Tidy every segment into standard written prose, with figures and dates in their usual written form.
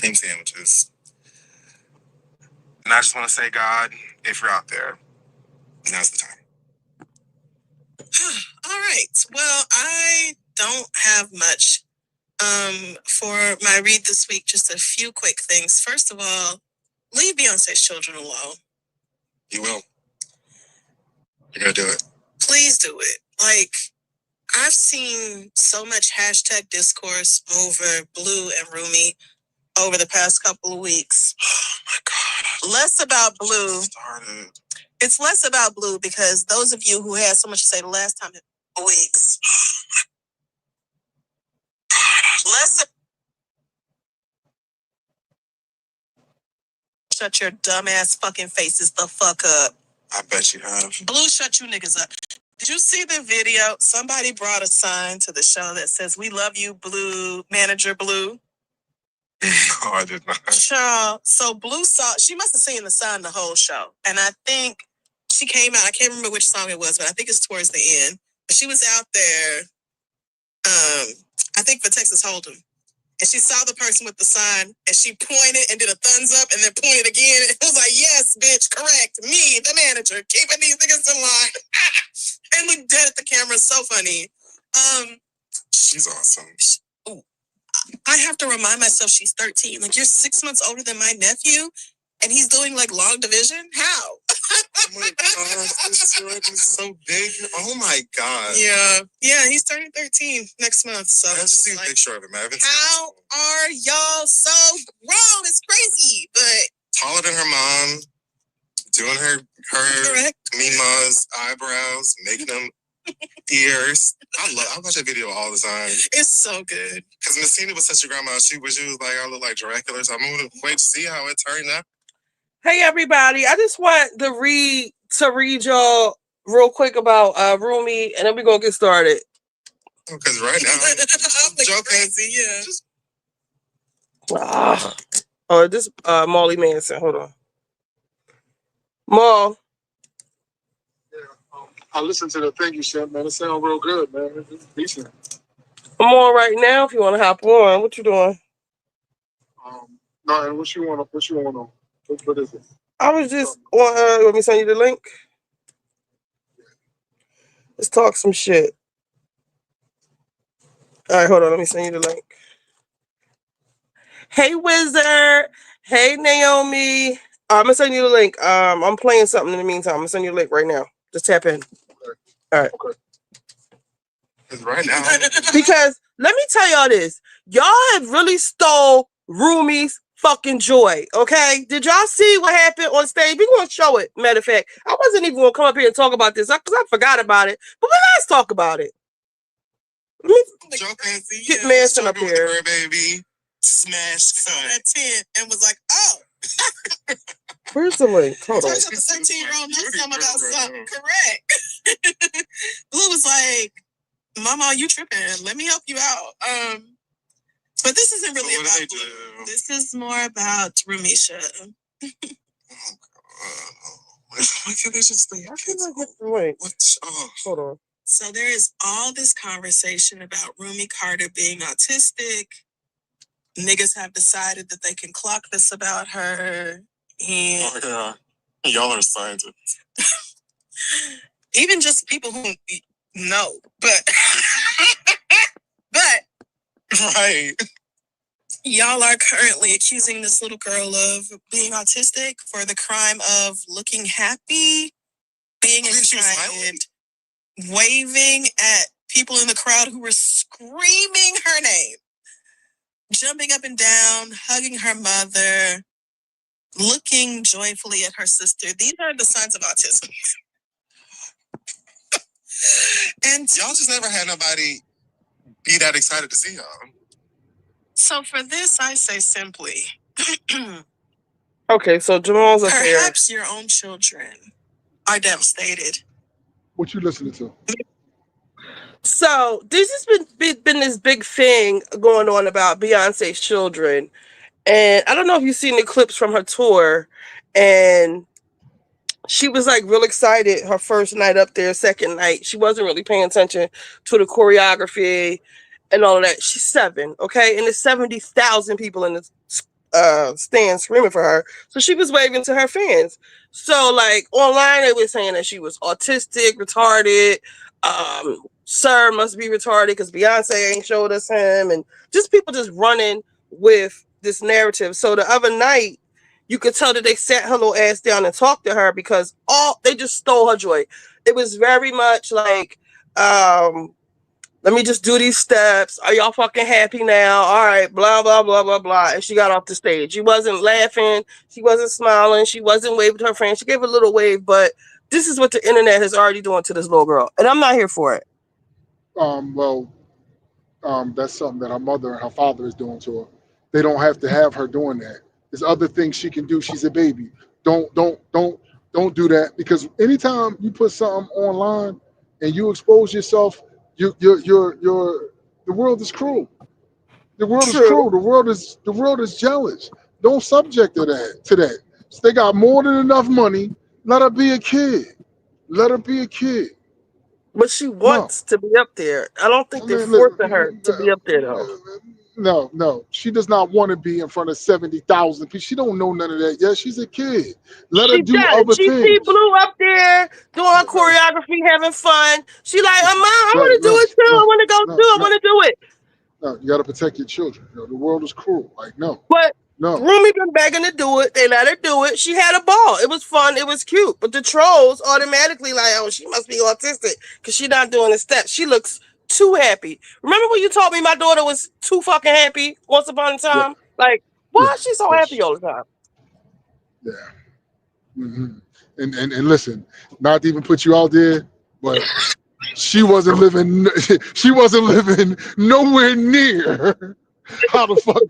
cream sandwiches. And I just want to say, God, if you're out there, now's the time. All right. Well, I don't have much for my read this week. Just a few quick things. First of all, leave Beyonce's children alone. You will. You're going to do it. Please do it. Like, I've seen so much hashtag discourse over Blue and Rumi over the past couple of weeks. Oh, my God. Less about Blue. It's less about Blue because those of you who had so much to say the last time, weeks. Less. Shut your dumbass fucking faces the fuck up. I bet you have. Blue, shut you niggas up. Did you see the video? Somebody brought a sign to the show that says, "We love you, Blue, Manager Blue." No, I did not. Child, so Blue saw, she must have seen the sign the whole show. And I think she came out, I can't remember which song it was, but I think it's towards the end. But she was out there, I think for Texas Hold'em. And she saw the person with the sign, and she pointed and did a thumbs up, and then pointed again. And it was like, yes, bitch, correct. Me, the manager, keeping these niggas in line. And looked dead at the camera. So funny. She's awesome. I have to remind myself she's 13. Like, you're 6 months older than my nephew, and he's doing, like, long division? How? Oh, my gosh, this sword is so big. Oh, my God. Yeah, he's turning 13 next month. So I just seen a picture of him. How are y'all so grown? It's crazy, but... Taller than her mom, doing her Correct. Mima's eyebrows, making them ears. I watch that video all the time. It's so good. Because Messina was such a grandma. She was like, I look like Dracula. So I'm going to wait to see how it turned out. Hey, everybody. I just want to read y'all real quick about Rumi, and then we're going to get started. Because right now, I'm like crazy, yeah. Oh, this Molly Manson. Hold on. Maul. I listened to the thing you sent, man. It sounds real good, man. It's decent. I'm on right now. If you want to hop on, what you doing? No, what you want on? What is it? I was just on. Let me send you the link. Let's talk some shit. All right, hold on. Let me send you the link. Hey, Wizard. Hey, Naomi. I'm gonna send you the link. I'm playing something in the meantime. I'm gonna send you the link right now. Just tap in. Okay. All right. Okay. Because right now, because let me tell y'all this. Y'all have really stole Rumi's fucking joy. Okay? Did y'all see what happened on stage? We're gonna show it. Matter of fact, I wasn't even gonna come up here and talk about this because I forgot about it. But let's talk about it. Let me get Manson up here. Her baby smash cut. That 10 and was like, oh. Where's the link? Hold on. Turns out the 13-year-old knows something about something. Correct. Blue was like, Mama, you tripping. Let me help you out. But this isn't really about Blue. This is more about Rumisha. Oh, God. Why can't they just stay? I feel like wait. Oh. Hold on. So there is all this conversation about Rumi Carter being autistic. Niggas have decided that they can clock this about her. And oh, yeah. Y'all are scientists. Even just people who know. But right. Y'all are currently accusing this little girl of being autistic for the crime of looking happy, being excited, waving at people in the crowd who were screaming her name, jumping up and down, hugging her mother, looking joyfully at her sister. These are the signs of autism. And y'all just never had nobody be that excited to see y'all. So for this, I say simply, okay, so Jamal's up there. Perhaps your own children are devastated. What you listening to? So this has been this big thing going on about Beyonce's children. And I don't know if you've seen the clips from her tour. And she was like real excited her first night up there, second night. She wasn't really paying attention to the choreography and all of that. She's 7, okay? And there's 70,000 people in stand screaming for her. So she was waving to her fans. So like online they were saying that she was autistic, retarded. Sir must be retarded because Beyonce ain't showed us him, and just people just running with this narrative. So the other night you could tell that they sat her little ass down and talked to her because they just stole her joy. It was very much like, let me just do these steps. Are y'all fucking happy now? All right, blah, blah, blah, blah, blah. And she got off the stage. She wasn't laughing. She wasn't smiling. She wasn't waving to her friend. She gave a little wave, but this is what the internet is already doing to this little girl. And I'm not here for it. That's something that her mother and her father is doing to her. They don't have to have her doing that. There's other things she can do. She's a baby. Don't do that, because anytime you put something online and you expose yourself, the world is cruel. The world is cruel. The world is jealous. Don't subject to that. So they got more than enough money. Let her be a kid. Let her be a kid. But she wants to be up there. I don't think they're forcing her to be up there, though. No. She does not want to be in front of 70,000 people. She don't know none of that yet. She's a kid. Let her do other things. She see Blue up there doing her choreography, having fun. She like, Mom, I want to do it too. I want to go too. I want to do it. No, you got to protect your children. The world is cruel. Like, no. But Rumi been begging to do it. They let her do it. She had a ball. It was fun. It was cute. But the trolls automatically like, oh, she must be autistic because she's not doing the steps. She looks too happy. Remember when you told me my daughter was too fucking happy once upon a time? Yeah. Like, why is she so happy all the time? Yeah. Mm-hmm. And listen, not to even put you out there, but she wasn't living nowhere near how the fuck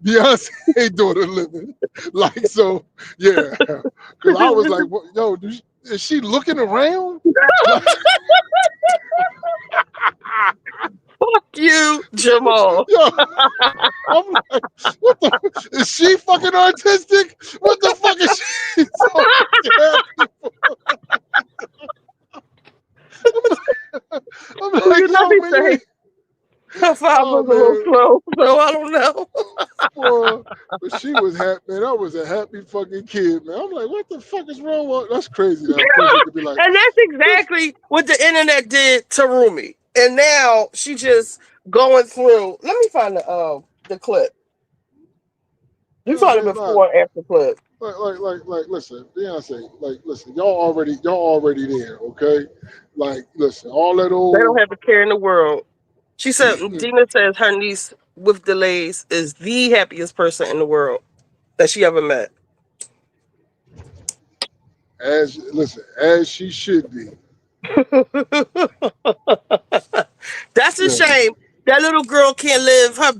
Beyonce daughter living. Like, so yeah, because I was like, well, yo, is she looking around? Fuck you, Jamal. Yo, I'm like, what the? Is she fucking autistic? What the fuck is she so I'm like, you know, he say her father was a little slow, so I don't know. Boy, but she was happy, man. I was a happy fucking kid, man. I'm like, what the fuck is wrong with? That's crazy. That person could be like, and that's exactly what the internet did to Rumi. And now she just going through. Let me find the clip. You find it before and after clip. Like, listen, Beyonce, listen, y'all already there, okay? Like, listen, all that old. They don't have a care in the world. She said, Dina says her niece with delays is the happiest person in the world that she ever met. As she should be. That's a shame. That little girl can't live her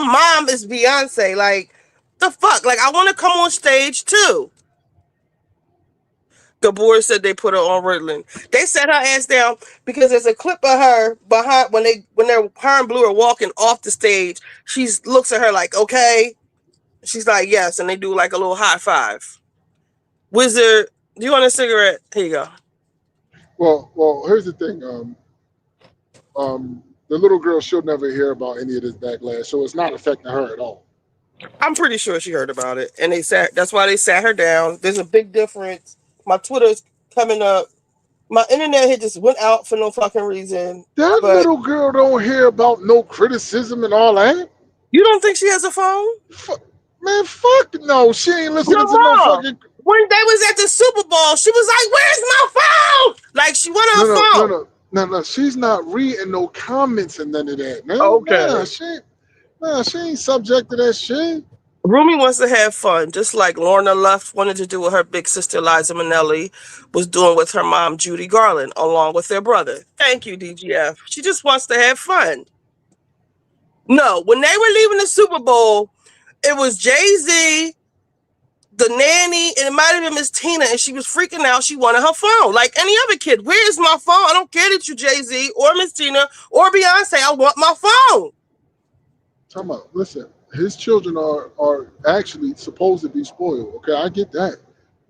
mom is Beyonce. Like, the fuck? Like, I want to come on stage too. Gabor said they put her on Ritalin. They set her ass down because there's a clip of her behind when her and Blue are walking off the stage. She looks at her like, okay. She's like, yes, and they do like a little high five. Wizard, do you want a cigarette? Here you go. Well, here's the thing. The little girl, she'll never hear about any of this backlash, so it's not affecting her at all. I'm pretty sure she heard about it, and that's why they sat her down. There's a big difference. My Twitter's coming up. My internet hit just went out for no fucking reason. That little girl don't hear about no criticism and all that. You don't think she has a phone? Man, fuck no. She ain't listening to no fucking. When they was at the Super Bowl, she was like, "Where's my phone?" Like she wanted her phone. No. She's not reading no comments and none of that, man. Okay. She ain't subject to that shit. Rumi wants to have fun, just like Lorna Luft wanted to do what her big sister Liza Minnelli was doing with her mom Judy Garland, along with their brother. Thank you, DGF. She just wants to have fun. No, when they were leaving the Super Bowl, it was Jay-Z, the nanny, and it might have been Miss Tina, and she was freaking out. She wanted her phone, like any other kid. Where is my phone? I don't care that you Jay-Z or Miss Tina or Beyonce. I want my phone. Talk about, listen. His children are actually supposed to be spoiled. Okay, I get that.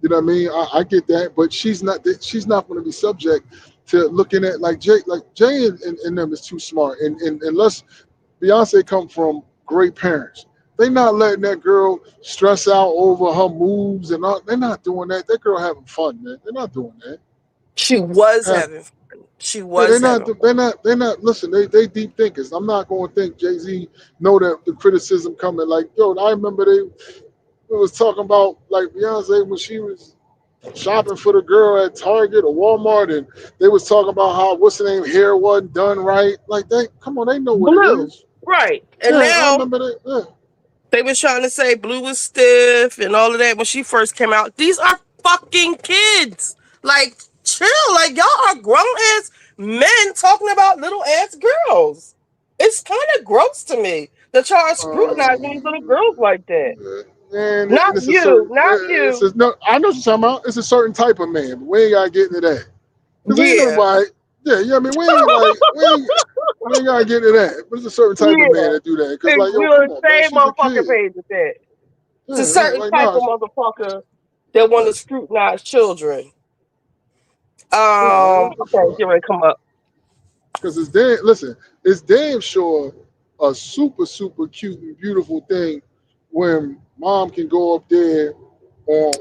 You know what I mean? I get that, but she's not going to be subject to looking at like Jay and them is too smart. And unless Beyonce come from great parents, They not letting that girl stress out over her moves and all. They're not doing that. That girl having fun, man. They're not doing that. She was Have, having fun. She yeah, was having fun. they're not. Listen, they deep thinkers. I'm not going to think Jay-Z know that the criticism coming. Like, yo, I remember they was talking about like Beyonce when she was shopping for the girl at Target or Walmart, and they was talking about how what's the name hair wasn't done right. Like they, come on, they know what it Blue. is. Right. And Yeah, I now remember that. Yeah. they was trying to say Blue was stiff and all of that when she first came out. These are fucking kids. Like, chill. Like, y'all are grown ass men talking about little ass girls. It's kind of gross to me that y'all are scrutinizing these little girls like that. And Not it's a you. certain, Not it's you. a, no, I know what you're talking about. It's a certain type of man, but we ain't gotta get into that. Cause ain't Yeah. nobody, yeah, I mean, we ain't gotta get into that. But it's a certain type of man Yeah. that do that. Cause And like, yo, we're on come the on, man, same she's a motherfucking kid. page with that. It's Yeah, a certain like type no, of motherfucker that want to scrutinize children. Okay, get ready to come up. because it's damn. Listen, it's damn sure a super super cute and beautiful thing when mom can go up there on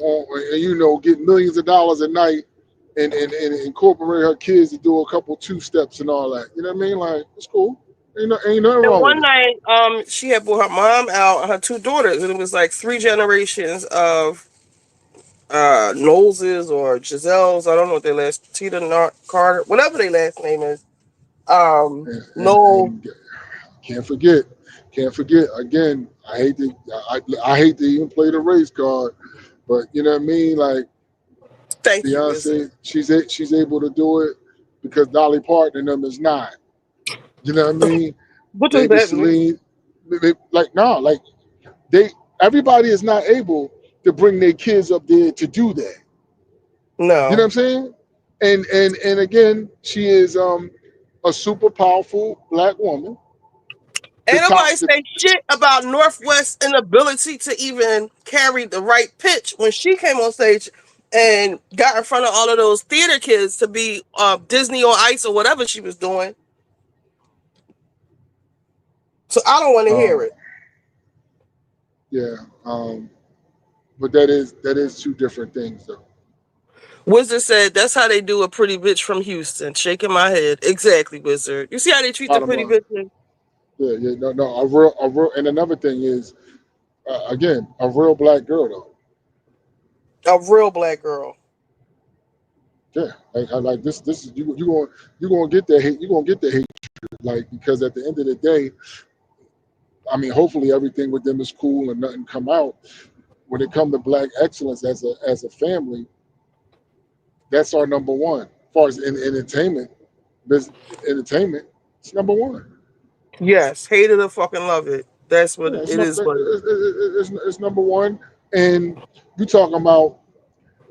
and get millions of dollars a night and incorporate her kids to do a couple two steps and all that. You know what I mean? Like it's cool. Ain't nothing And wrong with one it. night, she had brought her mom out and her two daughters, and it was like three generations of Knowleses or Giselles. I don't know what their last Carter, whatever their last name is. Knowles. And can't forget again. I hate to even play the race card, but you know what I mean. Like Thank you, Wizard. Beyonce, she's able to do it because Dolly Parton and them is not. You know what I mean? What does Maybe that mean? Celine, like no, like they everybody is not able to bring their kids up there to do that. You know what No. I'm saying? And again, she is a super powerful black woman. The Ain't top nobody say shit about Northwest's inability to even carry the right pitch when she came on stage and got in front of all of those theater kids to be Disney on Ice or whatever she was doing. So I don't want to hear um, it. yeah, but that is two different things though. Wizard said that's how they do a pretty bitch from Houston. Shaking my head. Exactly, Wizard. You see how they treat the Bottom pretty line. bitches? Yeah, no, a real, and another thing is, again, a real black girl though. A real black girl. Yeah, like this is you gonna get that hate. You gonna get the hate, like because at the end of the day, I mean, hopefully everything with them is cool and nothing come out. When it comes to black excellence as a family, that's our number one. As far as in entertainment, entertainment, it's number one. Yes, hate it or fucking love it. That's what Yeah, it is. What it is. it's number one. And you talking about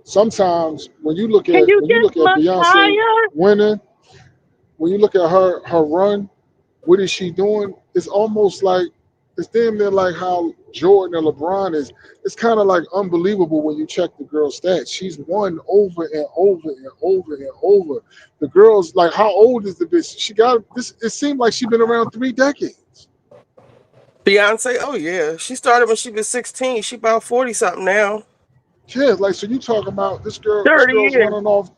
sometimes Can you when you get look at much Beyonce higher? winning, when you look at her run, what is she doing? It's almost like it's damn near like how Jordan or LeBron is. It's kind of like unbelievable when you check the girl's stats. She's won over and over and over and over. The girl's like, how old is the bitch? She got this. It seemed like she's been around 3 decades. Beyonce, oh yeah. She started when she was 16. She about 40 something now. Yeah, like so you talking about this girl? This 30 girl's years. running off.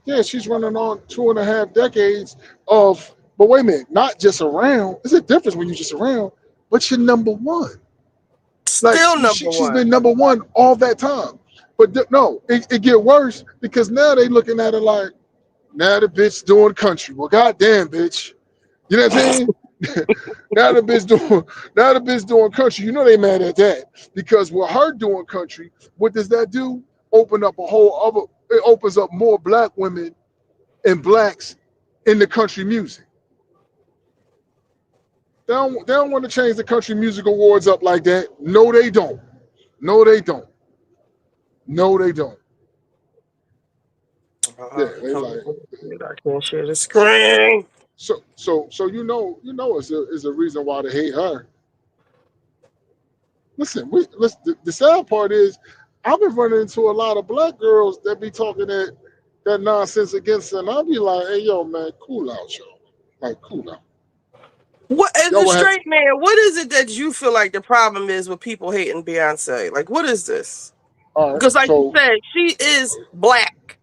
Yeah, she's running on 2.5 decades of. But wait a minute, not just around. There's a difference when you're just around, but you're number one. Like Still number she's one. been number one all that time. But no, it get worse because now they looking at her like, now the bitch doing country. Well, goddamn, bitch. You know what I'm saying? Now the bitch doing country. You know they mad at that because with her doing country, what does that do? Open up a whole other. It opens up more black women and blacks in the country music. They don't want to change the country music awards up like that. No, they don't. No, they don't. No, they don't. Yeah, they like I can't share the screen. so it's a reason why they hate her. Listen, the sad part is I've been running into a lot of black girls that be talking that nonsense against her, and I'll be like, hey yo man, cool out, y'all. Like cool out. What as Y'all a will have straight man, what is it that you feel like the problem is with people hating Beyonce? Like, what is this? all right. Because, like you So said, she is black.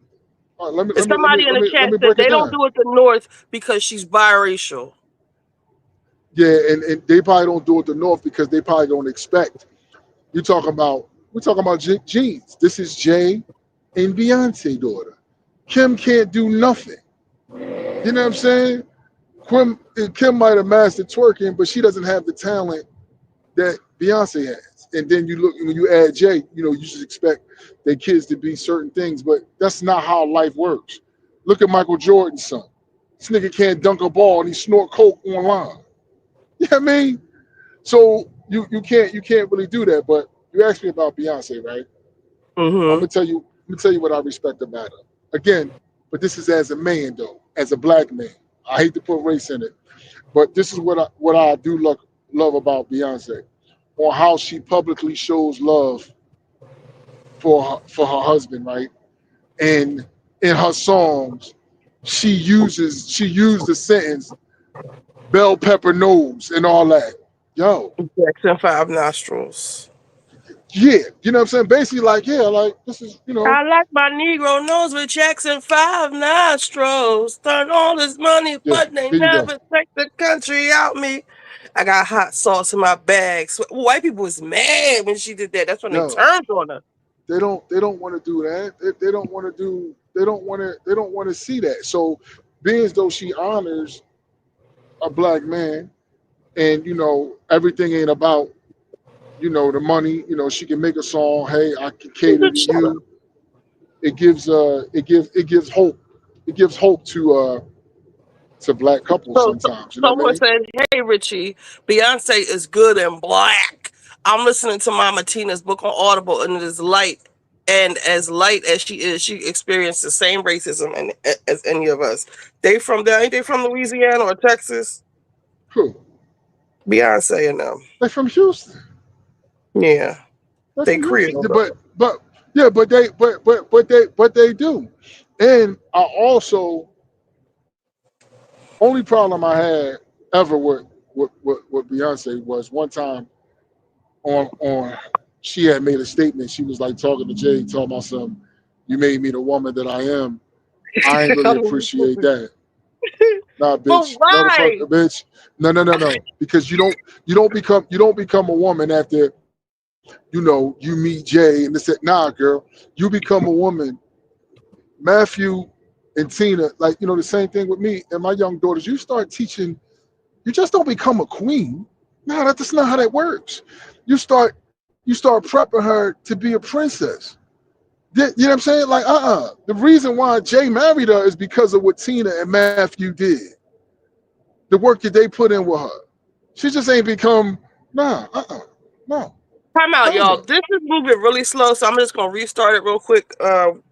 let me And somebody in the let chat me said break it they don't down. do it the North because she's biracial. Yeah, and they probably don't do it the North because they probably don't expect. We're talking about genes. This is Jay and Beyonce daughter. Kim can't do nothing. You know what I'm saying? Kim might have mastered twerking, but she doesn't have the talent that Beyonce has. And then you look when you add Jay, you just expect their kids to be certain things, but that's not how life works. Look at Michael Jordan's son. This nigga can't dunk a ball and he snort coke online. You know what I mean? So you can't really do that. But you asked me about Beyonce, right? I'm Mm-hmm. gonna tell you what I respect about her. Again, but this is as a man though, as a black man. I hate to put race in it, but this is what I do love about Beyonce, on how she publicly shows love for her husband, right? And in her songs, she used the sentence "bell pepper nose" and all that. Yo, Jackson 5 nostrils. yeah, you know what I'm saying? Basically, like, yeah, like this is, I like my Negro nose with Jackson 5 nostrils. Turn all this money, yeah, but they there you go. never take the country out me. I got hot sauce in my bag. So, white people was mad when she did that. That's when they Yo, turned on her. they don't want to do that. They don't want to do. They don't want to see that. So, being as though she honors a black man, and everything ain't about the money. She can make a song. Hey, I can cater to Shut up. you. It gives hope. It gives hope to black couples So sometimes. You know what I someone mean? said, "Hey Richie, Beyonce is good and black." I'm listening to Mama Tina's book on Audible, and it is light. And as light as she is, she experienced the same racism as any of us. They from there? Ain't they from Louisiana or Texas? Cool. Beyonce and them. They're from Houston. Yeah, They're they from Houston. Creole though. But yeah, but they do. And I also only problem I had ever with Beyonce was one time on she had made a statement. She was like talking to Jay, talking about some, "You made me the woman that I am." I ain't really appreciate that. Nah, But bitch. No, the fuck, why? bitch. No, no, no, no. Because you don't become a woman after you meet Jay and they said, "Nah, girl, you become a woman." Matthew and Tina, like the same thing with me and my young daughters. You start teaching. You just don't become a queen. No, that's not how that works. You start prepping her to be a princess. You know what I'm saying? Like, the reason why Jay married her is because of what Tina and Matthew did, the work that they put in with her. She just ain't become, nah, no. Time out, Hell y'all. no. This is moving really slow, so I'm just gonna restart it real quick.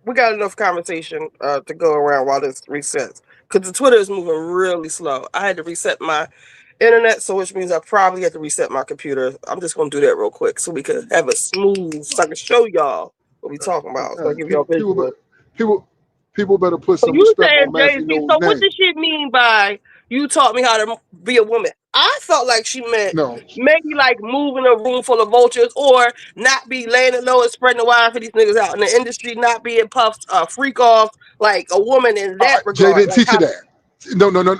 We got enough conversation to go around while this resets because the Twitter is moving really slow. I had to reset my internet, so which means I probably have to reset my computer. I'm just gonna do that real quick so we can have a smooth, so I can show y'all what we talking about. So I give y'all People, visual. people, people better put So some you respect saying on Jay Matthew Z? No's So what name. does she mean by you taught me how to be a woman? I felt like she meant No, maybe like moving a room full of vultures, or not be laying it low and spreading the wine for these niggas out in the industry, not being puffed, freak off like a woman in that Jay regard. didn't Like teach you that. No, no, no,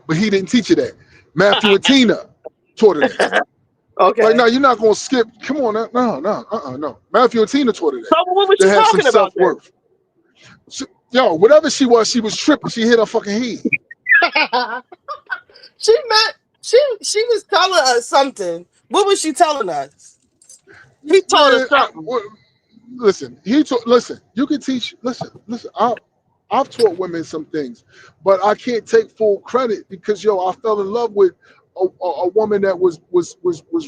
But he didn't teach you that. Matthew and Tina taught her that. how? Like, Okay. no, you're not gonna skip. Come on, no. Matthew and Tina taught her that. So what was They she have some talking about self then? worth. Yo, whatever she was tripping. She hit her fucking head. She meant she was telling us something. What was she telling us? He told us Man, something. listen. Listen. You can teach. Listen. I've taught women some things, but I can't take full credit because I fell in love with a woman that was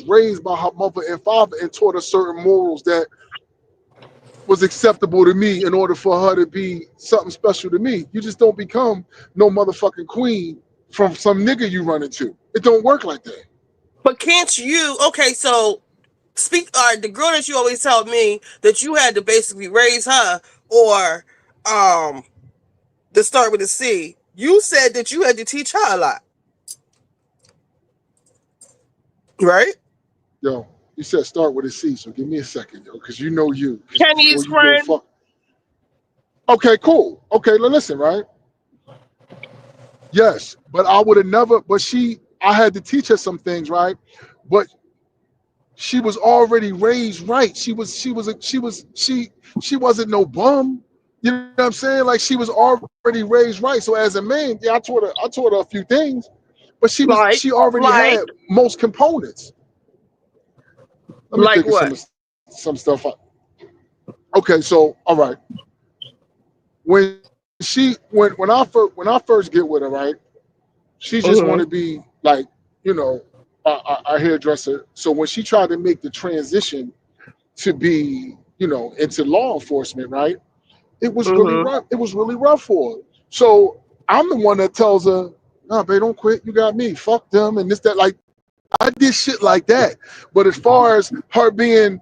raised by her mother and father and taught her certain morals that was acceptable to me in order for her to be something special to me. You just don't become no motherfucking queen from some nigga you run into. It don't work like that. But can't you? Okay, so speak. The girl that you always tell me that you had to basically raise her, or to start with a C. You said that you had to teach her a lot. Right? Yo, you said start with a C, so give me a second, yo, because you know you. 'Cause Kenny's before you go friend. fuck. Okay, cool. Okay, listen, right? Yes, but I would have never. But I had to teach her some things, right? But she was already raised right. She wasn't no bum. You know what I'm saying? Like she was already raised right. So as a man, yeah, I taught her a few things, but she already Like, had most components. Let me like think of what? some stuff. Okay, so all right. When I first get with her, right? She just want Mm-hmm. to be like, you know, a hairdresser. So when she tried to make the transition to be, into law enforcement, right? It was really Mm-hmm. rough. It was really rough for her. So I'm the one that tells her, "Nah, babe, don't quit. You got me. Fuck them and this that." Like I did shit like that. But as far as her being,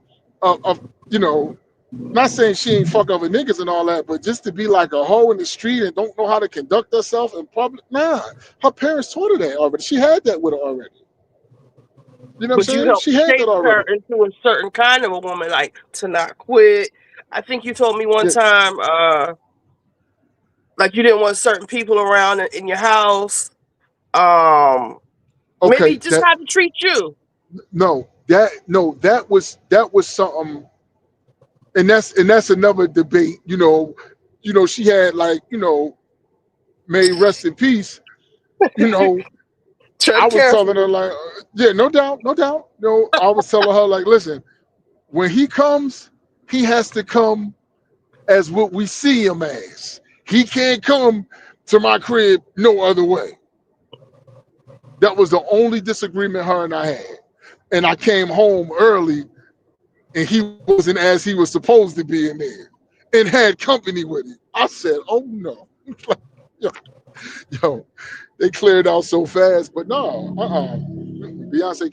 you know, not saying she ain't fuck other niggas and all that, but just to be like a hoe in the street and don't know how to conduct herself in public, nah. Her parents taught her that already. She had that with her already. You know what I'm But you saying? helped She had that shape her already. into a certain kind of a woman, like to not quit. I think you told me one Yeah. time, like you didn't want certain people around in your house. Um, maybe Okay. just how to treat you. That was something, and that's another debate. She had like, may rest in peace. You know, I Tread was telling her carefully. like, yeah, no doubt, no doubt. I was telling her like, listen, when he comes, he has to come as what we see him as. He can't come to my crib no other way. That was the only disagreement her and I had. And I came home early and he wasn't as he was supposed to be in there and had company with him. I said, oh no. yo, yo, they cleared out so fast, but no, Beyonce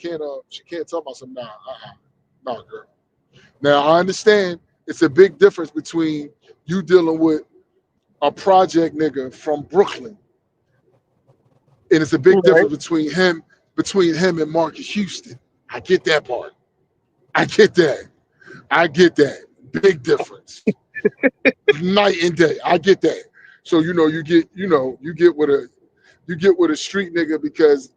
she can't talk about some no, girl. Now I understand it's a big difference between you dealing with a project nigga from Brooklyn, and it's a big Right. difference between him and Marcus Houston. I get that part. I get that. I get that. Big difference. Night and day. I get that. So you get with a street nigga because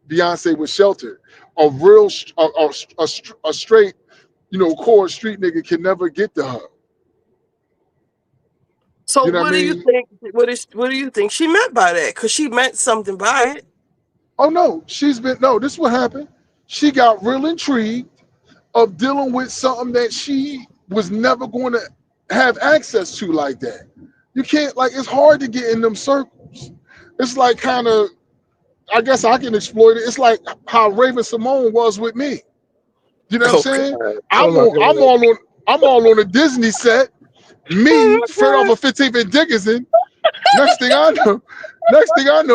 Beyonce was sheltered. A real a straight, core street nigga can never get to her. So You know what I what do you mean? think? What do you think she meant by that? Because she meant something by it. Oh no, this is what happened. She got real intrigued of dealing with something that she was never going to have access to like that. You can't, like, it's hard to get in them circles. It's like kind of, I guess I can exploit it. It's like how Raven Simone was with me. You know what I'm Oh saying? God. I'm Oh my on I'm God. all on I'm all on a Disney set, me Oh straight my off of 15th and Dickinson. Next thing I know,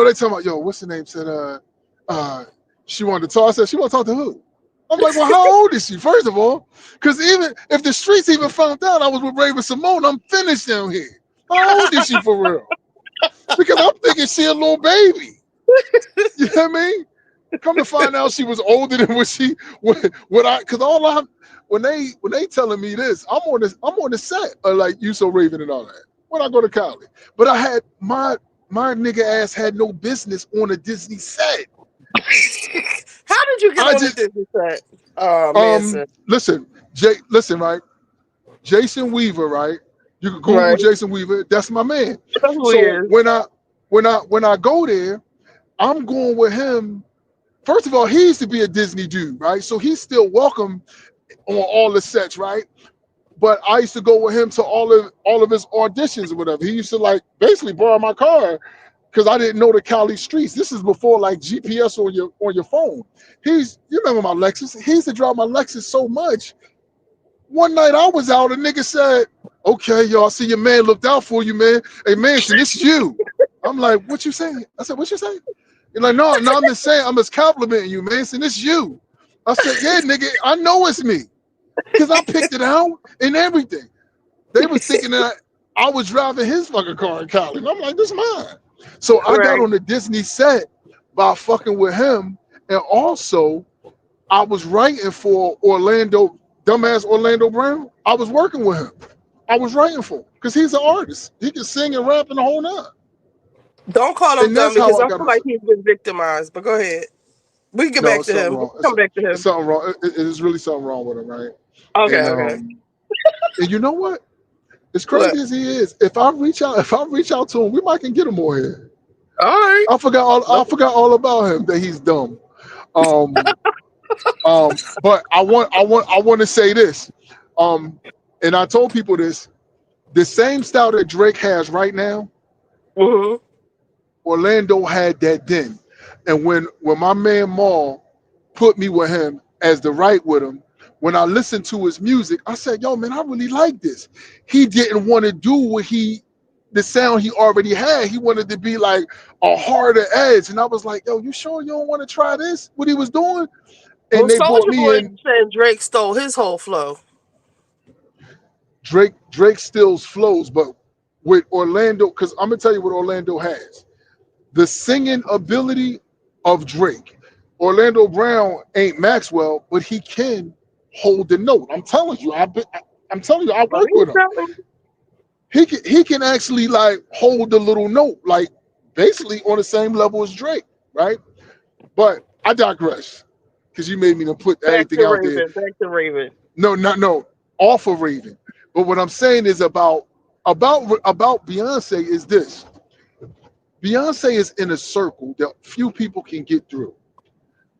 they talking about, yo, what's the name? Said she wanted to talk. I said, she want to talk to who? I'm like, well, how old is she? First of all, because even if the streets even found out I was with Raven Simone, I'm finished down here. How old is she for real? Because I'm thinking she a little baby. You know what I mean? Come to find out, she was older than what I. Because when they telling me this, I'm on the set of like You So Raven and all that. When I go to college, but I had my nigga ass had no business on a Disney set. How did you get I on the just Disney set? Oh man, sir. listen, right? Jason Weaver, right? You can Google Right. Jason Weaver. That's my man. That's who he So is. when I go there, I'm going with him. First of all, he used to be a Disney dude, right? So he's still welcome on all the sets, right? But I used to go with him to all of his auditions or whatever. He used to like basically borrow my car because I didn't know the Cali streets. This is before like GPS on your phone. You remember my Lexus? He used to drive my Lexus so much. One night I was out, a nigga said, "Okay, y'all see your man looked out for you, man. Hey, Manson, this is you." I'm like, "What you saying?" I said, "What you saying?" You're like, "No, I'm just saying, I'm just complimenting you, Manson. This is you." I said, "Yeah, nigga, I know it's me, cause I picked it out and everything." They was thinking that I was driving his fucking car in college. I'm like, "This is mine." So I got Right. on the Disney set by fucking with him, and also I was writing for Orlando, dumbass Orlando Brown. I was working with him. I was writing for him because he's an artist. He can sing and rap and the whole nine. Don't call him And dumb that's how because I I got feel him. like he's been victimized. But go ahead. We can get No, back it's to something him. wrong. Come back to It's him. something wrong. It is really something wrong with him, right? Okay, And okay. and you know what? As What? crazy as he is, if I reach out to him, we might can get him more here. All right. I forgot all about him that he's dumb. Um, but I want to say this. And I told people this: the same style that Drake has right now, Mm-hmm. Orlando had that then. And when my man Maul put me with him as the right with him, when I listened to his music, I said, "Yo, man, I really like this." He didn't want to do the sound he already had. He wanted to be like a harder edge, and I was like, "Yo, you sure you don't want to try this?" What he was doing, Well, and they brought Soldier me Boy in. said Drake stole his whole flow. Drake still flows, but with Orlando, because I'm gonna tell you what Orlando has: the singing ability of Drake. Orlando Brown ain't Maxwell, but he can hold the note. I'm telling you, I'm telling you, I Well, work with him. He can actually like hold the little note, like basically on the same level as Drake, right? But I digress because you made me to put Back everything to out there. Raven. Back to Raven. No, off of Raven. But what I'm saying is about Beyonce is this: Beyonce is in a circle that few people can get through.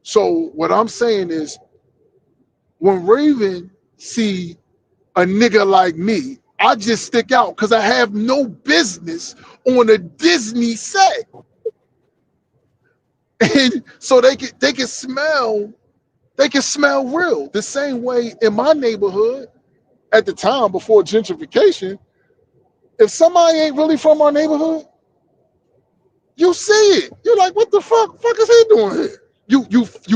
So what I'm saying is, when Raven see a nigga like me, I just stick out because I have no business on a Disney set, and so they can smell real. The same way in my neighborhood at the time before gentrification, if somebody ain't really from our neighborhood, you see it. You're like, what the fuck is he doing here? You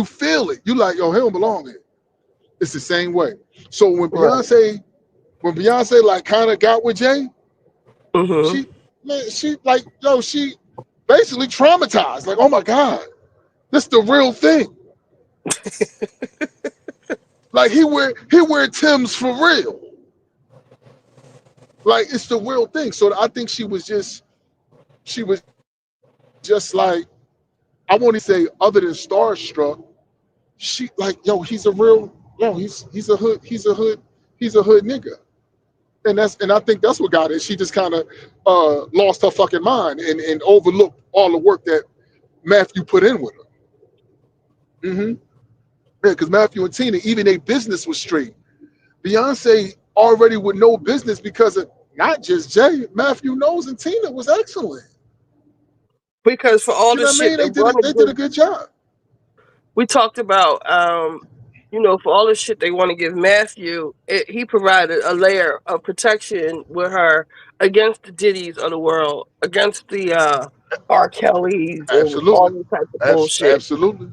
feel it. You like, yo, he don't belong here. It's the same way. So Right. when Beyonce like kind of got with Jay, Mm-hmm. she she like, yo, she basically traumatized. Like, oh my God, this the real thing. Like he wear Tim's for real. Like it's the real thing. So I think she was just like, I won't even say other than starstruck. She like, yo, he's a real, yo, he's a hood nigga. And I think that's what got it. She just kind of lost her fucking mind and overlooked all the work that Matthew put in with her. Yeah, because Matthew and Tina, even their business was straight. Beyonce already with no business because of not just Jay, Matthew knows, and Tina was excellent. Because for all You the know what I shit mean? they want to They did a give, good job. we talked about, for all the shit they want to give Matthew, he provided a layer of protection with her against the Diddy's of the world, against the R. Kelly's and all Absolutely. these types of bullshit. Absolutely.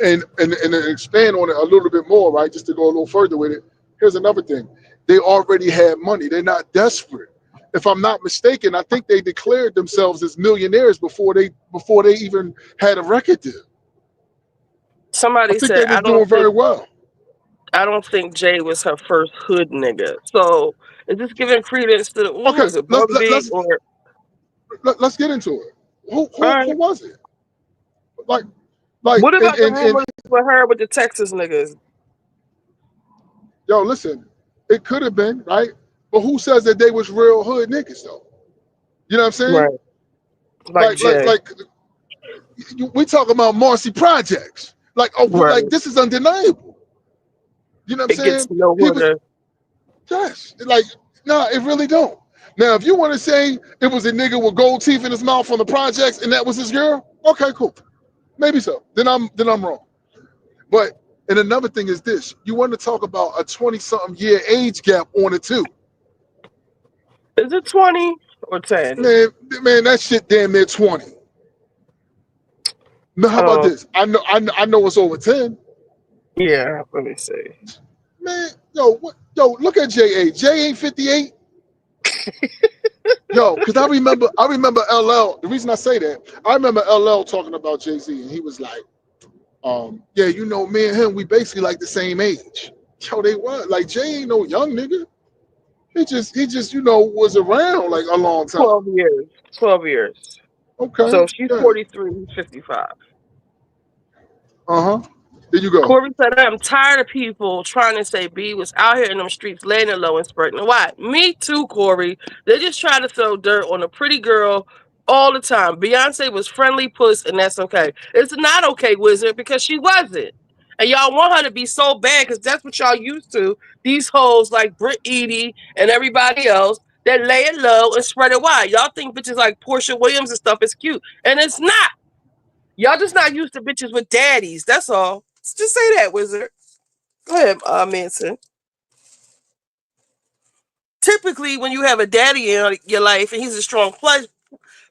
And to expand on it a little bit more, right? Just to go a little further with it. Here's another thing: they already had money. They're not desperate. If I'm not mistaken, I think they declared themselves as millionaires before they even had a record deal. I Somebody think said, they was doing very well. I don't think Jay was her first hood nigga. So is this giving credence to the Okay, is it Bumby or let's get into it. Who all who right? who was it? Like like What about the and rumors with her with the Texas niggas? yo, listen, it could have been right, but who says that they was real hood niggas though? You know what I'm saying? Right. Like Jay. Like we talk about Marcy projects. Like, oh, Right. like this is undeniable. You know what I'm It gets saying? no He was hooder. yes, like nah, it really don't. Now, if you want to say it was a nigga with gold teeth in his mouth on the projects and that was his girl, okay, cool, maybe so. Then I'm wrong. But and another thing is this: you want to talk about a 20-something year age gap on it too. Is it 20 or 10? Man, that shit damn near 20. Now, how about Oh, this? I know it's over 10. yeah. Let me see. Man, yo, look at J.A. J ain't 58. Yo, because I remember LL. The reason I say that, I remember LL talking about Jay-Z, and he was like, Yeah, you know, me and him, we basically like the same age. Yo, they what? Like Jay ain't no young nigga. He just, you know, was around like a long time. 12 years. 12 years. Okay. So she's Yeah. 43, he's 55. Uh-huh. There you go. Corey said, I'm tired of people trying to say B was out here in them streets laying it low and spurting. Why? Me too, Corey. They just try to throw dirt on a pretty girl all the time. Beyonce was friendly puss, and that's okay. It's not okay, Wizard, because she wasn't. And y'all want her to be so bad because that's what y'all used to. These hoes like Britt Edie and everybody else that lay it low and spread it wide. Y'all think bitches like Portia Williams and stuff is cute, and it's not. Y'all just not used to bitches with daddies. That's all. Just say that, Wizard. Go ahead, Manson. Typically, when you have a daddy in your life and he's a strong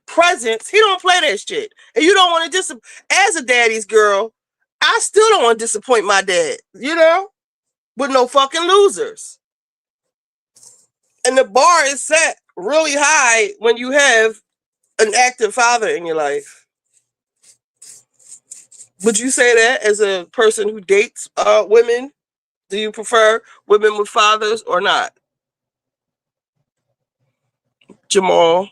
presence, he don't play that shit. And you don't want to disappoint. As a daddy's girl, I still don't want to disappoint my dad, you know? With no fucking losers. And the bar is set really high when you have an active father in your life. Would you say that as a person who dates women? Do you prefer women with fathers or not? Jamal.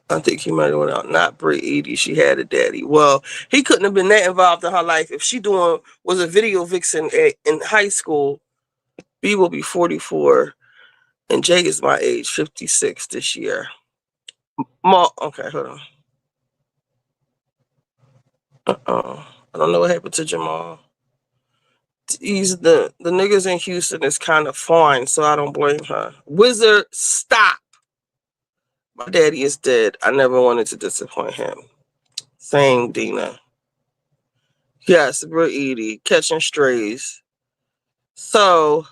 I think he might have went out. Not Britt Edie. She had a daddy. Well, he couldn't have been that involved in her life. If she was a video vixen in high school, B will be 44, and Jay is my age, 56 this year. Okay, hold on. I don't know what happened to Jamal. He's the niggas in Houston is kind of fine, so I don't blame her. Wizard, stop. My daddy is dead. I never wanted to disappoint him. Same, Dina. Yes, Britt Edie, catching strays. So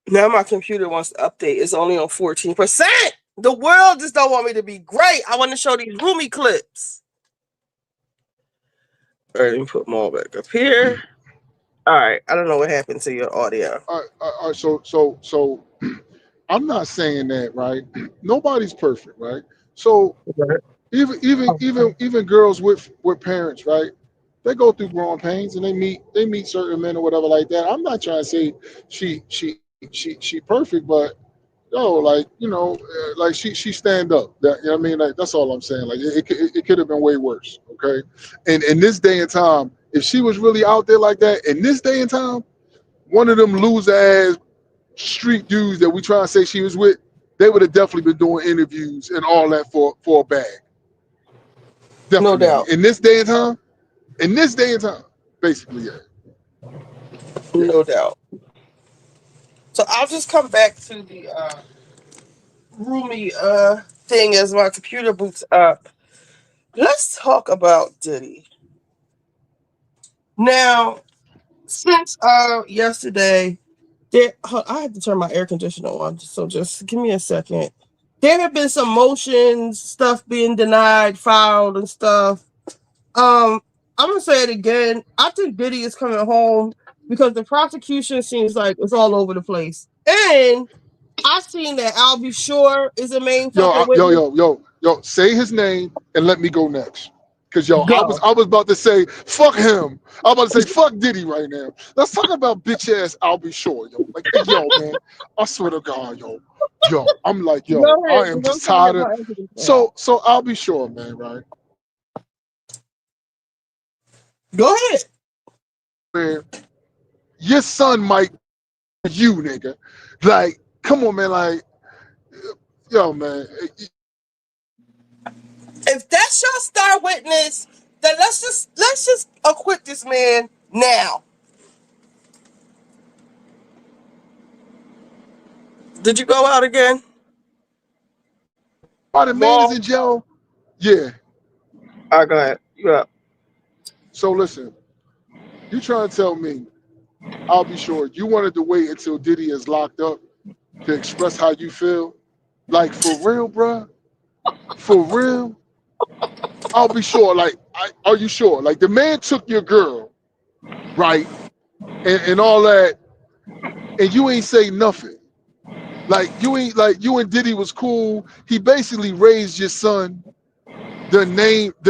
now my computer wants to update. It's only on 14%. The world just don't want me to be great. I want to show these roomy clips. All right, let me put them all back up here. All right, I don't know what happened to your audio. All right, so I'm not saying that, right? Nobody's perfect, right? So even girls with parents, right? They go through growing pains and they meet certain men or whatever like that. I'm not trying to say she perfect, but yo, like, you know, like she stand up. That, you know what I mean? Like, that's all I'm saying. Like it could have been way worse. Okay, and in this day and time, if she was really out there like that in this day and time, one of them loser ass street dudes that we try to say she was with, they would have definitely been doing interviews and all that for a bag. Definitely. No doubt. In this day and time, basically, yeah. No doubt. So I'll just come back to the roomy thing as my computer boots up. Let's talk about Diddy. Now, since yesterday, I had to turn my air conditioner on, so just give me a second. There have been some motions, stuff being denied, filed, and stuff. I'm gonna say it again. I think Diddy is coming home because the prosecution seems like it's all over the place. And I seen that I'll Be Sure is the main fucking witness. Yo, say his name and let me go next. Cause yo, Go. I was about to say fuck him. I'm about to say fuck Diddy right now. Let's talk about bitch ass I'll Be Sure, yo. Like, yo, man, I swear to God, yo, I'm like, yo, I am just tired of. So I'll Be Sure, man, right? Go ahead. Man, your son might you, nigga. Like, come on, man, like, yo, man. If that's your star witness, then let's just acquit this man now. Did you go out again? Are the man is in jail? Yeah. All right, go ahead. You up. So listen, you trying to tell me, I'll Be Sure, you wanted to wait until Diddy is locked up to express how you feel? Like, for real, bruh? For real? I'll Be Sure. Like, are you sure? Like, the man took your girl, right? And all that, and you ain't say nothing. Like, you and Diddy was cool. He basically raised your son. the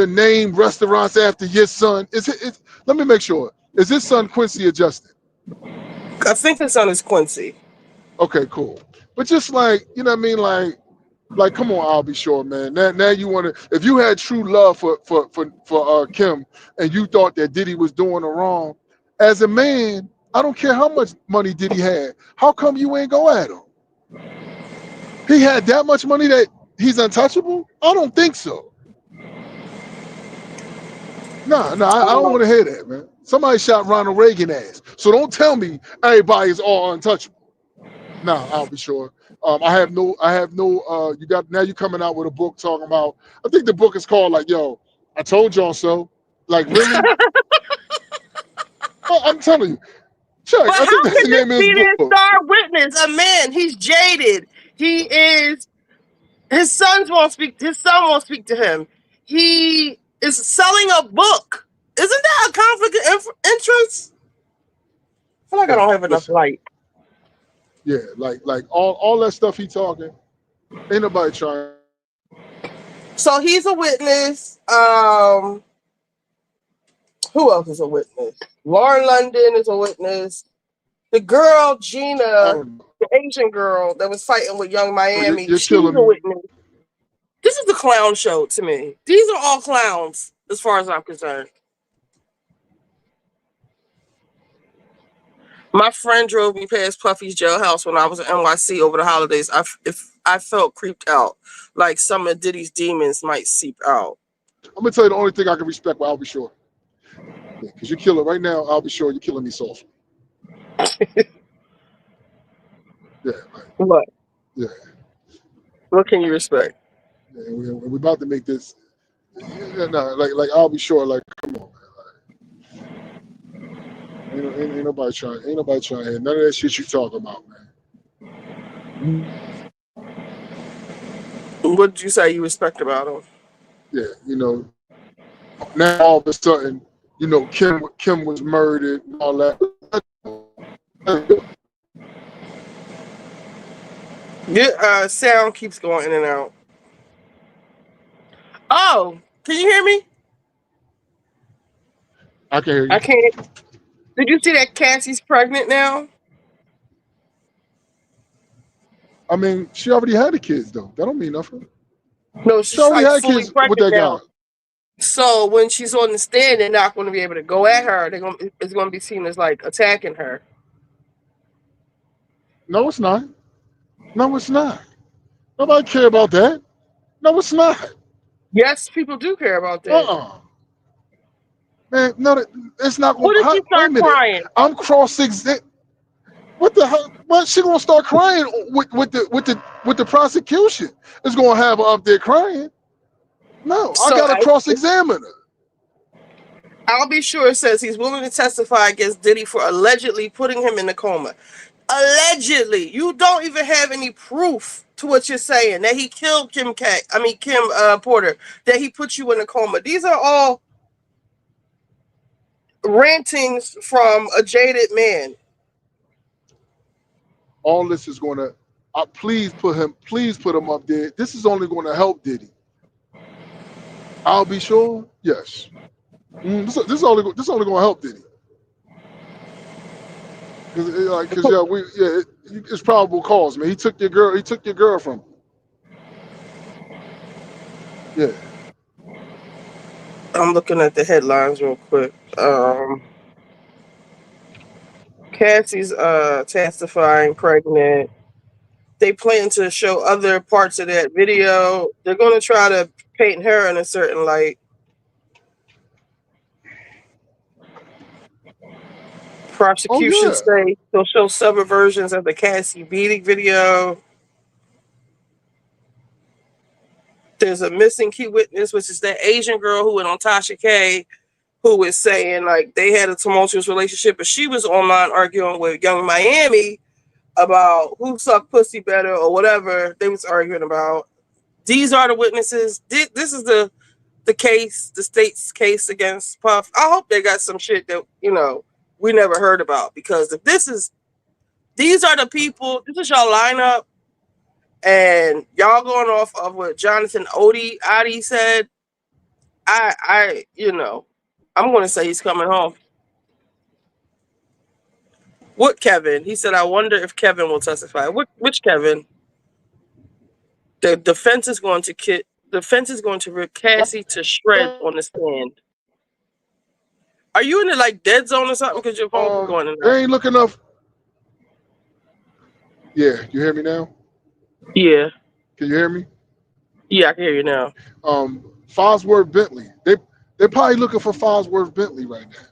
name restaurants after your son. Let me make sure. Is his son Quincy or Justin? I think his son is Quincy. Okay, cool. But just like, you know what I mean? Like, come on, I'll be sure, man. Now you want to, if you had true love for Kim and you thought that Diddy was doing her wrong, as a man, I don't care how much money Diddy had. How come you ain't go at him? He had that much money that he's untouchable? I don't think so. No, I don't want to hear that, man. Somebody shot Ronald Reagan ass. So don't tell me everybody is all untouchable. No, I'll be sure. I have no you got now you coming out with a book talking about, I think the book is called like, yo, I told y'all so. Like, really? Well, I'm telling you. Chuck, But I how think that's can the this name of his be their book. star witness? A man, he's jaded. He is. His sons won't speak. His son won't speak to him. He is selling a book. Isn't that a conflict of interest? I feel like I don't have enough Listen, light. yeah, like all that stuff he talking, ain't nobody trying. So he's a witness. Who else is a witness? Lauren London is a witness. The girl I Gina, don't know. the Asian girl that was fighting with Young Miami, You're she's killing a me. witness. This is the clown show to me. These are all clowns, as far as I'm concerned. My friend drove me past Puffy's jailhouse when I was in NYC over the holidays. I felt creeped out, like some of Diddy's demons might seep out. I'm gonna tell you the only thing I can respect, but I'll be sure. Yeah, because you're killing right now, I'll be sure you're killing me softly. Yeah, right. What? Yeah. What can you respect? Yeah, we're about to make this. Yeah, no, like I'll be sure. Like, come on, man. Like, ain't nobody trying. Ain't nobody trying to hear none of that shit you talking about, man. What did you say you respect about him? Yeah, now all of a sudden, Kim was murdered and all that. Your sound keeps going in and out. Oh, can you hear me? I can hear I you. can't. Did you see that Cassie's pregnant now? I mean, she already had the kids though. That don't mean nothing. No, She she's already like had fully kids with pregnant that guy. now. So when she's on the stand, they're not going to be able to go at her. It's going to be seen as like attacking her. No, it's not. No, it's not. Nobody care about that. No, it's not. Yes, people do care about that. Uh-uh. Man, no, it's not going What if to. she Wait a start minute. crying? I'm cross-examined. What the hell? What, she gonna start crying with the prosecution? Is gonna have her up there crying? No, I So gotta cross-examine her. I'll be sure it says he's willing to testify against Diddy for allegedly putting him in a coma. Allegedly, you don't even have any proof to what you're saying that he killed Kim Porter, that he put you in a coma. These are all rantings from a jaded man. All this is gonna. Please put him up there. This is only gonna help Diddy. I'll be sure. Yes. This is only gonna help Diddy. Because it's probable cause, man. He took your girl from him. Yeah. I'm looking at the headlines real quick. Cassie's testifying pregnant. They plan to show other parts of that video. They're going to try to paint her in a certain light. Oh Prosecution yeah. say they'll show several versions of the Cassie beating video. There's a missing key witness, which is that Asian girl who went on Tasha K, who was saying like they had a tumultuous relationship, but she was online arguing with Young Miami about who sucked pussy better or whatever they was arguing about. These are the witnesses. This is the case, the state's case against Puff. I hope they got some shit that we never heard about, because if these are the people, this is y'all lineup, and y'all going off of what Jonathan Odi said, I'm going to say he's coming home. What Kevin? He said, I wonder if Kevin will testify. Which Kevin? The defense is going to rip Cassie to shreds on the stand. Are you in the like dead zone or something? Because your phone's going in They there. ain't looking enough. Yeah, you hear me now? Yeah. Can you hear me? Yeah, I can hear you now. Fosworth Bentley. They're probably looking for Fosworth Bentley right now.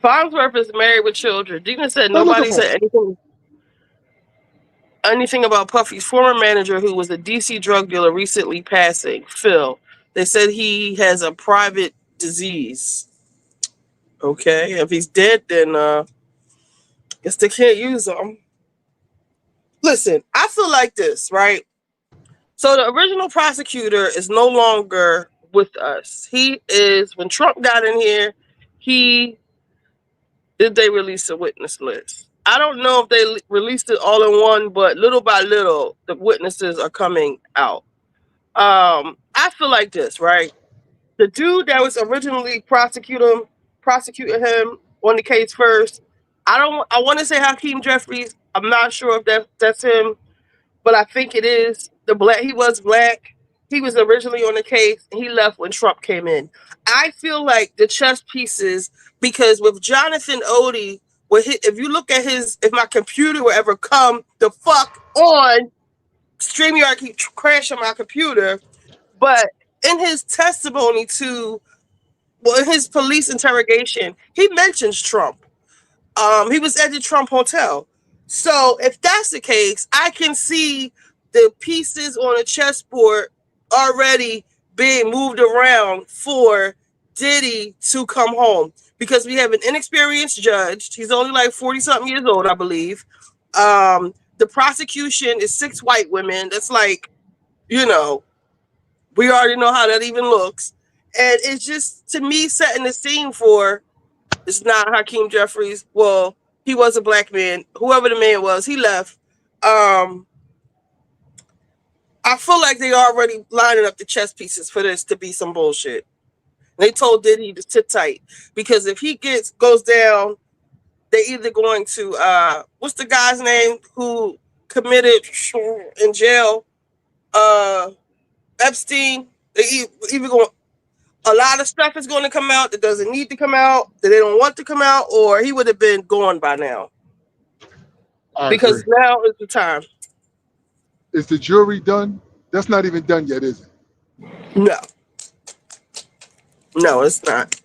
Farnsworth is married with children. Deacon said They're looking nobody for said him. anything about Puffy's former manager, who was a DC drug dealer, recently passing, Phil. They said he has a private disease. Okay, if he's dead, then guess they can't use him. Listen, I feel like this, right? So the original prosecutor is no longer with us. He is, when Trump got in here, they release a witness list. I don't know if they released it all in one, but little by little, the witnesses are coming out. I feel like this, right? The dude that was originally prosecuting him on the case first. I want to say Hakeem Jeffries. I'm not sure if that's him, but I think it is. He was black. He was originally on the case, and he left when Trump came in. I feel like the chess pieces, because with Jonathan Odie, if you look at if my computer will ever come the fuck on, StreamYard keep crashing my computer, but in his testimony in his police interrogation, he mentions Trump. He was at the Trump Hotel. So if that's the case, I can see the pieces on the chessboard already being moved around for Diddy to come home, because we have an inexperienced judge. He's only like 40-something years old, I believe. The prosecution is 6 white women. That's like, we already know how that even looks. And it's just, to me, setting the scene for, it's not Hakeem Jeffries. Well, he was a black man. Whoever the man was, he left. I feel like they already lining up the chess pieces for this to be some bullshit. They told Diddy to sit tight, because if he goes down, they either going to what's the guy's name who committed in jail? Epstein. They either going, a lot of stuff is going to come out that doesn't need to come out, that they don't want to come out, or he would have been gone by now. I Because agree. now is the time. Is the jury done? That's not even done yet, is it? No, it's not.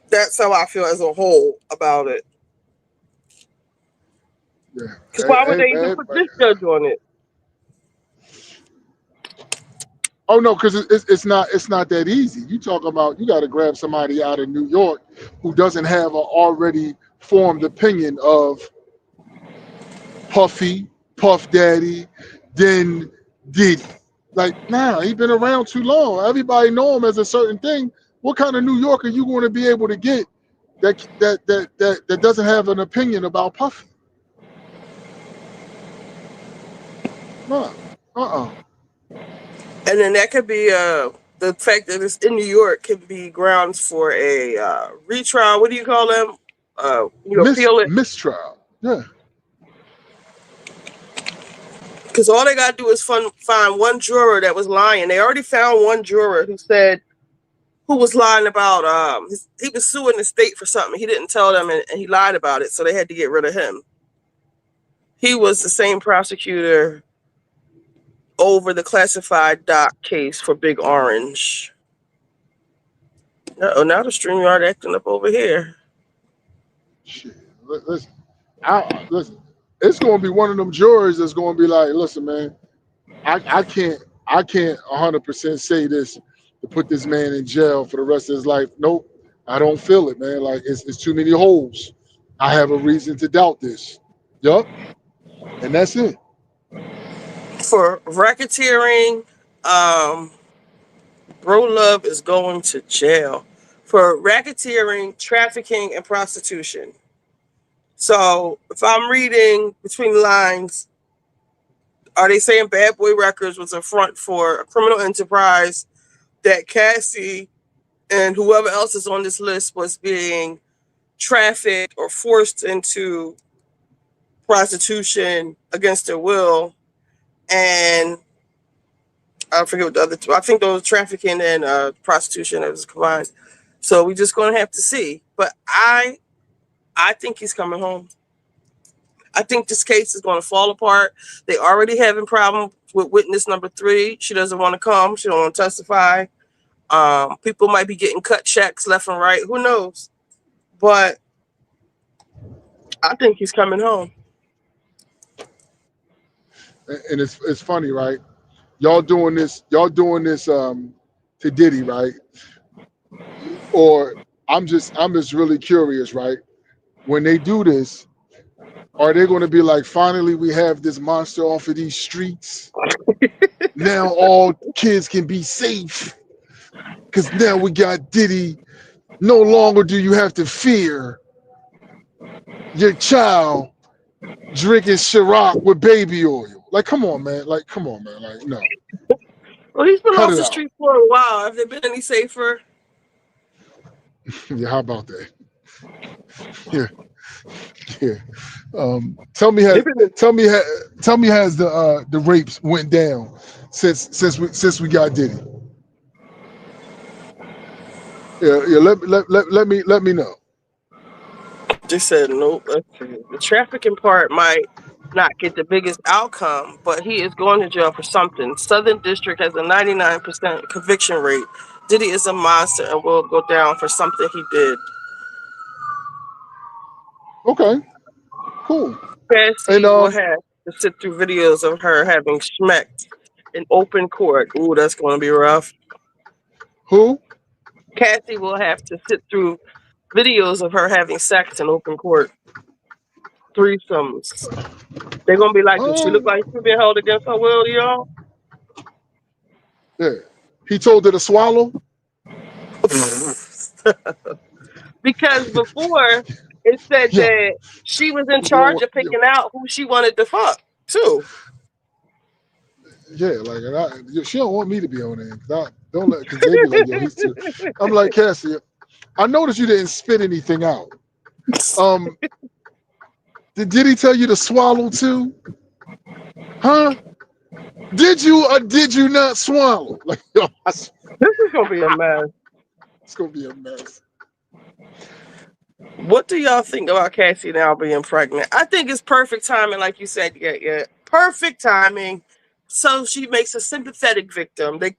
That's how I feel as a whole about it. Yeah. Because why would they even put this judge on it? Oh no, because it's not that easy. You talk about, you got to grab somebody out of New York who doesn't have an already formed opinion of Puffy, Puff Daddy, then Diddy. Like, nah, he been around too long. Everybody know him as a certain thing. What kind of New Yorker you going to be able to get that doesn't have an opinion about Puffy? No, And then that could be the fact that it's in New York can be grounds for a retrial. What do you call them? You appeal it. Mistrial. Yeah. Because all they got to do is find one juror that was lying. They already found one juror who was lying about he was suing the state for something. He didn't tell them, and he lied about it, so they had to get rid of him. He was the same prosecutor over the classified doc case for Big Orange. Now the StreamYard acting up over here. Shit. Listen, listen. It's going to be one of them jurors that's going to be like, listen, man, I can't 100% say this to put this man in jail for the rest of his life. Nope, I don't feel it, man. Like, it's too many holes. I have a reason to doubt this. Yup. And that's it. For racketeering, Bro Love is going to jail for racketeering, trafficking, and prostitution. So if I'm reading between the lines, Are they saying Bad Boy Records was a front for a criminal enterprise that Cassie and whoever else is on this list was being trafficked or forced into prostitution against their will? And I forget what the other two. I think those trafficking and prostitution was combined. So we just gonna have to see. But I think he's coming home. I think this case is going to fall apart. They already having problems with witness number 3. She doesn't want to come. She don't want to testify. People might be getting cut checks left and right. Who knows? But I think he's coming home. And it's funny, right? Y'all doing this to Diddy, right? Or I'm just really curious, right? When they do this, are they going to be like, finally we have this monster off of these streets? Now all kids can be safe because now we got Diddy. No longer do you have to fear your child drinking Ciroc with baby oil. Like, come on, man. Like, no. Well, he's been Cut off it the out. street for a while. Have they been any safer? Yeah, how about that? Yeah. Tell me has the rapes went down since we got Diddy. Yeah. Let me know. They said nope. The trafficking part might not get the biggest outcome, but he is going to jail for something. Southern District has a 99% conviction rate. Diddy is a monster and will go down for something he did. Okay, cool. Cassie And will have to sit through videos of her having schmecked in open court. Ooh, that's going to be rough. who? Cassie will have to sit through videos of her having sex in open court. Threesomes. They're going to be like, does she look like she's being held against her will, y'all? Yeah. He told her to swallow. Because before it said Yeah. that she was in You don't charge want, of picking out who she wanted to fuck, too. yeah, like she don't want me to be on there. Because they be like, yo, he's too. I'm like, Cassie, I noticed you didn't spit anything out. Did he tell you to swallow too? Huh? Did you or did you not swallow? Like, yo, This is going to be a mess. it's gonna be a mess. What do y'all think about Cassie now being pregnant? I think it's perfect timing, like you said. Yeah. Perfect timing. So she makes a sympathetic victim. They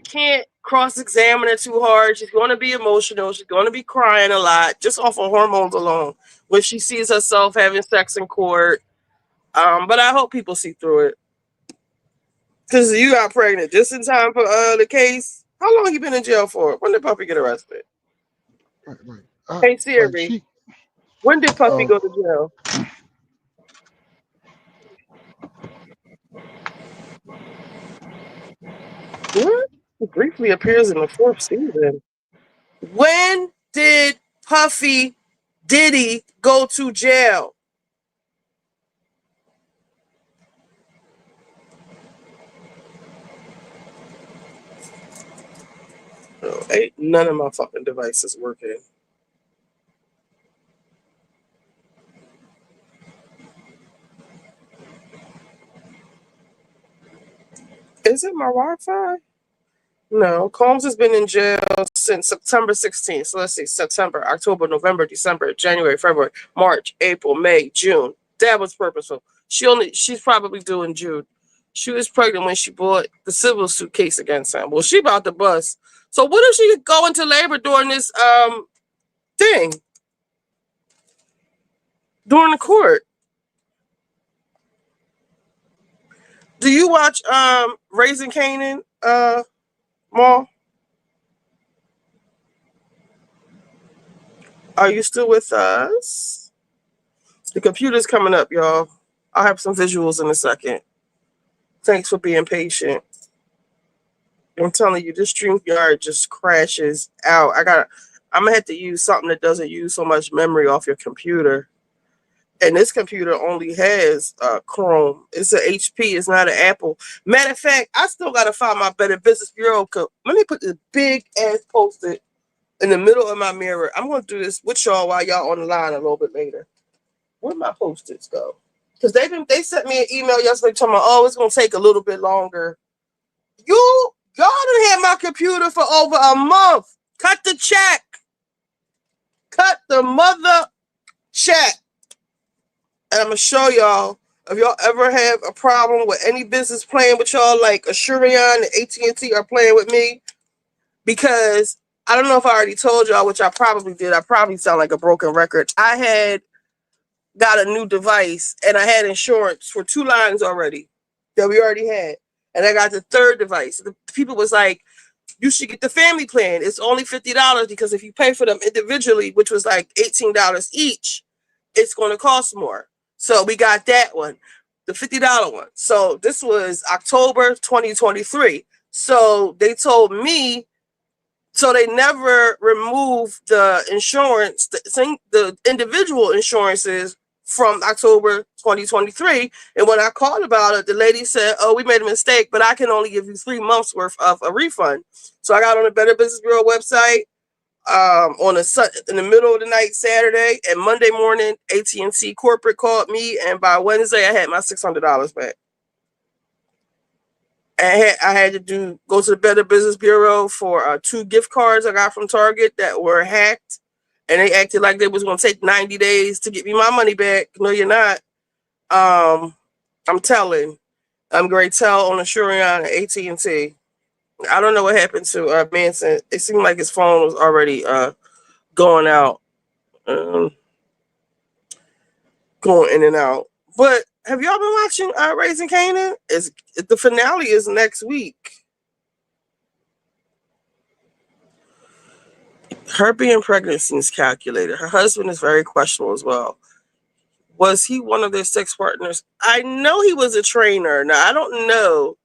can't cross-examine her too hard. She's going to be emotional. She's going to be crying a lot, just off of hormones alone, when she sees herself having sex in court. But I hope people see through it. Because you got pregnant just in time for the case. How long you been in jail for? When did Puppy get arrested? Right. Hey Siri, when did Puppy go to jail? What? He briefly appears in the 4th season. When did Puffy Diddy go to jail? Oh, ain't none of my fucking devices working. Is it my Wi-Fi? No, Combs has been in jail since September 16th. So let's see, September, October, November, December, January, February, March, April, May, June. That was purposeful. She's probably due in June. She was pregnant when she bought the civil suit case against him. Well, she about to bust. So what if she go into labor during this thing? During the court? Do you watch Raising Kanan, Maul? Are you still with us? The computer's coming up, y'all. I'll have some visuals in a second. Thanks for being patient. I'm telling you, this StreamYard just crashes out. I'm gonna have to use something that doesn't use so much memory off your computer. And this computer only has Chrome. It's an HP. It's not an Apple. Matter of fact, I still got to find my Better Business Bureau. Let me put this big ass post-it in the middle of my mirror. I'm going to do this with y'all while y'all on the line a little bit later. Where'd my post-its go? Because they sent me an email yesterday telling me, oh, it's going to take a little bit longer. Y'all done had my computer for over a month. Cut the check. Cut the mother check. And I'm going to show y'all, if y'all ever have a problem with any business playing with y'all, like Asurion and AT&T are playing with me, because I don't know if I already told y'all, which I probably did. I probably sound like a broken record. I had got a new device, and I had insurance for 2 lines already that we already had. And I got the 3rd device. The people was like, you should get the family plan. It's only $50 because if you pay for them individually, which was like $18 each, it's going to cost more. So we got that one, the $50 one. So this was October 2023. So they told me, so they never removed the insurance, the individual insurances from October 2023. And when I called about it, the lady said, oh, we made a mistake, but I can only give you 3 months worth of a refund. So I got on the Better Business Bureau website in the middle of the night Saturday, and Monday morning AT&T corporate called me, and by Wednesday I had my $600 back. And I had to go to the Better Business Bureau for 2 gift cards I got from Target that were hacked, and they acted like they was going to take 90 days to get me my money back. No, you're not. I'm telling. I'm going to tell on Asurion and AT&T. I don't know what happened to Manson. It seemed like his phone was already going out, going in and out. But have y'all been watching Raising Kanan? The finale is next week. Her being pregnant seems calculated. Her husband is very questionable as well. Was he one of their sex partners? I know he was a trainer. Now, I don't know.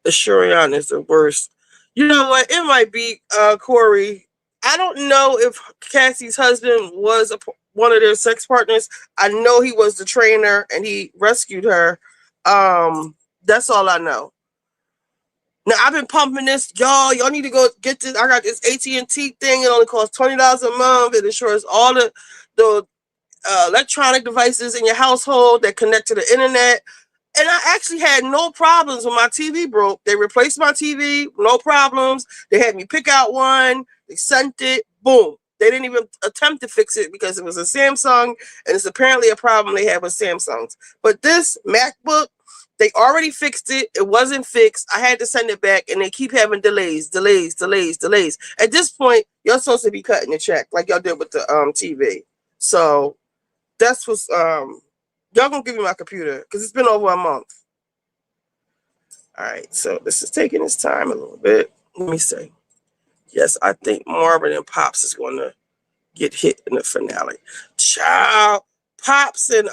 Asurion is the worst. You know what? It might be Corey. I don't know if Cassie's husband was one of their sex partners. I know he was the trainer and he rescued her. That's all I know. Now, I've been pumping this. Y'all need to go get this. I got this AT&T thing. It only costs $20 a month. It insures all the electronic devices in your household that connect to the internet. And I actually had no problems when my TV broke. They replaced my TV, no problems. They had me pick out one. They sent it. Boom. They didn't even attempt to fix it because it was a Samsung, and it's apparently a problem they have with Samsungs. But this MacBook, they already fixed it. It wasn't fixed. I had to send it back, and they keep having delays. At this point, you're supposed to be cutting the check like y'all did with the TV. So that's what's y'all gonna give me my computer because it's been over a month. All right, so this is taking its time a little bit. Let me see. Yes, I think Marvin and Pops is going to get hit in the finale. Child, Pops and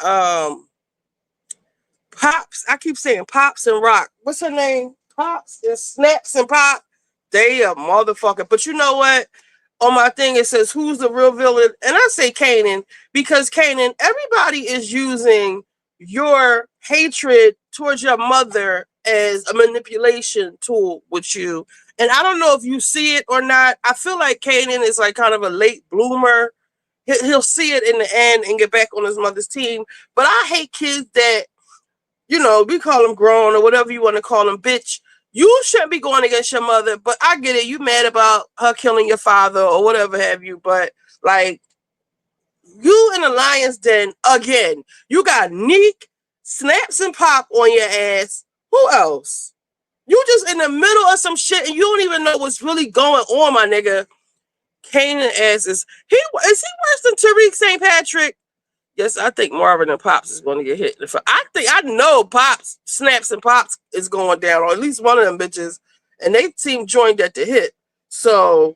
Pops. I keep saying Pops and Rock. What's her name? Pops and Snaps and Pop. They a motherfucker. But you know what? On my thing, it says, who's the real villain? And I say Kanan, because Kanan, everybody is using your hatred towards your mother as a manipulation tool with you. And I don't know if you see it or not. I feel like Kanan is like kind of a late bloomer. He'll see it in the end and get back on his mother's team. But I hate kids that, we call them grown or whatever you want to call them, bitch. You shouldn't be going against your mother, but I get it. You mad about her killing your father or whatever have you, but like you in the lion's den again. You got Neek, Snaps, and Pop on your ass. Who else? You just in the middle of some shit and you don't even know what's really going on, my nigga. Kanan ass is he worse than Tariq St. Patrick? Yes, I think Marvin and Pops is going to get hit. I know Pops, Snaps, and Pops is going down, or at least one of them bitches, and they seem joined at the hit. So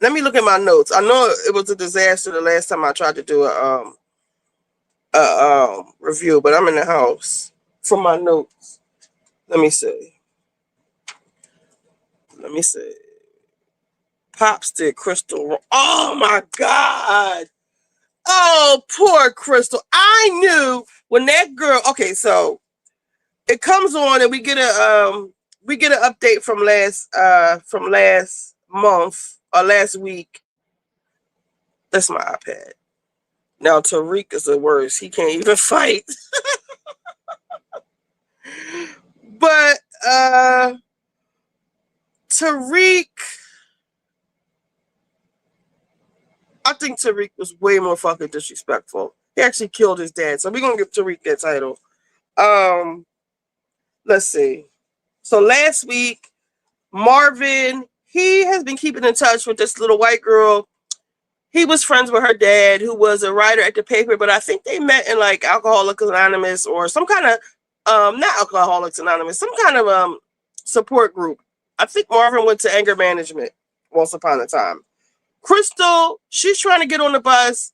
let me look at my notes. I know it was a disaster the last time I tried to do a review, but I'm in the house for my notes. Let me see. Pops did Crystal. Oh my God. Oh, poor Crystal. I knew when that girl. Okay, so it comes on and we get an update from last month or last week. That's my iPad. Now Tariq is the worst. He can't even fight. But Tariq, I think Tariq was way more fucking disrespectful. He actually killed his dad. So we're gonna give Tariq that title. Let's see. So last week, Marvin, he has been keeping in touch with this little white girl. He was friends with her dad, who was a writer at the paper, but I think they met in like Alcoholics Anonymous or some kind of not Alcoholics Anonymous, some kind of support group. I think Marvin went to anger management once upon a time. Crystal, she's trying to get on the bus.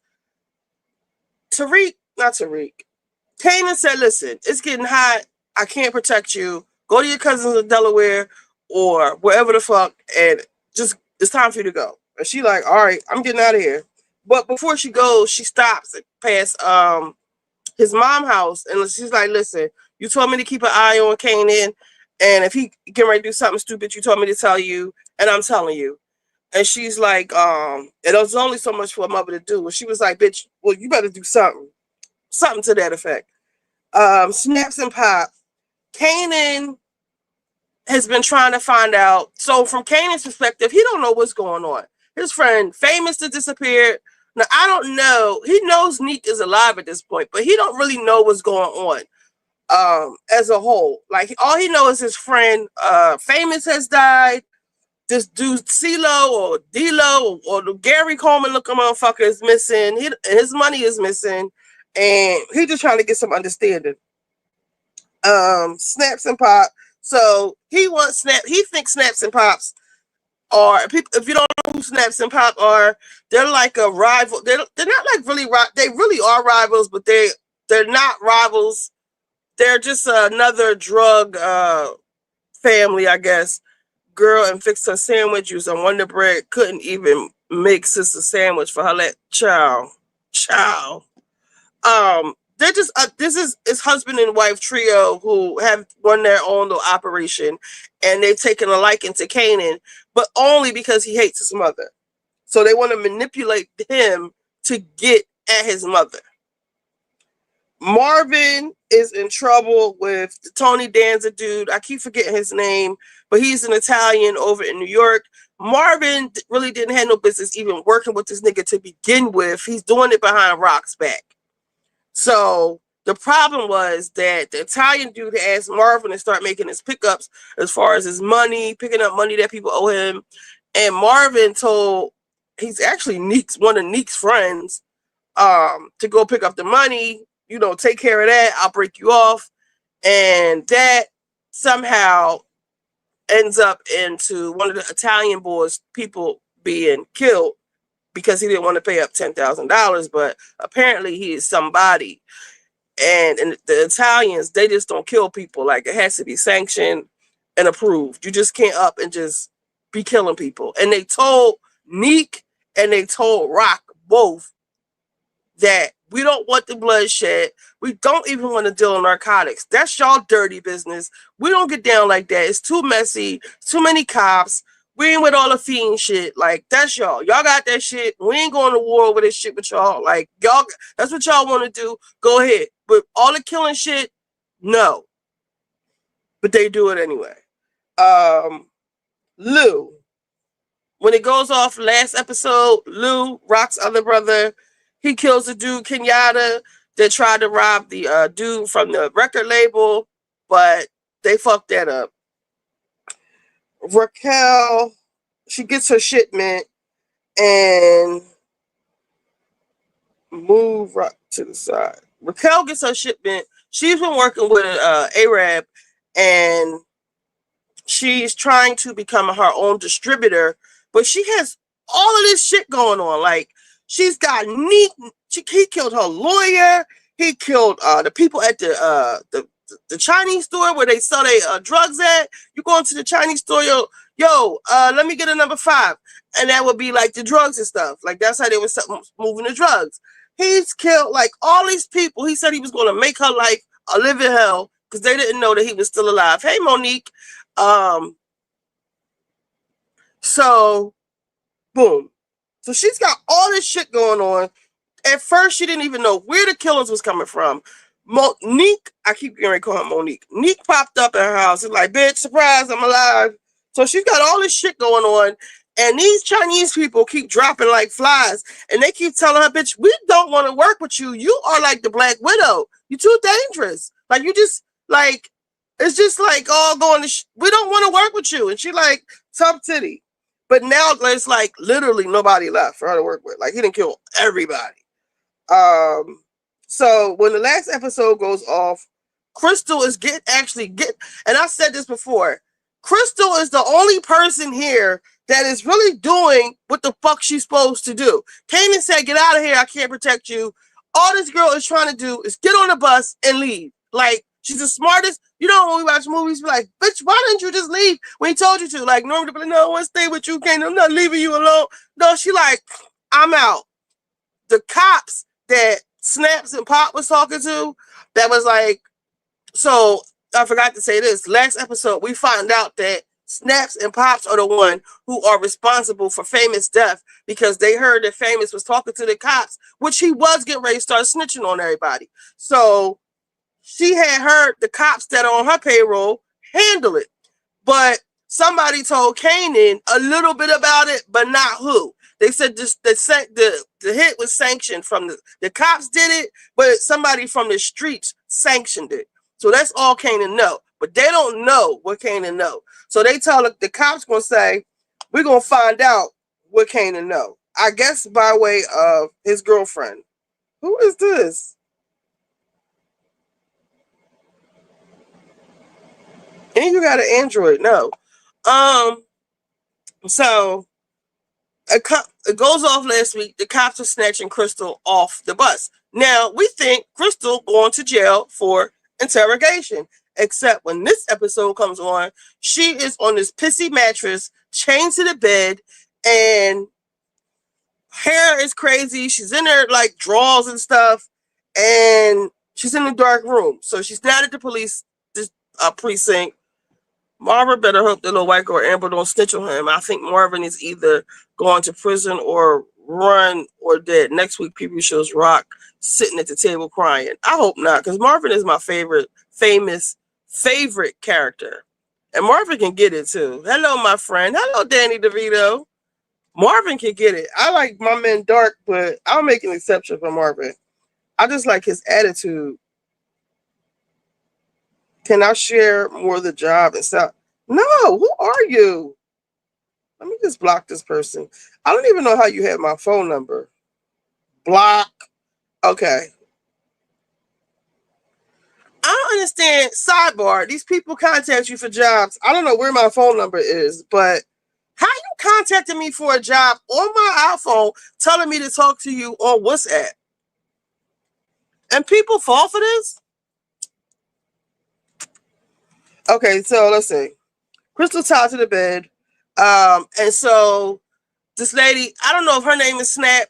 Not Tariq. Kanan said, listen, it's getting hot. I can't protect you. Go to your cousins in Delaware or wherever the fuck, and just it's time for you to go. And she like, all right, I'm getting out of here. But before she goes, she stops past his mom's house, and she's like, listen, you told me to keep an eye on Kanan, and if he get ready to do something stupid, you told me to tell you, and I'm telling you. And she's like, it was only so much for a mother to do. And she was like, bitch, well, you better do something. Something to that effect. Snaps and pop. Kanan has been trying to find out. So from Kanan's perspective, he don't know what's going on. His friend Famous has disappeared. Now, I don't know. He knows Neek is alive at this point, but he don't really know what's going on as a whole. Like, all he knows is his friend Famous has died. This dude CeeLo or D-Lo or the Gary Coleman looking motherfucker is missing. His money is missing. And he just trying to get some understanding. Snaps and Pop. So he thinks Snaps and Pops are, if you don't know who Snaps and Pop are, they're like a rival. They're not like really, they really are rivals, but they're not rivals. They're just another drug family, I guess. Girl and fixed her sandwich, used on Wonder Bread, couldn't even make sister sandwich for her child. They're just this is his husband and wife trio who have run their own little operation, and they've taken a liking to Kanan, but only because he hates his mother. So they want to manipulate him to get at his mother. Marvin is in trouble with the Tony Danza dude. I keep forgetting his name, but he's an Italian over in New York. Marvin really didn't have no business even working with this nigga to begin with. He's doing it behind Rock's back. So the problem was that the Italian dude asked Marvin to start making his pickups as far as his money, picking up money that people owe him. And Marvin he's actually one of Neek's friends, to go pick up the money. You know, take care of that. I'll break you off. And that somehow ends up into one of the Italian boys' people being killed because he didn't want to pay up $10,000. But apparently he is somebody. And the Italians, they just don't kill people. Like, it has to be sanctioned and approved. You just can't up and just be killing people. And they told Neek and they told Rock both that we don't want the bloodshed. We don't even want to deal in narcotics. That's y'all dirty business. We don't get down like that. It's too messy. Too many cops. We ain't with all the fiend shit. Like, that's y'all. Y'all got that shit. We ain't going to war over this shit with y'all. Like, y'all, that's what y'all want to do. Go ahead. But all the killing shit, no. But they do it anyway. Lou. When it goes off last episode, Lou, Rock's other brother, he kills the dude, Kenyatta, that tried to rob the dude from the record label, but they fucked that up. Raquel, she gets her shipment and move right to the side. Raquel gets her shipment. She's been working with Arab, and she's trying to become her own distributor, but she has all of this shit going on. Like, she's got Neek. He killed her lawyer. He killed the people at the Chinese store where they sell their drugs at. You go into the Chinese store, yo, let me get a number 5. And that would be like the drugs and stuff. Like, that's how they were moving the drugs. He's killed like all these people. He said he was going to make her life a living hell because they didn't know that he was still alive. Hey, Monique. So, boom. So she's got all this shit going on. At first, she didn't even know where the killers was coming from. Monique, I keep getting ready to call her Monique. Monique popped up at her house and like, bitch, surprise, I'm alive. So she's got all this shit going on. And these Chinese people keep dropping like flies. And they keep telling her, bitch, we don't want to work with you. You are like the Black Widow. You're too dangerous. Like, you just, like, it's just like all going to, we don't want to work with you. And she like, tough titty. But now there's like literally nobody left for her to work with. Like, he didn't kill everybody. So when the last episode goes off, Crystal is and I said this before, Crystal is the only person here that is really doing what the fuck she's supposed to do. Kanan said, get out of here, I can't protect you. All this girl is trying to do is get on the bus and leave. Like, she's the smartest. You know, when we watch movies, we're like, bitch, why didn't you just leave when he told you to? Like, normally, but no, I want to stay with you, Kanan. I'm not leaving you alone. No, she like, I'm out. The cops that Snaps and Pop was talking to, that was like, so I forgot to say this. Last episode, we find out that Snaps and Pops are the one who are responsible for Famous' death because they heard that Famous was talking to the cops, which he was getting ready to start snitching on everybody. So she had heard the cops that are on her payroll handle it. But somebody told Kanan a little bit about it, but not who. They said just the hit was sanctioned from the cops did it, but somebody from the streets sanctioned it. So that's all Kanan know. But they don't know what Kanan know. So they tell the cops gonna say, we're gonna find out what Kanan know. I guess by way of his girlfriend. Who is this? And you got an Android? No. So it goes off last week. The cops are snatching Crystal off the bus. Now we think Crystal going to jail for interrogation. Except when this episode comes on, she is on this pissy mattress, chained to the bed, and hair is crazy. She's in her like drawers and stuff, and she's in the dark room. So she's not at the police precinct. Marvin better hope the little white girl Amber don't snitch on him. I think Marvin is either going to prison or run or dead. Next week, people shows Rock sitting at the table crying. I hope not, because Marvin is my favorite character. And Marvin can get it too. Hello, my friend. Hello, Danny DeVito. Marvin can get it. I like my man Dark, but I'll make an exception for Marvin. I just like his attitude. Can I share more of the job and stuff? No, who are you? Let me just block this person. I don't even know how you have my phone number. Block. Okay. I don't understand. Sidebar. These people contact you for jobs. I don't know where my phone number is, but how you contacting me for a job on my iPhone telling me to talk to you on WhatsApp? And people fall for this? Okay, so let's see. Crystal tied to the bed. And so this lady, I don't know if her name is Snap,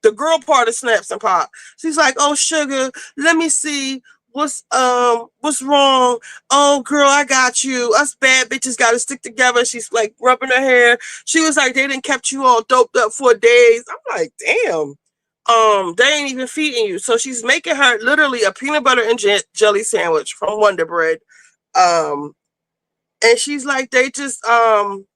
the girl part of Snaps and Pop. She's like, oh, sugar, let me see what's wrong. Oh, girl, I got you. Us bad bitches got to stick together. She's like rubbing her hair. She was like, they didn't kept you all doped up for days. I'm like, damn. They ain't even feeding you. So she's making her literally a peanut butter and jelly sandwich from Wonder Bread. And she's like, they just sounds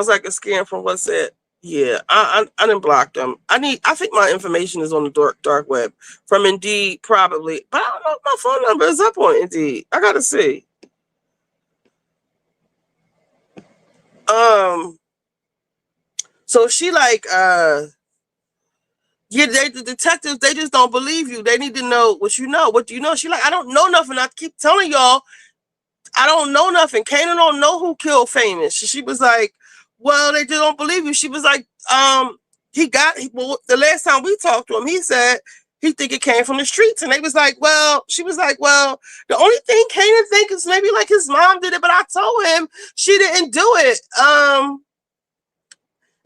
like a scam from what's it? Yeah, I didn't block them. I think my information is on the dark web from Indeed, probably, but I don't know if my phone number is up on Indeed. I gotta see. So she like yeah, the detectives, they just don't believe you. They need to know what you know. What do you know? She like, I don't know nothing. I keep telling y'all, I don't know nothing. Kanan don't know who killed Famous. She was like, well, they just don't believe you. She was like, the last time we talked to him, he said he think it came from the streets. And they was like, well, she was like, well, the only thing Kanan think is maybe like his mom did it, but I told him she didn't do it.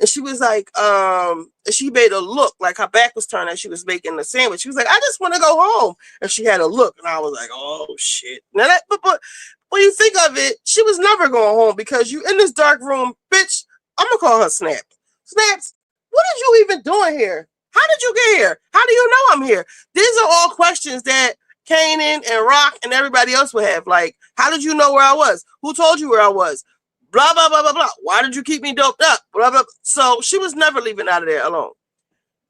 And she was like, and she made a look like her back was turned as she was making the sandwich. She was like, I just want to go home. And she had a look, and I was like, oh shit. Now that, but when you think of it, she was never going home because you in this dark room, bitch. I'm gonna call her Snap. Snaps, what are you even doing here? How did you get here? How do you know I'm here? These are all questions that Kanan and Rock and everybody else would have. Like, how did you know where I was? Who told you where I was? Blah, blah, blah, blah, blah. Why did you keep me doped up? Blah, blah. So she was never leaving out of there alone.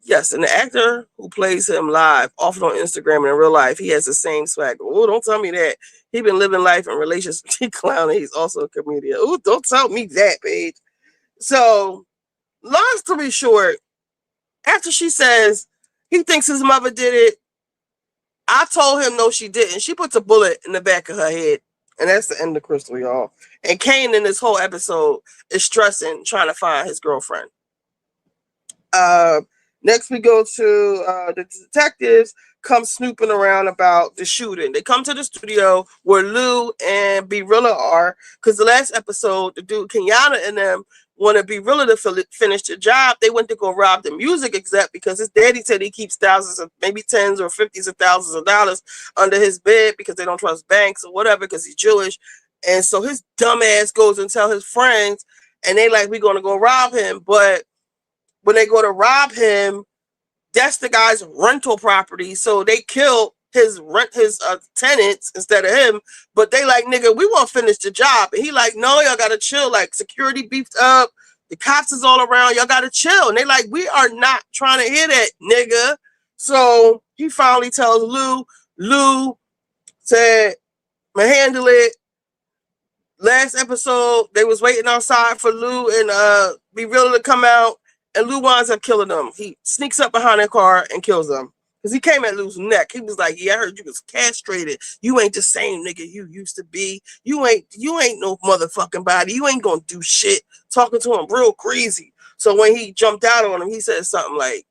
Yes, and the actor who plays him live, often on Instagram and in real life, he has the same swag. Oh, don't tell me that. He been living life in relationships. He clowning. He's also a comedian. Oh, don't tell me that, Paige. So, long story short, after she says he thinks his mother did it, I told him no, she didn't. She puts a bullet in the back of her head. And that's the end of Crystal, y'all. And Kane in this whole episode is stressing, trying to find his girlfriend. Next we go to the detectives come snooping around about the shooting. They come to the studio where Lou and B Rilla are, because the last episode, the dude Kenyatta and them wanted B Rilla to finish the job. They went to go rob the music exec because his daddy said he keeps thousands of, maybe tens or fifties of thousands of dollars under his bed because they don't trust banks or whatever because he's Jewish. And so his dumb ass goes and tell his friends, and they like, we're going to go rob him. But when they go to rob him, that's the guy's rental property. So they kill his tenants instead of him. But they like, nigga, we want to finish the job. And he like, no, y'all got to chill. Like, security beefed up. The cops is all around. Y'all got to chill. And they like, we are not trying to hear that, nigga. So he finally tells Lou. Lou said, "Man, handle it." Last episode, they was waiting outside for Lou and Be Real to come out. And Lou winds up killing them. He sneaks up behind their car and kills them. Because he came at Lou's neck. He was like, yeah, I heard you was castrated. You ain't the same nigga you used to be. You ain't no motherfucking body. You ain't gonna do shit. Talking to him real crazy. So when he jumped out on him, he said something like,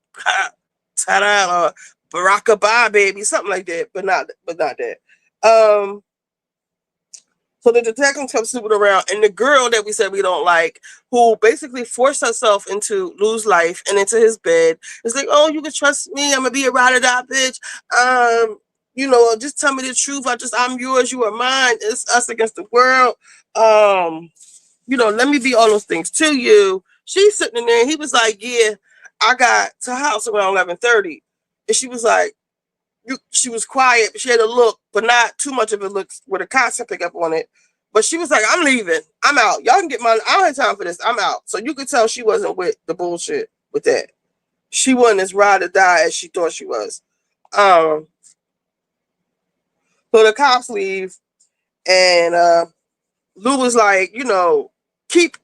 ta-da, Barakabah, baby. Something like that. But not that. So the detective comes snooping around, and the girl that we said we don't like, who basically forced herself into Lou's life and into his bed, is like, oh, you can trust me. I'm gonna be a ride or die bitch. You know, just tell me the truth. I'm yours. You are mine. It's us against the world. You know, let me be all those things to you. She's sitting in there, and he was like, yeah, I got to the house around 11:30, and she was like, she was quiet, but she had a look, but not too much of a look where the cops can pick up on it. But she was like, I'm leaving. I'm out. Y'all can get my, I don't have time for this. I'm out. So you could tell she wasn't with the bullshit with that. She wasn't as ride or die as she thought she was. So the cops leave, and Lou was like, you know, keep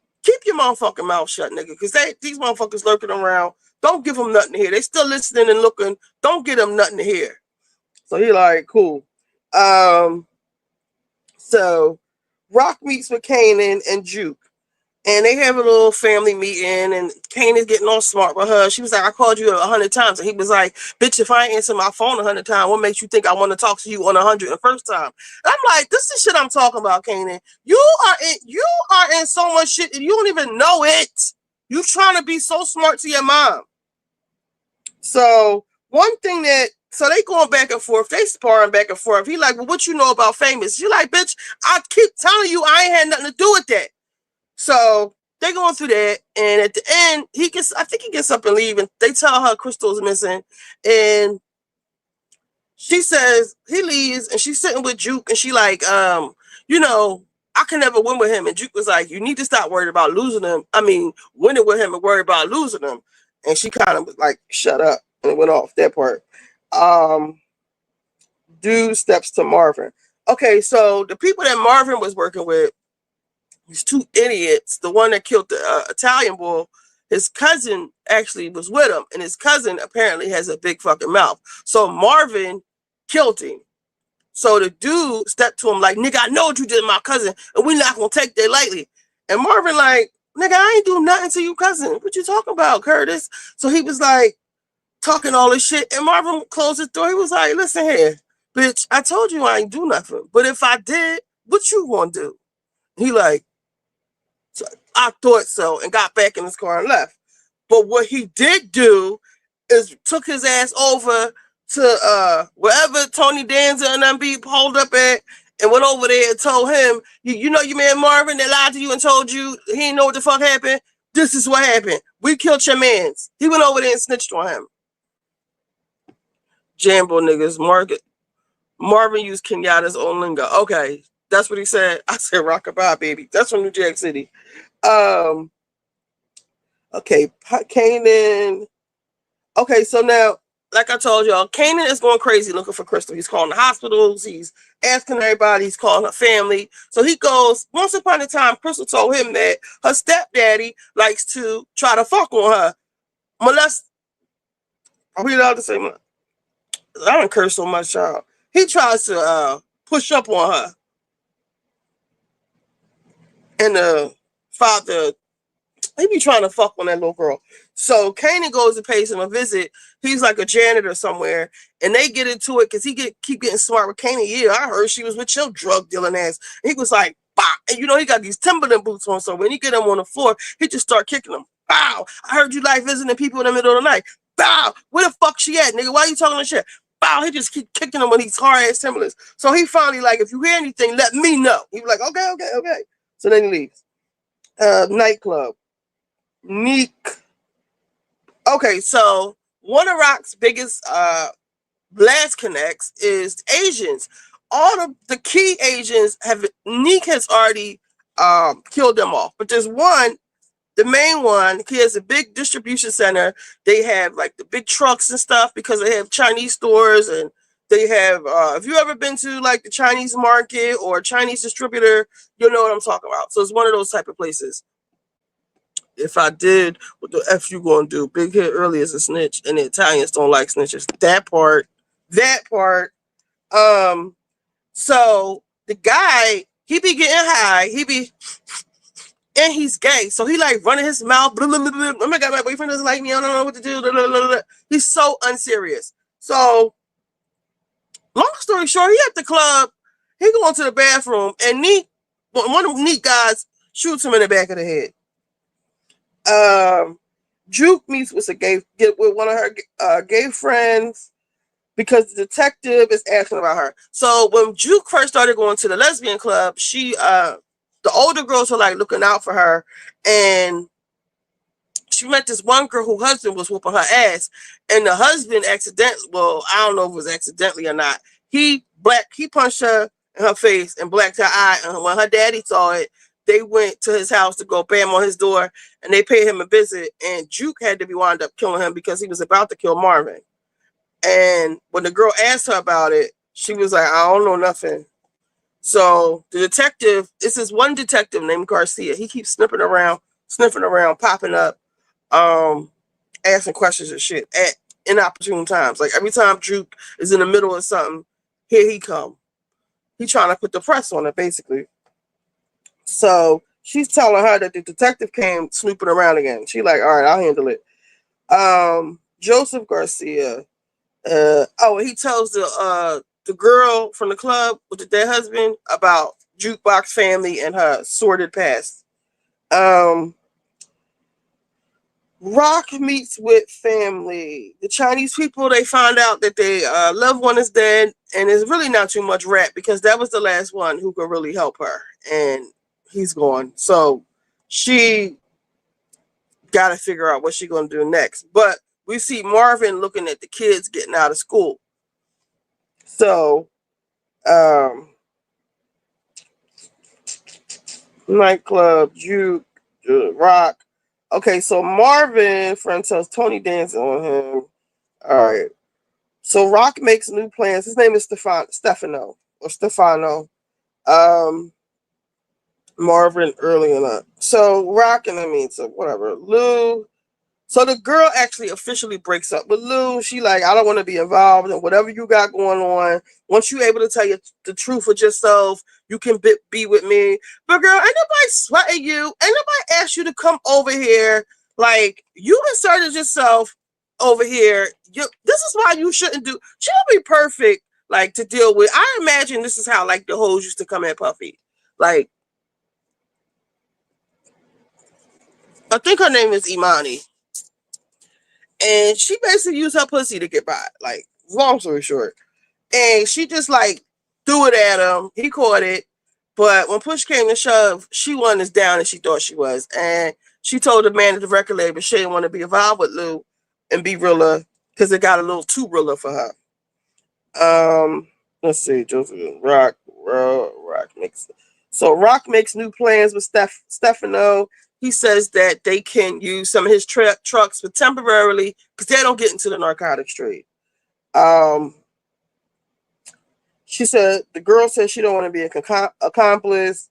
your motherfucking mouth shut, nigga, because these motherfuckers lurking around. Don't give them nothing to hear. They still listening and looking. Don't give them nothing to hear. So he like, cool. So Rock meets with Kanan and Juke, and they have a little family meeting, and Kanan's getting all smart with her. She was like, I called you 100 times. And he was like, bitch, if I ain't answer my phone 100 times, what makes you think I want to talk to you on 101st time? And I'm like, this is shit I'm talking about, Kanan. You are in so much shit and you don't even know it. You trying to be so smart to your mom. So one thing so they going back and forth, they sparring back and forth. He like, well, what you know about Famous? She like, bitch, I keep telling you I ain't had nothing to do with that. So they going through that, and at the end, I think he gets up and leave, and they tell her Crystal's missing, and she says he leaves, and she's sitting with Juke, and she like, you know, I can never win with him. And Juke was like, you need to stop worried about losing him. I mean, winning with him and worry about losing him. And she kind of was like, shut up, and it went off that part. Dude steps to Marvin. Okay, so the people that Marvin was working with, these two idiots, the one that killed the Italian boy, his cousin actually was with him, and his cousin apparently has a big fucking mouth. So Marvin killed him. So the dude stepped to him like, nigga, I know what you did to my cousin, and we not gonna take that lightly. And Marvin like, nigga, I ain't do nothing to you, cousin. What you talking about, Curtis? So he was like, talking all this shit, and Marvin closed his door. He was like, listen here, bitch, I told you I ain't do nothing, but if I did, what you gonna do? He like, so I thought so, and got back in his car and left. But what he did do is took his ass over to wherever Tony Danza and them be pulled up at, and went over there and told him, you know your man Marvin that lied to you and told you he didn't know what the fuck happened? This is what happened. We killed your mans. He went over there and snitched on him. Jambo niggas. Marvin used Kenyatta's own lingo. Okay, that's what he said. I said rockabye, baby. That's from New Jack City. Okay, Kanan. Okay, so now, like I told y'all, Kanan is going crazy looking for Crystal. He's calling the hospitals. He's asking everybody. He's calling her family. So he goes, once upon a time, Crystal told him that her stepdaddy likes to try to fuck on her. Molest. Are we allowed to say molest? I don't curse so much, y'all. He tries to push up on her. And the father, he be trying to fuck on that little girl. So Kanan goes and pays him a visit. He's like a janitor somewhere, and they get into it because he keep getting smart with Kanan. Yeah, I heard she was with your drug dealing ass. And he was like, bah! And you know he got these Timberland boots on, so when he get him on the floor, he just start kicking them. Bow! I heard you like visiting people in the middle of the night. Bow! Where the fuck she at, nigga? Why you talking that shit? Bow! He just keep kicking them with these hard ass Timberlands. So he finally like, if you hear anything, let me know. He was like, okay. So then he leaves. Nightclub. Neek. Okay, so one of Rock's biggest blast connects is Asians. All of the key Asians Neek has already killed them off. But there's one, the main one, he has a big distribution center. They have like the big trucks and stuff because they have Chinese stores, and they have, if you ever been to like the Chinese market or Chinese distributor, you'll know what I'm talking about. So it's one of those type of places. If I did, what the F you gonna do? Big hit early as a snitch, and the Italians don't like snitches. That part. So the guy, he be getting high, and he's gay. So he like running his mouth. Blah, blah, blah, blah. Oh my God, my boyfriend doesn't like me. I don't know what to do. Blah, blah, blah, blah. He's so unserious. So long story short, he at the club. He going to the bathroom, and one of the Neek guys shoots him in the back of the head. Juke meets with one of her gay friends because the detective is asking about her. So when Juke first started going to the lesbian club, the older girls were like looking out for her, and she met this one girl whose husband was whooping her ass, and the husband I don't know if it was accidentally or not, he punched her in her face and blacked her eye, and when her daddy saw it, they went to his house to go bam on his door, and they paid him a visit, and Juke had to be wound up killing him because he was about to kill Marvin. And when the girl asked her about it, she was like, I don't know nothing. So the detective, this is one detective named Garcia. He keeps sniffing around, popping up, asking questions and shit at inopportune times. Like every time Juke is in the middle of something, here he come. He trying to put the press on it, basically. So she's telling her that the detective came snooping around again. She like, all right, I'll handle it. Joseph Garcia. He tells the girl from the club with the dead husband about Jukebox family and her sordid past. Rock meets with family. The Chinese people, they find out that their loved one is dead, and there's really not too much rap because that was the last one who could really help her, and he's gone. So she got to figure out what she's going to do next. But we see Marvin looking at the kids getting out of school. So, nightclub, Juke, Rock. Okay, so Marvin, friend tells Tony dancing on him. All right. So Rock makes new plans. His name is Stefano. Marvin early enough. So Rock and so whatever. Lou. So the girl actually officially breaks up with Lou. She like, I don't want to be involved in whatever you got going on. Once you're able to tell you the truth with yourself, you can be with me. But girl, ain't nobody sweating you. Ain't nobody asked you to come over here. Like, you inserted yourself over here. This is why you shouldn't do. She'll be perfect, like, to deal with. I imagine this is how, like, the hoes used to come at Puffy. Like, I think her name is Imani. And she basically used her pussy to get by. Like, long story short. And she just like threw it at him. He caught it. But when push came to shove, she wasn't as down as she thought she was. And she told the man at the record label she didn't want to be involved with Lou and be realer because it got a little too realer for her. Let's see, Joseph Rock makes so Rock makes new plans with Stefano. He says that they can use some of his trucks, but temporarily because they don't get into the narcotics trade. She said the girl said she don't want to be an accomplice.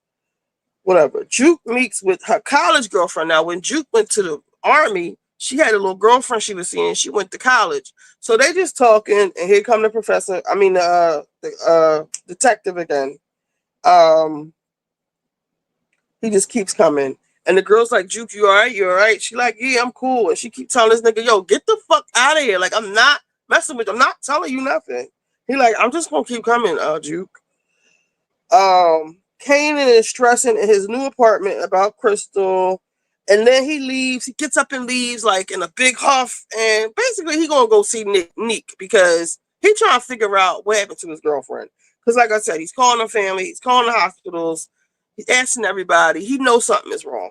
Whatever. Juke meets with her college girlfriend. Now, when Juke went to the army, she had a little girlfriend she was seeing. She went to college. So they just talking, and here come the professor. I mean, the detective again. He just keeps coming. And the girl's like, Juke, you all right? You all right? She like, yeah, I'm cool. And she keeps telling this nigga, yo, get the fuck out of here. Like, I'm not messing with you. I'm not telling you nothing. He like, I'm just going to keep coming, Juke. Kanan is stressing in his new apartment about Crystal. And then he leaves. He gets up and leaves like in a big huff. And basically, he going to go see Neek because he trying to figure out what happened to his girlfriend. Because like I said, he's calling the family. He's calling the hospitals. He's asking everybody. He knows something is wrong.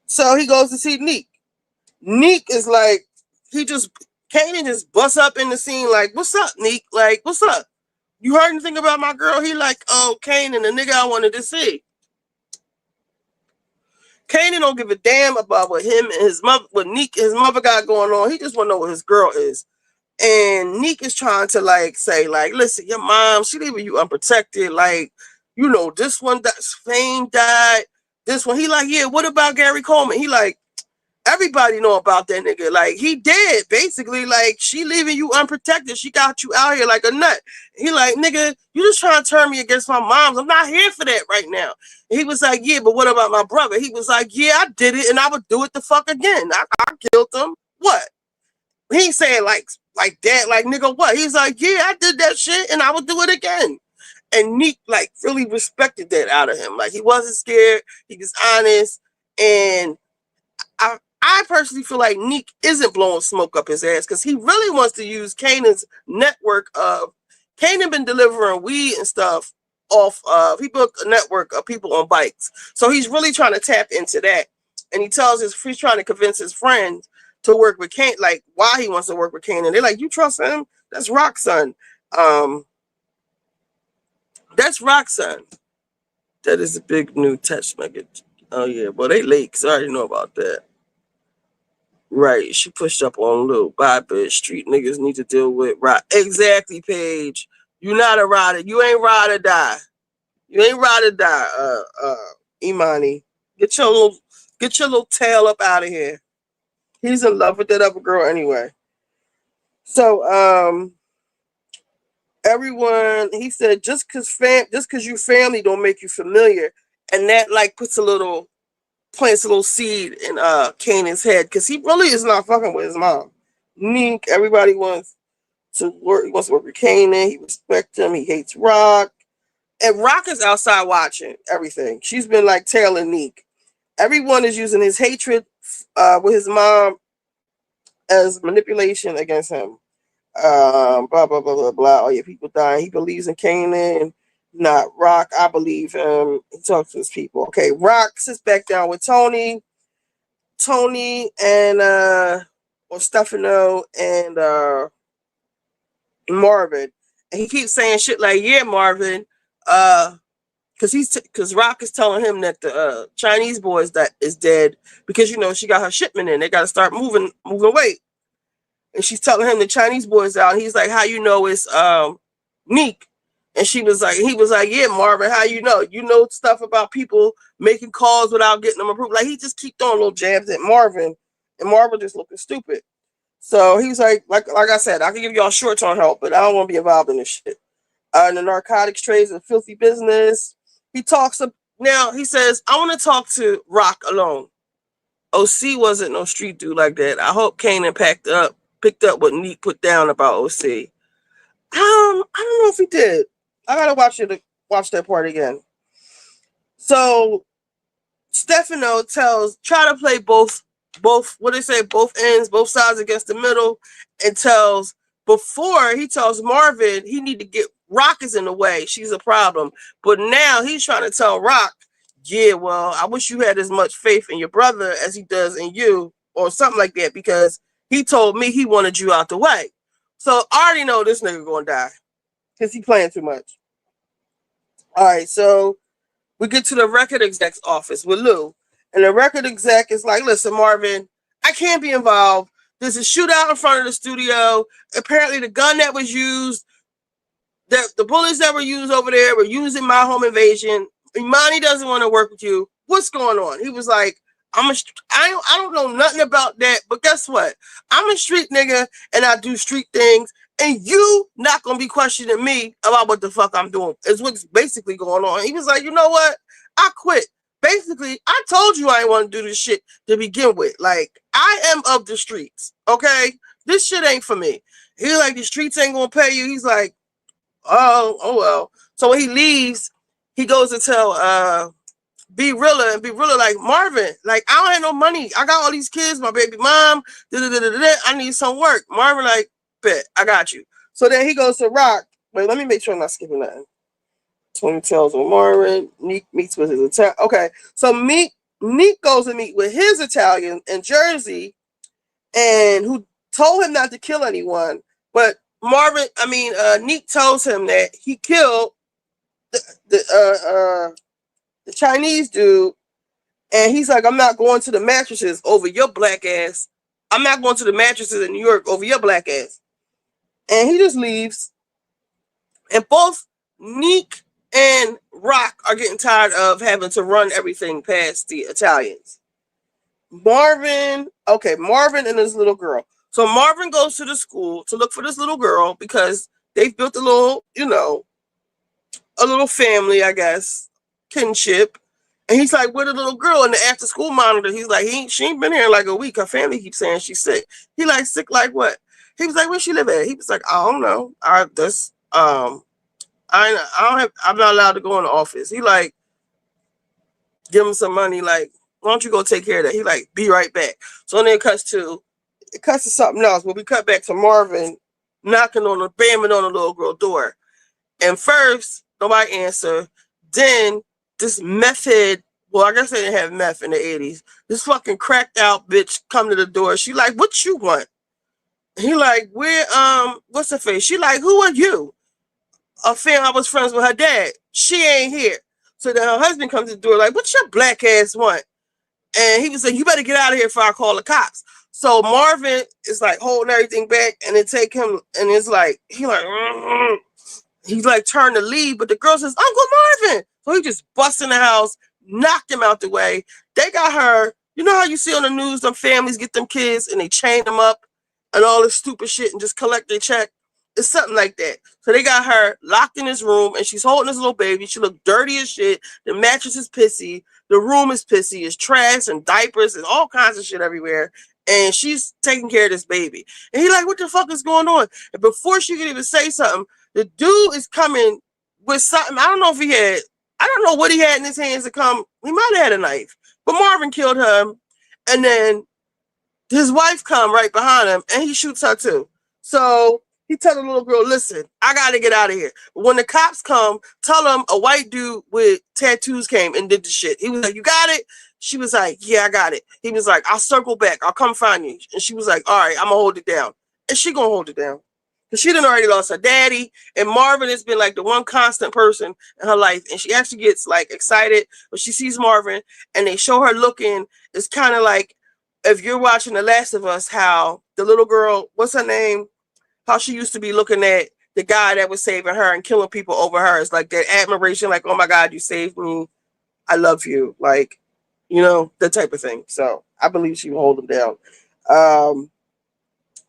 So he goes to see Neek. Neek is like, Kanan just busts up in the scene like, what's up, Neek? Like, what's up? You heard anything about my girl? He like, oh, Kanan, the nigga I wanted to see. Kanan don't give a damn about what him and his mother, what Neek and his mother got going on. He just want to know what his girl is. And Neek is trying to like say, like, listen, your mom, she leaving you unprotected. Like, you know, this one that's Fame died. This one, he like, yeah, what about Gary Coleman? He like, everybody know about that nigga. Like, he dead, basically. Like, she leaving you unprotected. She got you out here like a nut. He like, nigga, you just trying to turn me against my moms. I'm not here for that right now. And he was like, yeah, but what about my brother? He was like, yeah, I did it, and I would do it the fuck again. I killed him. What? He ain't saying like that, like, nigga, what? He's like, yeah, I did that shit, and I would do it again. And Neek, like, really respected that out of him. Like, he wasn't scared. He was honest. And I personally feel like Neek isn't blowing smoke up his ass because he really wants to use Kanan's network of Kanan been delivering weed and stuff off he built a network of people on bikes. So he's really trying to tap into that. And he's trying to convince his friends to work with Kanan, like why he wants to work with Kanan. They're like, you trust him? That's Rock's son. That's Rock's son. That is a big new text message. Oh yeah, well they late because I already know about that. Right, she pushed up on Lou. Bye, bitch. Street niggas need to deal with right. Exactly, Paige. You not a rider. You ain't ride or die. You ain't ride or die. Imani, get your little tail up out of here. He's in love with that other girl anyway. So everyone, he said, just cause you family don't make you familiar, and that like plants a little seed in Kanan's head because he really is not fucking with his mom. Neek, everybody wants to work. He wants to work with Kanan. He respects him. He hates Rock, and Rock is outside watching everything. She's been like tailing Neek. Everyone is using his hatred with his mom as manipulation against him. Blah blah blah blah blah. Oh yeah, people dying. He believes in Kanan. Not Rock. I believe him. He talks to his people. Okay, Rock sits back down with Tony and or Stefano and Marvin. And he keeps saying shit like, yeah, Marvin, because Rock is telling him that the Chinese boy is dead because, you know, she got her shipment in. They got to start moving weight. And she's telling him the Chinese boy's out. And he's like, how you know it's Neek? And he was like, yeah, Marvin, how you know? You know stuff about people making calls without getting them approved. Like, he just keep throwing little jabs at Marvin, and Marvin just looking stupid. So he's like I said, I can give y'all short-term help, but I don't want to be involved in this shit. The narcotics trade is a filthy business. He says, I want to talk to Rock alone. OC wasn't no street dude like that. I hope Kanan picked up what Neek put down about OC. I don't know if he did. I gotta watch that part again. So Stefano try to play both both, what they say, both ends, both sides against the middle, and before he tells Marvin he need to get Rock is in the way. She's a problem. But now he's trying to tell Rock, yeah, well, I wish you had as much faith in your brother as he does in you, or something like that, because he told me he wanted you out the way. So I already know this nigga gonna die because he playing too much. All right, so we get to the record exec's office with Lou. And the record exec is like, listen, Marvin, I can't be involved. There's a shootout in front of the studio. Apparently the gun that was used, the bullets that were used over there were used in my home invasion. Imani doesn't want to work with you. What's going on? He was like, I don't know nothing about that, but guess what? I'm a street nigga and I do street things, and you not gonna be questioning me about what the fuck I'm doing. Is what's basically going on. He was like, you know what? I quit. Basically, I told you I didn't want to do this shit to begin with. Like, I am of the streets, okay? This shit ain't for me. He's like, the streets ain't gonna pay you. He's like, oh well. So when he leaves, he goes to tell Be Rilla, and Be Rilla like, Marvin, like, I don't have no money. I got all these kids, my baby mom, I need some work. Marvin like, bet, I got you. So then he goes to Rock. Wait, let me make sure I'm not skipping nothing. Tony tells with Marvin. Neek meets with his Italian. Okay, so Neek goes to meet with his Italian in Jersey, and who told him not to kill anyone. But Neek tells him that he killed the Chinese dude, and he's like, I'm not going to the mattresses over your black ass. I'm not going to the mattresses in New York over your black ass. And he just leaves. And both Neek and Rock are getting tired of having to run everything past the Italians. Marvin and this little girl. So Marvin goes to the school to look for this little girl because they've built a little family, I guess, kinship. And he's like, where the little girl? And the after school monitor, he's like, she ain't been here in like a week. Her family keeps saying she's sick. He like, sick like what? He was like, where she live at? He was like, I don't know. I'm not allowed to go in the office. He like, give him some money, like, why don't you go take care of that? He like, be right back. So then it cuts to something else, but we cut back to Marvin bamming on the little girl door. And first, nobody answer. Then this method, well, I guess they didn't have meth in the 80s. This fucking cracked out bitch come to the door. She like, what you want? He like, what's her face? She like, who are you? A fan, I was friends with her dad. She ain't here. So then her husband comes to the door like, what your black ass want? And he was like, you better get out of here before I call the cops. So Marvin is like holding everything back, and then take him, and it's like, he's like turned to leave, but the girl says, Uncle Marvin. So he just busts in the house, knocked him out the way. They got her, you know how you see on the news, them families get them kids and they chain them up and all this stupid shit and just collect their check? It's something like that. So they got her locked in this room, and she's holding this little baby. She looked dirty as shit. The mattress is pissy. The room is pissy. It's trash and diapers and all kinds of shit everywhere. And she's taking care of this baby. And he like, what the fuck is going on? And before she could even say something, the dude is coming with something. I don't know what he had in his hands to come. He might have had a knife. But Marvin killed him. And then his wife come right behind him, and he shoots her too. So he tell the little girl, listen, I got to get out of here. But when the cops come, tell them a white dude with tattoos came and did the shit. He was like, you got it? She was like, yeah, I got it. He was like, I'll circle back. I'll come find you. And she was like, all right, I'm going to hold it down. And she going to hold it down. Because she done already lost her daddy. And Marvin has been like the one constant person in her life. And she actually gets like excited when she sees Marvin. And they show her looking. It's kind of like if you're watching The Last of Us, how the little girl, what's her name? How she used to be looking at the guy that was saving her and killing people over her. It's like that admiration, like, oh my God, you saved me. I love you. Like, that type of thing. So I believe she will hold him down.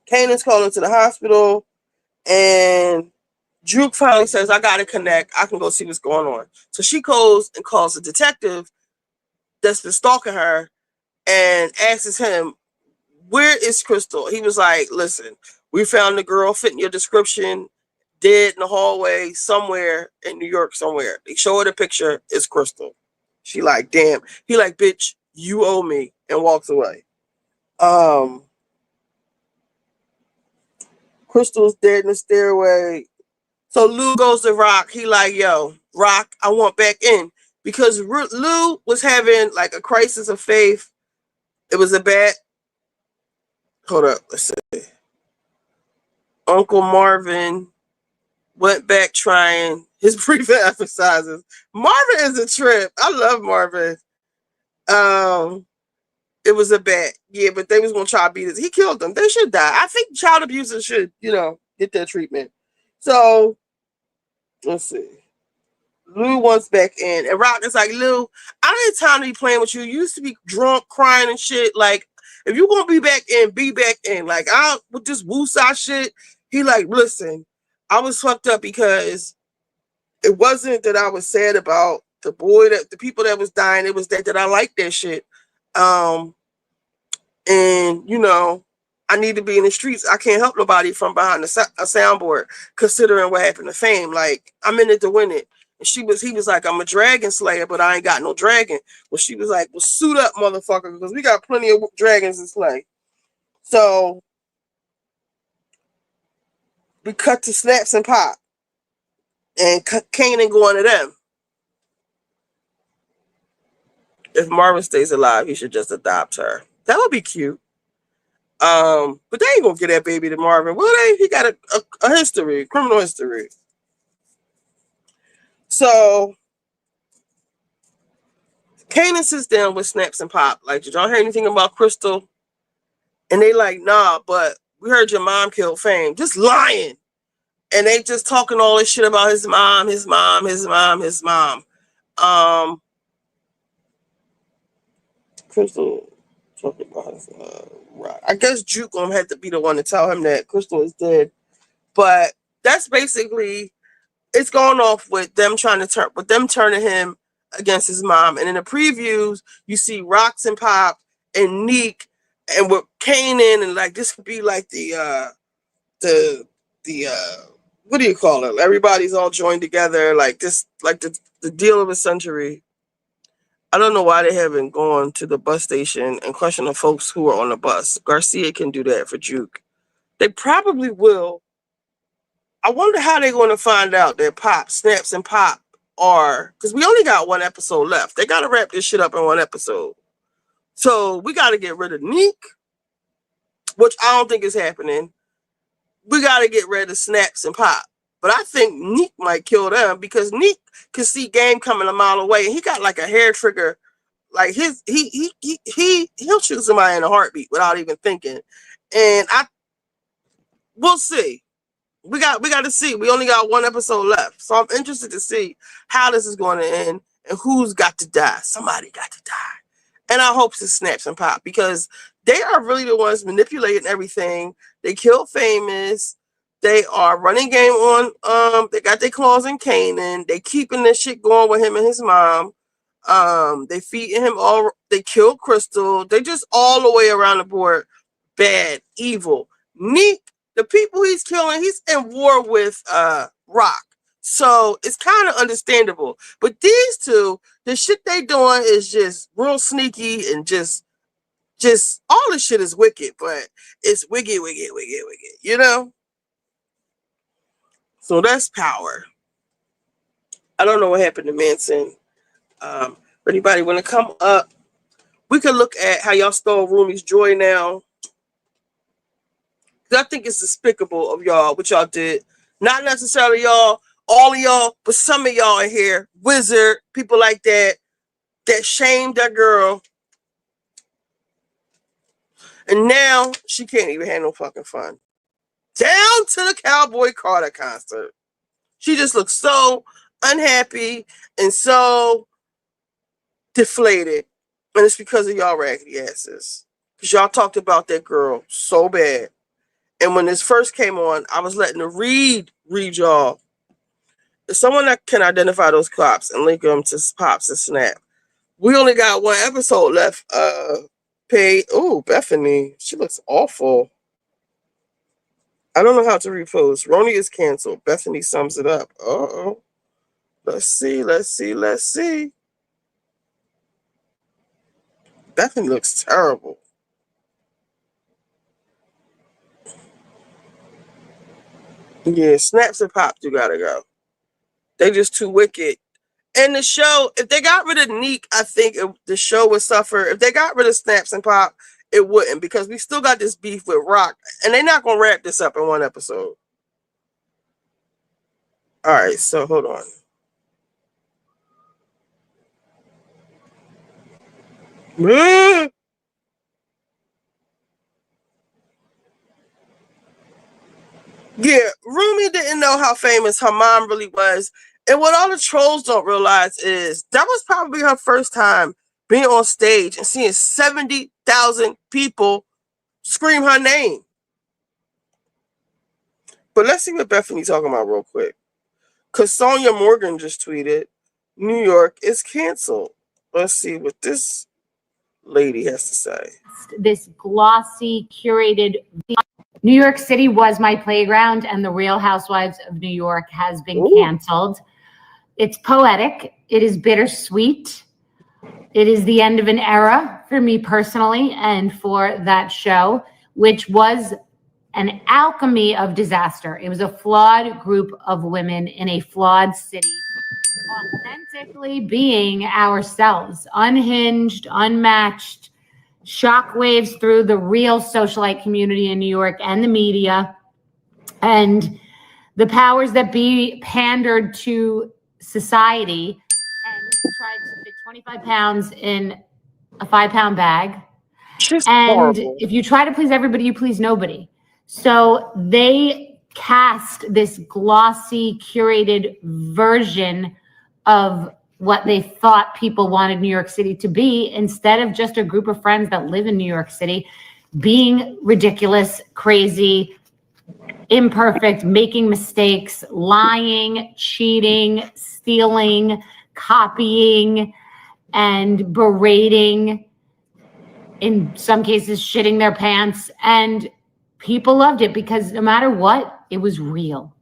Kanan's calling to the hospital, and Juke finally says, I got to connect. I can go see what's going on. So she goes and calls the detective that's been stalking her and asks him, where is Crystal? He was like, listen, we found the girl fitting your description, dead in the hallway somewhere in New York somewhere. They show her the picture. It's Crystal. She like, damn. He like, bitch, you owe me, and walks away. Crystal's dead in the stairway. So Lou goes to Rock. He like, yo, Rock, I want back in. Because Lou was having like a crisis of faith. It was a bad. Hold up, let's see. Uncle Marvin went back trying his breathing exercises. Marvin is a trip. I love Marvin. It was a bet. Yeah, but they was gonna try to beat us. He killed them. They should die. I think child abusers should, get their treatment. So let's see. Lou wants back in. And Rock is like, Lou, I don't have time to be playing with you. You used to be drunk, crying and shit. Like, if you gonna be back in, be back in. Like, I with this woosah shit. He like, listen, I was fucked up because it wasn't that I was sad about the people that was dying. It was that I liked that shit. And I need to be in the streets. I can't help nobody from behind a soundboard, considering what happened to Fame. Like, I'm in it to win it. And he was like, I'm a dragon slayer, but I ain't got no dragon. Well, she was like, well, suit up, motherfucker, because we got plenty of dragons to slay. So we cut to Snaps and Pop, and Kanan going to them. If Marvin stays alive, he should just adopt her. That would be cute. But they ain't gonna get that baby to Marvin, will they? He got a history, criminal history. So Kanan sits down with Snaps and Pop. Like, did y'all hear anything about Crystal? And they like, nah, but we heard your mom killed Fame. Just lying. And they just talking all this shit about his mom. Crystal talking about his right. I guess Juke gonna have to be the one to tell him that Crystal is dead. But that's basically it's going off with them turning him against his mom. And in the previews, you see Rox and Pop and Neek and with Kanan, and like this could be like the what do you call it? Everybody's all joined together, like this, like the deal of a century. I don't know why they haven't gone to the bus station and questioned the folks who are on the bus. Garcia can do that for Juke. They probably will. I wonder how they're going to find out that Pop, Snaps, and Pop are, because we only got one episode left. They got to wrap this shit up in one episode. So we got to get rid of Neek, which I don't think is happening. We got to get rid of Snaps and Pop. But I think Neek might kill them because Neek can see game coming a mile away, and he got like a hair trigger. Like he'll shoot somebody in a heartbeat without even thinking. And we'll see. We got to see. We only got one episode left. So I'm interested to see how this is going to end and who's got to die. Somebody got to die. And I hope it's Snaps and Pop because they are really the ones manipulating everything. They killed Famous. They are running game on, they got their claws in Kanan. They keeping this shit going with him and his mom. They feeding him all, they killed Crystal. They just all the way around the board. Bad, evil. Neek, the people he's killing, he's in war with Rock. So it's kind of understandable. But these two, the shit they doing is just real sneaky and just all this shit is wicked, but it's wicked, you know? So that's power. I don't know what happened to Manson. Anybody want to come up? We can look at how y'all stole Rumi's joy now. I think it's despicable of y'all, what y'all did. Not necessarily y'all, all of y'all, but some of y'all in here, Wizard, people like that shamed that girl. And now she can't even have no fucking fun. Down to the Cowboy Carter concert. She just looks so unhappy and so deflated. And it's because of y'all raggedy asses. Because y'all talked about that girl so bad. And when this first came on, I was letting her read y'all. If someone that can identify those cops and link them to Pops and Snap. We only got one episode left. Bethany. She looks awful. I don't know how to repost. Roni is canceled. Bethany sums it up. Uh-oh. Let's see. Bethany looks terrible. Yeah, Snaps and Pop do gotta go. They just too wicked. And the show, if they got rid of Neek, I think the show would suffer. If they got rid of Snaps and Pop, it wouldn't, because we still got this beef with Rock, and they're not gonna wrap this up in one episode. All right, so hold on. Yeah, Rumi didn't know how famous her mom really was. And what all the trolls don't realize is that was probably her first time being on stage and seeing 70,000 people scream her name. But let's see what Bethany's talking about real quick. Because Sonia Morgan just tweeted, New York is canceled. Let's see what this lady has to say. This glossy, curated... New York City was my playground, and The Real Housewives of New York has been canceled. It's poetic. It is bittersweet. It is the end of an era for me personally and for that show, which was an alchemy of disaster. It was a flawed group of women in a flawed city, authentically being ourselves, unhinged, unmatched, shockwaves through the real socialite community in New York and the media. And the powers that be pandered to society and tried to fit 25 pounds in a 5-pound bag. Just and horrible. If you try to please everybody, you please nobody. So they cast this glossy, curated version of what they thought people wanted New York City to be, instead of just a group of friends that live in New York City being ridiculous, crazy, imperfect, making mistakes, lying, cheating, stealing, copying, and berating, in some cases shitting their pants. And people loved it because no matter what, it was real.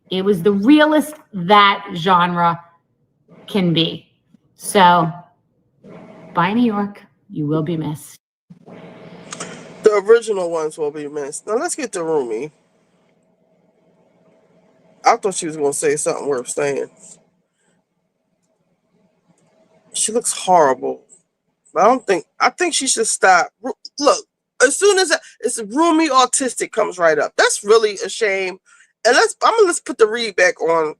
It was the realest that genre can be. So, bye New York. You will be missed. The original ones will be missed. Now let's get to Rumi. I thought she was going to say something worth saying. She looks horrible. I think she should stop. Look, as soon as it's Rumi autistic comes right up. That's really a shame. And let's put the read back on.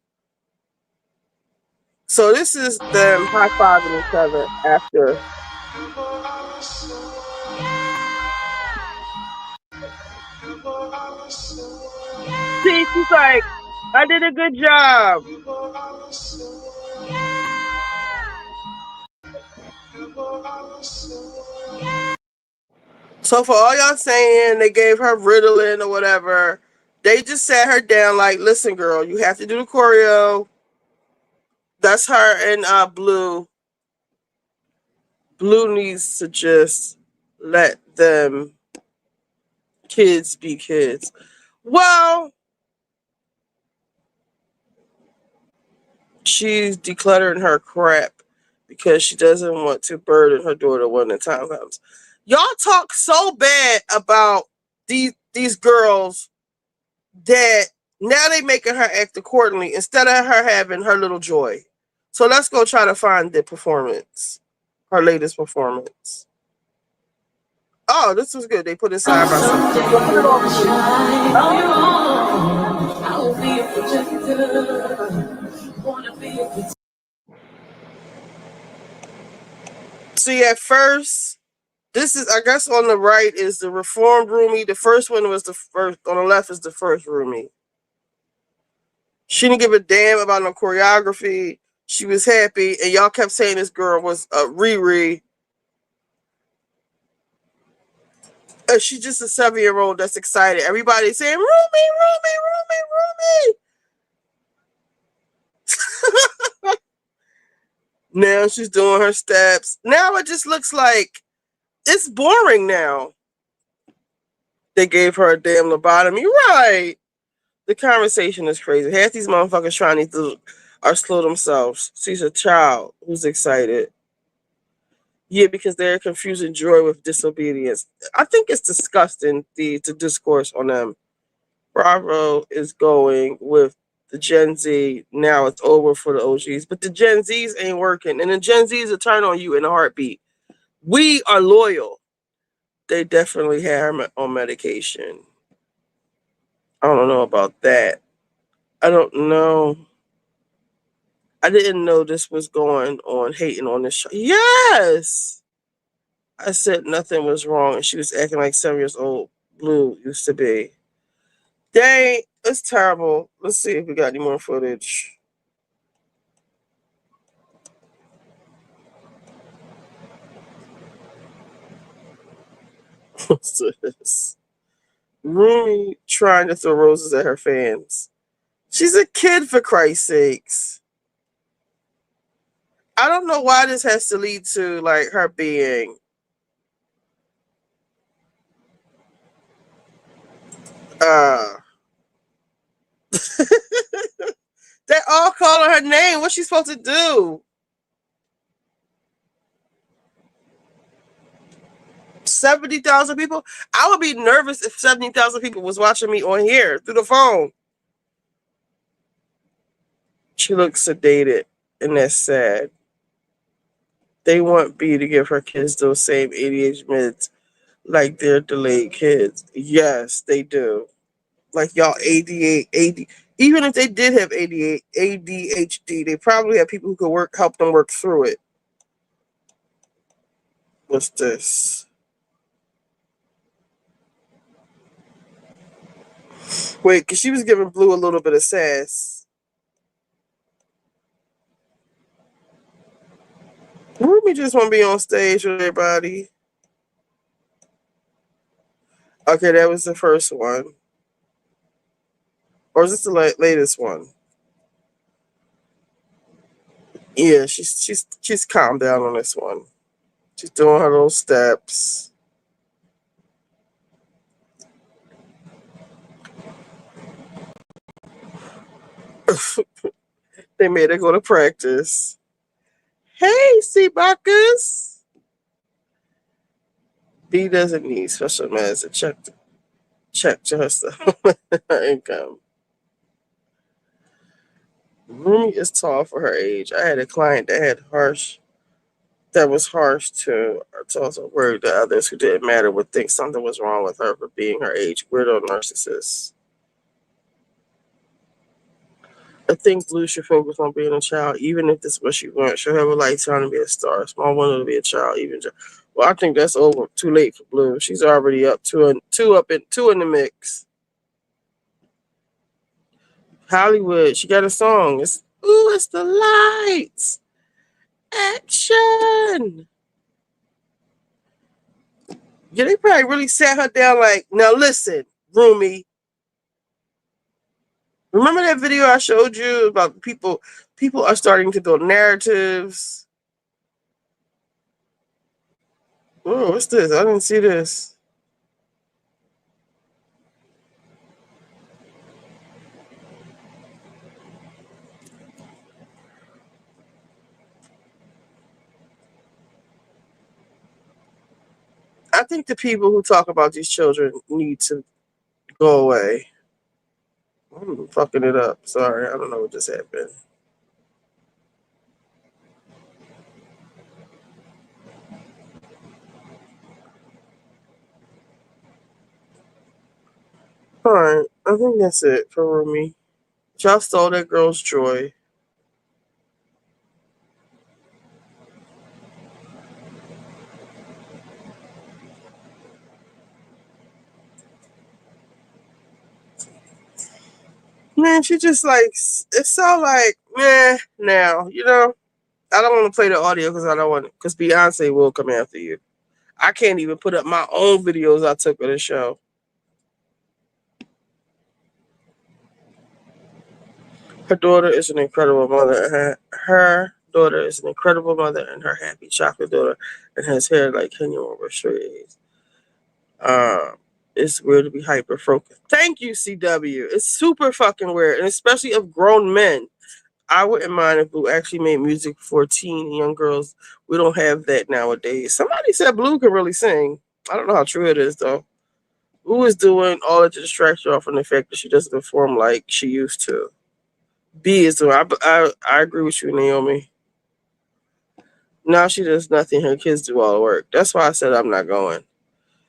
So this is them high-fiving each other after. See, she's like, I did a good job. So for all y'all saying they gave her Ritalin or whatever, they just sat her down like, listen, girl, you have to do the choreo. That's her and Blue. Blue needs to just let them kids be kids. Well, she's decluttering her crap because she doesn't want to burden her daughter when the time comes. Y'all talk so bad about these girls that now they making her act accordingly instead of her having her little joy. So let's go try to find the performance, her latest performance. Oh, this was good. They put it side by side. Put it on. See, at first, this is, I guess, on the right is the reformed Rumi. The first one was the first. On the left is the first Rumi. She didn't give a damn about no choreography. She was happy, and y'all kept saying this girl was a Riri. She's just a 7-year-old that's excited. Everybody's saying, Rumi, Rumi, Rumi, Rumi. Now she's doing her steps. Now it just looks like it's boring now. They gave her a damn lobotomy. Right. The conversation is crazy. Half these motherfuckers trying to are slow themselves. She's a child who's excited. Yeah, because they're confusing joy with disobedience. I think it's disgusting, the discourse on them. Bravo is going with the Gen Z. Now it's over for the OGs, but the Gen Zs ain't working, and the Gen Zs will turn on you in a heartbeat. We are loyal. They definitely have her on medication. I don't know about that. I don't know. I didn't know this was going on, hating on this show. Yes! I said nothing was wrong, and she was acting like 7 years old Blue used to be. Dang, it's terrible. Let's see if we got any more footage. What's this? Rumi trying to throw roses at her fans. She's a kid, for Christ's sakes. I don't know why this has to lead to like her being they all calling her name. What's she supposed to do? 70,000 people? I would be nervous if 70,000 people was watching me on here through the phone. She looks sedated, and that's sad. They want B to give her kids those same ADHD meds like they're delayed kids. Yes, they do. Like y'all ADHD. Even if they did have ADHD, they probably have people who could help them work through it. What's this? Wait, because she was giving Blue a little bit of sass. Ruby just want to be on stage with everybody. Okay, that was the first one. Or is this the latest one? Yeah, she's calmed down on this one. She's doing her little steps. They made her go to practice. Hey, Seabuckers. B doesn't need special meds to check to herself her income. Rumi is tall for her age. I had a client that was harsh to also worried that others who didn't matter would think something was wrong with her for being her age. Weirdo narcissist. I think Blue should focus on being a child, even if this is what she wants. She'll have a lifetime to be a star. Small window to be a child, well, I think that's over. Too late for Blue. She's already up two in the mix. Hollywood, she got a song. It's the lights. Action. Yeah, they probably really sat her down like, now listen, Rumi. Remember that video I showed you about people are starting to build narratives. Oh, what's this? I didn't see this. I think the people who talk about these children need to go away. I'm fucking it up. Sorry, I don't know what just happened. Alright, I think that's it for Rumi. Y'all stole that girl's joy. Man, she just like, it's so like, meh, now, I don't want to play the audio because Beyonce will come after you. I can't even put up my own videos I took of the show. Her daughter is an incredible mother. Her daughter is an incredible mother and her happy chocolate daughter and has hair like Kenya over straight. It's weird to be hyper focused. Thank you, CW. It's super fucking weird, and especially of grown men. I wouldn't mind if Blue actually made music for teen and young girls. We don't have that nowadays. Somebody said Blue can really sing. I don't know how true it is, though. Who is doing all that to distract her from the fact that she doesn't perform like she used to. B is doing. I agree with you, Naomi. Now she does nothing. Her kids do all the work. That's why I said I'm not going.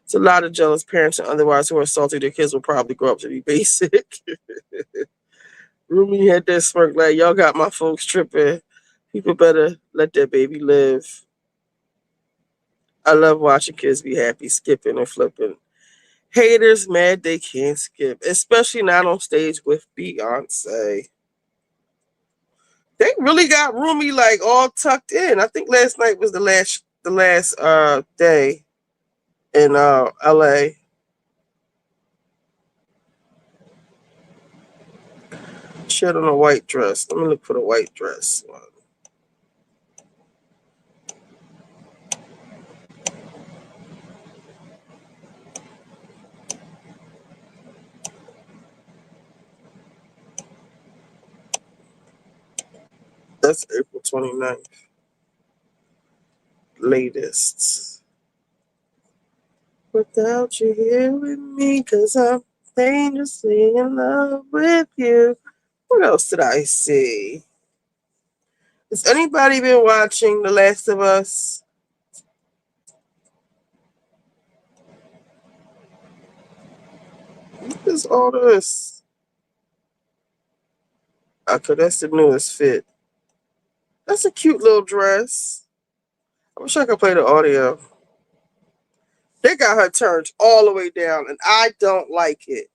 It's a lot of jealous parents and otherwise who are salty. Their kids will probably grow up to be basic. Rumi had that smirk like, y'all got my folks tripping. People better let that baby live. I love watching kids be happy, skipping and flipping. Haters mad they can't skip, especially not on stage with Beyonce. They really got Rumi like all tucked in. I think last night was the last day in LA. She had on a white dress. Let me look for the white dress one. That's April 29th. Latest. Without you here with me, cause I'm dangerously in love with you. What else did I see? Has anybody been watching The Last of Us? What is all this? Okay, that's the newest fit. That's a cute little dress. I wish I could play the audio. They got her turned all the way down, and I don't like it.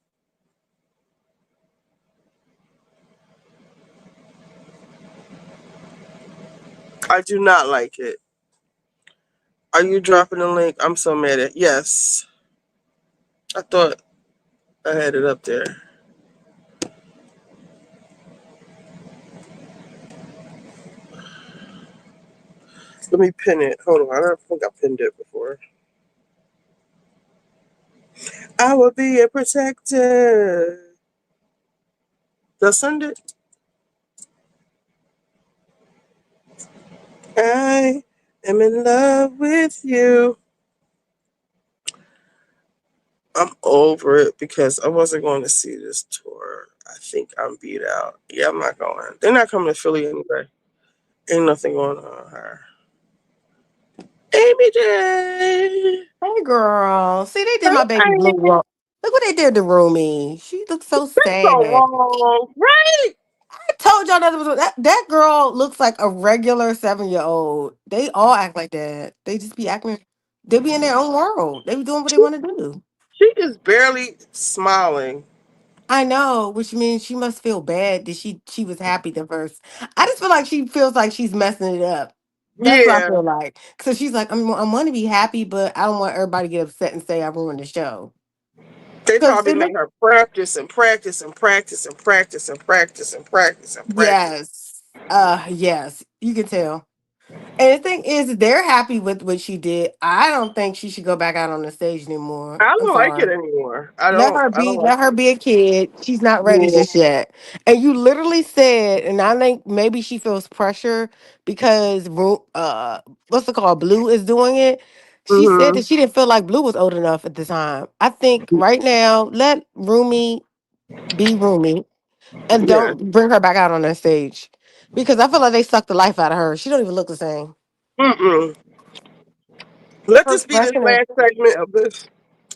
I do not like it. Are you dropping the link? I'm so mad at. Yes. I thought I had it up there. Let me pin it. Hold on. I don't think I pinned it before. I will be a protector. They'll send it. I am in love with you. I'm over it because I wasn't going to see this tour. I think I'm beat out. Yeah, I'm not going. They're not coming to Philly anyway. Ain't nothing going on her. Amy J. Hey girl. See, they did my baby blue Hey, wrong. Look what they did to Rumi. She looks so so sad. wrong, right? I told y'all that girl looks like a regular 7-year-old. They all act like that. They just be acting. They be in their own world. They be doing what they She, want to do. she is barely smiling. I know, which means she must feel bad that she was happy the first. I just feel like she feels like she's messing it up. That's what I Yeah, feel like. So she's like, I want to be happy, but I don't want everybody to get upset and say I ruined the show. they Because probably it made look her practice and practice and practice and practice and practice and practice and practice. yes, yes, you can tell. And the thing is, they're happy with what she did. I don't think she should go back out on the stage anymore. I I'm don't like it sorry. anymore. I Let don't. her I don't be. like Let her be a kid. She's not ready it. just yet. And you literally said, and I think maybe she feels pressure because what's it called? Blue is doing it. She said Mm-hmm. that she didn't feel like Blue was old enough at the time. I think right now, let Rumi be Rumi and Yeah. don't bring her back out on that stage because I feel like they sucked the life out of her. She don't even look the same. Mm-mm. Let Her this be the expression is. last segment of this,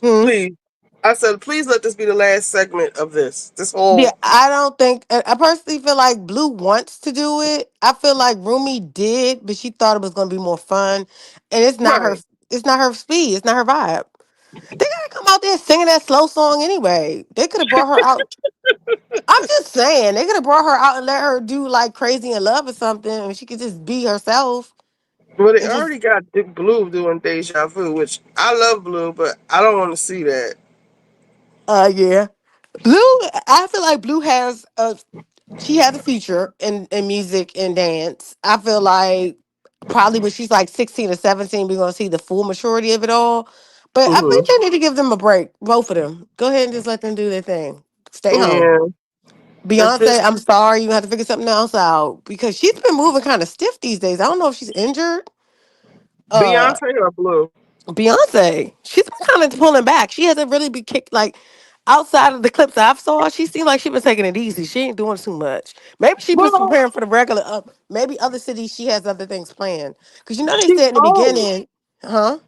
Hmm. please. I said, please let this be the last segment of this. This Yeah, whole. I don't think. I personally feel like Blue wants to do it. I feel like Rumi did, but she thought it was going to be more fun, and it's not her. Right. It's not her speed. It's not her vibe. They gotta come out there singing that slow song anyway. They could have brought her out. I'm just saying they could have brought her out and let her do like Crazy in Love or something, and she could just be herself Well, they and just already got Blue doing Deja Vu, which I love Blue, but I don't want to see that. yeah. Blue, I feel like Blue has a she has a future in music and dance. I feel like probably when she's like 16 or 17, we're gonna see the full maturity of it all. But I think Mm-hmm. they need to give them a break, both of them. Go ahead and just let them do their thing. Stay home. Yeah. At Beyonce, this, I'm sorry, you have to figure something else out because she's been moving kind of stiff these days. I don't know if she's injured. Uh Beyonce or Blue? Beyonce, she's been kind of pulling back. She hasn't really been kicked like outside of the clips I've saw. She seemed like she been taking it easy. She ain't doing too much. Maybe she was Well, preparing for the regular. Maybe other cities she has other things planned. Cause you know they she's said in the old. beginning, huh?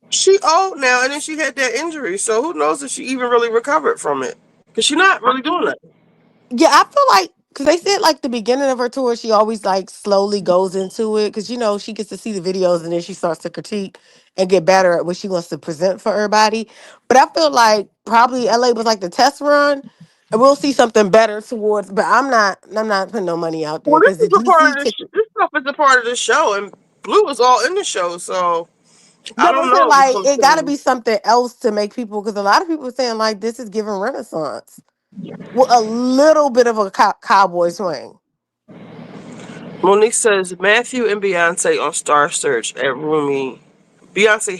She old now, and then she had that injury. So who knows if she even really recovered from it? Because she's not really doing that. Yeah, I feel like because they said like the beginning of her tour, she always like slowly goes into it because you know she gets to see the videos and then she starts to critique and get better at what she wants to present for everybody. But I feel like probably LA was like the test run, and we'll see something better towards. But I'm not putting no money out there Well, because this the is a part DC of the ticket. this stuff is a part of the show, and Blue was all in the show, so I No, but don't I'm saying know if it's like going it got to to be something else to make people because a lot of people are saying like this is giving Renaissance with a little bit of a cowboy swing. Monique says Matthew and Beyonce on Star Search at Rumi. Matthew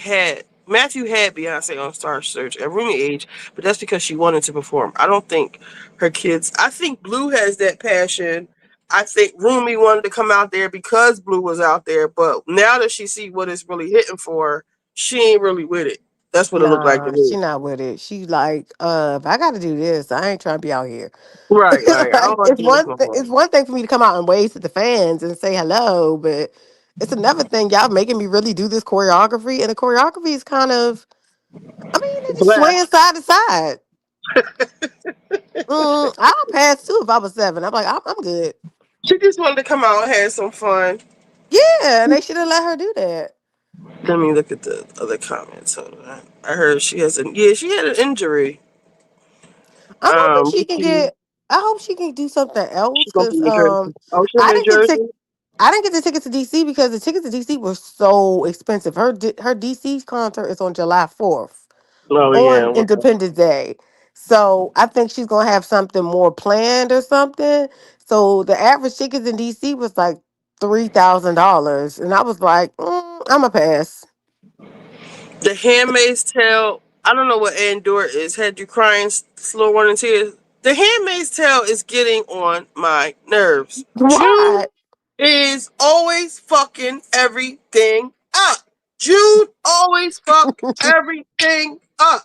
had Beyonce on Star Search at Rumi age, but that's because she wanted to perform. I don't think her kids. I think Blue has that passion. I think Rumi wanted to come out there because Blue was out there, but now that she see what it's really hitting for, she ain't really with it. That's what it looked like to Nah, me. she not with it. She like, if I gotta do this, I ain't trying to be out here. Right, right. I don't Like, like doing this no more. it's one thing for me to come out and wave to the fans and say hello, but it's another thing y'all making me really do this choreography. And the choreography is kind of, I mean, they just Black. swaying side to side. I'll pass too if I was 7. I'm like, I'm good. She just wanted to come out and have some fun. Yeah, and they should have let her do that. Let me look at the other comments. Hold on. I heard she had an injury. I'm hoping she can She, get. I hope she can do something else she's going because from New Jersey. Oh, she's in I New didn't get Jersey. tickets. I didn't get the tickets to DC because the tickets to DC were so expensive. Her DC concert is on July 4th Oh yeah. on Independence Day. So I think she's gonna have something more planned or something. So the average tickets in DC was like $3,000, and I was like, I'm a pass. The Handmaid's Tale. I don't know what Andor is. Had you crying, slow running tears. The Handmaid's Tale is getting on my nerves. June Why? is always fucking everything up. June always fuck everything up.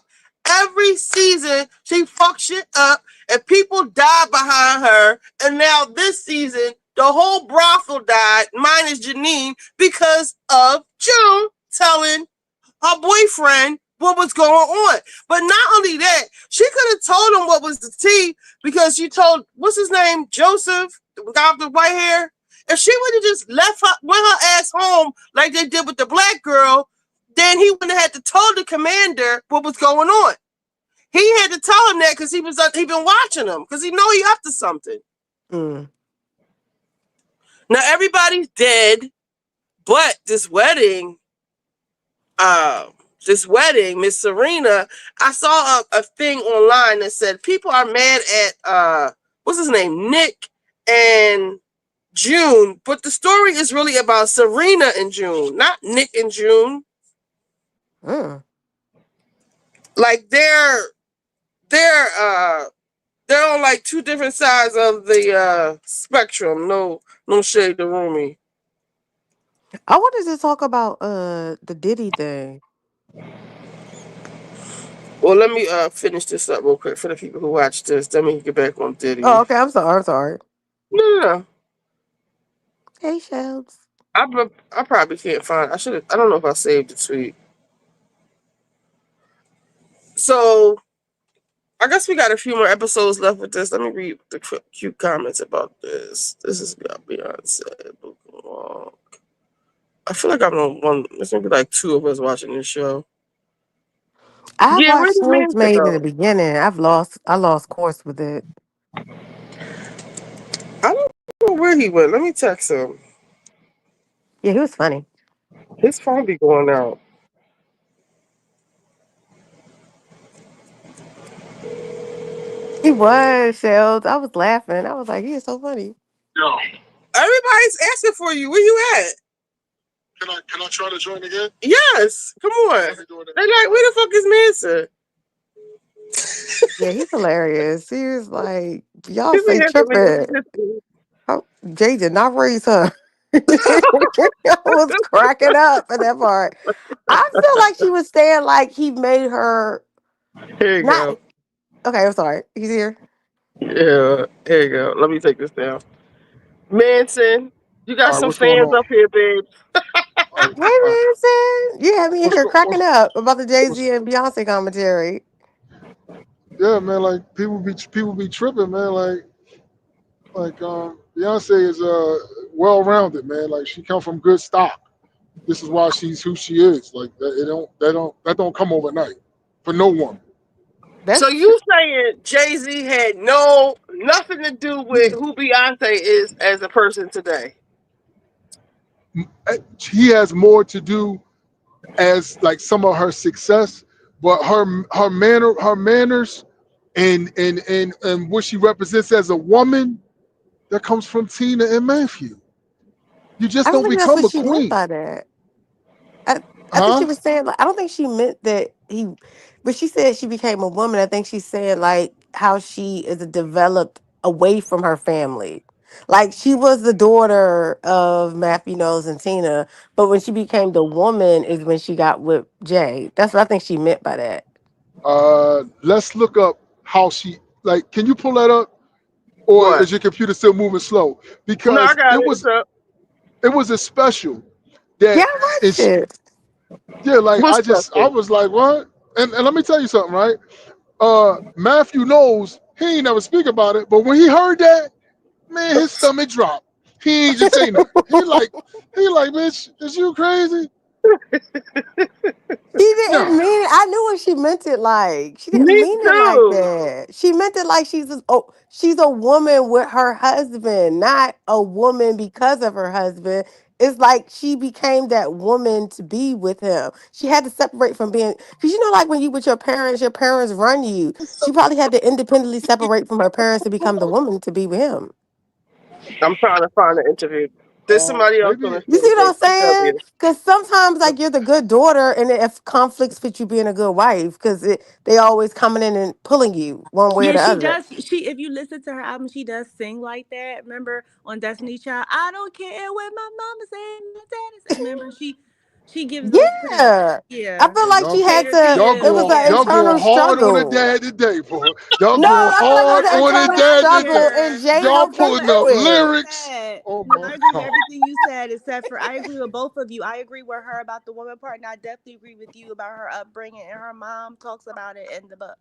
Every season she fucks shit up and people die behind her. And now this season the whole brothel died, minus Janine, because of June telling her boyfriend what was going on. But not only that, she could have told him what was the tea because she told, what's his name, Joseph, the guy with the white hair. If she would have just went her ass home like they did with the black girl, then he wouldn't have had to tell the commander what was going on. He had to tell him that because he been watching him because he know he up to something. Mm. Now everybody's dead, but this wedding, Miss Serena, I saw a thing online that said people are mad at what's his name, Nick and June, but the story is really about Serena and June, not Nick and June. Mm. Like they're on like two different sides of the spectrum. No shade to Rumi. I wanted to talk about the Diddy thing. Well, let me finish this up real quick for the people who watch this. Let me get back on Oh, Diddy. okay. I'm sorry. I'm sorry. No. Hey, Shells. I probably can't find. I don't know if I saved the tweet. So I guess we got a few more episodes left with this. Let me read the cute comments about this. This is about Beyonce. I feel like I'm on one. There's gonna be like 2 of us watching this show. I Yeah, where watched did Manta Handmaid in the go? beginning. I lost course with it. I don't know where he went. Let me text him. Yeah, he was funny. His phone be going out. He was, Shells. I was laughing. I was like, he is so funny. Yo, Everybody's asking for you. Where you at? can I try to join again? Yes. Come on. They like, where the fuck is Manson? Yeah, he's hilarious. He was like, y'all He be say having me tripping. with Oh, Jay did not raise her. I was cracking up at that part. I feel like she was saying like he made her Here you not go. okay. I'm sorry. He's here. Yeah, here you go. Let me take this down. Manson, you got All right, some what's going fans on? up here, babe. All right, Hey, all right. Manson. You had me in here cracking What's up about the Jay what's Z and Beyonce commentary. yeah, man. Like people be tripping, man. Beyonce is well rounded, man. Like she come from good stock. This is why she's who she is. Like that don't come overnight for no one. So That's true. you saying Jay Z had nothing to do with who Beyonce is as a person today? He has more to do as like some of her success, but her manners, and what she represents as a woman, that comes from Tina and Matthew. You just I don't don't think that's become what a she meant queen, by that. I think she huh? was saying like I don't think she meant that he, but she said she became a woman. I think she said like how she is developed away from her family. Like she was the daughter of Matthew Knowles and Tina, but when she became the woman is when she got with Jay. That's what I think she meant by that. Let's look up how she like. Can you pull that up, or What? is your computer still moving slow? No, I Because got it. It's up. it was a special Yeah, that I watched is it. yeah. Like What's I special? was like, what? And let me tell you something, right? Matthew knows he ain't never speak about it, but when he heard that, man, his stomach dropped. He ain't just say nothing. He like, bitch, is you crazy? She didn't No. mean it. I knew what she meant it like. She didn't Me mean it like too. that. She meant it like she's a woman with her husband, not a woman because of her husband. It's like she became that woman to be with him. She had to separate from being because like when you with your parents run you. She probably had to independently separate from her parents to become the woman to be with him. I'm trying to find the interview. There's somebody else on Maybe the You show see that what I'm thinks she's saying? healthier. Because sometimes, like, you're the good daughter, and if conflicts fit you being a good wife, because they always coming in and pulling you one way or Yeah, the she other. does. She, if you listen to her album, she does sing like that. Remember on Destiny Child, I don't care what my mama said, my daddy said. Remember she gives those pretty. Yeah, I Yeah, feel like y'all she go, had cater to to. It was you. an y'all internal going hard on the struggle. dad today, boy. Y'all No, going I feel like it was hard an on the internal I dad today. struggle, and hear. Jay Y'all helped her pulling through up Everything you it. lyrics. said. Oh No, my I agree with god. everything you said, except for I agree with both of you. I agree with her about the woman part, and I definitely agree with you about her upbringing. And her mom talks about it in the book.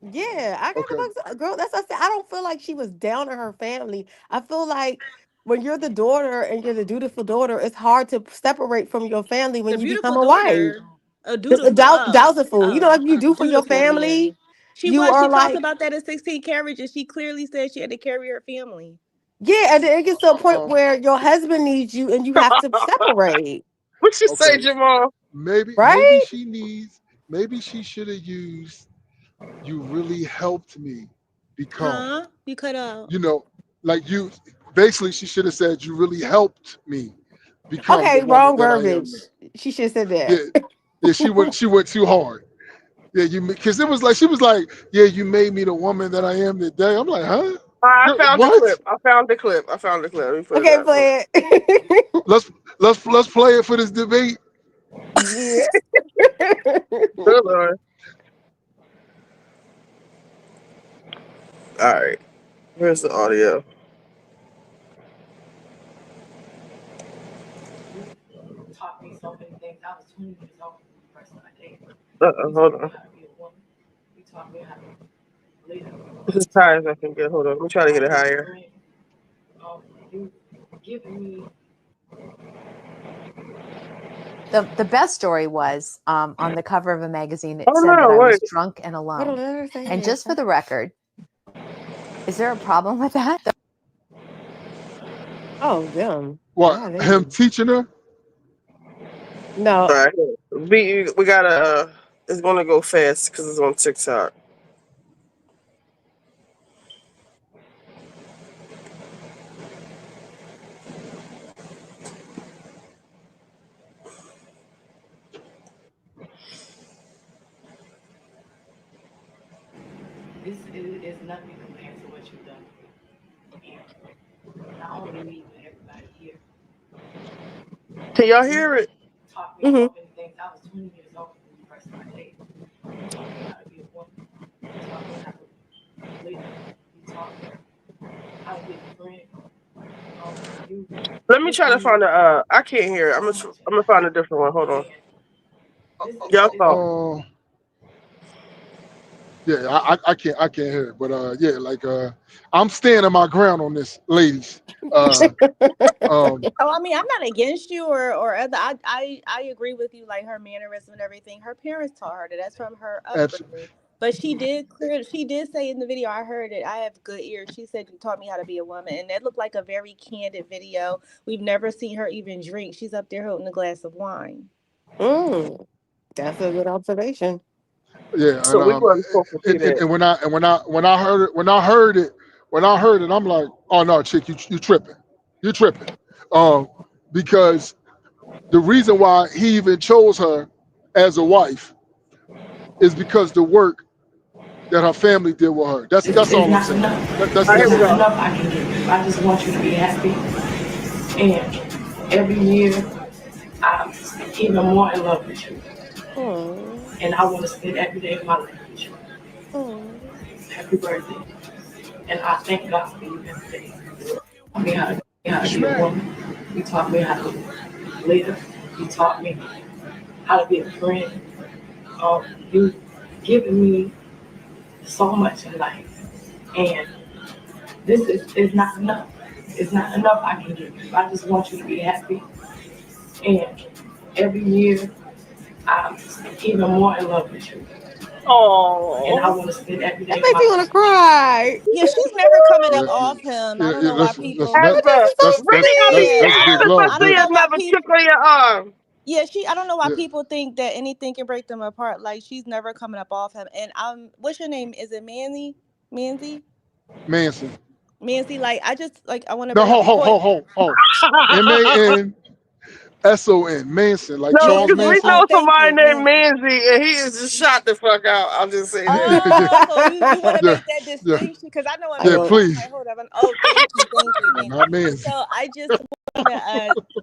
Yeah, I got the Okay. bucks. Girl, that's what I said. I don't feel like she was down on her family. I feel like when you're the daughter and you're the dutiful daughter, it's hard to separate from your family The when you become beautiful a wife. daughter, a dutiful Doubtful. You know, like you do for your dutiful, yeah. family, She you was. are She talked like, about that in 16 Carriages. She clearly said she had to carry her family. yeah, and then it gets to a point Um. where your husband needs you and you have to separate, What you say, Okay. Jamal? Maybe right? she needs. Maybe she should have used. You really helped me become. Huh? You cut out. You know, like you. Basically, she should have said, "You really helped me become the Okay, woman wrong that I verbiage. am now." She should have said that. Yeah. Yeah. She went too hard. Yeah, because it was like she was like, "Yeah, you made me the woman that I am today." I'm like, "Huh? I Girl, found the what?" clip. I found the clip. I found the clip. Let me put it Okay, up. Hold play it. Let's let's play it for this debate. Yeah. on. Hold on. All right. Where's the audio? Hold on. This is high as I can get. Hold on. Let me try to get it higher. The best story was on the cover of a magazine. It Oh said that no! I Wait. was drunk and Hold on, alone. let her say And it. just for the record, is there a problem with that? Oh, them. What him Golly. teaching her? No. All right. We gotta. It's gonna go fast because it's on TikTok. Can y'all hear it? Mhm. Let me try to find a. I can't hear it. I'm gonna find a different one. Hold on. Y'all talk. Yeah, I can't hear it, but yeah, like I'm standing my ground on this, ladies. Oh, I mean, I'm not against you or other. I agree with you, like her mannerism and everything. Her parents taught her that. That's from her Absolutely. upbringing. But she did clear. She did say in the video, I heard it. I have good ears. She said you taught me how to be a woman, and that looked like a very candid video. We've never seen her even drink. She's up there holding a glass of wine. Mm, that's a good observation. Yeah, So we weren't supposed to see that. and when I heard it, I'm like, oh no, chick, you tripping, you tripping, because the reason why he even chose her as a wife is because the work that her family did with her. That's all I'm Not saying. enough. All right, here It's we not go. enough I can give you. I just want you to be happy. And every year, I'm even more in love with you. Mm, And I want to spend every day of my life with you. mm, Happy birthday. And I thank God for you every day. I mean, how to be a woman. You taught me how to live. You taught me how to be a friend. You given me so much in life. And this is not enough. It's not enough I can give you. I just want you to be happy. And every year, I'm even more in love with you. And I Oh, want to spend every that day of makes my me want to life. cry. Yeah, she's never coming Yeah, up off him. I yeah, don't yeah, know why listen, people. But Amber, this is so really? Yeah, that's big Amber love I supposed to don't there. know why never people. trickle your arm. Yeah, I don't know why Yeah, people think that anything can break them apart. Like she's never coming up off him. And what's your name? Is it Manzy? Manzy? Manson. Manzy? Like I just like I want to No, bring up a point. ho. Manson. Manson, like No, Charles because we Manson. Oh, know Manson. thank somebody you, named Manson. Manzi, and he is just shot the fuck out. I'll just say that. Oh, so you want to Yeah, make that yeah, distinction? Because I know in I yeah. don't. Manson, I'm Please, like, hold up. Oh, thank you, yeah, Manson. not Manson. So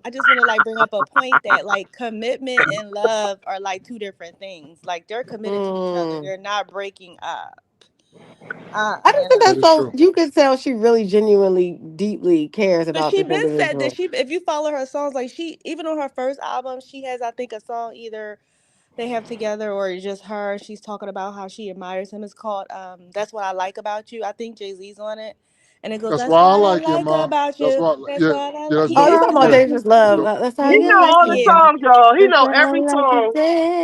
I just want to like bring up a point that like commitment and love are like two different things. Like they're committed to each other. Mm. They're not breaking up. I just You think know. That that's is so. true. You can tell she really, genuinely, deeply cares But about she this been said that individual. she, if you follow her songs, like she, even on her first album, she has, I think, a song either they have together or it's just her. She's talking about how she admires him. It's called "That's What I Like About You." I think Jay-Z's on it, and it goes, That's "That's why I what I like him, like ma. about That's you. why. That's Yeah, what I yeah. like." That's Oh, Yeah, you dope. talking something about like Yeah, Dangerous Love? dope. That's how He you know like all the it. yeah. songs, y'all. He That's know how every I like song. it.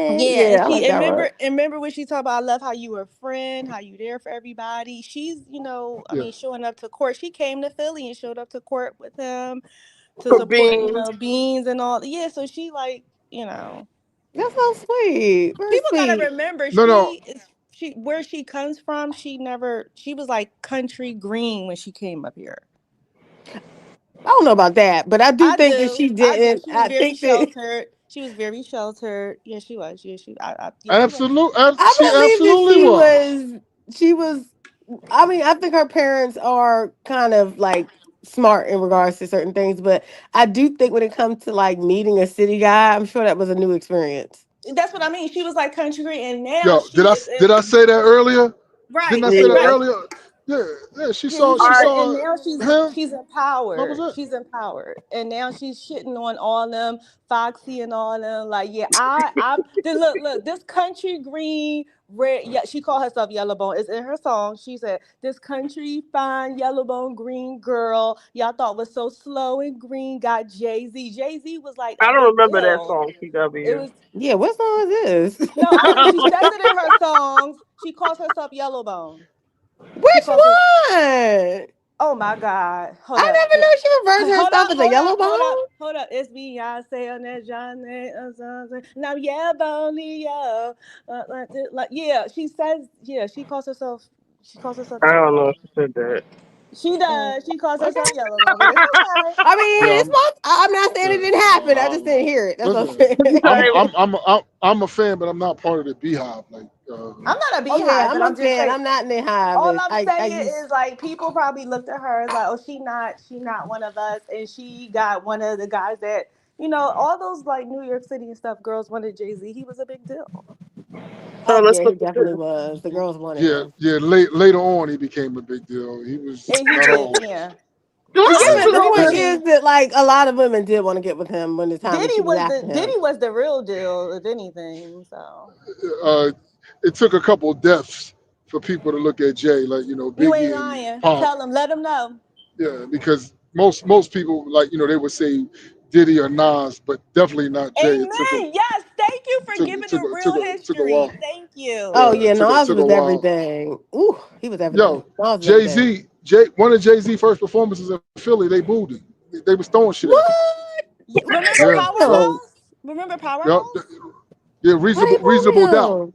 Yeah, Yeah, and I like she that one. and remember when she talked about I love how you were a friend, how you there for everybody. She's, I Yeah, mean, showing up to court. She came to Philly and showed up to court with him to For support, being, Beans and all. Yeah, so she like, That's so sweet. Very people gotta sweet. remember no. she where she comes from. She was like country green when she came up here. I don't know about that, but I do think if she I do. didn't, She was I very think that sheltered. She was very sheltered. Yeah, she was. Yeah, yeah, she was. Absolute. She I believe that absolutely was. she was. I mean, I think her parents are kind of like smart in regards to certain things, but I do think when it comes to like meeting a city guy, I'm sure that was a new experience. That's what I mean. She was like country green, and now Yo, she is did I say that earlier? Didn't right, I say that yeah. right. earlier? Yeah, yeah. Yeah, you All She did, right. and saw now him. she's What was empowered. that? She's empowered, and now she's shitting on all them Foxy and all them. Like, yeah, look, this country green red. Yeah, she called herself Yellowbone. It's in her song. She said, "This country fine Yellowbone green girl y'all thought was so slow and green got Jay-Z. Jay-Z was like I a don't big remember that deal. song, It TW. was Yeah, what song is this? no, I know she says it in her songs. She calls herself Yellowbone. She Which calls her. one? Oh my God. Hold I up. never knew she referred to herself as a Hold yellow up, hold up, bone. hold up. It's Beyonce on that Johnny or something. Now, yeah, Boney, yeah. Yeah, she says, yeah, she calls herself I don't know Yellowbone. if she said that. She does. She calls Okay. herself Yellowbone, but it's okay. I mean, Yeah, it's most, I'm not saying yeah, it didn't happen. I just didn't hear it. That's what I'm listen, saying. I'm a fan, but I'm not part of the Beehive. Like, I'm not a Oh yeah, beehive, but I'm I'm a just fan. saying. I'm not in the hive. All I'm I saying just is like people probably looked at her as like, oh, she not one of us, and she got one of the guys that You know, all those like New York City and stuff, girls wanted Jay-Z. He was a big deal. So Oh let's yeah, look he at definitely this. was. The girls wanted Yeah, him. yeah. Later on, he became a big deal. He was And he not did, always. yeah. So Yeah, let's get Also, to but the the point Yeah. question. is that like a lot of women did want to get with him when the time that she Diddy was was after him. the real deal, if anything. So Uh, it took a couple deaths for people to look at Jay, like you ain't Biggie and lying. Pac. Tell him, let him know. Yeah, because most people like they would say Diddy or Nas, but definitely not Jay. Amen. Yes, thank you It for took it giving took the a, took real a, took a history. while. Thank you. Oh Yeah, yeah, Nas took a was while. everything. Ooh, he was everything. Yo, Nas was Jay everything. Z, one of Jay Z first performances in Philly, they booed him. They was throwing shit at him. What? Remember Yeah, yeah, Damn. Powerhouse? Remember yeah, Powerhouse? yeah. Why they Reasonable doubt. booed him?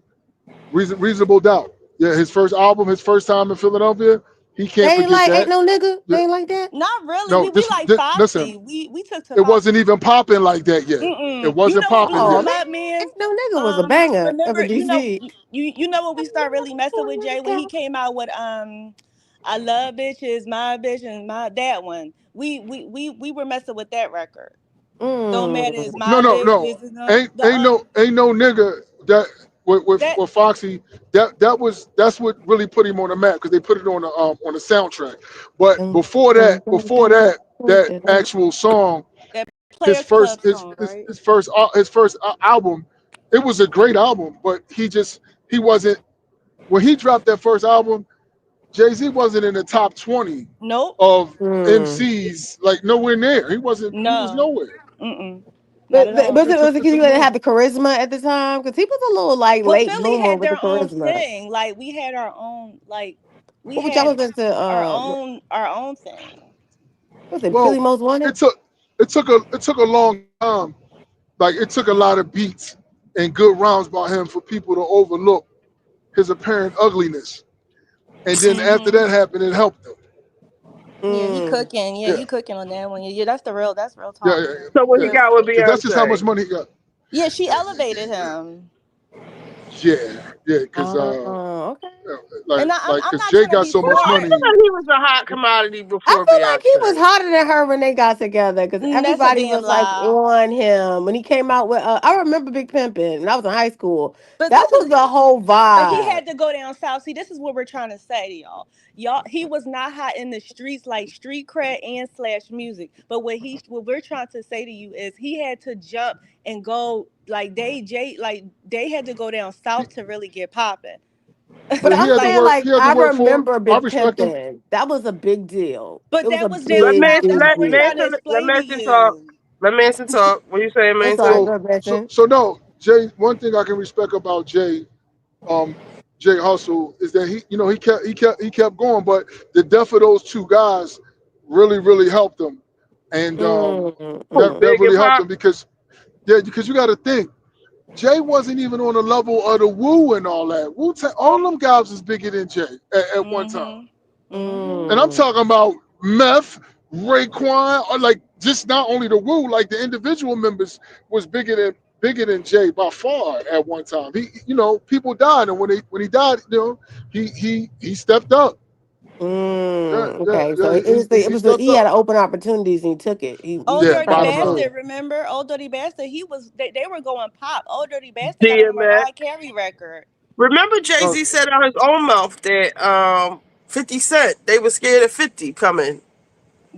Reasonable doubt. Yeah, his first album, his first time in Philadelphia, he can't They ain't forget like ain't that. no nigga. Yeah, They ain't like that. Not really. no, We like listen, Foxy. We took to it wasn't Foxy. even popping like that yet. It Mm-mm. You wasn't know what blew popping Oh yet. him man, up, man? ain't no nigga was a banger up Remember, in DC. you know when we start really messing with Jay when he came out with I love bitches, my bitch, and my that one. We were messing with that record. Don't matter, it's Mm. my bitch. No. This is Ain't no nigga that with that with Foxy. That's what really put him on the map because they put it on the soundtrack. But Dun, before dun, that, dun, dun, dun, that dun, dun. actual song, that his Players Club first song, right? his first album, it was a great album. But he wasn't when he dropped that first album. Jay Z wasn't in the top 20 Nope. of Mm. MCs, like nowhere near. He wasn't. He was No. nowhere. Mm-mm. Not But, at but all. was it It was took it it because he took didn't long. have the charisma at the time? Because he was a little like But late Philly bloomer had with the their own charisma. thing. Like we had our own. Like we What would y'all had was into? our own thing. Was it Philly Well, Most Wanted? it took a long time. Like it took a lot of beats and good rounds by him for people to overlook his apparent ugliness. And then after Hmm. that happened, it helped him. Yeah, he Mm. cooking. Yeah, Yeah, you cooking on that one. Yeah, that's real yeah, talk, yeah, man. So what yeah. he Real got with talk. Because that's just how much Beyonce? money he got. Yeah, she elevated him. Yeah. Because Okay. And I'm because not Jay trying to got be so Well, much I smart. feel money. like he was a hot commodity I before feel like he was Beyonce. hotter than her when they got together because That's a everybody damn was like lie. on him when he came out with. I remember Big Pimpin' and I was in high school. But That this is was the whole but he vibe. had to go down south. See, this is what we're trying to say to y'all. Y'all, he was not hot in the streets like street cred and slash music. But what we're trying to say to you is he had to jump and go like they had to go down south to really get popping. But Yeah, he I'm had to saying Like, work. like He had to I work for him. remember I Big respect him. Pimpin'. That was a big deal. It but was that a was down Let big, man south. That's big what let we're trying deal. to Manson let explain to Manson talk. you. Let Manson talk. What you saying, I'm sorry, Manson? go So ahead, so Benson. so no, Jay. One thing I can respect about Jay, um, Jay Hustle is that he kept going, but the death of those two guys really helped him, and Mm, Who, mm. that Big really and helped Pop? him because you got to think Jay wasn't even on the level of the Wu and all that. All them guys was bigger than Jay at one time. Mm-hmm. Mm-hmm. And I'm Mm. talking about Meth, Raekwon, or like just not only the Wu, like the individual members was bigger than Jay by far at one time. People died, and when he died, he stepped up. Yeah, Mm. yeah, Okay, so yeah. it was He he stepped had up. an open opportunities and he took it. He Old Yeah, Dirty followed bottom line. through. Bastard, remember? Old Dirty Bastard, they were going pop. Old Dirty Bastard got on a DMX. Mariah Carey record. Remember Jay Uh, Z said out his own mouth that 50 Cent, they were scared of 50 coming.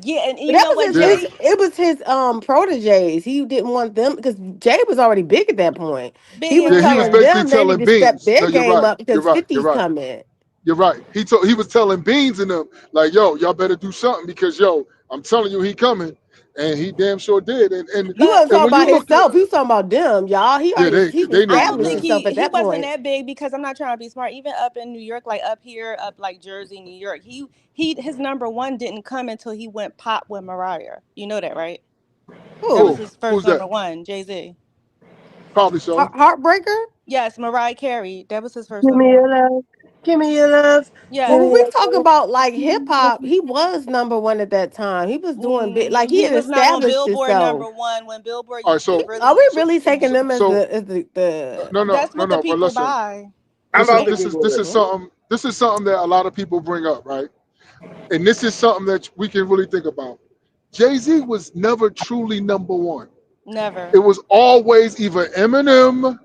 Yeah, and But you that know was what, his yeah. Jay? it was his proteges. He didn't want them because Jay was already big at that point. He Big was and Yeah, he was telling what? basically them they need telling to step Beans. their No, you're game right. up You're because right. You're 50's right. coming. You're right. He was telling Beans and them like, yo, y'all better do something because I'm telling you, he coming, and he damn sure did. And and He But wasn't and talking when you about look at himself. He was talking about them, y'all. yeah, He they knew I he was don't established think big. himself at he that wasn't point. that big because I'm not trying to be smart. Even up in New York, like up here, up like Jersey, New York, his number one didn't come until he went pop with Mariah. You know that, right? That was Who? his first Who's that? number one, Jay-Z. Probably so. Heartbreaker? Yes, Mariah Carey. That was his first Give number me your one. love. Give me your love. Well, Give Yes. me when we your talking love. about like hip hop, he was number one at that time. He was doing big, like he He had was not on established Billboard himself. number one when Billboard All right, used to Are we really. really taking them as so the That's what the no. But people listen, buy. I'm this is about to this is Google this it. is something that a lot of people bring up, right? And this is something that we can really think about. Jay Z was never truly number one. Never. It was always either Eminem.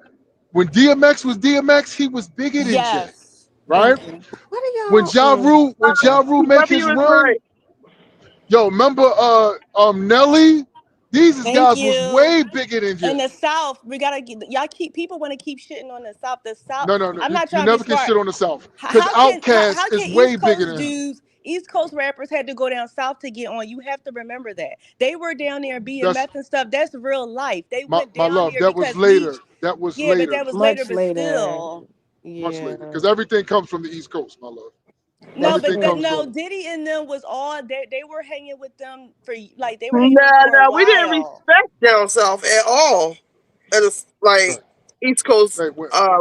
When DMX was DMX, he was bigger than Jay, Yes. right? Thank you. What are When y'all? Ja Rule make his W is run, right. yo, remember Nelly? These Thank guys was you. way bigger than In Jay. the South, we gotta get y'all keep people want to keep shitting on the South. The South. No, no, no. I'm not You trying to be never can smart. shit on the South. Because How Outkast can is way East bigger Coast than him. dudes, East Coast rappers had to go down south to get on? You have to remember that. They were down there being That's meth and stuff. That's real life. They went my down love. there That was because we later. That was yeah, but later. that was later, Much but later. still. Much Yeah. later. Because everything comes from the East Coast, my love. No, That's but Everything true. comes no, from. Diddy and them was all they were hanging with them for like they were hanging with them for a No, we didn't while. respect down south at all. And it's like Right. East Coast Right.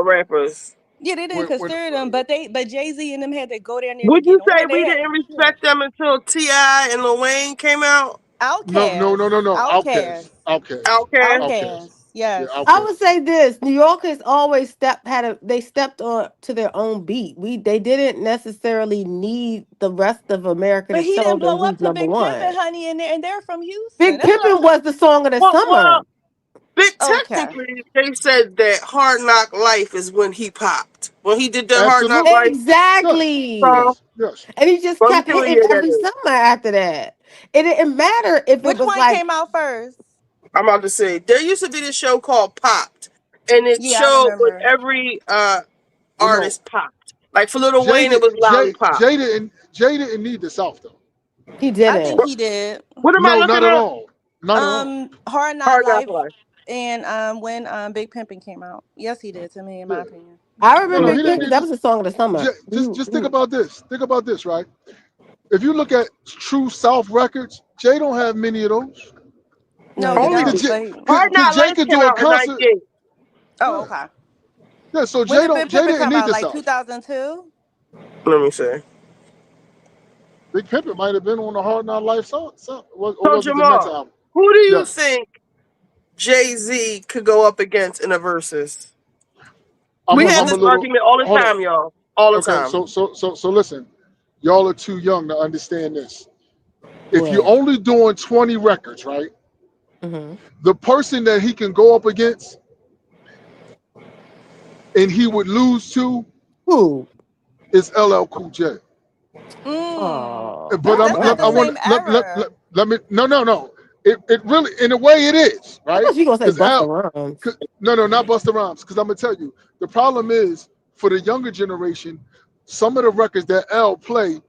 rappers. Yeah, they didn't When consider them, but Jay-Z and them had to go down there to Would get you say on. we didn't respect them until T.I. and Lil Wayne came out? no. Outcast. Outkast. Outkast. Outkast? Outkast. Outcast. Yes. Yeah, I would Outkast. say this: New Yorkers always they stepped on to their own beat. They didn't necessarily need the rest of America But to he tell didn't them blow who's up to number Big Pimpin', one. honey, and they're from Houston. Big That's what I'm Pimpin' was the song of the Well, summer. okay. technically, they said that Hard Knock Life is when he popped. When he did that Hard Knock Absolutely. Life Yes. Exactly. song. Yes. And he just Let me kept see what hitting year every that is. summer after that. It didn't matter if it Which was one like, came out first? I'm about to say, there used to be this show called Popped. And it Yeah, I showed when remember. every Well, no. artist popped. Like for Lil Wayne, it was Lollipop. Jay didn't need the South though. he I think didn't. he did. What am I No, looking not at up? all. Not at all. Hard Knock Hard Knock Life Life. and when Big Pimpin' came out. Yes, he did to me, in Yeah. my opinion. I No, remember he Big didn't Pimpin', need that to. was the song of the summer. Just think about this. Think about this, right? If you look at true South records, Jay don't have many of those. No, No, he he Only don't. don't. But Hard Cause Knock Jay Life could came do a out in concert. '98. oh, Yeah. okay. Yeah. So When did Big Jay Pimpin' didn't come need out? the Like South. 2002? Let me see. Big Pimpin' might have been on the Hard Knock Life song, or So was it the next Jamal, album? who do you Yes. think Jay-Z could go up against in a versus? I'm We a, have I'm a this little. argument all the Hold on. time, y'all. All the Okay. time. So listen. Y'all are too young to understand this. If you're What? only doing 20 records, right? Mm-hmm. The person that he can go up against and he would lose to Who? is LL Cool J. Oh, But That's not the I want same era. let me no. It really in a way it is, I right? thought you were gonna say Because Busta Rhymes. no, not Busta Rhymes. Because I'm gonna tell you, the problem is for the younger generation, some of the records that L play,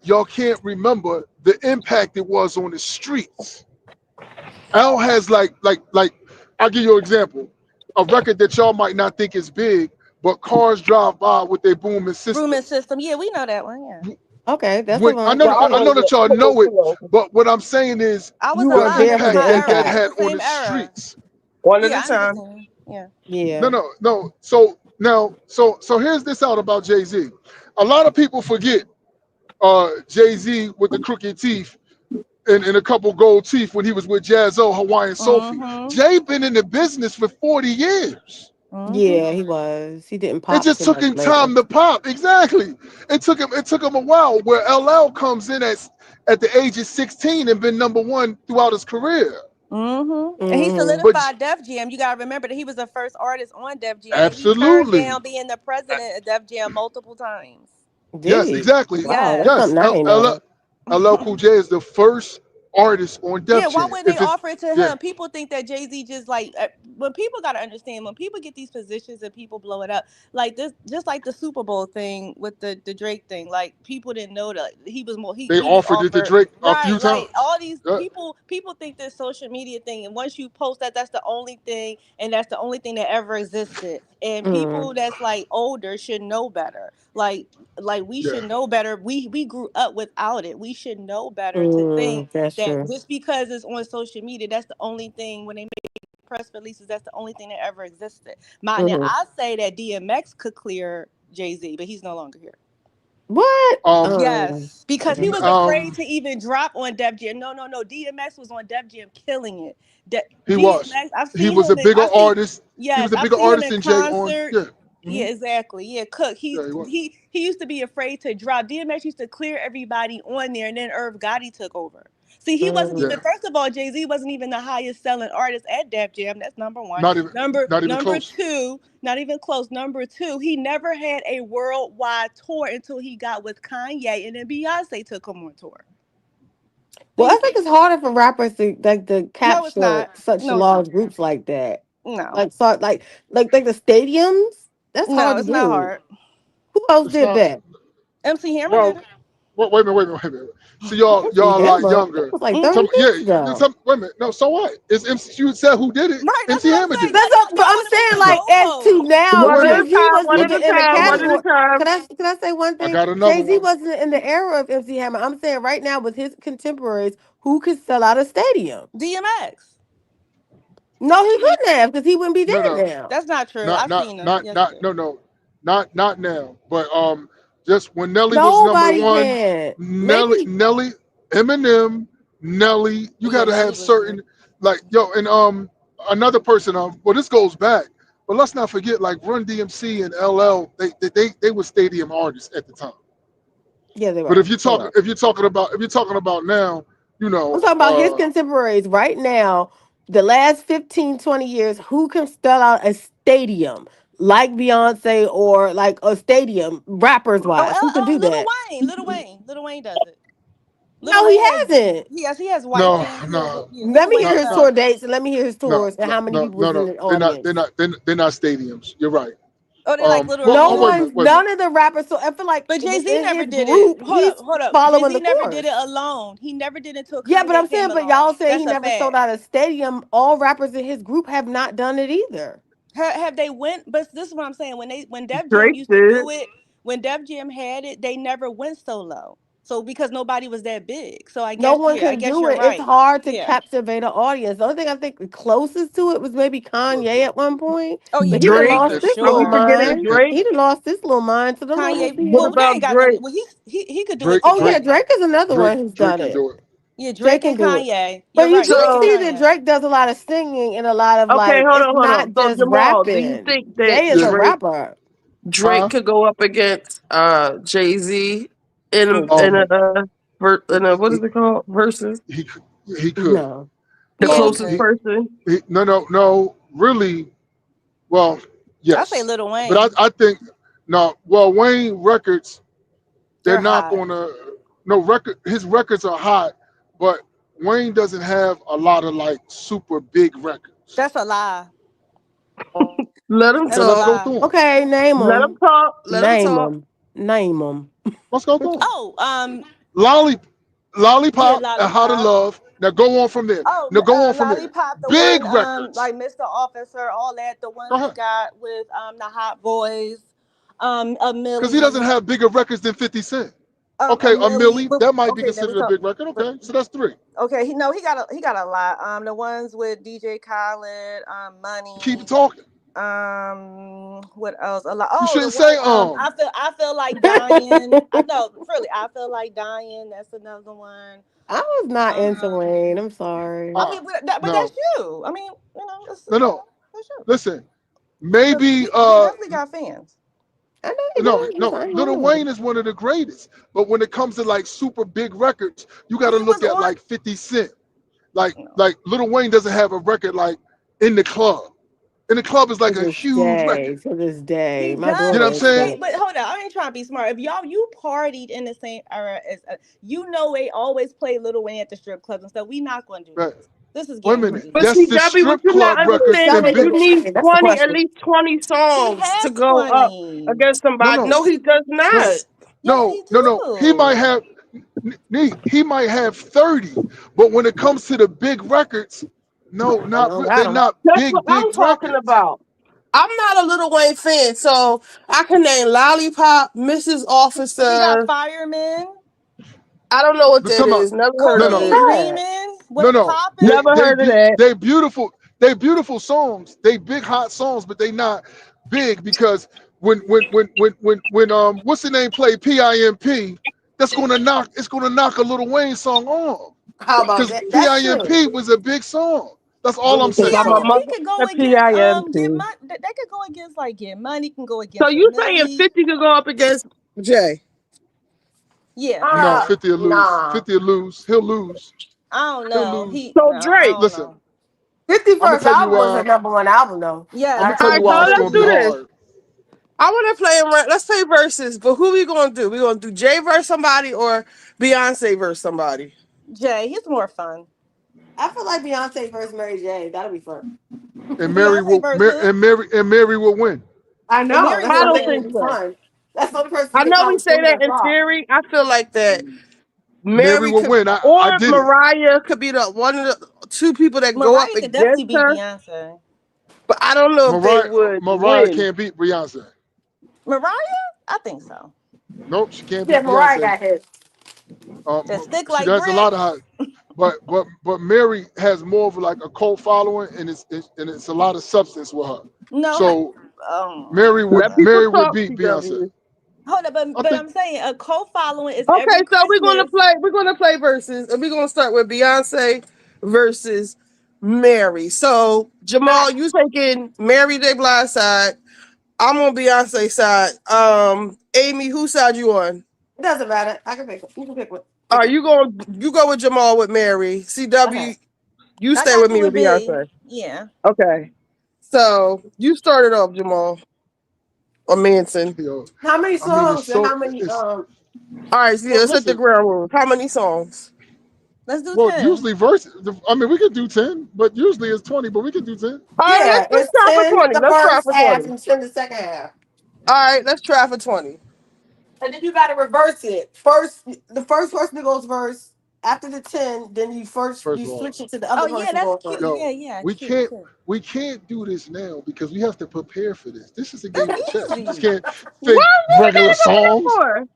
y'all can't remember the impact it was on the streets. L has like I'll give you an example. A record that y'all might not think is big, but cars drive by with their booming Grooming systems. system. Yeah, we know that one. Yeah. Okay, that's the When one. Yeah, I I know know that y'all know it, but what I'm saying is I was You the weren't alive. there That for was impact the my that era. had impact. That's the on same the era. streets. one at Yeah, a I time. understand. Yeah. Yeah. No. So here's this out about Jay-Z. A lot of people forget Jay-Z with the crooked teeth and a couple gold teeth when he was with Jazzo, Hawaiian Sophie. Mm-hmm. Jay been in the business for 40 years. Mm-hmm. Yeah, he was. He didn't It pop just too took much him later. time to pop. Exactly. It took him a while. Where LL comes in at the age of 16 and been number one throughout his career. Mm-hmm. And he Mm-hmm. But solidified Def Jam. You gotta remember that he was the first artist on Def Jam, and he turned absolutely. down being the president of Def Jam multiple times. Did Yes, he? exactly. Wow, that's Yes. Yes. something I ain't know. LL Cool J is the first artist on Yeah, Def why Jam. would they If it's offer it to yeah, him? People think that Jay-Z just like when people got to understand when people get these positions and people blow it up like this, just like the Super Bowl thing with the Drake thing. Like people didn't know that he was more they he was offered it to offered Drake a few right. Like times. all these Yeah. people think this social media thing, and once you post that, that's the only thing, and that's the only thing that ever existed. And Mm, people that's like older should know better. Like we Yeah. should know better. We grew up without it. We should know better to think that's that true. just because it's on social media, that's the only thing. When they make press releases, that's the only thing that ever existed. Now Hmm. I say that DMX could clear Jay-Z, but he's no longer here. What? Um. Yes, because he Okay. was afraid to even drop on Def Jam. No. DMX was on Def Jam, killing it. He was. DMX, I've He seen was a him. bigger artist. He was Yes, a I've bigger seen him artist in than Jay on. concert. Yeah. Yeah, Mhm. exactly. Yeah, Cook. Yeah, he was. He used to be afraid to drop. DMX used to clear everybody on there, and then Irv Gotti took over. See, he wasn't Yeah. even. First of all, Jay-Z wasn't even the highest selling artist at Def Jam. That's number one. Not even Number close. two, not even close. Number two, he never had a worldwide tour until he got with Kanye, and then Beyonce took him on tour. Well, I think it's harder for rappers to No, it's capture not. such No, it's large not. groups like that. No, Like the stadiums. That's no, hard to it's not do. hard. Who else It's did not. that? MC Hammer Well, did it. wait a minute. So y'all MC a lot Hammer. That younger. was like Mhm. 30 years Yeah. ago. Wait a minute. No. So what? It's MC. You said who did it? Right, that's MC what I'm Hammer saying. did it. But I'm Y'all saying, want to like, make as to promo. now, But wait a One at minute. a Jay-Z time, wasn't one at even a in the time, one at a category. time. Can I say one I thing? got another Jay-Z one. wasn't in the era of MC Hammer. I'm saying right now with his contemporaries, who could sell out a stadium? DMX. No, he couldn't have because he wouldn't be No, there no, now. That's not true. I've seen him. Yes, he did. no, not now. But just when Nelly was number Nobody one, can. Maybe. Nelly, Eminem, Nelly. You Yeah, got to Nelly have was certain good. and another person. Well, this goes back, but let's not forget like Run DMC and LL. They were stadium artists at the time. Yeah, they But were. They were. if you're talking about now, I'm talking about his contemporaries right now, the last 15, 20 years, who can sell out a stadium like Beyonce or like a stadium, rappers wise? Who can do that? Little Wayne does it. Little No, he Wayne has. hasn't. He has white no, fans. no, Yeah, Let Little me Wayne hear does his that. tour dates and let me hear his no, tours and how many people was in no. the audience. They're not stadiums. You're right. Oh, they like little No Wait a arenas. minute. one's, none of the rappers. So I feel like But Jay Z within never his did it. group, he's Hold up. Jay following Z the never did it course. alone. He never did it until Yeah, but I'm Kanye saying, came but along. y'all say That's he a never sold fact. out a stadium. All rappers in his group have not done it either. Have they went? But this is what I'm saying. When Def Jam Drake used to did. do it, when Def Jam had it, they never went so low. So because nobody was that big. So No one I can guess do you're it. It's right. hard to Yeah. captivate an audience. The only thing I think the closest to it was maybe Kanye at one point, Oh yeah, but he done Drake. Kanye for lost It's this Are little we sure. forgetting mind. Drake? He done lost this little mind. So them little Kanye. What Well, people. that about ain't got nothing. Drake? Well, he could do it Drake Oh yeah, together. Drake is another one who's done can it. do it. Yeah, Drake Drake can and do it. Kanye. But You're you right. do Drake and So, see that Kanye. Drake does a lot of singing and a lot of okay, like, it's hold on. not So, just Jamal, do you rapping. think that Jay is a Yeah. rapper. Drake Huh? could go up against Jay-Z Mm-mm. in a what He is it called? Versus he could. He could. No. the Yeah, he Um. closest He, could. person. no. Really. Well, I say yes. Lil But Wayne. I think no. Well, Wayne records. They're They're not hot. gonna. No record. His records are hot, but Wayne doesn't have a lot of like super big records. That's a lie. Let him Okay, That's a let's talk. go lie. through them. Okay, name Let him them. talk. Let him Name talk. them. Name them. Let's go through them. Oh, Lolly, yeah, Lollipop, and How to Lollipop. Love. Now go on from there. Oh, Now go on from there. Lollipop, the Big one, records. like Mr. Officer, all that, the Go one he ahead. got with the Hot Boys, a Because he doesn't Millie, have bigger records than 50 Cent. Okay, a Millie, but that might be okay, then we considered a talk. big record. But Okay, so that's three. okay, he got a lot. The ones with DJ Khaled, Keep Money, talking. what else? A lot. You Oh, the shouldn't say one I feel like dying. I know, really, I feel like dying. That's another one. I was not into Um, Wayne. I'm sorry. I Uh, mean, but that's no, you. I mean, no. that's you. Listen, Because maybe he definitely got fans. I know he does. no. I ain't Little lying. Wayne is one of the greatest. But when it comes to like super big records, you got to He was look at on. like 50 Cent. Like No. like Little Wayne doesn't have a record like In the Club. In the Club is To like a this huge record. day. To this day. He My You does, know what daughter I'm but is saying? but hold on, I ain't trying to be smart. If you partied in the same era as, they always play Lil Wayne at the strip clubs and stuff. We not going to do Right. this. This is Wait a minute. guaranteed. But That's see, the Debbie, what strip you're not club Who's records understanding and is selling you big. Lil need Wayne? That's the 20, at question. least 20 He songs to has go up 20. against somebody. No. No, he does No. not. Yes, he No. He might do. have he might have 30, but when it comes to the big records, no, I don't they're got him. not That's what big I'm talking records. about. I'm not a Lil Wayne fan, so I can name Lollipop, Mrs. He got Officer. Fireman, I don't know what But that come on. is. Never heard No, of Cocaine no. it. That. Dreaming, What's No. Poppin'. Never heard of that. They beautiful. They beautiful songs. They big hot songs, but they not big because when what's the name play PIMP, it's gonna knock a Little Wayne song off. How about Because that? That's true. PIMP was a big song. That's all I'm Really Because big I'm saying. a song. PIMP mother could go the against Get PIMP. Money. They could go against like Get Money. Can go So against a you saying Millie. 50 could go up against Jay? Yeah, No, 50. 50 will lose. Nah. 50 will lose. He'll lose. I don't know. Interludes. So No, I Drake. don't Listen, know. 51st tell you album was why. her #1 album though. Yeah, I'm the gonna tell you Alright, why so it's album let's gonna is be do this. good. hard. I want to play him. Let's play verses, but who we gonna do? We gonna do Jay versus somebody or Beyonce versus somebody? Jay, he's more fun. I feel like Beyonce versus Mary J. That'll be fun. And Beyonce versus who? Mary will win. I And know. Mary That's I what will I'm don't saying. think It'll win. be so. fun. That's the only person who I can know we probably say do that that in flop. theory. I feel like that Mary Mary will could, win. or I did it. Mariah could be the one of the two people that go up Mariah could definitely against beat her. Beyonce. But I don't know if they would Mariah win. can't beat Beyonce. Mariah? I think so. Nope, she can't Yeah, beat Mariah Beyonce. got hit. That stick She like has a lot bricks. of high, but Mary has more of like a cult following, and it's a lot of substance with her. No, So um, Let people Mary would talk, beat Beyonce. CW. hold up, I but think I'm saying a cult following is Okay, every so we're gonna Christmas. play. We're gonna play versus, and we're gonna start with Beyonce versus Mary. So Jamal, you taking Mary J. Blige side. I'm on Beyonce side. Amy, whose side you on? It doesn't matter. I can pick one. You can pick one. Are Pick one. you going? You go with Jamal with Mary. Okay. CW, you I stay got with you me with with B. Beyonce. Yeah. Okay. So you started off, Jamal or Manson. How many I mean songs and how many it's All right, so yeah, well let's hit the listen. ground rules. How many songs? Let's do Well, 10. usually I mean, we could do 10, but usually it's 20. But we could do 10. All right, Yeah, let's it's try for 10 20. the Let's try first for half 20. and 10 the second half. All right, let's try for 20. And then you gotta reverse it. The first person that goes first, after the 10, then First you of all, switch it to the Oh other yeah, person that's going cute. first. yo, Yeah, yeah, we cute, can't cute. we can't do this now because we have to prepare for this. This is a game of That's chess. You just easy. can't What think do we regular gotta songs. prepare for?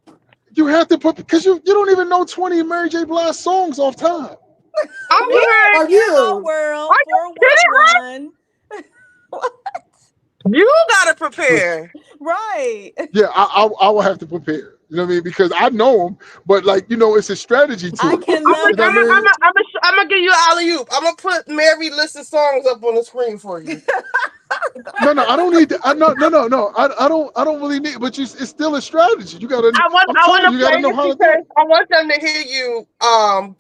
You have to put because you don't even know 20 Mary J. Blige songs off time. I'm Me like, or Hello you? world are you kidding 411. her? You gotta prepare. Right. Yeah, I will have to prepare. You know what I mean? Because I know them, but like it's a strategy I to it. can I'm love gonna, You know I'm what I gonna, I'm mean? you. gonna, I'm gonna give you an alley oop. I'm gonna put Mary list of songs up on the screen for you. No, I don't need that. No. I don't really need. But it's still a strategy. You gotta. I'm I want telling to you, you play gotta know this how to do because it. I want them to hear you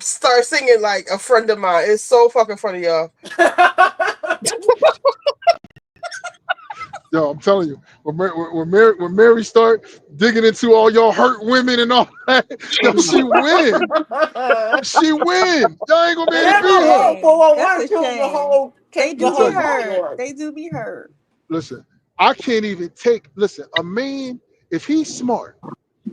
start singing like a friend of mine. It's so fucking funny, y'all. Yo, I'm telling you, when Mary start digging into all y'all hurt women and all that, yo, she win. She win. Y'all ain't gonna be able That's to a They're beat gonna her. go shame. for That's one, a two, the shame. whole They the I'm do be whole telling you. hurt. category. They do be hurt. Listen, I can't even take. Listen, a man, if he's smart,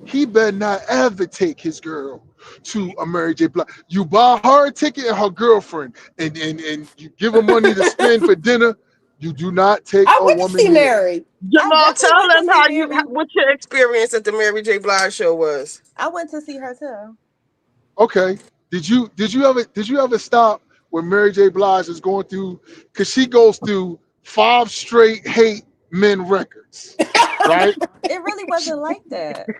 he better not ever take his girl to a Mary J. Blige. You buy her a ticket and her girlfriend, and you give her money to spend for dinner. You do not take I a went to woman see there. Mary. I Jamal, definitely tell went to them see Mary. what your experience at the Mary J. Blige show was. I went to see her too. Okay. Did you ever stop when Mary J. Blige is going through because she goes through 5 straight hate men records, right? It really wasn't like that.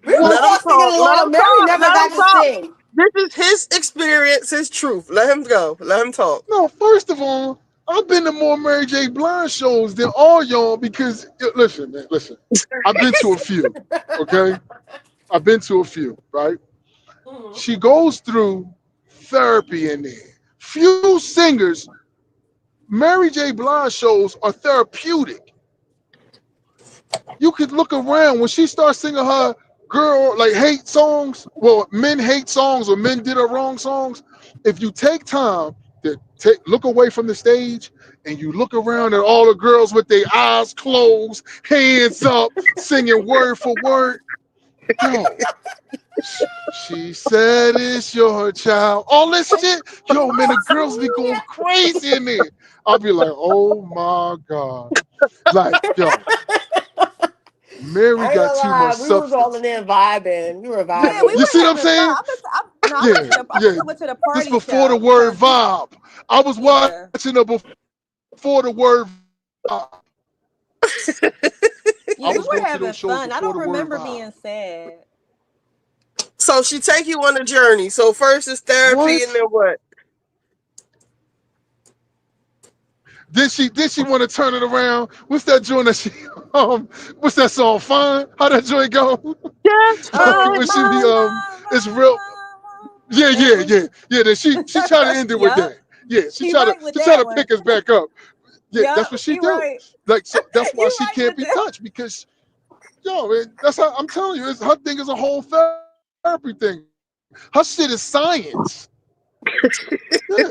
We was Let him all singing talk. Let along. him Mary talk. never Let him got to talk. sing. This is his experience, his truth. Let him go. Let him talk. No, first of all, I've been to more Mary J. Blige shows than all y'all because listen, man, listen. I've been to a few, okay? I've been to a few, right? Mhm. She goes through therapy in there. Few singers, Mary J. Blige shows are therapeutic. You could look around when she starts singing her girl like hate songs. Well, men hate songs or men did her wrong songs. If you take time to look away from the stage and you look around at all the girls with their eyes closed, hands up, singing word for word, yo, she said it's your child. All this shit, yo, man, the girls be going crazy in there. I'll be like, oh my God. Like, yo, Mary I ain't got gonna too much lie, we was all in substance. there vibing. We were Yeah, we vibing. You were see what I'm having fun. saying? I went Yeah, to the I yeah. just went to the This party before the show word because we vibe. I was yeah. watching her before the word vibe. I Yeah, we was were going to having those shows fun. I before don't the word remember vibe. being sad. So she take you on a journey. So first is therapy, and What? then what? Did she want to turn it around? What's that joint that she what's that song? Fine? How that joint go? Just Oh, fine. When she be my, it's real Yeah. Then she tried to end it with Yup. that. Yeah, she He tried right with to try that to one. pick us back up. Yeah, that's Yup, what she he do. right. Like so, that's why You she right can't with be that. touched because that's how I'm telling you. Her thing is a whole therapy thing. Her shit is science. Yeah,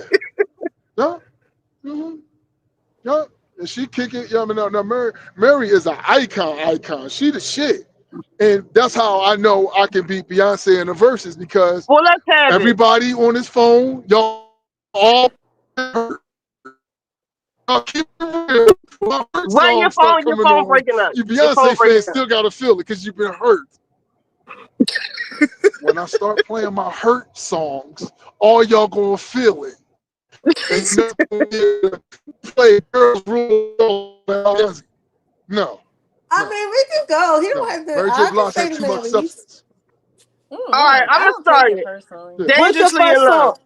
yeah, mm-hmm, yeah. And she kick it. Yeah, I mean, no, Mary is an icon. She the shit. And that's how I know I can beat Beyonce in the verses because Well, let's have it. everybody on his phone, y'all all hurt. Y'all keep it real. My hurt Run your songs start phone. Your coming phone on. breaking up. You Your phone Beyonce breaking fans up. still gotta feel it because you've been hurt. When I start playing my hurt songs, all y'all gonna feel it. And you're not gonna be able to play Girls Rule. No, I no, mean, we can go. He don't no. have to. Mary J. I can Blige say had the too much Marys. substance. All right, I'm I gonna don't take start it it. personally. Yeah. What's your Dangerously in first love. song?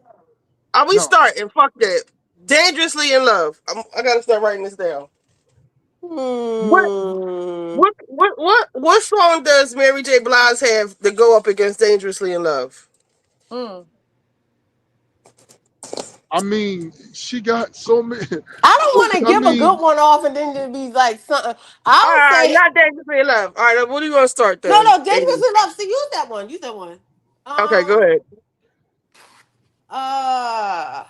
Are we No. starting? Fuck that. Dangerously in love. I gotta start writing this down. What Hmm. what song does Mary J. Blige have to go up against Dangerously in Love? Mm. I mean, she got so many. I don't want to I give a mean, good one off and then just be like something. All I would right, say not Dangerously in Love. All right, what do you want to start no, then? Dangerous Enough. See, use that one. Use that one. Okay, go ahead. Uh,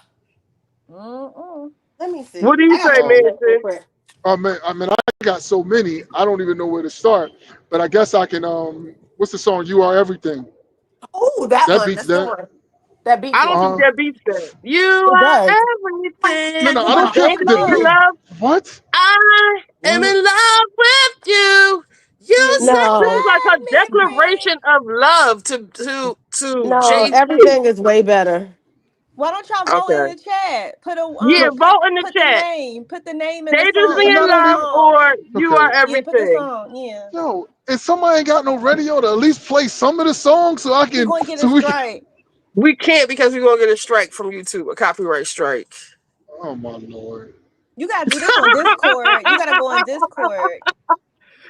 Mm-mm. let me see. What do you I say, gotta um, look real Manson? quick. I mean, I got so many. I don't even know where to start. But I guess I can. What's the song? You Are Everything. Oh, that That one. beats That's the that. one. That beats I don't it. think that beats that. You It are does. No, no, everything. I But don't care for it's Dangerously in slow. love. what. I am What? in love with you. Yeah, You you said this No, is like a set me free. declaration of love to no, Jay-Z. everything is way better. Why don't y'all vote in Okay. the chat? Put a Yeah, No. vote in the put the chat. name. Put the name in the song. Dangerously And in put Not the love only. song. or you Okay. are Yeah, put the everything. song. Yeah. Yo, and somebody ain't got no radio to at least play some of the songs so I We're can. gonna get a So we can. strike. We can't because we're gonna get a strike from YouTube, a copyright strike. Oh my lord. You gotta do this on Discord. You gotta go on Discord.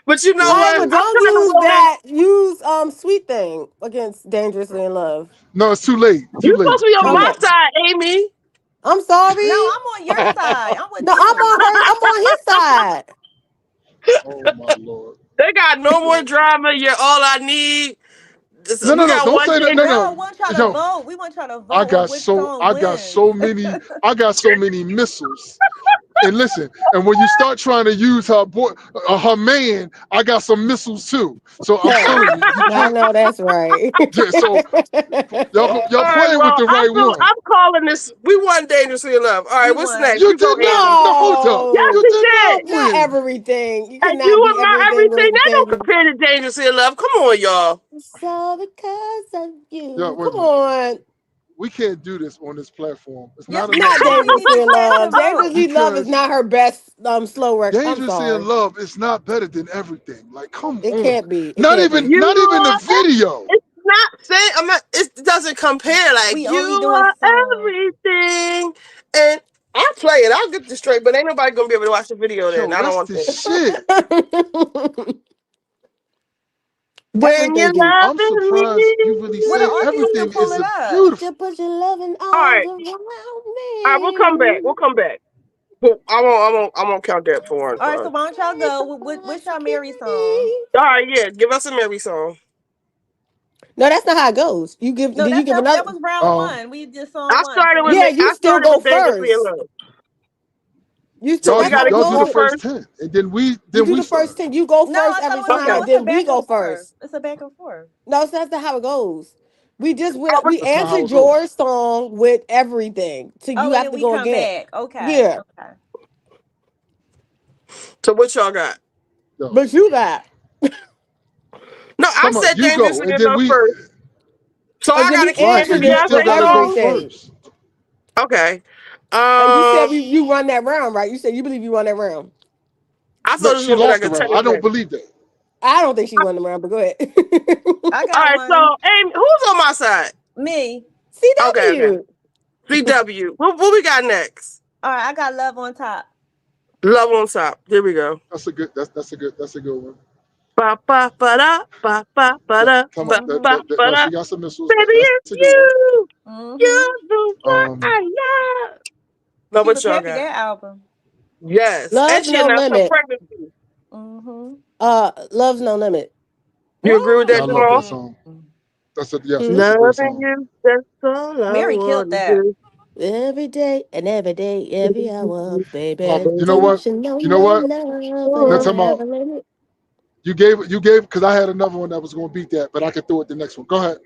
But you know Hey, what? but Discord. I'm don't kind of use willing. that. Use Sweet Thing against Dangerously in Love. No, it's too late. Too You're late. supposed to be Too on my late. Okay. side, Amy. I'm No, sorry. I'm on your side. I'm with No, I'm you. on her. I'm on his side. Oh my lord. They got no more Yo. drama. You're all I need. No, We no, no. got Don't one say that. No, dangerous. no. No, we want y'all to Yo, vote. We want y'all to vote on which song I got wins. so many. I got so many missiles. And listen, and when you start trying to use her man, I got some missiles too. So I'm Hey, telling you, you I can't. know that's right. Yeah. So All y'all right, playing with well, the right one. I'm calling this. We won dangerously in love. All right, We what's won. next? You You go, did not. Amy. No, hold up. Yes, You No, we did did. not not win. everything. You And you cannot be are my everything with everything. They don't everything. compare to dangerously in love. Come on, y'all. It's all because of Yeah, you. wait Come a minute. on. We can't do this on this platform. It's Yes, not we Not enough can. You people need Dangerously the in chat to Love. vote. Dangerously Love is because not her best slow record. I'm Dangerously in sorry. Love is not better than everything. Like, come It on. can't be. It Not can't even be. You not even the are. video. It's not saying. I'm not. It doesn't compare. Like We you only doing are songs. everything. And I'll play it. I'll get this straight. But ain't nobody gonna be able to watch the video. Then Yo, I don't that's want the that. shit. When you're Everything beat. I'm loving me. surprised you really Well, the say audience can everything pull is it a up. beautiful. Put your loving All arms right. around All right. We'll come back. me. We'll come back. But I won't count that for one. All right, For so us. why don't y'all go? What's your Mary song? All right. Yeah. Give us a Mary song. No, that's not how it goes. You give. No, Did you give that another? was round one. We did song I one. So started we with Yeah, got you I still started go with Dangerously in first. Love. You So still. we That's how gotta it do Y'all do the you goes. first first. 10. And then we You then do we the first start. 10. You go no. first I thought every it was Okay. no. time. It's a Then we back go and forth. first. It's a back and forth. No, so that's not how it goes. We just Oh, we That's not how answered it goes. your song with everything. So you Oh, and have then to we go come again. back. Okay. Yeah, Okay. so what y'all got? Yo. but you got. No, I Talking about said you go. Dangerously And in then Love we first. So I And then gotta we right, answer and answered you it still with Beyonce gotta go song. everything. first. Okay. And you said Um, you run that round, right? You said you believe you run that round. I No, thought it was she gonna be like lost a the round. I don't tennis. believe that. I don't think she won the round, but go ahead. I All got right. one. So, Amy, who's on my side? Me. Okay. Okay. CW. CW. What we got next? All right. I got love on top. Love on top. Here we go. That's a good one. Ba ba ba da ba ba ba da Come ba on, ba ba no, da. she got some missiles. Baby, That's it's a good one. you. Mm-hmm. You're the one Um, I love. Now She what was y'all happy got? that album. Yes, and Love she No announced her Limit. pregnancy. Mm-hmm. Love's No Limit. You agree with yeah, that, I love Jamal? that song. That's a yes, Hmm? that's a great Loving song. you, that's all I Mary killed want to that. do. Every day and every day, every hour, baby. You know Don't what? you know You know my what? love Now whatever talking have about a limit? you gave because I had another one that was gonna beat that, but I can throw it the next one. Go ahead.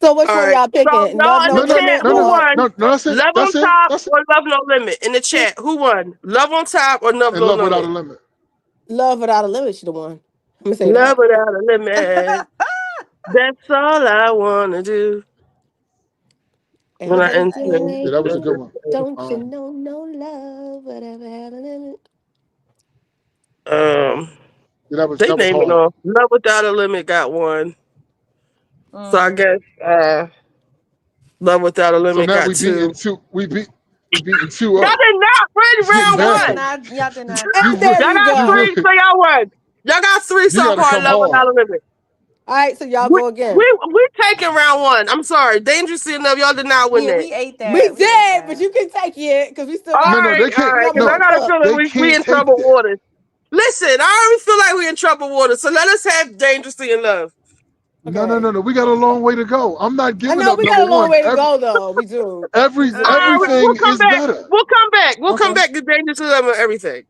So which All one right. y'all So picking? Love y'all in No the No, no, chat, Limit no, who no, or won? no, no. That's it. Love on That's it. top That's it. or Love No Limit? In the chat, who won? Love on top or Love And No love without a Limit? limit. Love Without a Limit? She the one. I'm gonna say Love that. without a limit. That's all I wanna do. When I Every enter Yeah, day, that was a good one. don't you Um, know no love whatever have a limit? um yeah, they that was name it hard. off. Love without a limit got one. So I Mm. guess Love without a So limit now got two. we beating 2 Y'all up. did not win It's getting round Y'all did bad. one. not. Y'all did not. You And re- there Y'all you got you go. three, re- so y'all won. Y'all got three you so gotta far. come Love hard. without a limit. All right, so y'all We go again. we taking round one. I'm sorry, dangerously enough. Y'all did not win Yeah, that. we ate We that. We ate did, but that. you can take it because we still All got. No, no, right, they all can't. right. We got Because I more No, got a stuff. feeling they we can't in take troubled that. waters. Listen, I already feel like we in troubled waters. So let us have dangerously in love. No, no, Okay. no, no. We got a long way to go. I'm not I giving know up we number got a long one. way to go though. We do. We'll Everything come is back. better. We'll come back. We'll come Okay. back to dangerously in love and everything.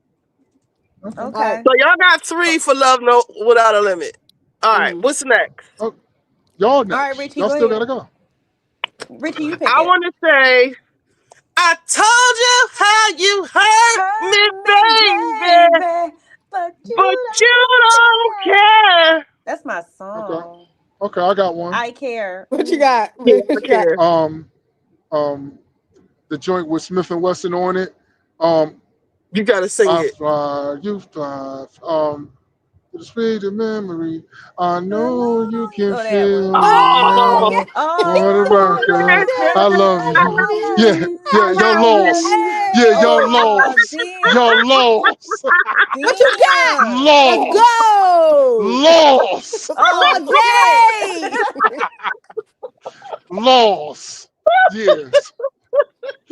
Okay. All right. Okay. So y'all got three for love no without a limit. All right, Mm-hmm. what's next? Oh, y'all All right, next. Richie, Y'all go still ahead. gotta go. Richie, you pick I it. want to say, I told you how you hurt me, Hurt me, baby, baby, but but you you don't don't care. care. That's my Okay. song. Okay, I got one. I care. What you Ooh. got? Yeah, What I you got? care. Um, the joint with Smith and Wesson on it. Um, You gotta sing I it. fly, you fly. To the speed of memory. I I know you know. can Oh, that feel one. me Oh, Oh now. Oh, On the yeah. record, I love I you. love I love Yeah, you. you. yeah, I y'all love you. lost. Yeah, y'all Oh, lost. damn. Y'all lost. What you got? Damn. Let's Lost. go. Lost. Oh, Oh, shit. yay! Lost. Yes.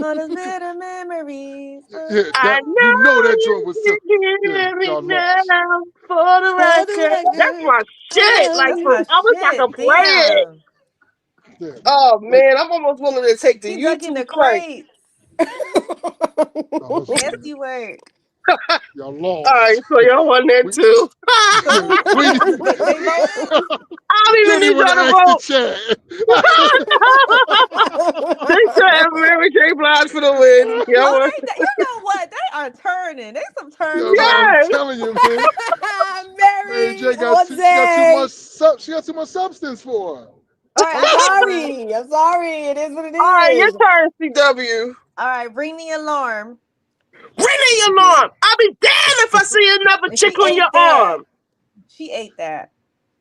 On the bitter memories. Yeah, I that you know know that joint you was can simple. Yeah, hear me y'all lost. now for the For the record. That's record, my I shit. love Like, That's for, my you. I wish I shit. could play it. Damn. Yeah. Oh It, man, I'm almost willing to take the He dug in YouTube the strike. crates. no, listen, man. Nasty work. Y'all All right, lost. so y'all won that We too. So yeah, who? we didn't They vote. I don't even need want to y'all to ask the vote. chat. They said Mary J. Blige for the win. Yeah, Oh, won. you know what? They are turning. They some Yeah, man, turncoats. I'm Yes. telling you, man. Mary Mary, J what's got too that? much she got too much substance for her. All right, I'm I got one. sorry. I'm sorry. It is what it All right, your is. turn, CW. All right, ring the alarm. Ring the alarm. I'll be damned if I see another And chick she on your ate that. arm. She ate that.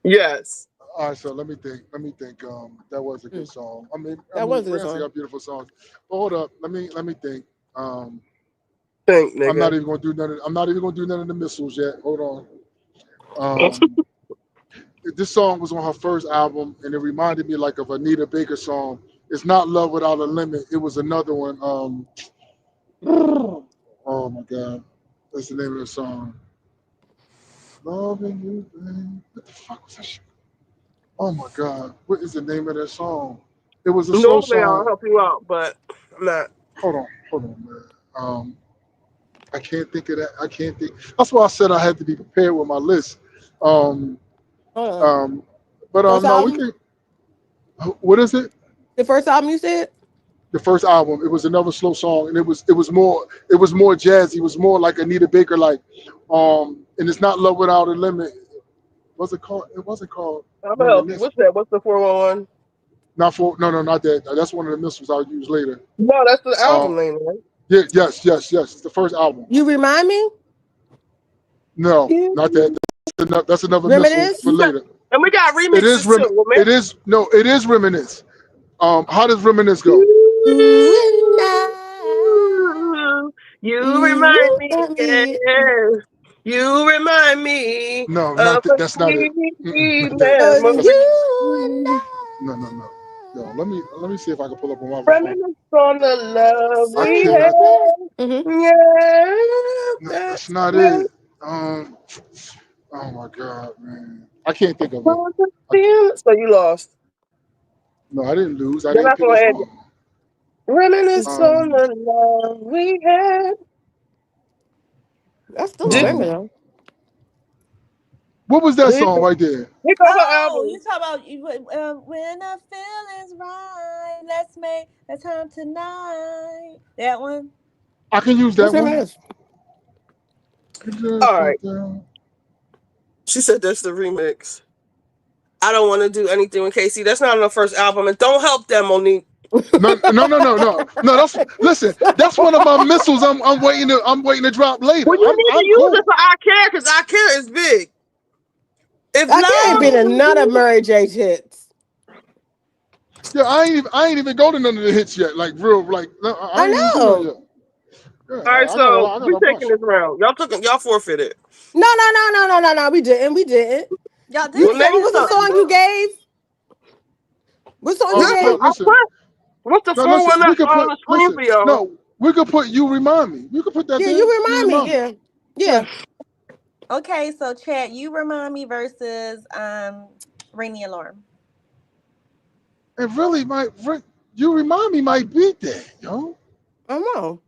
Yes. All right, so let me think. That was a good song. I mean, That was a good Rancy song. got beautiful songs. But hold up, let me think. Think, I'm not nigga. even gonna do none. I'm not even gonna do none of the missiles yet. Hold on. Um, this song was on her first album, and it reminded me like of Anita Baker song. It's not Love Without a Limit. It was another one. Oh my God, that's the name of the song. Loving you, babe. What the fuck was that shit? Oh my God, what is the name of that song? It was a slow Normally I'll song. help you out, but I'm not. Hold on, man. I can't think of that. I can't think. That's why I said I had to be prepared with my list. Um, Hold on. um, but First no, we album? can. What is it? The first album you said? The first album. It was another slow song, and it was more jazzy. It was more like Anita Baker, like, and it's not Love Without a Limit. What's it called? It wasn't called I'm gonna help you. Reminisce. What's that? What's the 411? Not for no, not that. That's one of the missiles I'll use later. No, that's the Uh, album name, right? yeah, yes. It's the first album. You remind me? No, Yeah. not that. That's another missile for Reminisce? later. And we got It is remixes too. Well, man. it is no, it is Reminisce. How does Reminisce go? You and I, You you remind me, and me. yeah. You remind me No, of a that's not it. sweet That's memory. You and no. Yo, let me see if I can pull up on my phone. Reminisce on the love I we cannot. had. Mm-hmm. Yeah, No, that's that's not when it. Oh my God, man, I can't think of it. all the I can't. feelings. So you lost. No, I didn't lose. I Then didn't that's pick the gonna end it. song. Reminisce on Um, the love we had. That's still a Did banger um, though. what was that here song right there? go her Oh, album. you talk about when the feeling's right. Let's make the time tonight. That one. I can use What's that the name one. of this? All right. She said that's the remix. I don't want to do anything with Casey. That's not on the first album, and don't help them, Monique. No. That's listen. That's one of my missiles. I'm waiting to drop later. Well, you need to I'm use it cool. for I Care because I Care is big. If I can't love, be none of Mary J's hits. Yeah, I ain't even go to none of the hits yet. Like real, like no, I I ain't even do none know. yet. Yeah, all right, so I got we a taking bunch. this round. Y'all forfeited. No. We didn't. We didn't. Y'all You did. Well, Y'all name what did was the something. song somebody you else. gave? What song you Listen, gave? No, I listen, put what's the no, full listen. one We up could on put the screen listen. for y'all? No, we could put you remind me. You could put that Yeah, there. you You remind me. remind me. Yeah. Yeah. Yeah. Okay, so Chad, you remind me versus Ring the Alarm. And really, you remind me might beat that, yo. I'm wrong.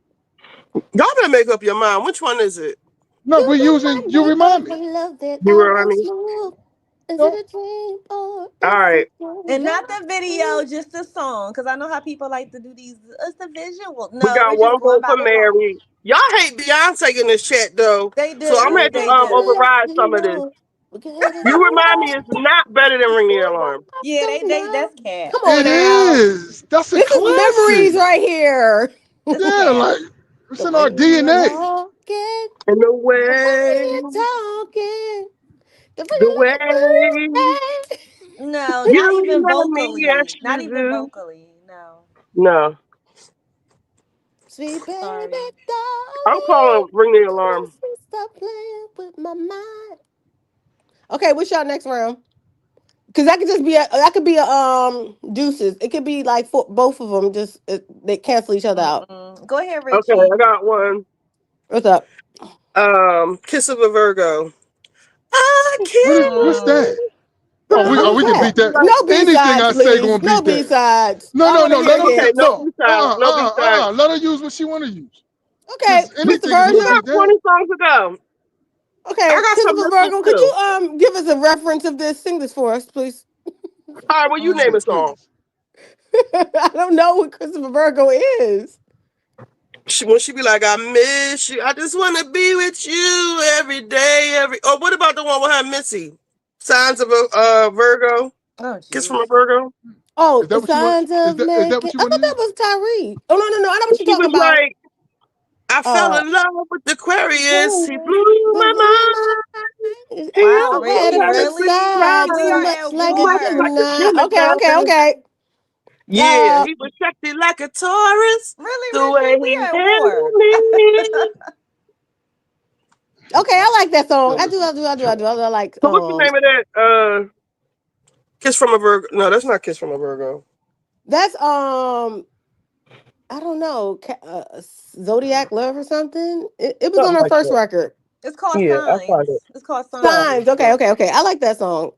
Y'all better make up your mind. Which one is it? No, we're You using remind you me remind of me. a love that You I remind once me. knew. Is it No, a dream or All is right. it true? And not the video, just the song. Because I know how people like to do these. It's the visual. We No, got we're just one going vote by for the song. Mary. Y'all hate Beyonce in this chat though, They so I'm do. going to They do. override You some of this. know, we can have this You remind me love. is not better than Ring the Alarm. Yeah, they Now. that's cat. Come on it now. is. That's a This is memories classic. right here. It's Yeah, cat. like it's The in our way you're DNA. walking, And the the way way, you're talking, the way the you look way at me. No, not you even love me, yes vocally. Not you even do. vocally. No. No, Sweet baby, Sorry. I'm calling darling, Ring the Alarm. please stop playing with my mind. Okay, what's y'all next round? Because that could just be a deuces. It could be like for both of them. Just they cancel each other out. Mm-mm. Go ahead, Okay, Richie. I got one. What's up? Kiss of a Virgo. I What's can't. Mm. that? Oh, What we was can that? beat that. No B Anything sides, I say please. gonna No beat B that. sides. No, I no, want to no. hear Let it her Okay, again. no no. B sides. No B sides. Let her use what she wanna use. Okay, Cause Christopher anything is We gonna Virgil. beat got that. 20 songs to go. I Okay, got some Christopher missiles Virgil. Could too. you give us a reference of this? Sing this for us, please. All right, well, you name Yeah, a Mm. song. please. I don't know what Christopher Virgo is. When she be like, I miss you. I just want to be with you every day. Oh, what about the one with her Missy? Signs of a Virgo. Oh, Kiss from a jeez. Virgo. Oh, Is that what you want? signs of Is that making. what you I want thought to that use? was Tyree. Oh no. I know what And you're she talking was about. like, I fell Uh, in love with Aquarius. He blew but my blew my mind. mind. He Wow, I had Richie, a always good really? cried. side, We too are much at like a Much war. like a Gemini. Okay. Gemini. Yeah, Uh, he was sexy like a Taurus. Really, The way Richie? We he are at handled war. me. okay, I like that Yo, song. I do. listen. I like So what's the name of that? Kiss from a Virgo. No, that's not Kiss from a Virgo. that's I don't know, Zodiac Love or something. It was on Something her like first that. record. It's called Yeah, I find it. Signs. It's called Signs. Signs. Signs. Okay. Yeah. I like that song.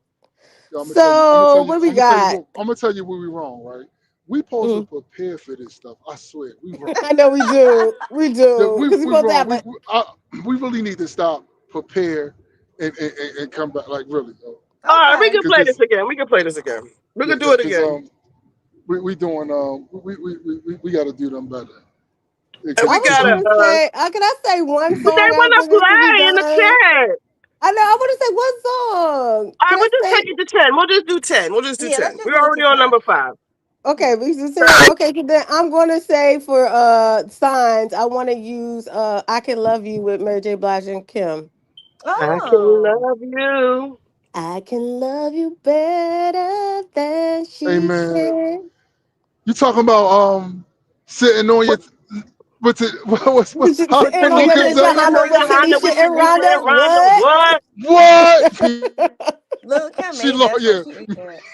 Yo, So what we got? I'm gonna tell you where we wrong, right? We supposed to Mhm. prepare for this stuff. I swear, we wrong. I know we do. We Yeah, do because we we both wrong. have it. We really need to stop, prepare, and come back. Like really, though. All right, we Okay. can Because play this this, again. We can play this again. We yeah, can do it because again. we doing we got to do them better. And I we was Because gotta. gonna say, can I say one But they song wanna after this to be play in the done? chat. I know. I want to say one song. All right, Can I we'll just say? take it to 10. We'll just do 10. We'll just do Yeah, let's 10. just We're do it to already on 10. number 5. Okay, we just said okay. So then I'm gonna say for signs, I want to use "I Can Love You" with Mary J. Blige and Kim. I can Oh. love you. I can love you better than hey she man, can. you talking about sitting on your What's it? What's With Sitting on Tanisha, your Luca bitch sitting behind Zane? on with your Honda Tanisha with and Tanisha and Rhonda. Rhonda. What? What? What? Lil Kim She made lost. that song. Yeah. She ate that.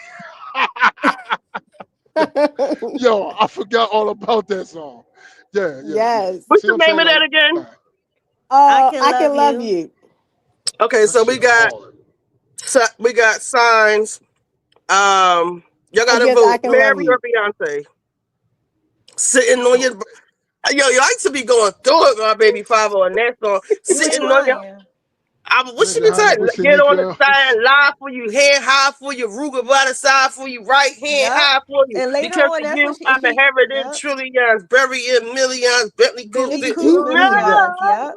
Yo, I forgot all about that song. Yeah, yeah, yeah. Yes. What's See the what I'm name saying? of that Like, again? nah, I I can can love love you. you. Okay, that so shit hard. we got signs. Y'all gotta Against I vote. can love Mary or you. Beyonce? Sitting on your Oh, yo, I used to be going through it, my baby five on that song. You Sitting ain't on your lying. what went she be behind it saying? with Get on the Shanika. side, lie for you, head high for you, Ruger by the side for you, right hand Yep. high for you. And later Because on, of that's when you, I'm she inheriting yep. trillions, burying millions, Bentley coupe. Bentley Bentley coupe Coupe. in New No. York. Yep.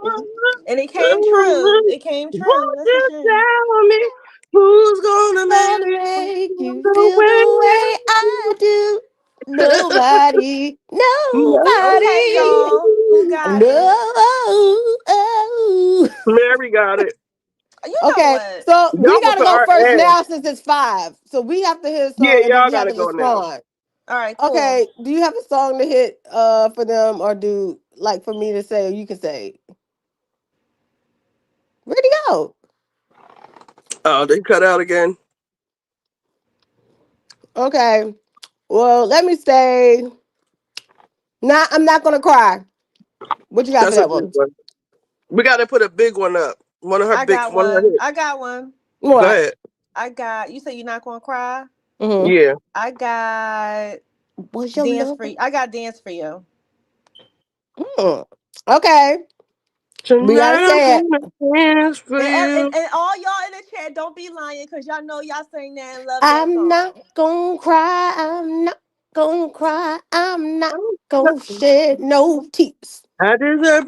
And it came true. It came true. Won't That's the you shit. tell me who's gonna Gonna make you make feel you the feel way the way you I do. do? Nobody, Okay, nobody, y'all. Who got it? no. Mary got it. You know Okay, what? so we Y'all with gotta the go first RS. now since it's 5. So we have to hit a Yeah, song and then y'all we have gotta to go now. respond. All right, cool. Okay, do you have a song to hit for them or do like for me to say or you can say? Where'd he go? Oh, they cut out again. Okay. Well, let me say I'm not gonna cry. What you got for That's a that good one? one. We gotta put a big one up. One of her I got one of her one. hits. I got one. Go What? ahead. I got. You say you're not gonna cry. Mm-hmm. Yeah. I got What's your dance love? for you. I got dance for you. Mm. Okay. We gotta Tonight I'm say it. gonna dance for you. And all y'all in the chat, don't be lying because y'all know y'all sing that and love that I'm not song. gonna cry. I'm not gonna cry. I'm not gonna shed no tears. I deserve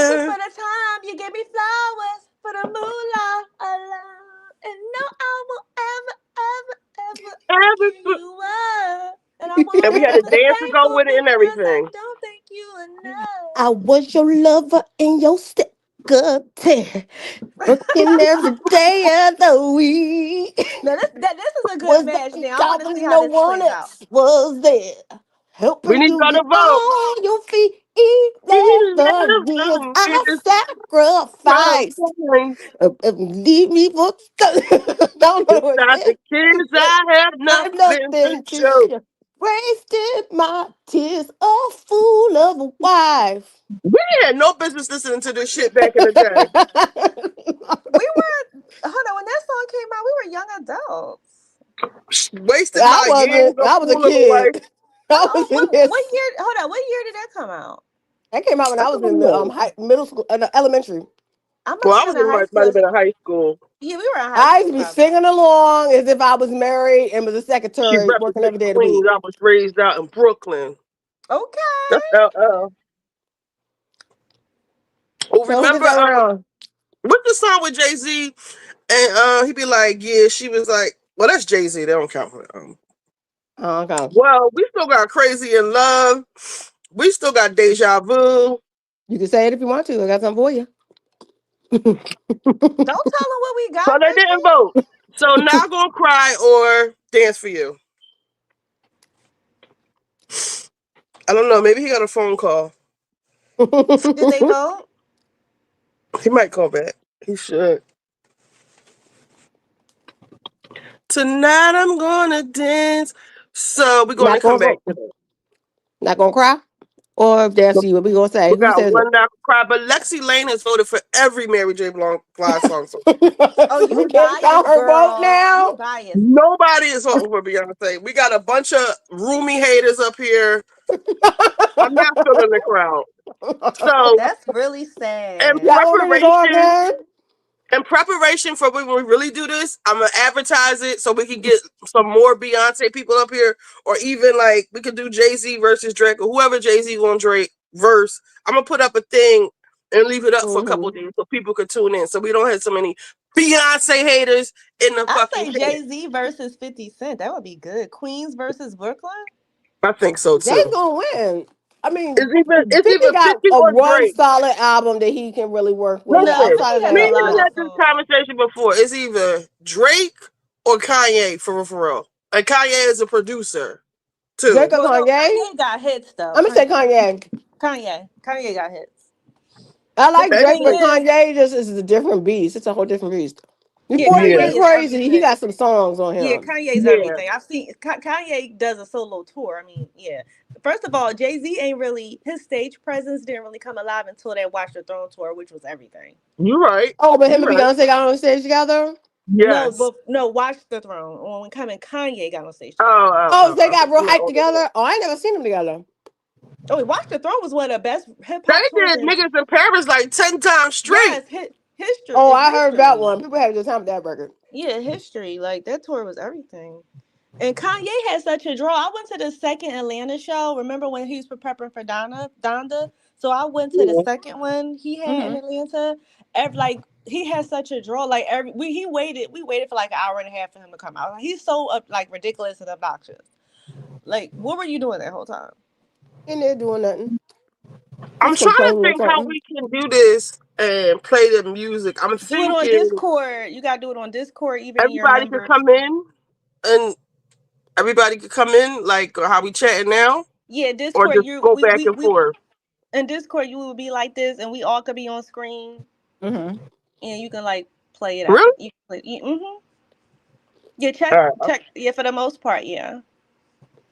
Just better. for the time you gave me flowers for the moolah alone. And no, I will ever, ever, ever give you up. And I And won't we had a ever dance to thank go you with it and because I everything. don't thank you I enough. was your lover and your secretary, working every day of the week. Now this is a good Was match. that Now I job want to see when how no this one plays out. else was there, We helping need you y'all get to vote. on your feet. Even the years I sacrificed. Leave me for don't know It's what not the it kids is. I have I have nothing to nothing to show. show. Wasted my tears, a fool of a wife. We had no business listening to this shit back in the day. We were hold on when that song came out. We were young adults. Wasted I my years wasn't. a I was a fool of a wife. kid. I was in What this. year? Hold on. What year did that come out? That came out when I I was don't in the know. middle school, no, elementary. I must Well, I have was been in in high might school. have been in high school. Yeah, we were in high I used school to be probably. singing along as if I was married and was a She secretary working every represented day of the Queens. week. I was raised out in Brooklyn. Okay. That's LL. Oh, So who gets remember that round? what's the song with Jay-Z? And he'd be like, yeah, she was like, well, that's Jay-Z. They don't count for it. Oh, okay. Well, we still got Crazy in Love. We still got Deja Vu. You can say it if you want to. I got something for you. Don't tell them what we So got, they didn't baby. vote. So Not Gonna Cry or Dance for You. I don't know. Maybe he got a phone call. Did they vote? He might call back. He should. Tonight I'm gonna dance. So we're gonna Not come gonna back vote. to that. Not gonna cry. Or if that's you, what we gonna say? We Who got says one it? Not Gonna Cry, but Lexi Lane has voted for every Mary J. Blige song. So Oh, So we you can't count biased, her vote girl. You now. biased. nobody is voting for Beyonce. We got a bunch of roomy haters up here. I'm not feeling the crowd. So That's really in sad. Y'all want me to go preparation, again? for when we really do this, I'm gonna advertise it so we can get some more Beyonce people up here, or even like we could do Jay-Z versus Drake or whoever Jay-Z on Drake verse. I'm gonna put up a thing and leave it up for a couple of days so people could tune in, so we don't have so many Beyonce haters in the I fucking say chat. Jay-Z versus 50 Cent. That would be good. Queens versus Brooklyn. I think so They too. gonna win. I mean, It's 50 either got 50 a or one Drake. solid album that he can really work with. No, Listen, 50 Outside of me has a that, and lot you of no. had this songs. conversation before. It's either Drake or Kanye for real. And Kanye is a producer too. Drake or Well, no, Kanye? Kanye got hits though. I'm gonna say Kanye. Kanye got hits. I like The Drake, thing but is, Kanye just is a different beast. It's a whole different beast. yeah, Before he Yeah. went Kanye is crazy, he everything. got some songs on Yeah, him. Kanye's Yeah. everything. I've seen Kanye does a solo tour. I mean, yeah. First of all, Jay-Z ain't really, his stage presence didn't really come alive until that Watch the Throne tour, which was everything. You're right. Oh, but him You're and right. Beyonce got on stage together. Yes. No, Watch the Throne. When Kanye got on stage Oh, together. Oh, they got okay. real hyped together. Oh, I ain't never seen them together. Oh, wait, Watch the Throne was one of the best hip They hop tours did in, niggas in Paris like 10 times straight. yes, history. Oh, It's I heard that history. one. People had a good time with that record. Yeah, history. Like that tour was everything. And Kanye had such a draw. I went to the second Atlanta show. Remember when he was prepping for Donda? So I went to the Yeah. second one he had in Mm-hmm. Atlanta. Like he had such a draw. Like we waited for like an hour and a half for him to come out. He's so like ridiculous and obnoxious. Like what were you doing that whole time? In there doing nothing. I'm Just trying to complaining or think how something. we can do this and play the music. I'm Do it on thinking Discord. You gotta do it on Discord, even in your everybody could members. come in and everybody could come in like how we chatting now, Yeah, or Discord. just go back and We forth. in Discord you will be like this, and we all could be on screen, Mm-hmm. and you can like play it out. Really? You can play. Mm-hmm. Yeah, check, All right. check. Yeah, for the most part, yeah.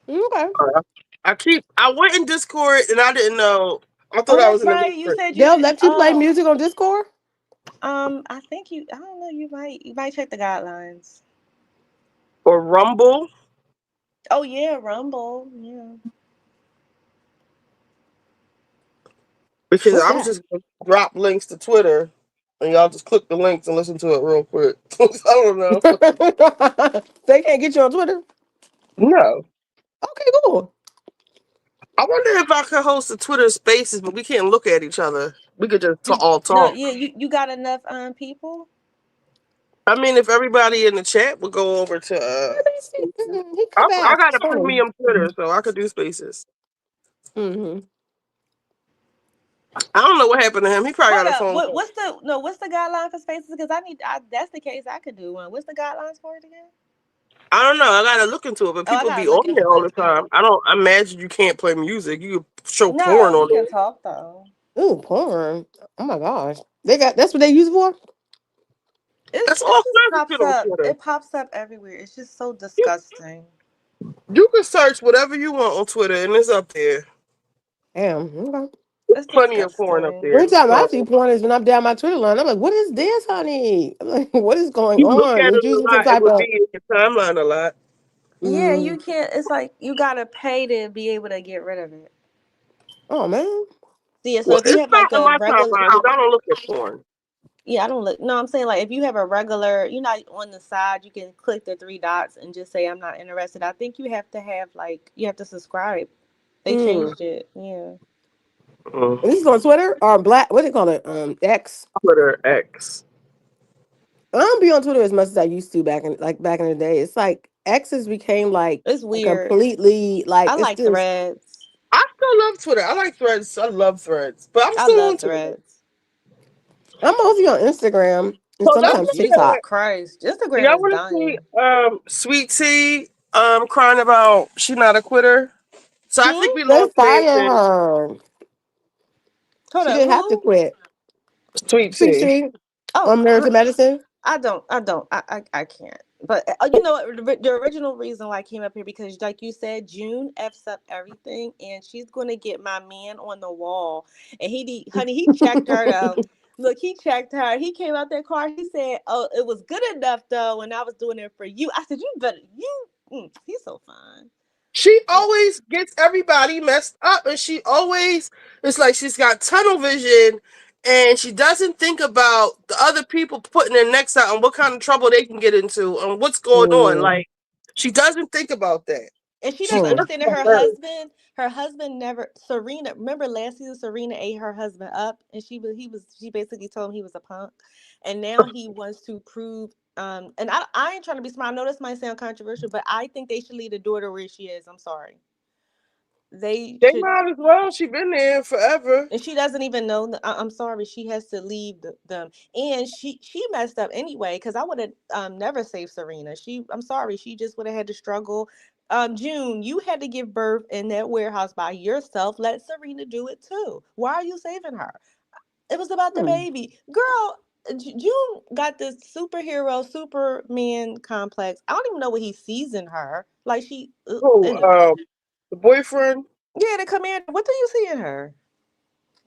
Okay. All right. I went in Discord and I didn't know. I Oh, thought I was that's in the right. You matrix. said you They'll didn't. let you play Oh, music on Discord? I think you. I don't know. You might check the guidelines. Or Rumble. Oh yeah, Rumble. Yeah. Because What's I was that? just gonna drop links to Twitter and y'all just click the links and listen to it real quick. I don't know. They can't get you on Twitter? No. Okay, cool. I wonder if I could host a Twitter spaces, but we can't look at each other. We could just all No, talk. yeah. You got enough people. I mean, if everybody in the chat would go over to Let me see. He I, come I back. got It's a funny. premium Twitter, so I could do spaces. Mm-hmm. I don't know what happened to him. He probably Hold got a up. phone call. What's the guideline for spaces? Because that's the case. I could do one. What's the guidelines for it again? I don't know. I gotta look into it, but Oh, I people gotta be look on here all into the it. time. I don't imagine you can't play music. You could show No, porn you on can there. talk though. Ooh, porn. Oh my gosh. That's what they use for? That's It all just kinds of pops shit on up. Twitter. It pops up everywhere. It's just so You, disgusting. you can search whatever you want on Twitter, and it's up there. Damn. Okay. It's Plenty of porn up disgusting. there. Every time I So see porn is when I'm down my Twitter line. I'm like, what is this, honey? I'm like, what is going you look on? at You're it using a some lot, it type would of be in your timeline a lot. Yeah, you mm, can't. It's like you gotta pay to be able to get rid of it. oh man. Yeah, so Well, if you it's have not like in a my regular, timeline because I don't look at porn. yeah, I don't look. No, I'm saying like if you have a regular, you're not on the side. You can click the three dots and just say I'm not interested. I think you have to have like you have to subscribe. They Mm. changed it. Yeah. Mm. And this is on Twitter or Black. What do they call it? X. Twitter X. I don't be on Twitter as much as I used to back in the day. It's like X's became like It's a weird. completely like I it's like just threads. I still love Twitter. I like threads. I love threads, but I'm I still on love Twitter. threads. I'm mostly on Instagram and So let's Oh, sometimes look at Jesus TikTok. Christ. Do Instagram y'all is want to see dying. Sweet Tea crying about she not a quitter? So I think Hmm? we They lost fired Manson. her. Hold She up, didn't have to who? quit. Sweet Sweet Tea. Tea Oh, on Marriage to Medicine. I don't. I can't. But you know what? The original reason why I came up here because, like you said, June f's up everything, and she's gonna get my man on the wall. And honey, he checked her though. Look, he checked her. He came out that car. He said, "Oh, it was good enough though." When I was doing it for you, I said, "You better you." He's so fine. She always gets everybody messed up, and she always it's like she's got tunnel vision, and she doesn't think about the other people putting their necks out and what kind of trouble they can get into and what's going on. Mm, Like she doesn't think about that. And she She doesn't mm. works understand that for her. her husband never Serena, remember last season Serena ate her husband up and she basically told him he was a punk. And now he wants to prove and I ain't trying to be smart. I know this might sound controversial, but I think they should leave the daughter where she is. I'm sorry. They They should might as well. She been there forever. and she doesn't even know. I'm sorry. She has to leave them, and she messed up anyway. Because I would have never saved Serena. I'm sorry. She just would have had to struggle. June, you had to give birth in that warehouse by yourself. Let Serena do it too. Why are you saving her? It was about the baby. Girl, June got this superhero, Superman complex. I don't even know what he sees in her. Like Who? The boyfriend? Yeah, the commander. What do you see in her?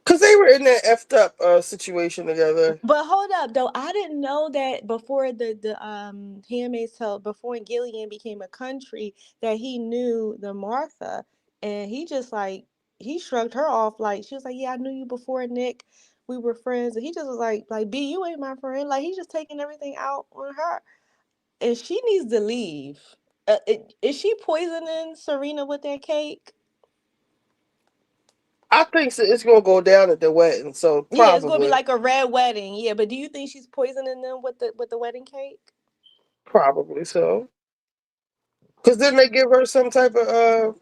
Because they were in that effed up situation together. But hold up, though. I didn't know that before the Handmaid's Tale, before Gilead became a country, that he knew the Martha, and he just like he shrugged her off. Like she was like, "Yeah, I knew you before, Nick. We were friends." And he just was like, "B, you ain't my friend." Like he's just taking everything out on her, and she needs to leave. Is she poisoning Serena with that cake? I think it's gonna go down at the wedding, so probably. Yeah, it's gonna be like a red wedding. Yeah, but do you think she's poisoning them with the wedding cake? Probably so. Because then they give her some type of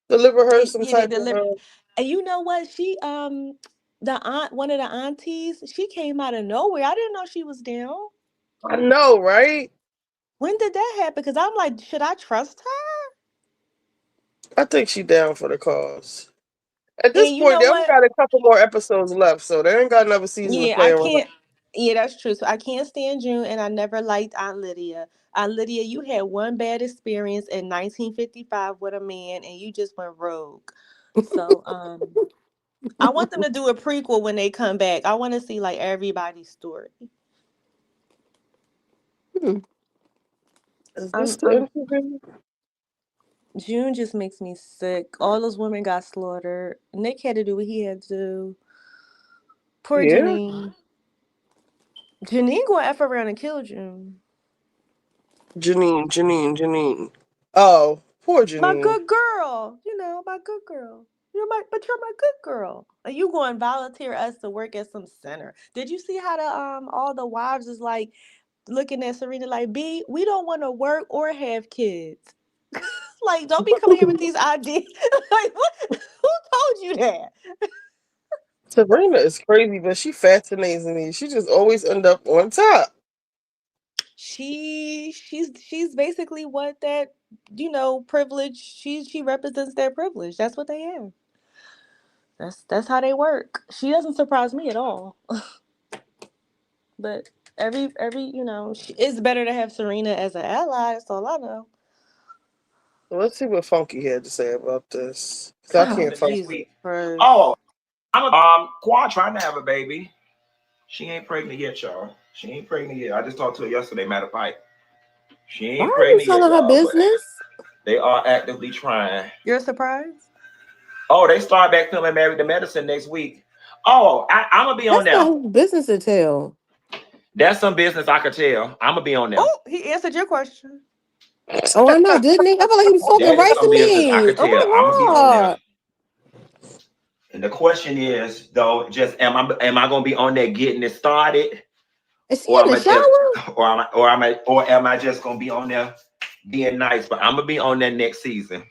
deliver her some Yeah, they type deliver. of. And you know what? She the aunt, one of the aunties, she came out of nowhere. I didn't know she was down. I know, right? When did that happen? Because I'm like, should I trust her? I think she down for the cause. At this And you point, know they only what? got a couple more episodes left, so they ain't got another season to Yeah, play I around. can't. Yeah, that's true. So I can't stand June, and I never liked Aunt Lydia. Aunt Lydia, you had one bad experience in 1955 with a man, and you just went rogue. So I want them to do a prequel when they come back. I want to see like everybody's story. Is this I'm, the I'm interview? June just makes me sick. All those women got slaughtered. Nick had to do what he had to do. Poor Yeah. Janine. Janine gonna F around and kill June. Janine. Oh, poor My Janine. good girl. You know, my good girl. You're my good girl. And you going to volunteer us to work at some center. Did you see how the all the wives is like looking at Serena like, B, we don't want to work or have kids. Like, don't be coming here with these ideas. Like, what? Who told you that? Sabrina is crazy, but she fascinates me. She just always end up on top. She's basically what that privilege. She represents their privilege. That's what they have. That's how they work. She doesn't surprise me at all. But every it's better to have Serena as an ally. That's all I know. So let's see what Funky had to say about this. 'Cause I can't find. Jesus Christ. Oh, Quan trying to have a baby. She ain't pregnant yet, y'all. She ain't pregnant yet. I just talked to her yesterday, matter of fact. She Why ain't are you pregnant yet, telling her y'all. But business? they are actively trying. You're surprised? Oh, they start back filming Married to Medicine next week. Oh, I'm gonna be on That's there. not his business to tell. That's some business I could tell. I'm gonna be on there. Oh, he answered your question. Oh, I know, didn't he? I feel like he was talking That is right some to business I me. could tell. I'm gonna be Oh on my there. God. And the question is, though, just am I gonna be on there getting it started, Is she or in am the I just, shower? or am I just gonna be on there being nice? But I'm gonna be on there next season.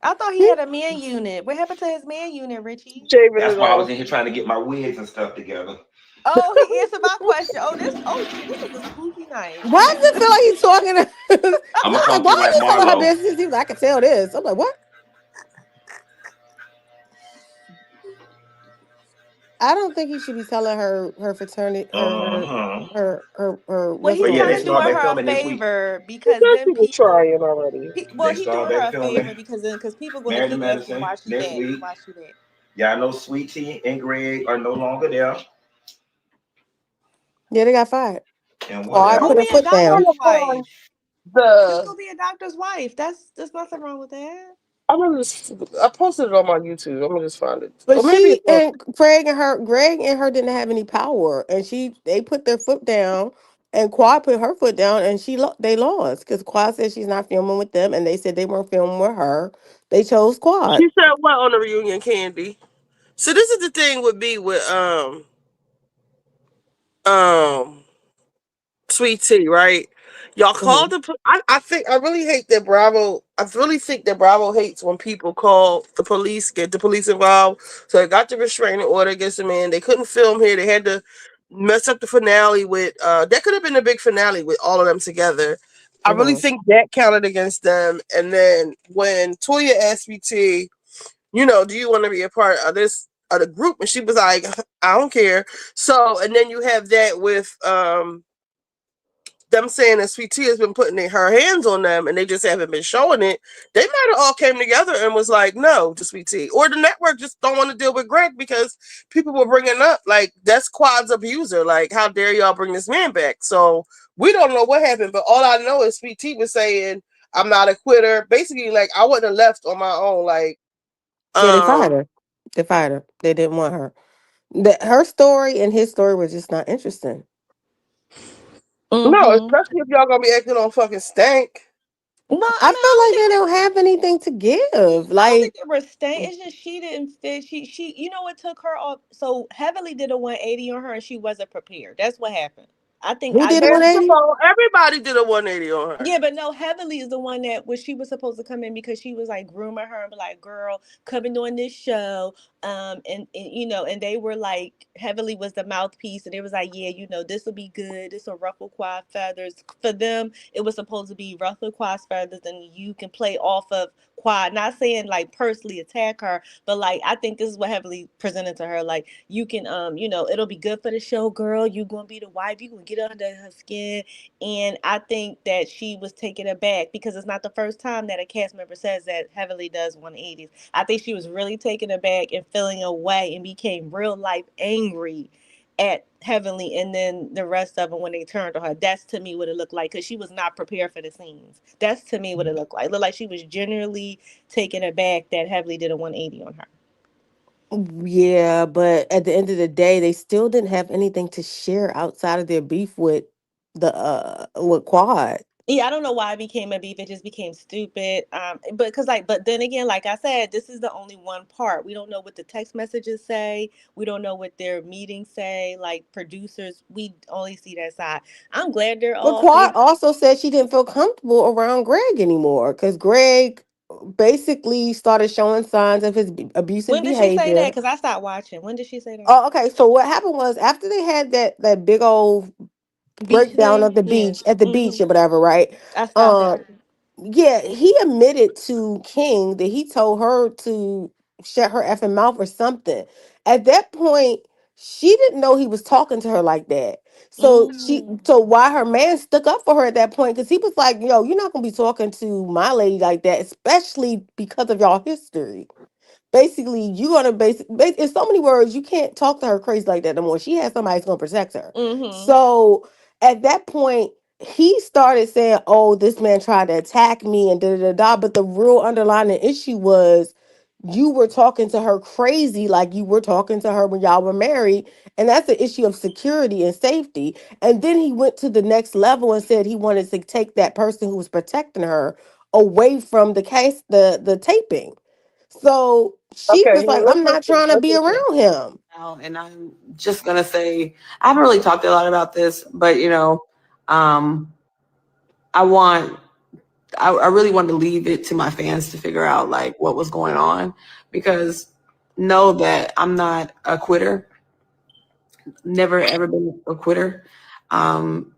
I thought he had a man unit. What happened to his man unit, Richie? Shaving That's it why I was off. in here trying to get my wigs and stuff together. Oh, he answered my question. This is a spooky night. Why does it feel like he's talking to I'm No, gonna like, come why through are like you telling her Marlo. business? He's like, I can tell this. I'm like, what? I don't think he should be telling her fraternity, her Well, what's he's But yeah, kind they of going start doing back her a filming next week. favor She because said then she was people. trying already. They He start doing her back a favor filming because people gonna Married to keep asking Medicine why she next back, week. why she back. Y'all know Sweetie and Greg are no longer there. Yeah, they got fired. And Oh, what I Go put else? her be a foot I'm down. gonna doctor's find wife. Just the. go be a doctor's wife. There's nothing wrong with that. I'm gonna just. I posted it on my YouTube. I'm gonna just find it, But or maybe she it's on. and Greg and her didn't have any power, and they put their foot down, and Quad put her foot down, and they lost because Quad said she's not filming with them, and they said they weren't filming with her. They chose Quad. She said what on the reunion, Candy? So this is the thing would be with um Sweet Tea, right? Y'all called Mhm. the. I think I really hate that Bravo. I really think that Bravo hates when people call the police, get the police involved. So they got the restraining order against the man. They couldn't film here. They had to mess up the finale with. That could have been a big finale with all of them together. I really think that counted against them. And then when Toya asked BT, you know, do you want to be a part of this of the group? And she was like, I don't care. So, and then you have that with them saying that Sweet Tea has been putting her hands on them and they just haven't been showing it. They might have all came together and was like, no to Sweet Tea. Or the network just don't want to deal with Greg because people were bringing up, like, that's Quad's abuser. Like, how dare y'all bring this man back? So we don't know what happened, but all I know is Sweet Tea was saying, I'm not a quitter. Basically, like, I wouldn't have left on my own. Like, Yeah, they fired her. They fired her. They didn't want her. Her story and his story was just not interesting. No, especially if y'all gonna be acting on fucking stank. No, I feel like they don't have anything to give. I don't think Like, they were staying. It's just she didn't fit. She, you know what took her off? So Heavily did a 180 on her, and she wasn't prepared. That's what happened. I think who did a 180? Everybody did a 180 on her. Yeah, but no, Heavily is the one that she was supposed to come in because she was like grooming her and be like, "Girl, coming on this show." And you know, and they were like, Heavily was the mouthpiece, and it was like, yeah, you know, this will be good. This will ruffle Quad feathers. For them, it was supposed to be ruffle Quad's feathers, and you can play off of Quad. Not saying like personally attack her, but like I think this is what Heavily presented to her. Like, you can you know, it'll be good for the show, girl. You gonna be the wife. You gonna get under her skin. And I think that she was taken aback because it's not the first time that a cast member says that Heavily does 180s. I think she was really taken aback and feeling away and became real life angry at Heavenly, and then the rest of them when they turned on her. That's to me what it looked like, because she was not prepared for the scenes. That's to me what it looked like. It looked like she was generally taken aback that Heavily did a 180 on her. Yeah, but at the end of the day, they still didn't have anything to share outside of their beef with with Quad. Yeah, I don't know why it became a beef. It just became stupid. But then again, like I said, this is the only one part. We don't know what the text messages say. We don't know what their meetings say. Like producers, we only see that side. I'm glad they're But all Quad safe. also said she didn't feel comfortable around Greg anymore because Greg basically started showing signs of his abusive When did she say that? behavior. Because I stopped watching. When did she say that? Oh, okay. So what happened was after they had that big old Beach breakdown thing? of the Yeah. beach at the beach or whatever, right? I stopped it. Yeah, he admitted to King that he told her to shut her effing mouth or something. At that point, she didn't know he was talking to her like that. So why her man stuck up for her at that point? Because he was like, yo, you're not gonna be talking to my lady like that, especially because of y'all history. Basically, you gonna in so many words, you can't talk to her crazy like that no more. She has somebody who's gonna protect her. So at that point, he started saying, "Oh, this man tried to attack me," and da da da da. But the real underlying issue was you were talking to her crazy, like you were talking to her when y'all were married, and that's an issue of security and safety. And then he went to the next level and said he wanted to take that person who was protecting her away from the case, the taping. So she Okay, was like, I'm not trying to be around him. And I'm just gonna say I haven't really talked a lot about this, but you know, I really wanted to leave it to my fans to figure out like what was going on, because know that I'm not a quitter. Never ever been a quitter. And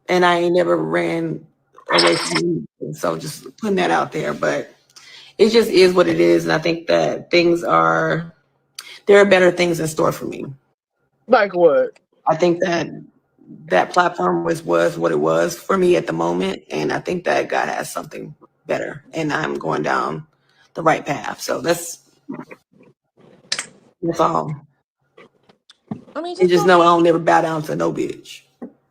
I ain't never ran away from anything. So just putting that out there. But it just is what it is. And I think that there are better things in store for me. Like what? I think that platform was what it was for me at the moment. And I think that God has something better, and I'm going down the right path. So that's all. I mean, And just know I don't never bow down to no bitch.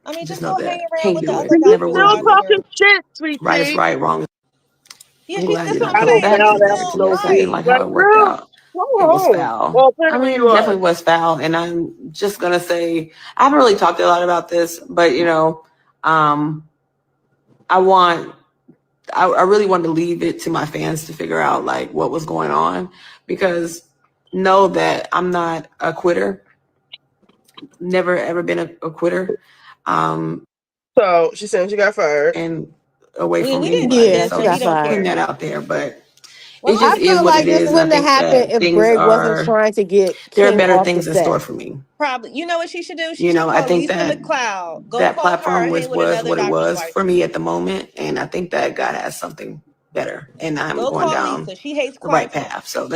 I mean, Just just know go hang that. around Can't with the do other it. You Never guys will still do. talking shit, Sweet Right is Tea. right, wrong is. Yeah, I'm glad you that's don't what I'm feel saying. bad. You Now still that's I didn't right. like how like, it worked girl, out. go It was home. foul. Well, I apparently mean, you it are. definitely was foul. And I'm just gonna say I haven't really talked a lot about this, but you know, I really wanted to leave it to my fans to figure out like what was going on, because know that I'm not a quitter. Never ever been a quitter. So she said she got fired. And away from We didn't anybody. see Yeah, that, So she so we got just don't putting fired. care. that out there. But It I just is feel what like it this is, and I wouldn't have think happened that if things Greg wasn't are trying to get there are King better off the things in store set. for me. Probably. You know what she should do? She You should know, I call think Lisa that McLeod. Go that call her. platform Hang with was another what it doctor's was wife. for me at the moment, and I think that God has something better, and I'm Go going call down Lisa. She hates the right Quad. path. So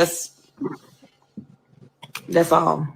that's all.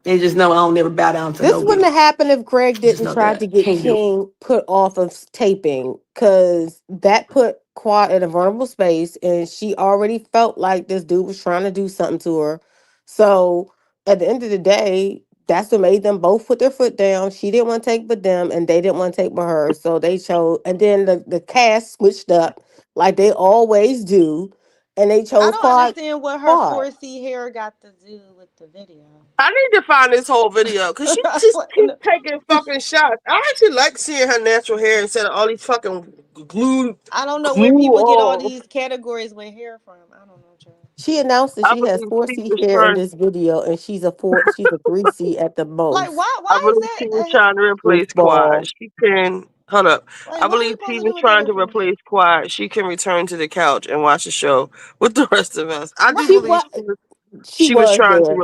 And just know I'll never bow down to This no wouldn't have bitch. happened if Greg Just didn't know try that. to get Can't do it. King put off of taping, because that put Quad in a vulnerable space, and she already felt like this dude was trying to do something to her. So at the end of the day, that's what made them both put their foot down. She didn't want to take with them, and they didn't want to take with her. So they chose, and then the cast switched up like they always do, and they I chose don't understand what her Quad. 4C hair got to do with the video. I need to find this whole video because she just keeps taking fucking shots. I actually like seeing her natural hair instead of all these fucking glue. I don't know where Glue people get all all. these categories with hair from. I don't know, Joe. She announced that I she has believe she 4C was hair in trying. this video, and she's a 3C at the Like, most. I why is believe that? she was trying to replace Quad. Goofball. She can hold up. Like, I what are we believe supposed she to was do with that trying to information? replace Quad. She can return to the couch and watch the show with the rest of us. I do She Right. believe was she she was was trying to there.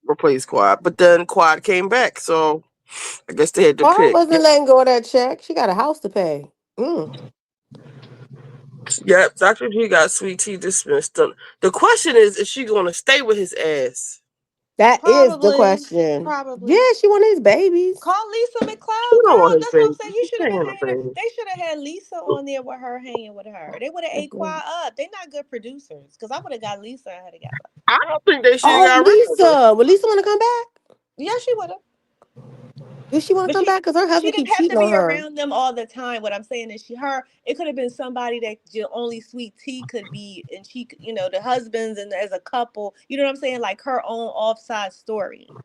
replace Quad, but then Quad came back, so I guess they had to Quad pick. wasn't letting go of that check. She got a house to pay. Yep, Dr. G got Sweet Tea dismissed. The question is she going to stay with his ass? That is the Probably. question. Probably. Yeah, she wanted his babies. Call Lisa She McLeod, don't want girl. his That's what I'm baby. saying. You She should have can't been have a hanging. baby. They should have had Lisa on there with her, hanging with her. They would have ate Quad up. They not good producers. Because I would have got Lisa and her together. I don't think they should have Oh, got rid of her. Lisa. Would Lisa want to come back? Yeah, she would have. Does she want to But come back? Because her she husband didn't keeps have to cheating on be her. around them all the time. What I'm saying is it could have been somebody that only Sweet Tea could be, and she the husbands and as a couple, you know what I'm saying, like her own offside story.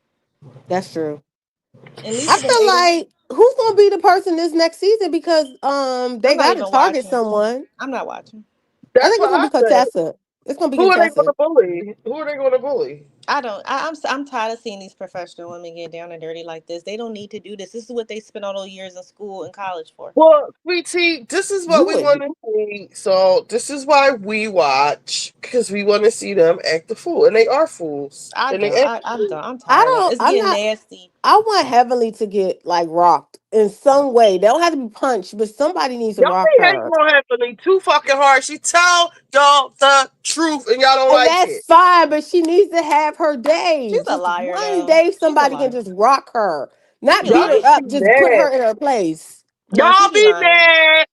That's true. And I Lisa done feel ate them. like who's gonna be the person this next season, because they I'm not got to even target watching. someone. I'm not watching. I That's think what it's gonna I be said. Contessa. It's gonna be Who are they going Contessa. to bully? Who are they going to bully? I don't. I'm tired of seeing these professional women get down and dirty like this. They don't need to do this. This is what they spent all those years in school and college for. Well, Sweet Tea, this is what You we would. want to see. So this is why we watch, because we want to see them act the fool, and they are fools, I and they don't. act the I'm fool. done. I'm I tired of it. don't. It's I'm getting not. nasty. I want Heavenly to get like rocked in some way. They don't have to be punched, but somebody needs to Y'all rock be hating her. on Anthony too fucking hard. She tell y'all the truth, and y'all don't And like that's it. fine, but she needs to have her day. She's a Just liar, one though. day She's a somebody can liar. just rock her. She be Not Y'all beat her lying. just be up, just put mad. her in her place. No, she Y'all be be lying. mad.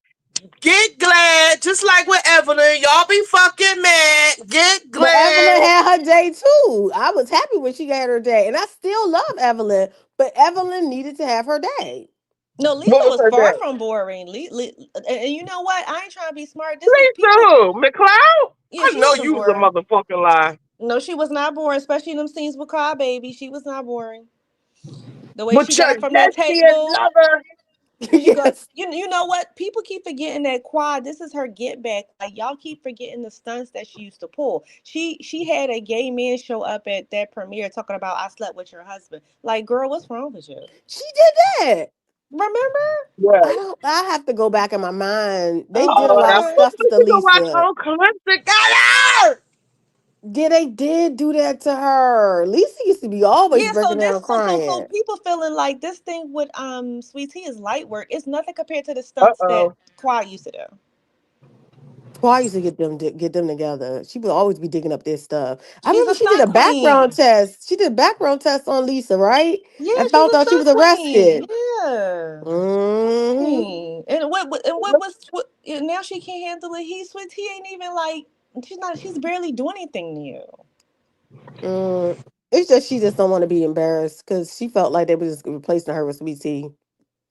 Get glad, just like with Evelyn. Y'all be fucking mad. Get But Evelyn glad. had her day too. I was happy when she got her day. And I still love Evelyn, but Evelyn needed to have her day. No, Lisa What was was her far day? from boring. And you know what? I ain't trying to be smart. This is Lisa people. who? McLeod? Yeah, I she know wasn't you was a boring. motherfucking lie. No, she was not boring, especially in them scenes with Cry Baby. She was not boring. The way she But your got from that lesbian table, lover. she got. Yes. You know what? People keep forgetting that Quad. This is her get back. Like y'all keep forgetting the stunts that she used to pull. She had a gay man show up at that premiere talking about I slept with your husband. Like, girl, what's wrong with you? She did that. Remember? I Yes. don't I have to go back in my mind. They did a Oh, lot that of Okay. stuff to you can watch Lisa. old clips together. Yeah, they did do that to her. Lisa used to be always Yeah, breaking so down so crying. people feeling like this thing with Sweet Tea is light work. It's nothing compared to the Uh stunts that oh. Quad used to do. Twice used to get them together. She would always be digging up their stuff. I She's remember a she did a stunt background queen. test. She did a background test on Lisa, right? Yeah, And she's found a out she was stunt queen. arrested. Yeah. Hmm. And what and now she can't handle it. Sweet Tea ain't even like she's barely doing anything new. Mm. It's just she just don't want to be embarrassed because she felt like they were just replacing her with Sweet Tea.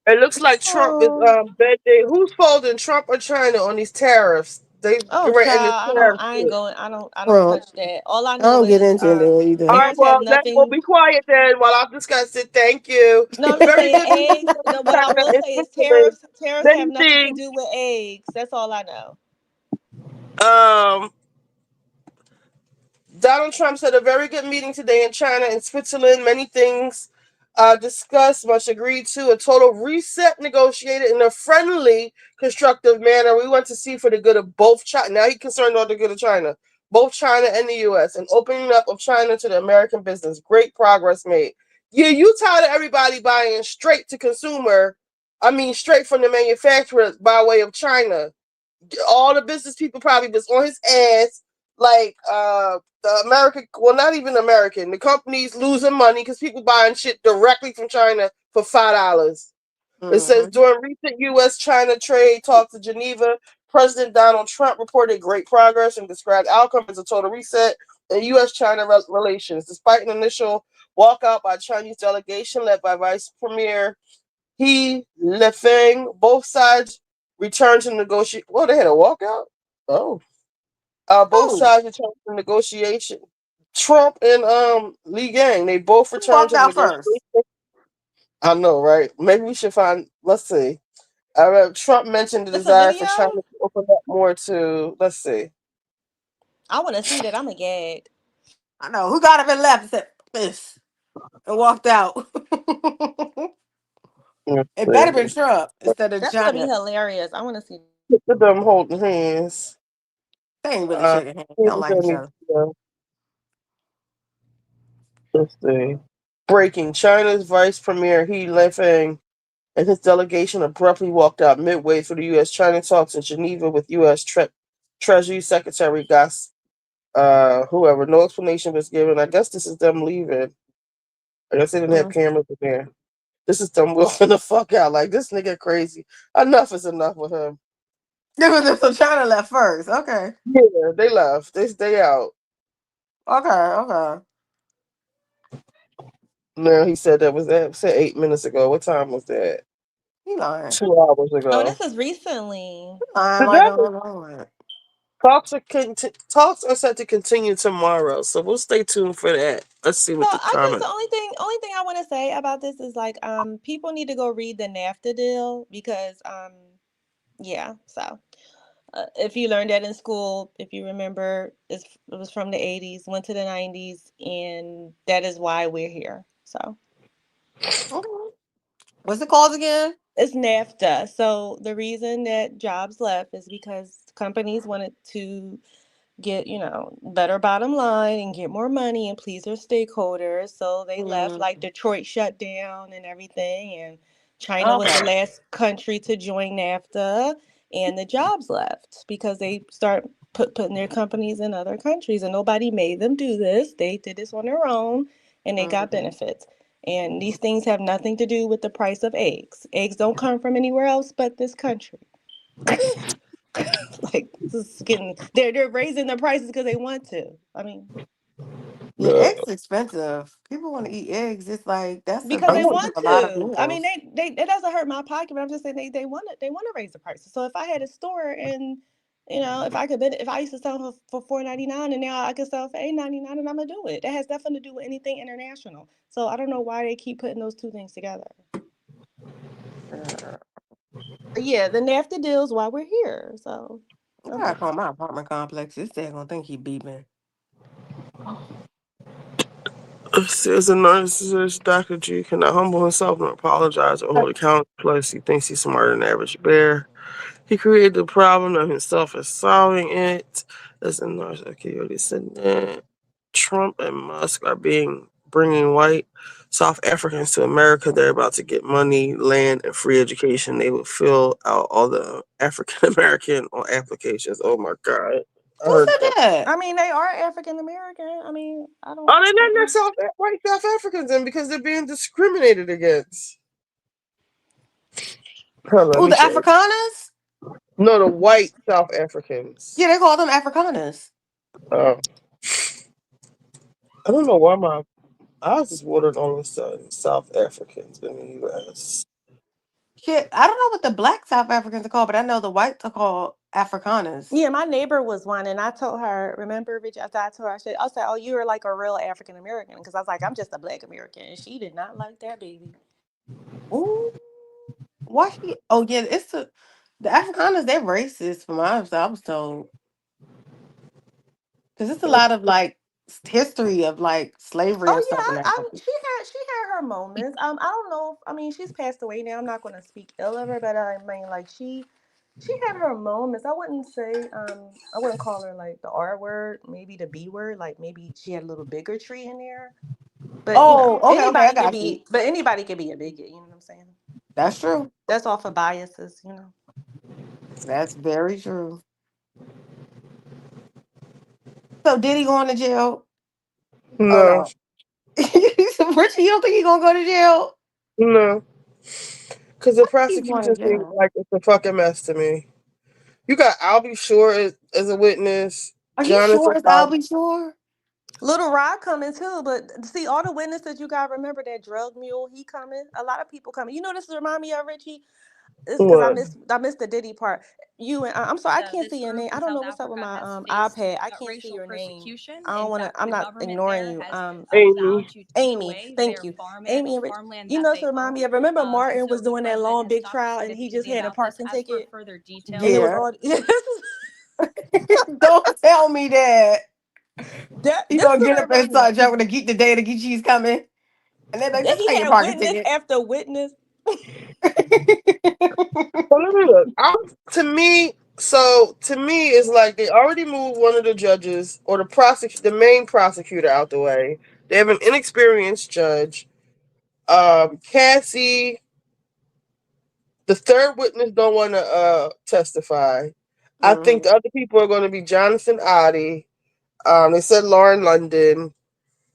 It looks like Trump is Oh, bending. Who's folding, Trump or China, on these tariffs? They oh, were in this child, tariff I ain't shit. going. I don't Trump. touch that. All I I know don't get is into it All either. right, tariffs have well, we'll nothing. be quiet then while I discuss it. Thank you. No, I'm just Very saying good meeting eggs. today No, in what I China will and say is Switzerland. tariffs have Many nothing to things. do with eggs. That's all I know. Um, Donald Trump said a very good meeting today in China and Switzerland. Many things discussed, much agreed to, a total reset negotiated in a friendly, constructive manner. We want to see for the good of both China. Now he's concerned about the good of China, both China and the U.S., and opening up of China to the American business. Great progress made. Yeah, you tired of everybody buying straight to consumer. I mean, straight from the manufacturer by way of China. All the business people probably was on his ass. Like the American, well, not even American. The companies losing money because people buying shit directly from China for $5. It says during recent U.S.-China trade talks in Geneva, President Donald Trump reported great progress and described outcome as a total reset in U.S.-China relations, despite an initial walkout by Chinese delegation led by Vice Premier He Lefeng. Both sides returned to negotiate. Well, they had a walkout. Oh, both sides returned to negotiation. Trump and Li Gang, they both returned Walked to out first. negotiation. I know, right? Maybe we should find. Let's see. Trump mentioned the It's a desire for video. China to open up more to. Let's see. I want to see that. I'm a gag. I know who got up and left and said this and walked out. It better been Trump instead of That's gonna be China. hilarious. I want to see. Look at them holding hands. They ain't really shaking hands. They don't like each other. Let's see. Breaking: China's Vice Premier He Lefeng and his delegation abruptly walked out midway through the U.S.-China talks in Geneva with U.S. Treasury Secretary Gus. Whoever. No explanation was given. I guess this is them leaving. I guess they didn't have cameras in there. This is them walking the fuck out. Like, this nigga crazy. Enough is enough with him. So China left first. Okay. Yeah, they left. They stay out. Okay. No, he said that said 8 minutes ago. What time was that? He lying. 2 hours ago. Oh, this is recently. Talks are set to continue tomorrow, so we'll stay tuned for that. Let's see what the comment. The only thing I want to say about this is like people need to go read the NAFTA deal because yeah, so if you learned that in school, if you remember, it was from the 80s, went to the 90s, and that is why we're here. So what's it called again? It's NAFTA. So the reason that jobs left is because companies wanted to get, better bottom line and get more money and please their stakeholders. So they left, like Detroit shut down and everything. And China was the last country to join NAFTA. And the jobs left because they start putting their companies in other countries. And nobody made them do this. They did this on their own and they got benefits. And these things have nothing to do with the price of eggs. Eggs don't come from anywhere else but this country. Like this is they're raising the prices because they want to. I mean, yeah, eggs are expensive. People want to eat eggs. It's like that's because they want a lot of to. meals. I mean, they it doesn't hurt my pocket, but I'm just saying they want to raise the prices. So if I had a store and if I used to sell for $4.99 and now I can sell for $8.99 and I'm gonna do it. That has nothing to do with anything international. So I don't know why they keep putting those two things together. Yeah, the NAFTA deals while we're here. So I gotta call my apartment complex. This thing gonna think he beeping. Says a narcissist, Dr. G cannot humble himself nor apologize or hold account. Plus, he thinks he's smarter than the average bear. He created the problem of himself as solving it. As a narcissist, okay, you already said that. Trump and Musk are bringing white South Africans to America. They're about to get money, land, and free education. They will fill out all the African American applications. Oh my God. Who said that? I mean, they are African American. I mean, I don't. Oh, they're not white South Africans then because they're being discriminated against. Who, the Afrikaners? No, the white South Africans. Yeah, they call them Afrikaners. I don't know why my eyes is watered all of a sudden. South Africans in the U.S. Yeah, I don't know what the black South Africans are called, but I know the whites are called Afrikaners. Yeah, my neighbor was one, and I told her, remember, Rich, after I told her, I said, oh, you are like a real African American, because I was like, I'm just a black American, and she did not like that, baby. Ooh, why she? Oh yeah, it's the Afrikaners. They're racist, from what I was told, because it's a lot of like history of like slavery and stuff in Africa. had her moments. I don't know. I mean, she's passed away now. I'm not going to speak ill of her, but I mean, like she had her moments. I wouldn't say I wouldn't call her like the R word, maybe the B word. Like maybe she had a little bigotry in there. But Okay, I anybody can got you. be. But anybody can be a bigot. You know what I'm saying? That's true. That's all for biases. You know. That's very true. So Diddy going to jail? Oh No, no. Richie, you don't think he gonna go to jail? no, because the He's going to prosecution seems jail. like it's a fucking mess to me. You got Albie Shore as a witness. Are you Jonathan sure it's Bobby. Albie Shore? Little Rod coming too, but see all the witnesses you got. Remember that drug mule? He coming. A lot of people coming. You know, this remind me of Richie. It's because What? I missed the Diddy part. You and I'm sorry, I can't see your name. I don't know what's up with my iPad. I can't see your name. I don't want to. I'm not ignoring you. Amy. Amy, thank you. Amy and Rich. You know, so remind me of. Remember, Martin was doing that long big trial, and he just had a parking ticket. And it was Yeah. all. Don't tell me that. He This is gonna what get it up and reminded me start of. jumping to keep the day to get cheese coming. And they're like, That just he pay your had parking witness ticket. after witness. Well, let me look. To me, it's like they already moved one of the judges or the main prosecutor out the way. They have an inexperienced judge. Cassie, the third witness, don't want to testify. I think the other people are going to be Jonathan Oddie. They said Lauren London.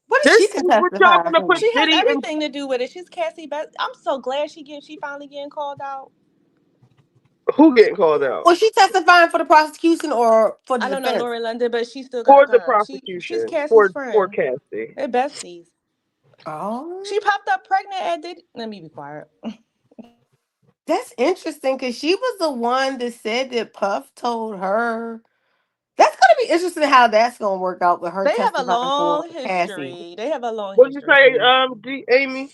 What is she This is can what y'all testify going to put for? She has Diddy in. everything to do with it. She's Cassie Best. I'm so glad she finally getting called out. Who getting called out? Was she testifying for the prosecution or for the I don't know defense? Lauren London, but she still got to For the come. She's prosecution. Cassie's For friend. Cassie. They're besties. Oh, She popped up pregnant at Diddy. Let me be quiet. that's interesting because she was the one that said that Puff told her. That's gonna be interesting how that's gonna work out with her They have a testifying for long Cassie. history. They have a long What did you history. say, Amy?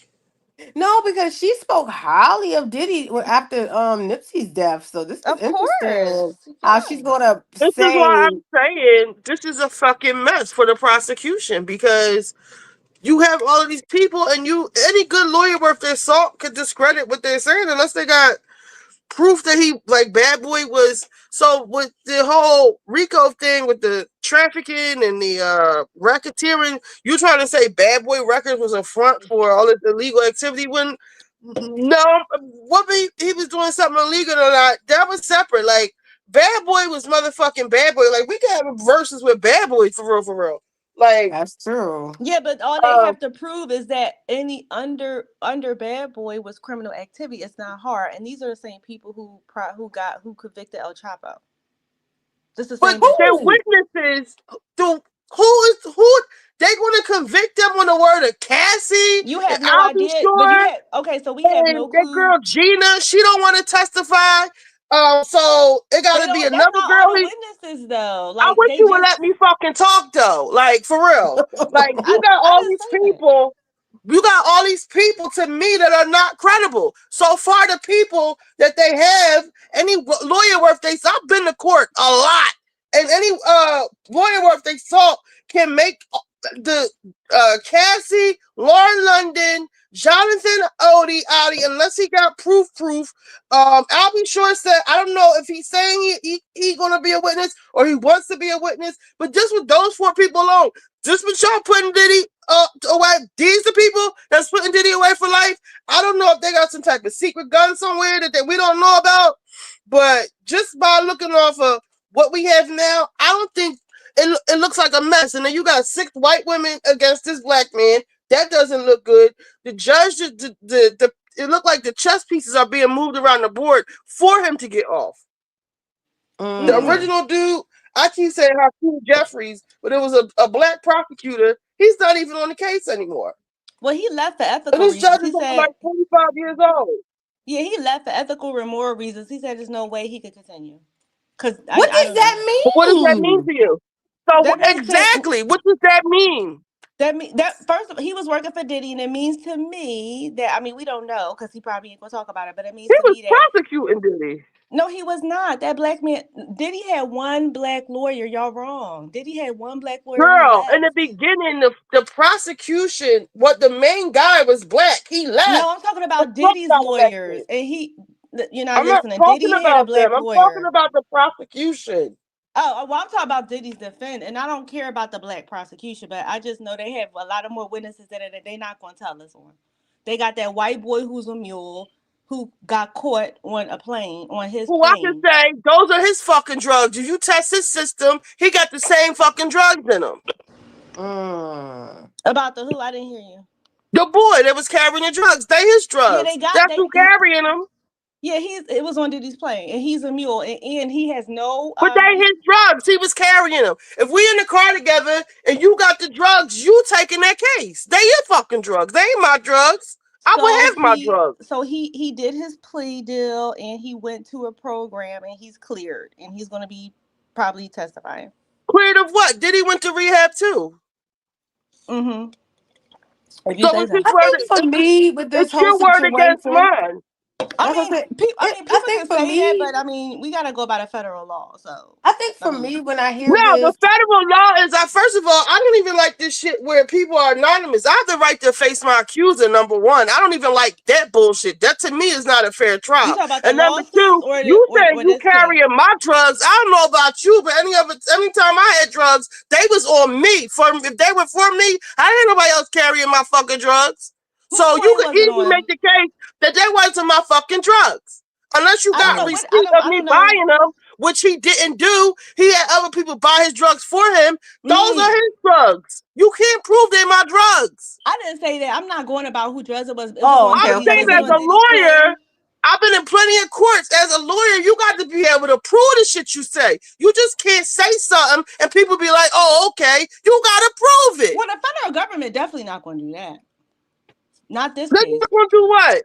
No, because she spoke highly of Diddy after Nipsey's death. So this is Of course. interesting how she's Yes. gonna This is why say. I'm saying this is a fucking mess for the prosecution because you have all of these people and any good lawyer worth their salt could discredit what they're saying unless they got proof that he like Bad Boy was. So with the whole Rico thing with the trafficking and the racketeering, you trying to say Bad Boy Records was a front for all this illegal activity when no, whether he was doing something illegal or not, that was separate. Like Bad Boy was motherfucking Bad Boy. Like we could have verses with Bad Boy for real. Like That's true. Yeah, but all they have to prove is that any under Bad Boy was criminal activity. It's not hard, and these are the same people who convicted El Chapo. This is the but same bitches. their witnesses, who they gonna convict them on the word of Cassie? You have And no I'll be idea, but sure. so we have And no that clue. girl Gina, she don't want to testify. So it got to be That's another not girl. all the witnesses though. I Like wish they you would just. let me fucking talk though. Like for real. Like you got I all didn't these say that. people. You got all these people to me that are not credible. So far, the people that they have, any lawyer worth they I've been to court a lot, and any lawyer worth they salt can make the Cassie, Lauren London, Jonathan Oddie, unless he got proof. I'll be sure said, I don't know if he's saying he gonna be a witness or he wants to be a witness, but just with those 4 people alone, just with y'all putting Diddy away, these the people that's putting Diddy away for life. I don't know if they got some type of secret gun somewhere that we don't know about, but just by looking off of what we have now, I don't think it looks like a mess. And then you got 6 white women against this black man. That doesn't look good. The judge, it looked like the chess pieces are being moved around the board for him to get off. The original dude, I keep saying Hakeem Jeffries, but it was a black prosecutor. He's not even on the case anymore. Well, he left for ethical and this reasons. judge is like 25 years old. Yeah, he left for ethical or moral reasons. He said there's no way he could continue. What does that mean? What does that mean to you? So exactly, what does that mean? That first of all, he was working for Diddy, and it means to me that we don't know because he probably ain't gonna talk about it, but it means he to was me that prosecuting Diddy. No, he was not. That black man, Diddy had one black lawyer. Y'all wrong. Diddy had one black lawyer who Girl, left. in the beginning, the prosecution, the main guy was black. He left. No, I'm talking about Diddy's lawyers. And you're not I'm not listening. talking Diddy had a about black them. I'm lawyer. talking about the prosecution. Oh, well, I'm talking about Diddy's defense, and I don't care about the black prosecution, but I just know they have a lot of more witnesses that they're not going to tell us on. They got that white boy who's a mule who got caught on a plane, on his Who plane. I can say, those are his fucking drugs. If you test his system, he got the same fucking drugs in him. About the who? I didn't hear you. The boy that was carrying the drugs, they his drugs. Yeah, That's who carrying them. Yeah, it was on Diddy's plane, and he's a mule, and he has no. But they his drugs. He was carrying them. If we in the car together and you got the drugs, you taking that case. They your fucking drugs. They ain't my drugs. I would have my drugs. So he did his plea deal, and he went to a program, and he's cleared, and he's going to be probably testifying. Cleared of what? Diddy went to rehab too. Mm-hmm. I think for me, with this whole situation, your word against mine. I mean, people can say that, but I mean, we got to go by the federal law. So I think for me, when I hear the federal law is, first of all, I don't even like this shit where people are anonymous. I have the right to face my accuser, number one. I don't even like that bullshit. That to me is not a fair trial. You talking about the and number two, you say you carrying my drugs. I don't know about you, but anytime I had drugs, they was on me. If they were for me, I ain't nobody else carrying my fucking drugs. So you could easily make the case that they wasn't my fucking drugs. Unless you got a receipt of me buying them, which he didn't do. He had other people buy his drugs for him. Those are his drugs. You can't prove they're my drugs. I didn't say that. I'm not going about who drugs it was. I'm saying as a lawyer, I've been in plenty of courts. As a lawyer, you got to be able to prove the shit you say. You just can't say something and people be like, oh, okay. You got to prove it. Well, the federal government definitely not going to do that. Not this case. They're going to do what?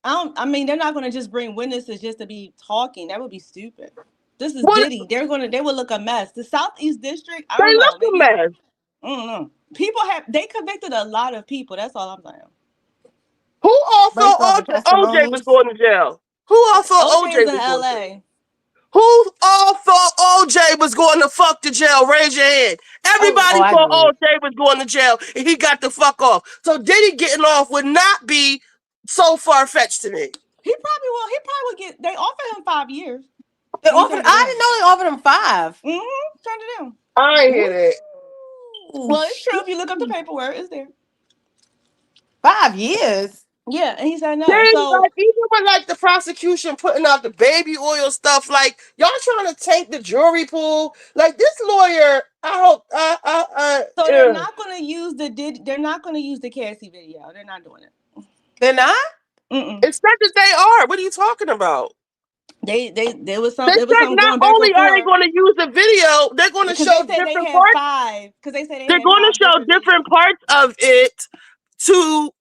I mean, they're not going to just bring witnesses just to be talking. That would be stupid. This is Diddy. They will look a mess. The Southeast District, I don't know. They look a mess. I don't know. They convicted a lot of people. That's all I'm saying. Who all thought OJ was going to jail? Who all thought OJ was in LA? Who all thought OJ was going to fuck to jail? Raise your hand. Everybody thought OJ was going to jail and he got the fuck off. So Diddy getting off would not be so far-fetched to me. He probably will. He probably would get. They offered him 5 years. I didn't know they offered him 5. Turned it down. I ain't hear that. Well, it's true. If you look up the paperwork, it's there. 5 years. Yeah, and he said no. So even with the prosecution putting out the baby oil stuff, y'all trying to tank the jury pool. This lawyer, I hope. So they're not going to use They're not going to use the Cassie video. They're not doing it. They're not? It said that they are. What are you talking about? There was some. They said not only are they going to use the video, they're going to show different parts. Because they said they're going to show different parts of it to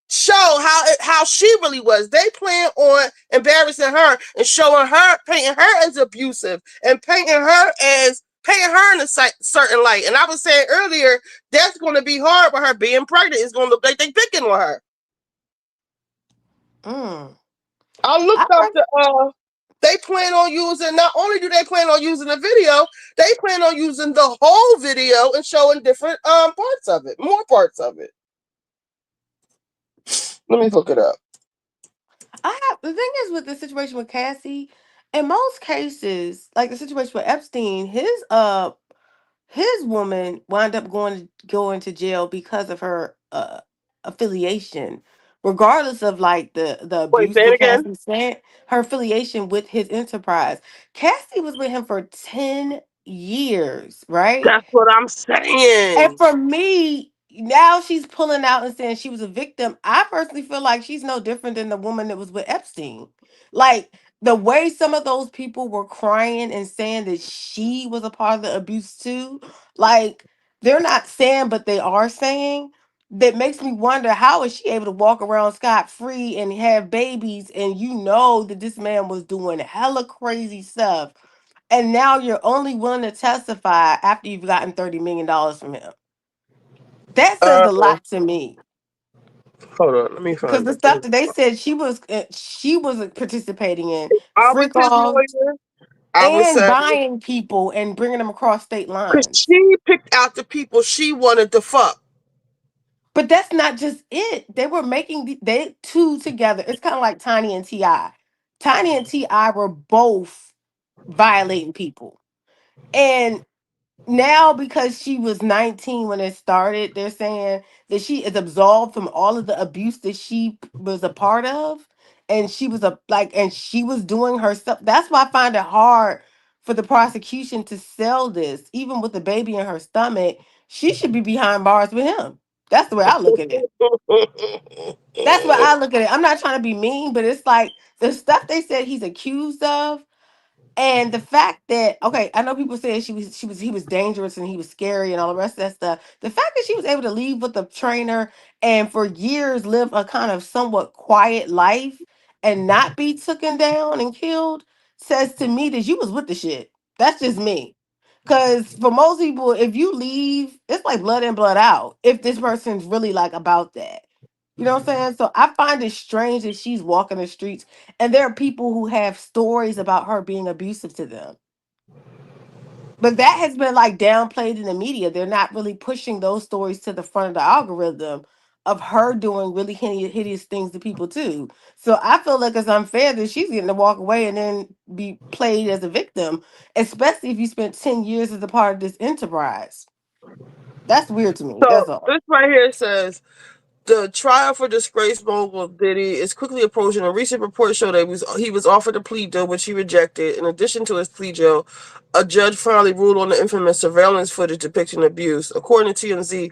show how she really was. They plan on embarrassing her and showing her, painting her as abusive and painting her in a certain light. And I was saying earlier, that's going to be hard with her being pregnant. It's going to look like they picking on her. I looked up they plan on using, not only do they plan on using the video, they plan on using the whole video and showing different parts of it, more parts of it. Let me look it up. The thing is with the situation with Cassie, in most cases, like the situation with Epstein, his woman wound up going to jail because of her affiliation, regardless of the abuse that Cassie said, her affiliation with his enterprise. Cassie was with him for 10 years, right? That's what I'm saying. And for me, now she's pulling out and saying she was a victim. I personally feel like she's no different than the woman that was with Epstein. The way some of those people were crying and saying that she was a part of the abuse too, they're not saying, but they are saying. That makes me wonder, how is she able to walk around scot-free and have babies, and that this man was doing hella crazy stuff, and now you're only willing to testify after you've gotten $30 million from him? That says a lot to me. Hold on, let me Because find the it. stuff that they said she was participating in, I was freak his off lawyer. I would and say buying people and bringing them across state because lines. she picked out the people she wanted to fuck. But that's not just it. They were making they two together. It's kind of like Tiny and Ti. Tiny and Ti were both violating people, and now because she was 19 when it started, they're saying that she is absolved from all of the abuse that she was a part of, and she was and she was doing her stuff. That's why I find it hard for the prosecution to sell this, even with the baby in her stomach. She should be behind bars with him. That's the way I look at it. That's what I look at it. I'm not trying to be mean, but it's like the stuff they said he's accused of. And the fact that, okay, I know people say he was dangerous and he was scary and all the rest of that stuff. The fact that she was able to leave with the trainer and for years live a kind of somewhat quiet life and not be taken down and killed says to me that you was with the shit. That's just me. Cause for most people, if you leave, it's like blood in, blood out. If this person's really like about that. You know what I'm saying? So I find it strange that she's walking the streets and there are people who have stories about her being abusive to them. But that has been like downplayed in the media. They're not really pushing those stories to the front of the algorithm of her doing really hideous things to people too. So I feel like it's unfair that she's getting to walk away and then be played as a victim, especially if you spent 10 years as a part of this enterprise. That's weird to me. So That's all. this right here says the trial for disgraced mogul Diddy is quickly approaching. A recent report showed that he was offered a plea deal, which he rejected. In addition to his plea deal, a judge finally ruled on the infamous surveillance footage depicting abuse. According to TMZ,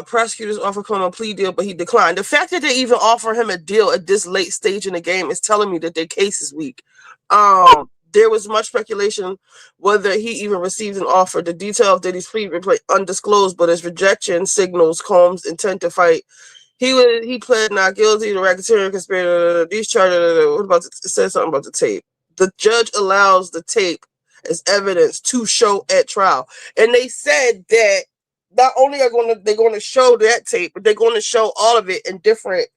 prosecutors offered him a plea deal, but he declined. The fact that they even offer him a deal at this late stage in the game is telling me that their case is weak. There was much speculation whether he even received an offer. The detail of Diddy's plea remain undisclosed, but his rejection signals Combs' intent to fight. He pled not guilty to racketeering conspiracy. These charges. What about it says something about the tape? The judge allows the tape as evidence to show at trial, and they said that not only they're going to show that tape, but they're going to show all of it in different.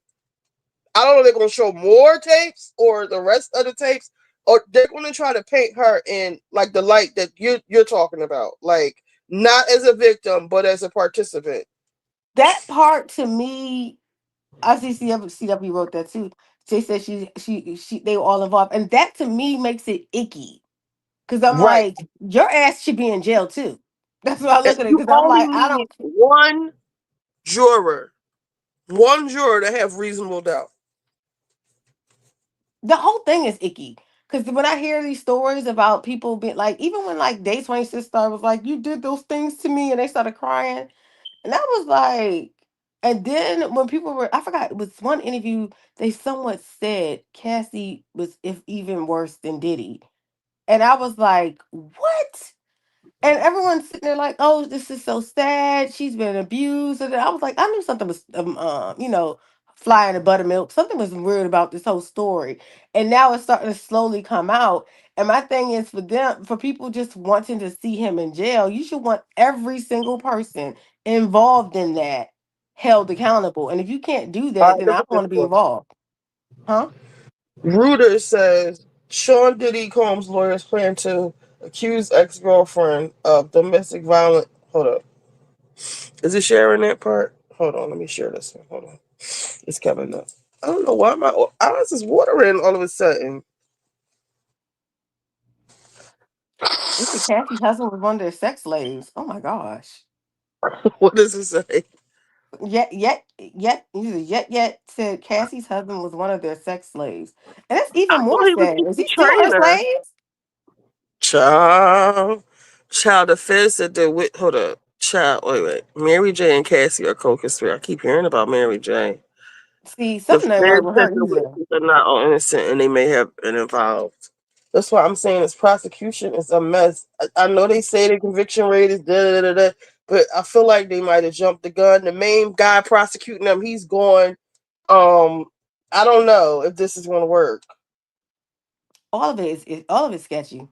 I don't know if they're going to show more tapes or the rest of the tapes, or they're going to try to paint her in like the light that you're talking about, like not as a victim but as a participant. That part to me, I see CW wrote that too. They said they were all involved, and that to me makes it icky. Cause I'm Right. like, your ass should be in jail too. That's what I And look at it. you Cause I'm only like, I need don't. juror, one juror to have reasonable doubt. The whole thing is icky. Cause when I hear these stories about people being like, even when like Day 26 star was like, you did those things to me, and they started crying, and I was like, and then when people were, I forgot it was one interview they somewhat said Cassie was if even worse than Diddy, and I was like, what? And everyone's sitting there like, "Oh, this is so sad. She's been abused." And I was like, I knew something was, flying the buttermilk. Something was weird about this whole story, and now it's starting to slowly come out. And my thing is for people just wanting to see him in jail, you should want every single person involved in that held accountable. And if you can't do All that, right, then I look don't at this want to be one. involved, huh? Reuters says Sean Diddy Combs' lawyers plan to accuse ex-girlfriend of domestic violence. Hold up. Is it sharing that part? Hold on, let me share this one. Hold on. It's coming up. I don't know why my eyes is watering all of a sudden. This is Kathy's husband was one of their sex slaves. Oh my gosh. What does it say? Yet said Cassie's husband was one of their sex slaves. And that's I even more thought he was sad. just Is a he still her trainer. slave? Child. Child, the Fed said that with, hold up. Child, wait. Mary J and Cassie are co-conspirators. I keep hearing about Mary J. See, The something ain't right Fed with said her the either. witnesses are not all innocent and they may have been involved. That's why I'm saying this prosecution is a mess. I know they say the conviction rate is da da da da, but I feel like they might have jumped the gun. The main guy prosecuting them, he's going. I don't know if this is going to work. All of it is all of it's sketchy.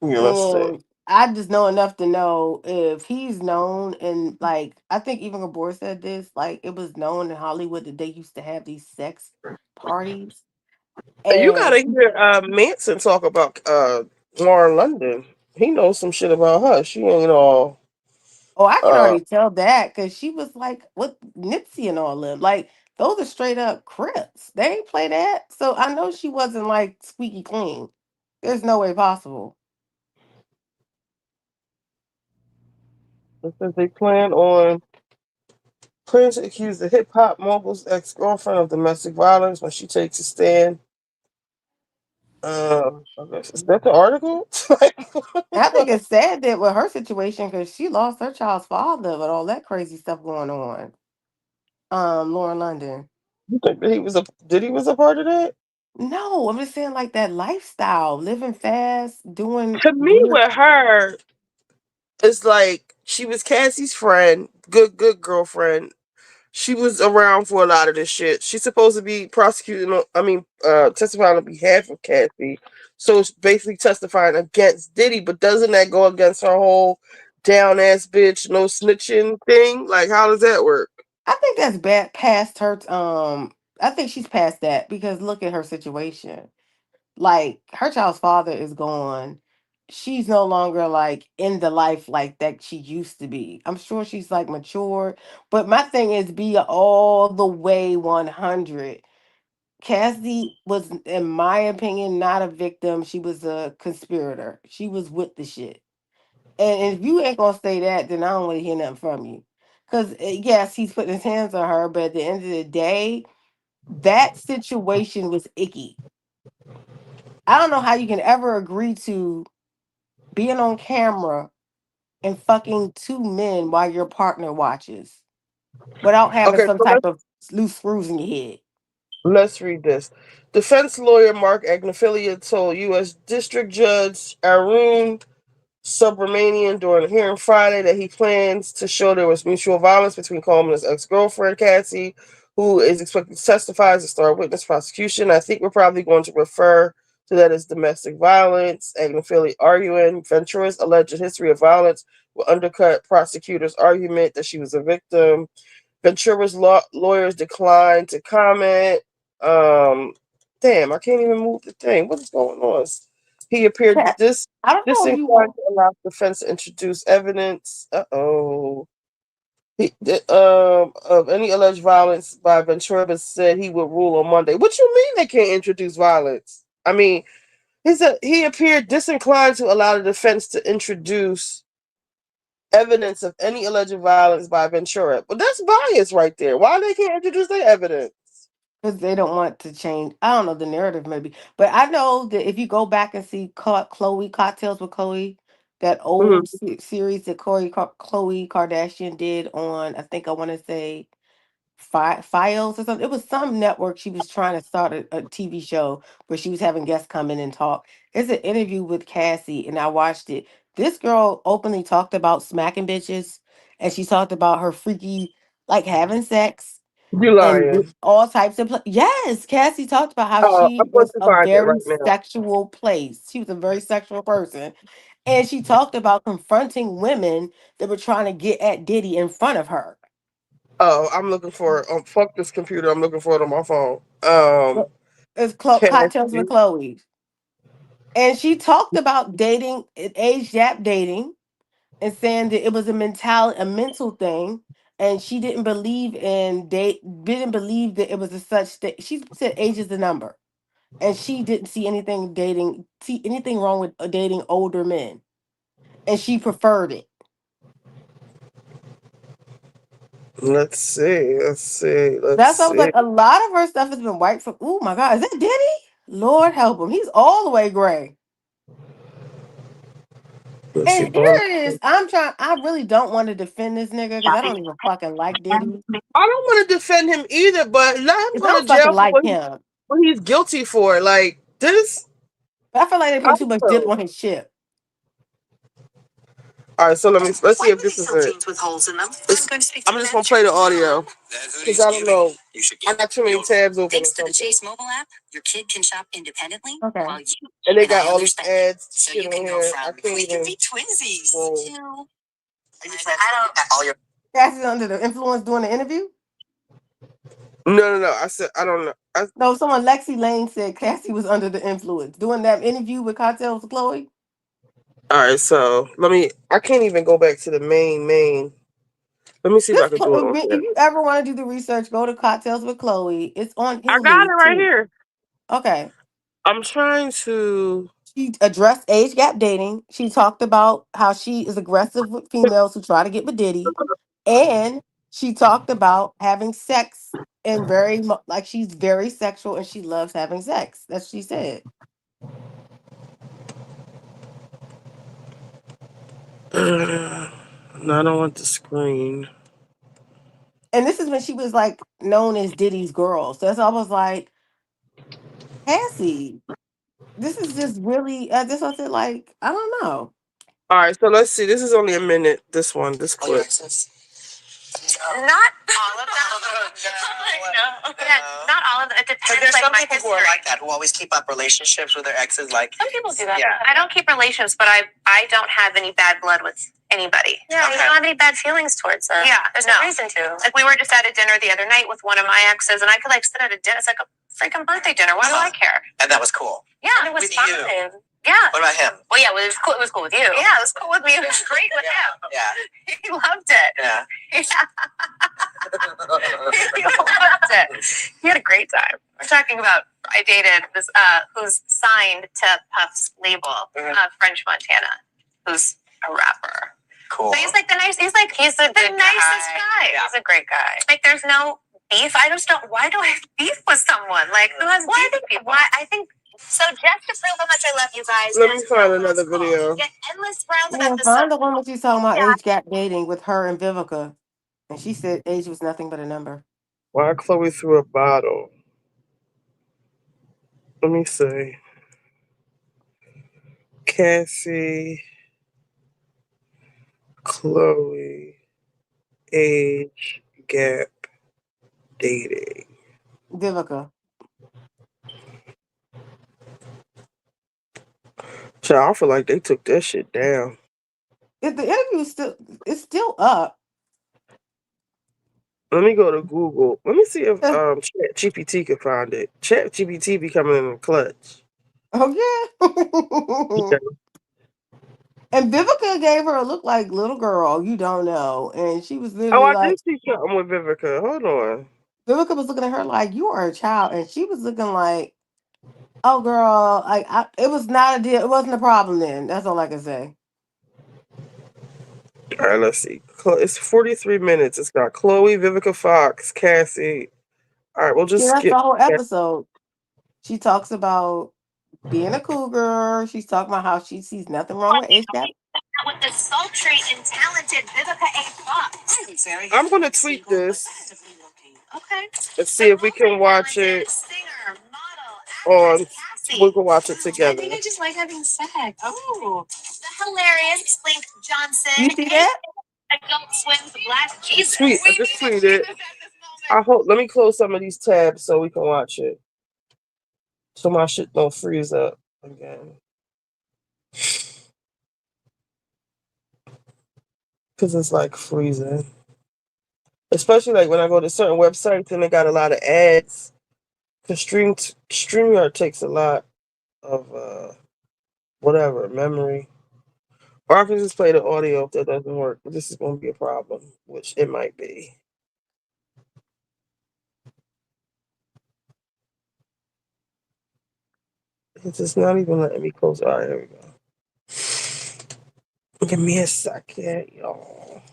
Yeah, let's see. And I just know enough to know if he's known, and like I think even Gabor said this, like it was known in Hollywood that they used to have these sex parties. You And gotta hear Manson talk about Lauren London. He knows some shit about her. She ain't all oh, I can uh already tell that because she was like with Nipsey and all them. Like those are straight up Crips. They ain't play that. So I know she wasn't like squeaky clean. There's no way possible. because they plans to accuse the hip hop mogul's ex girlfriend of domestic violence when she takes a stand. Is that the article? And I think it's sad that with her situation because she lost her child's father with all that crazy stuff going on. Lauren London. You think that he was a part of that? No, I'm just saying like that lifestyle, living fast, doing To me, weird. with her, it's like she was Cassie's friend, good girlfriend. She was around for a lot of this shit. She's supposed to be testifying on behalf of Cassie. So it's basically testifying against Diddy, but doesn't that go against her whole down ass bitch, no snitching thing? Like, how does that work? I think that's bad past her. I think she's past that because look at her situation. Like her child's father is gone. She's no longer like in the life like that she used to be. I'm sure she's like mature, but my thing is be all the way 100. Cassie was, in my opinion, not a victim. She was a conspirator. She was with the shit. And if you ain't gonna say that, then I don't want to hear nothing from you. Because yes, he's putting his hands on her, but at the end of the day, that situation was icky. I don't know how you can ever agree to being on camera and fucking two men while your partner watches without having Okay, some so type of loose screws in your head. let's read this. Defense lawyer Mark Agnophilia told U.S. District Judge Arun Subramanian during a hearing Friday that he plans to show there was mutual violence between Coleman and his ex-girlfriend, Cassie, who is expected to testify as a star witness prosecution. I think we're probably going to refer to that as domestic violence. Agnophilia arguing Ventura's alleged history of violence will undercut prosecutors' argument that she was a victim. Ventura's lawyers declined to comment. Damn, I can't even move the thing. What is going on? He appeared I don't know if you disinclined want. to allow defense to introduce evidence. Of any alleged violence by Ventura, but said he would rule on Monday. What you mean they can't introduce violence? I mean, he appeared disinclined to allow the defense to introduce evidence of any alleged violence by Ventura. But that's bias right there. Why they can't introduce their evidence? Because they don't want to change. I don't know the narrative, maybe, but I know that if you go back and see Chloe Cocktails with Chloe, that old series that Chloe Kardashian did on, I think I want to say Files or something. It was some network. She was trying to start a TV show where she was having guests come in and talk. It's an interview with Cassie, and I watched it. This girl openly talked about smacking bitches, and she talked about her freaky like having sex You and lying. all types of yes, Cassie talked about how I'm she going was to a find it very right now. sexual place. She was a very sexual person. And she talked about confronting women that were trying to get at Diddy in front of her. Oh, I'm looking for it. Fuck this computer. I'm looking for it on my phone. It's Can't Cocktails with see. Chloe. And she talked about dating, age gap dating, and saying that it was a mental thing. And she didn't believe didn't believe that it was a such thing. She said age is the number. And she didn't see anything wrong with dating older men, and she preferred it. Let's see. Let's see. Let's That's why I was see. like, a lot of her stuff has been wiped from. Oh my God, is that Diddy? Lord help him, he's all the way gray. Let's see. And here Born. it is. I really don't want to defend this nigga because I don't even fucking like Diddy. I don't want to defend him either, but let him I go to don't fucking jail for like him. what he's guilty for. Like this, But I feel like they I put too don't much dip know. on his ship. All right, so let's see if this is it. Jeans with holes in them. I'm just gonna play the audio because I don't know. I got too many tabs open. Thanks to the Chase mobile app, your kid can shop independently Okay. while you And they and got I all these understand. ads. So shit you on can go here. from I can't we can even. be twinsies Whoa. to I don't all your Cassie's under the influence doing the interview? No. I said I don't know. No, someone, Lexi Lane, said Cassie was under the influence doing that interview with Cocktails with Chloe. All right, so I can't even go back to the main. Let me see if I can do it on If here. you ever want to do the research, go to Cocktails with Chloe. It's on Hulu. I got it right too. here. Okay. I'm trying to. She addressed age gap dating. She talked about how she is aggressive with females who try to get with Diddy. And she talked about having sex and like she's very sexual and she loves having sex. That's what she said. No, I don't want the screen. And this is when she was like known as Diddy's girl. So it's almost like, Cassie, this is just really this was it like, I don't know. All right, so let's see. This is only a minute. This clip. not all of them. No. Yeah, not all of them. It depends. There's some people who are like that, who always keep up relationships with their exes. Like some people do that. Yeah. I don't keep relationships, but I don't have any bad blood with anybody. Yeah, I don't have any bad feelings towards them. Yeah, there's no reason to. Like we were just at a dinner the other night with one of my exes, and I could like sit at a dinner. It's like a freaking birthday dinner. Why do I care? And that was cool. Yeah, it was fun. Yeah. What about him? Well, yeah, it was cool. It was cool with you. Yeah, it was cool with me. It was great with him. Yeah. He loved it. Yeah. He loved it. He had a great time. We're talking about I dated this who's signed to Puff's label, French Montana, who's a rapper. Cool. So he's like he's the nicest guy. Yeah. He's a great guy. Like there's no beef. I just don't why do I have beef with someone? Like who has beef? I think so just to prove how much I love you guys. Let me find another video. Get endless rounds Yeah, about find the one that she's talking about age gap dating with her and Vivica. And she said age was nothing but a number. Why Chloe threw a bottle? Let me see. Cassie, Chloe, age gap dating. Vivica. So I feel like they took that shit down. If the interview it's still up. Let me go to Google. Let me see if ChatGPT can find it. ChatGPT be coming in the clutch. Oh yeah. And Vivica gave her a look like little girl you don't know, and she was literally I did see something with Vivica. Hold on. Vivica was looking at her like you are a child, and she was looking like, oh girl, like it was not a deal. It wasn't a problem then. That's all I can say. All right, let's see. It's 43 minutes. It's got Chloe, Vivica Fox, Cassie. All right, we'll just skip. That's the whole episode. She talks about being a cougar. She's talking about how she sees nothing wrong with age gap. With the sultry and talented Vivica A. Fox. I'm gonna tweet this. Okay. Let's see if we can watch it. We can watch it together. I think I just like having sex. Oh. The hilarious Blink Johnson. You see that? Adult Swim's Black Jesus. I just tweeted. Let me close some of these tabs so we can watch it. So my shit don't freeze up again. Because it's like freezing. Especially like when I go to certain websites and they got a lot of ads. Because StreamYard takes a lot of memory. Or I can just play the audio if that doesn't work. But this is going to be a problem, which it might be. It's just not even letting me close. All right, here we go. Give me a second, y'all.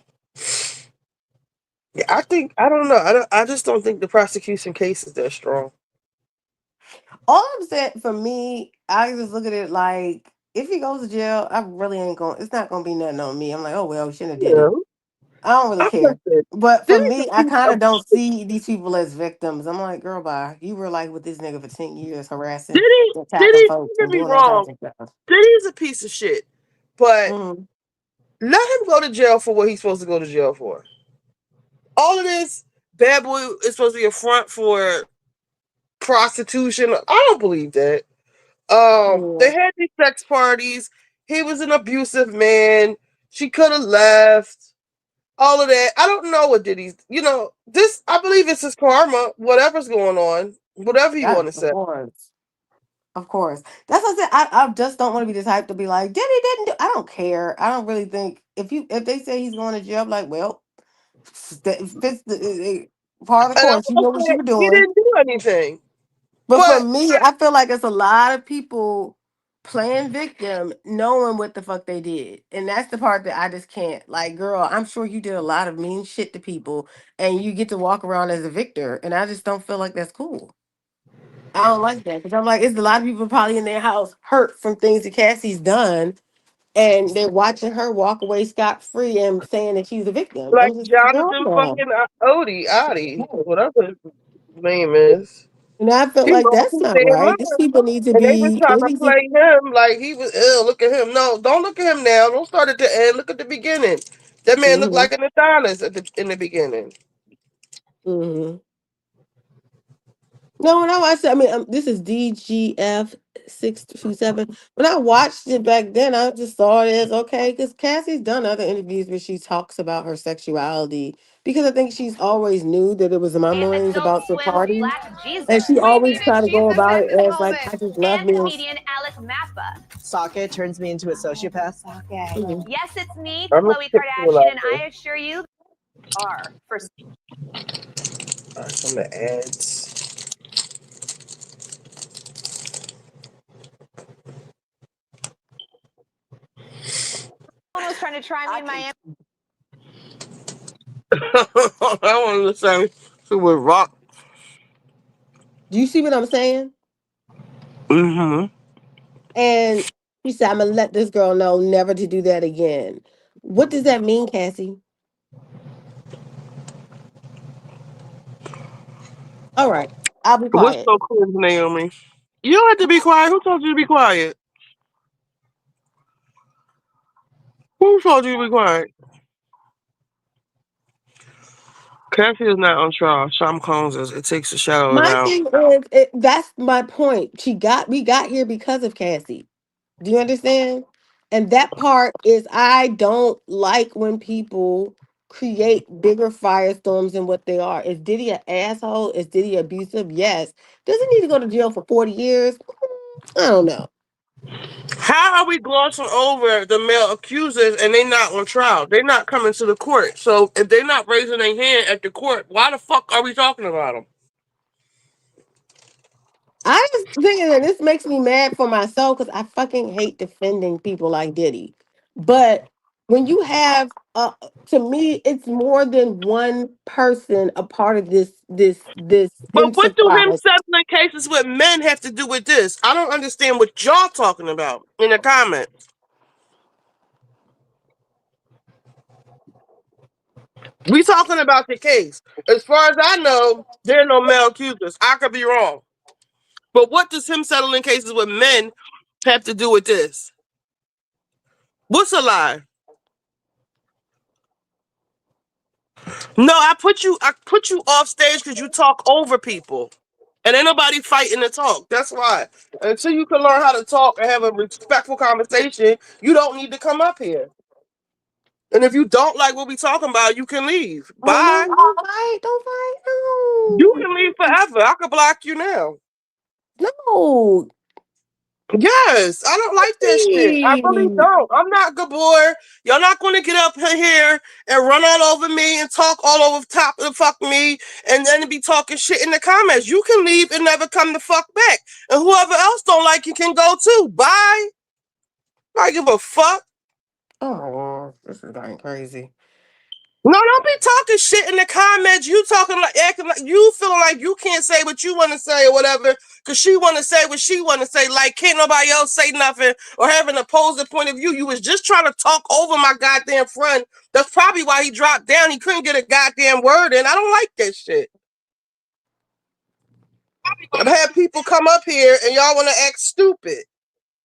Yeah, I don't know. I just don't think the prosecution case is that strong. All I'm saying for me, I just look at it like if he goes to jail, I really ain't going. It's not going to be nothing on me. I'm like, oh well, we shouldn't have did it. I don't really care. But for me, I kind of don't see these people as victims. I'm like, girl, bye. You were like with this nigga for 10 years harassing, attacking folks, and doing all kinds of stuff. Diddy's a piece of shit, but Let him go to jail for what he's supposed to go to jail for. All of this, Bad Boy is supposed to be a front for prostitution. I don't believe that. They had these sex parties. He was an abusive man. She could have left. All of that. I don't know what Diddy's. This. I believe it's his karma. Whatever's going on, whatever you want to say. Of course. That's what I said. I just don't want to be the type to be like, Diddy didn't do. I don't care. I don't really think if they say he's going to jail, I'm like, well, fits the part of the And I'm course. You know what you saying were he doing. didn't do anything. But for But me, I feel like it's a lot of people playing victim, knowing what the fuck they did. And that's the part that I just can't. Like, girl, I'm sure you did a lot of mean shit to people and you get to walk around as a victor. And I just don't feel like that's cool. I don't like that. Because I'm like, it's a lot of people probably in their house hurt from things that Cassie's done. And they're watching her walk away scot free and saying that she's a victim. like I'm just, girl, Jonathan no. fucking Adi, whatever his name is, And I felt he like lost that's his not damn right. mind. These people need to And they were be, trying they to need to, play him like he was ill. Look at him. No, don't look at him now. Don't start at the end. Look at the beginning. That man looked hmm like an Adonis in the beginning. hmm No, when I watched it, I mean, this is DGF 627. When I watched it back then, I just saw it as okay because Cassie's done other interviews where she talks about her sexuality because I think she's always knew that it was murmurings about the party, and she always tried to go about it as like I just love me. Sake turns me into a sociopath. Mhm. Yes, it's me, I'm gonna Khloe skip to a Kardashian, lot and there. I assure you, are for Some of the ads. someone was trying to try me in Miami. I wanted to say she was rock. Do you see what I'm saying? Mm-hmm. And she said, "I'm gonna let this girl know never to do that again." What does that mean, Cassie? All right, I'll be What's quiet. so cool, Naomi? You don't have to be quiet. Who told you to be quiet? Who told you to be quiet? Cassie is not on trial. Sean Combs is. It takes the shadows My out. thing is, that's my point. We got here because of Cassie. Do you understand? And that part is I don't like when people create bigger firestorms than what they are. Is Diddy an asshole? Is Diddy abusive? Yes. Does he need to go to jail for 40 years? I don't know. How are we glossing over the male accusers and they not on trial? They're not coming to the court. So if they're not raising their hand at the court, why the fuck are we talking about them? I just thinking that this makes me mad for myself because I fucking hate defending people like Diddy. But when you have, to me, it's more than one person a part of this But what do him enterprise. settling cases with men have to do with this? I don't understand what y'all talking about in the comments. We talking about the case. As far as I know, there are no male accusers. I could be wrong. But what does him settling cases with men have to do with this? What's a lie? No, I put you off stage because you talk over people. And ain't nobody fighting to talk. That's why. Until you can learn how to talk and have a respectful conversation, you don't need to come up here. And if you don't like what we talking about, you can leave. Oh no, Bye. don't fight, You can leave forever. I could block you now. no. Yes, I don't like that shit. I really Please. don't. I'm not Gabor. Y'all not going to get up here and run all over me and talk all over top of the fuck me and then be talking shit in the comments. You can leave and never come the fuck back. And whoever else don't like you can go too. Bye. I give a fuck. Oh, this is going crazy. No, don't be talking shit in the comments. You talking like acting like you feeling like you can't say what you want to say or whatever, because she want to say what she want to say. Like can't nobody else say nothing or have an opposing point of view. You was just trying to talk over my goddamn friend. That's probably why he dropped down. He couldn't get a goddamn word in. I don't like that shit. I've had people come up here and y'all want to act stupid.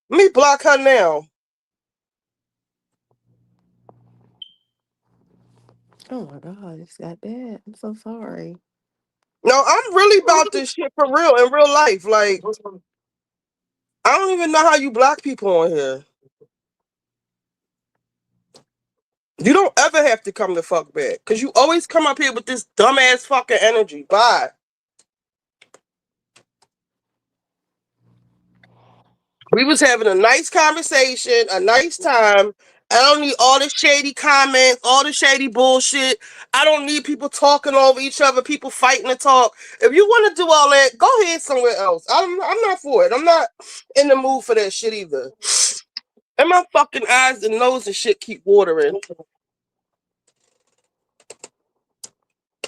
Let me block her now. Oh my God, it's got that. I'm so sorry. No, I'm really about this shit for real in real life. Like, I don't even know how you black people on here. You don't ever have to come the fuck back. Because you always come up here with this dumbass fucking energy. Bye. We was having a nice conversation, a nice time. I don't need all the shady comments, all the shady bullshit. I don't need people talking over each other, people fighting to talk. If you want to do all that, go ahead somewhere else. I'm not for it. I'm not in the mood for that shit either. And my fucking eyes and nose and shit keep watering.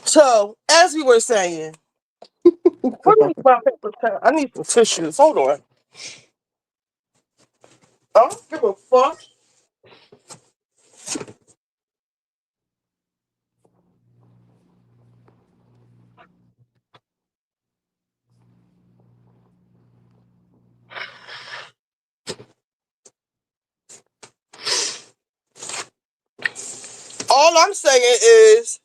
So, as we were saying, what is my paper towel? I need some tissues. Hold on. I don't give a fuck. All I'm saying is,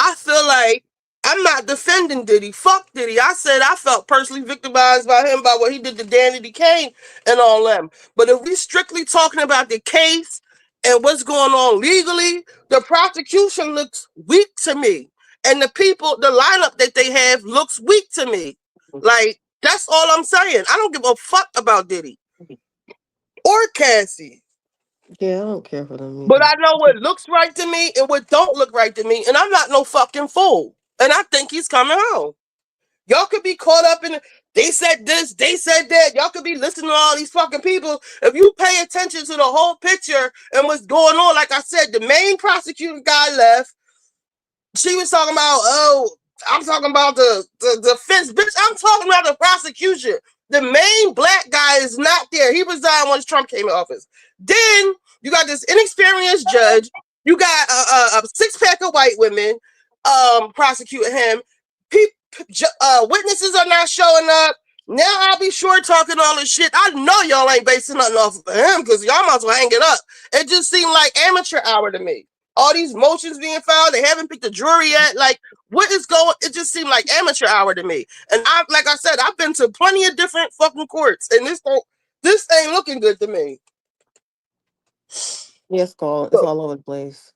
I feel like I'm not defending Diddy. Fuck Diddy. I said I felt personally victimized by him by what he did to Danny Kane and all them. But if we strictly talking about the case and what's going on legally, the prosecution looks weak to me. And the people, the lineup that they have looks weak to me. Like, that's all I'm saying. I don't give a fuck about Diddy or Cassie. Yeah, I don't care for them But either. I know what looks right to me and what don't look right to me. And I'm not no fucking fool. And I think he's coming home. Y'all could be caught up in they said this, they said that. Y'all could be listening to all these fucking people. If you pay attention to the whole picture and what's going on, like I said, the main prosecuting guy left. She was talking about, oh, I'm talking about the defense. Bitch, I'm talking about the prosecution. The main black guy is not there. He resigned once Trump came in office. Then you got this inexperienced judge. You got a six-pack of white women prosecuting him. Witnesses are not showing up. Now I'll be sure talking all this shit. I know y'all ain't basing nothing off of him because y'all might as well hang it up. It just seemed like amateur hour to me. All these motions being filed, they haven't picked the jury yet. Like, what is going? It just seemed like amateur hour to me. And like I said, I've been to plenty of different fucking courts, and this ain't looking good to me. Yes, it's all over the place.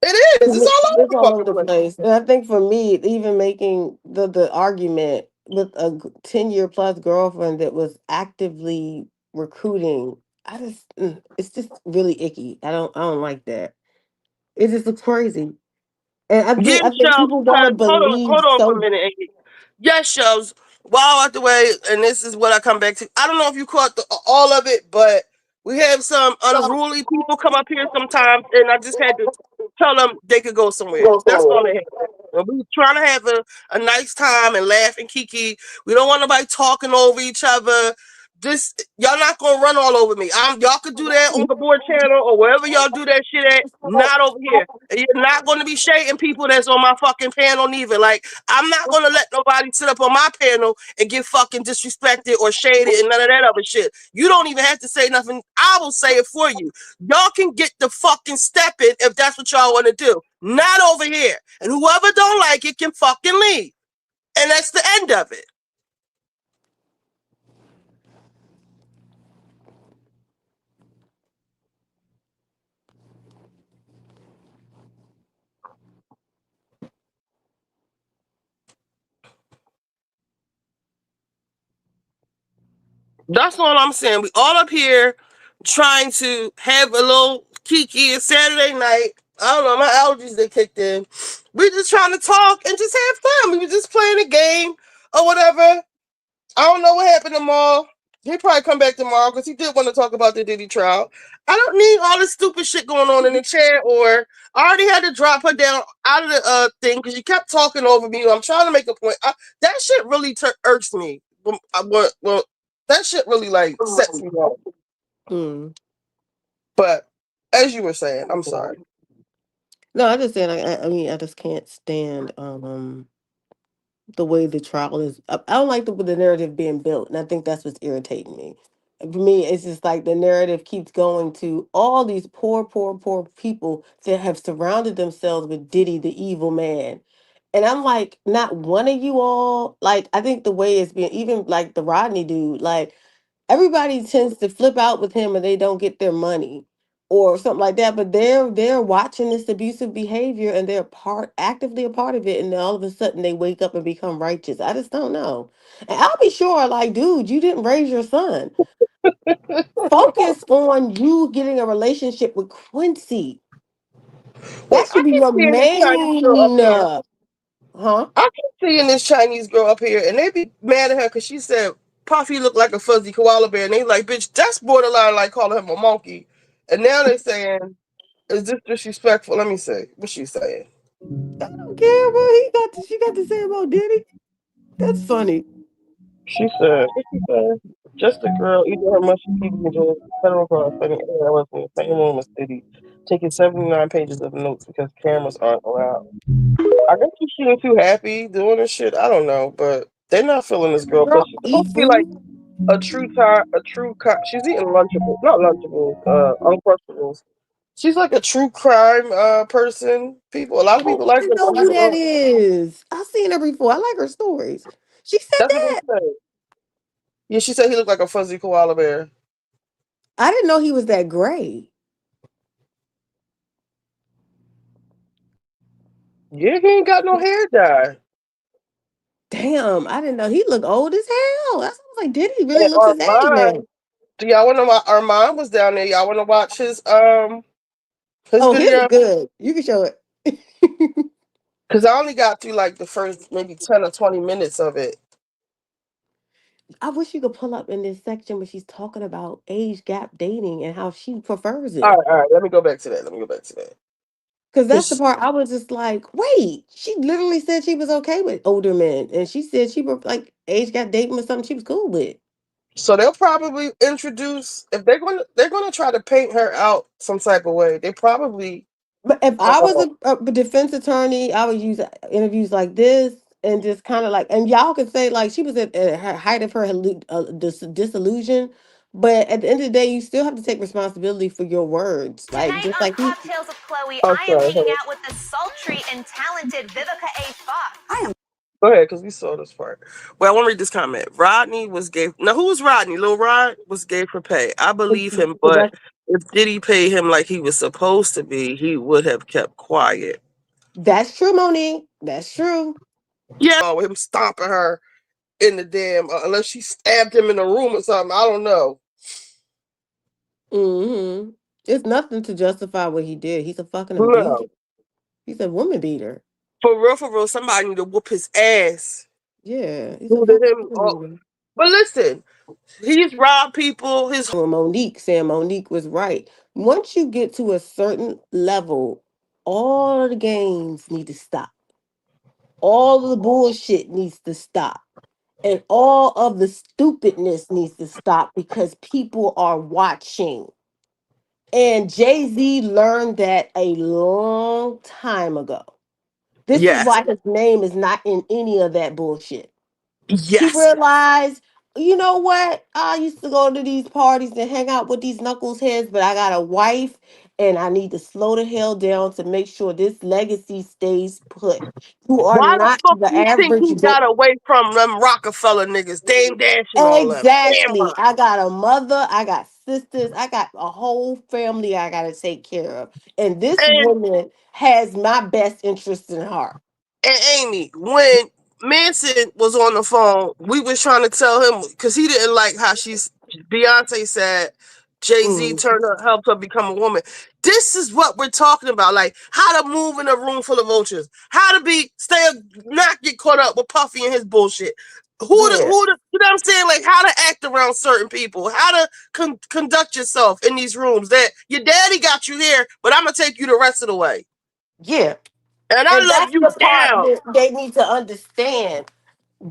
It is. It's all over the Fucking place. And I think for me, even making the argument with a 10-year plus girlfriend that was actively recruiting, it's just really icky. I don't like that. It just looks crazy. And Yeah, I think Shells, people want to believe hold on for a so. minute, Amy. Yes, Shells. While out the way, and this is what I come back to. I don't know if you caught all of it, but we have some unruly people come up here sometimes, and I just had to tell them they could go somewhere. That's all they have. And we trying to have a nice time and laugh and kiki. We don't want nobody talking over each other. This y'all not gonna run all over me. Y'all could do that on the board channel or wherever y'all do that shit at. Not over here. And you're not going to be shading people that's on my fucking panel neither. Like, I'm not going to let nobody sit up on my panel and get fucking disrespected or shaded and none of that other shit. You don't even have to say nothing. I will say it for you. Y'all can get the fucking step in if that's what y'all want to do. Not over here. And whoever don't like it can fucking leave. And that's the end of it. That's all I'm saying. We all up here trying to have a little kiki. It's Saturday night. I don't know, my allergies they kicked in. We just trying to talk and just have fun. We were just playing a game or whatever. I don't know what happened tomorrow. He'll probably come back tomorrow because he did want to talk about the Diddy trial. I don't need all this stupid shit going on in the chat, or I already had to drop her down out of the thing because she kept talking over me. I'm trying to make a point. That shit really irks me. Well, that shit really like sets me off. Mm. But as you were saying, I'm sorry. No, I just saying. I mean, I just can't stand the way the trial is. I don't like the narrative being built, and I think that's what's irritating me. For me, it's just like the narrative keeps going to all these poor, poor, poor people that have surrounded themselves with Diddy, the evil man. And I'm like, not one of you all, like, I think the way it's being, even like the Rodney dude, like, everybody tends to flip out with him and they don't get their money or something like that. But they're watching this abusive behavior and they're actively a part of it, and then all of a sudden they wake up and become righteous. I just don't know. And I'll be sure, like, dude, you didn't raise your son. Focus on you getting a relationship with Quincy. Wait, That I should be keep your seeing this Chinese girl up main, here. huh? I keep seeing this Chinese girl up here, and they be mad at her because she said Puffy looked like a fuzzy koala bear, and they like, bitch, that's borderline like calling him a monkey. And now they're saying, is this disrespectful? Let me see what she's saying. I don't care what she got to say about Diddy. That's funny. She said, what she said? Just a girl eating her mushy peas and just federal cross, spending 8 hours in the same room with Diddy, taking 79 pages of notes because cameras aren't allowed. I guess she's feeling too happy doing this shit. I don't know, but they're not feeling this girl because Girl, she's eat supposed to be like food. she's eating Lunchables, not Lunchables, Uncrustables. She's like a true crime person. A lot of Oh, people like I her. know who that is. I've seen her before. I like her stories. She said That's what that. they say. Yeah, she said he looked like a fuzzy koala bear. I didn't know he was that gray. Yeah, he ain't got no hair dye. Damn, I didn't know he looked old as hell. That's I was like, did he really And looks his age now? Do y'all want to watch? Armand was down there. Y'all want to watch his Oh, his is video? good. You can show it. Because I only got through like the first maybe 10 or 20 minutes of it. I wish you could pull up in this section where she's talking about age gap dating and how she prefers All it. right, all right. Let me go back to that. Because that's the 'Cause- part I was just like, wait, she literally said she was okay with older men. And she said she was like age gap dating was something she was cool with. So they'll probably introduce if they're gonna try to paint her out some type of way. They probably But if I was uh, a defense attorney, I would use interviews like this and just kind of like, and y'all could say like she was at her height of her disillusion. But at the end of the day, you still have to take responsibility for your words. Like Tonight just on like he, Cocktails with Chloe, oh I am sorry, hanging hold on. out with the sultry and talented Vivica A. Fox. Go ahead, because we saw this part. Well, I want to read this comment. Rodney was gay. Now, who was Rodney? Lil Rod was gay for pay. I believe him, but if Diddy paid him like he was supposed to be, he would have kept quiet. that's true, Monique. That's true. Yeah, with him stomping her in the damn, unless she stabbed him in the room or something. I don't know. Mm-hmm. It's nothing to justify what he did. He's a fucking abuser. No. He's a woman beater. For real, somebody need to whoop his ass. Yeah, he's a Who did fucking him? woman Oh. beater. But listen, he's robbed people. His When Monique saying Monique was right. Once you get to a certain level, all the games need to stop. All of the bullshit needs to stop. And all of the stupidness needs to stop because people are watching. And Jay-Z learned that a long time ago. This is yes, why his name is not in any of that bullshit. He yes. realized, you know what? I used to go to these parties and hang out with these knuckles heads, but I got a wife and I need to slow the hell down to make sure this legacy stays put. You are Why the not fuck the you think average. he got away from them Rockefeller niggas, Dame Dash and all them? Exactly. I got a mother, I got sisters, I got a whole family I got to take care of. And this And woman has my best interest in heart. and Amy, when Manson was on the phone, we was trying to tell him because he didn't like how Beyonce said Jay-Z Mm, turned her, helped her become a woman. This is what we're talking about, like how to move in a room full of vultures, how to not get caught up with Puffy and his bullshit. yeah. You know what I'm saying? Like how to act around certain people, how to conduct yourself in these rooms. That your daddy got you here, but I'm gonna take you the rest of the way, Yeah. and I And love that's you the part down. that they need to understand.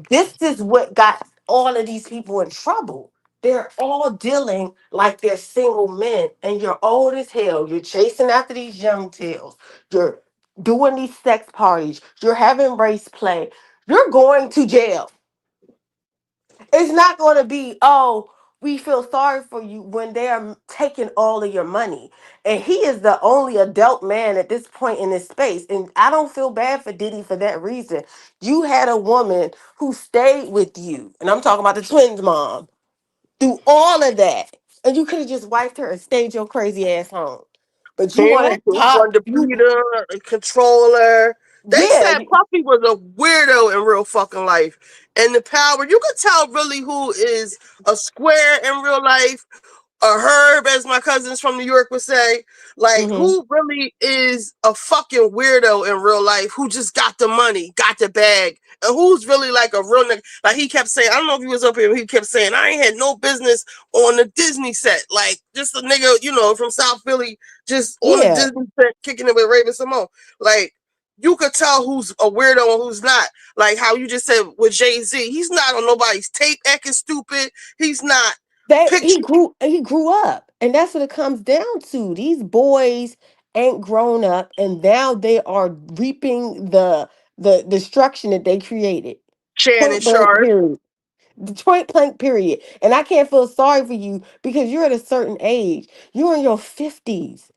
This is what got all of these people in trouble. They're all dealing like they're single men, and you're old as hell. You're chasing after these young tails. You're doing these sex parties. You're having race play. You're going to jail. It's not going to be, oh, we feel sorry for you when they are taking all of your money. And he is the only adult man at this point in this space. And I don't feel bad for Diddy for that reason. You had a woman who stayed with you, and I'm talking about the twins' mom, through all of that. And you could have just wiped her and stayed your crazy ass home. But you He want to wanted top to you, beat her, control her. They yeah, said Puffy was a weirdo in real fucking life. And the power, you could tell really who is a square in real life, a herb, as my cousins from New York would say. Like, mhm. who really is a fucking weirdo in real life who just got the money, got the bag, and who's really like a real nigga. Like, he kept saying, I don't know if he was up here, he kept saying, I ain't had no business on the Disney set. Like, just a nigga, you know, from South Philly, just on the Yeah. Disney set, kicking it with Raven Simone. Like, you could tell who's a weirdo and who's not. Like how you just said with Jay-Z, he's not on nobody's tape acting stupid. He's not. He grew up, and that's what it comes down to. These boys ain't grown up, and now they are reaping the destruction that they created. Shannon Point blank Sharp. period. The point blank period. And I can't feel sorry for you because you're at a certain age. You're in your 50s.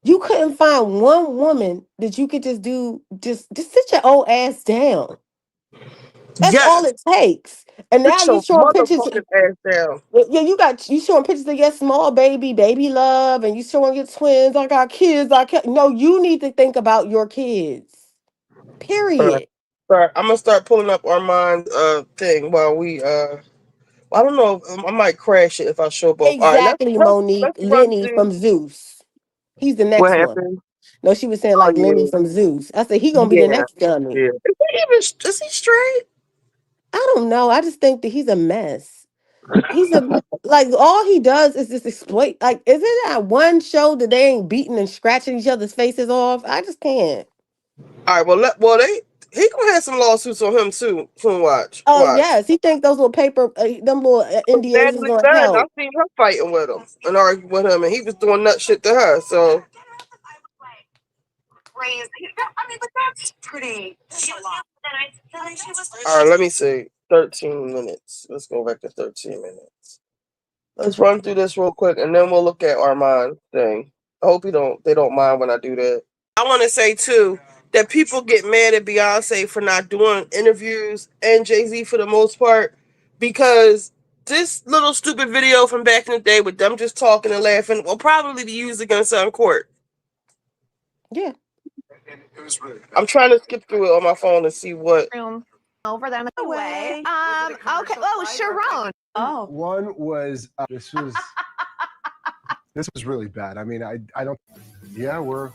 You couldn't find one woman that you could just sit your old ass down. That's all Yes. it takes. And now Put you your showing pictures. motherfucking ass down. Yeah, you showing pictures of your small baby love, and you showing your twins. I got kids. No, you need to think about your kids. Period. I'm gonna start pulling up Armand's thing while we I don't know. I might crash it if I show both. All right, Exactly, Monique. let's run Lenny through from Zeus. He's the what next one. happened. No, she was saying Oh like Lenny from Zeus. I said he gonna be the yeah, next dummy. yeah. Is he straight? I don't know. I just think that he's a mess. He's like all he does is just exploit. Like, isn't that one show that they ain't beating and scratching each other's faces off? I just can't. All right, he gonna have some lawsuits on him too. Watch. Oh yes, he thinks those little them little NDAs is Natalie gonna Dunn, I help. seen her fighting with him and arguing with him, and he was doing nut shit to her. So, I mean, but that's pretty. all right, let me see. 13 minutes. Let's go back to 13 minutes. Let's run through this real quick, and then we'll look at Armand thing. I hope they don't mind when I do that. I want to say too that people get mad at Beyonce for not doing interviews and Jay-Z for the most part because this little stupid video from back in the day with them just talking and laughing will probably be used against her in court. Yeah. I'm trying to skip through it on my phone to see what. Over them away. Okay. Oh, Sharon. Oh. One was this was really bad. I mean, I don't. Yeah, we're.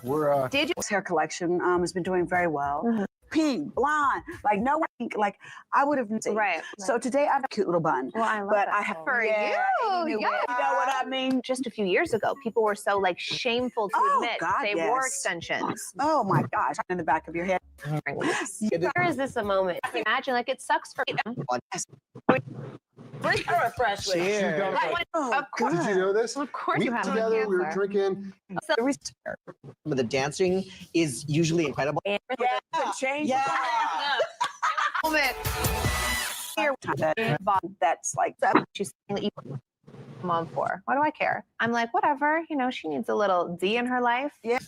Did your hair collection has been doing very well. Mm-hmm. Pink, blonde, like no one, like I would have. Right. So today I have a cute little bun. Well, I love but that. I have For you. You know what I mean? Just a few years ago, people were so like shameful to admit they wore extensions. Oh my gosh! In the back of your head. Where is this a moment? Imagine like it sucks for them. Bring her a fresh one. Of course. Did you know this? Of course you have. Together, we were drinking. The dancing is usually incredible. That's like she's mom for. What do I care? I'm like, whatever. You know, she needs a little D in her life. Yeah.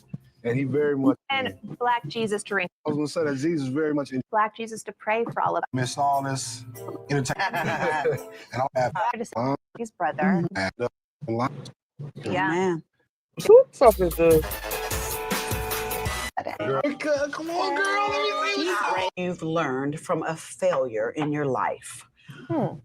And he very much. And Black Jesus to ring. I was gonna say that Jesus is very much. Black Jesus to pray for all of us. Miss all this entertainment. And I'll have his brother. Yeah. Who the fuck is this? Come on, girl. You've learned from a failure in your life. The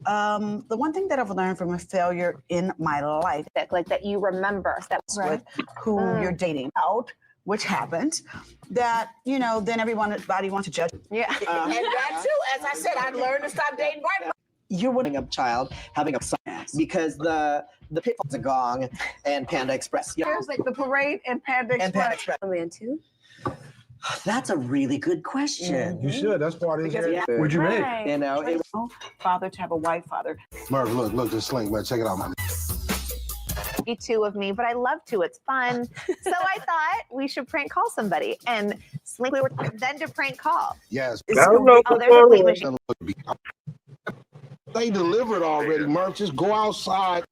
one thing that I've learned from a failure in my life, that you remember, that's with who you're dating out, which happened, that then everybody wants to judge. Yeah, and that too. As I said, I learned to stop dating right. You're wanting a child, having a son, because the pitfalls are Gong and Panda Express. There's like the parade and Panda Express. Man too. That's a really good question. You should. That's part of it. What'd you make? You know, father to have a white father. Murph, look, this sling, man. Check it out, man. Two of me, but I love to. It's fun. So I thought we should prank call somebody, and we were then to prank call. Yes. Oh, there's a bleep machine. They delivered already, Murph. Just go outside.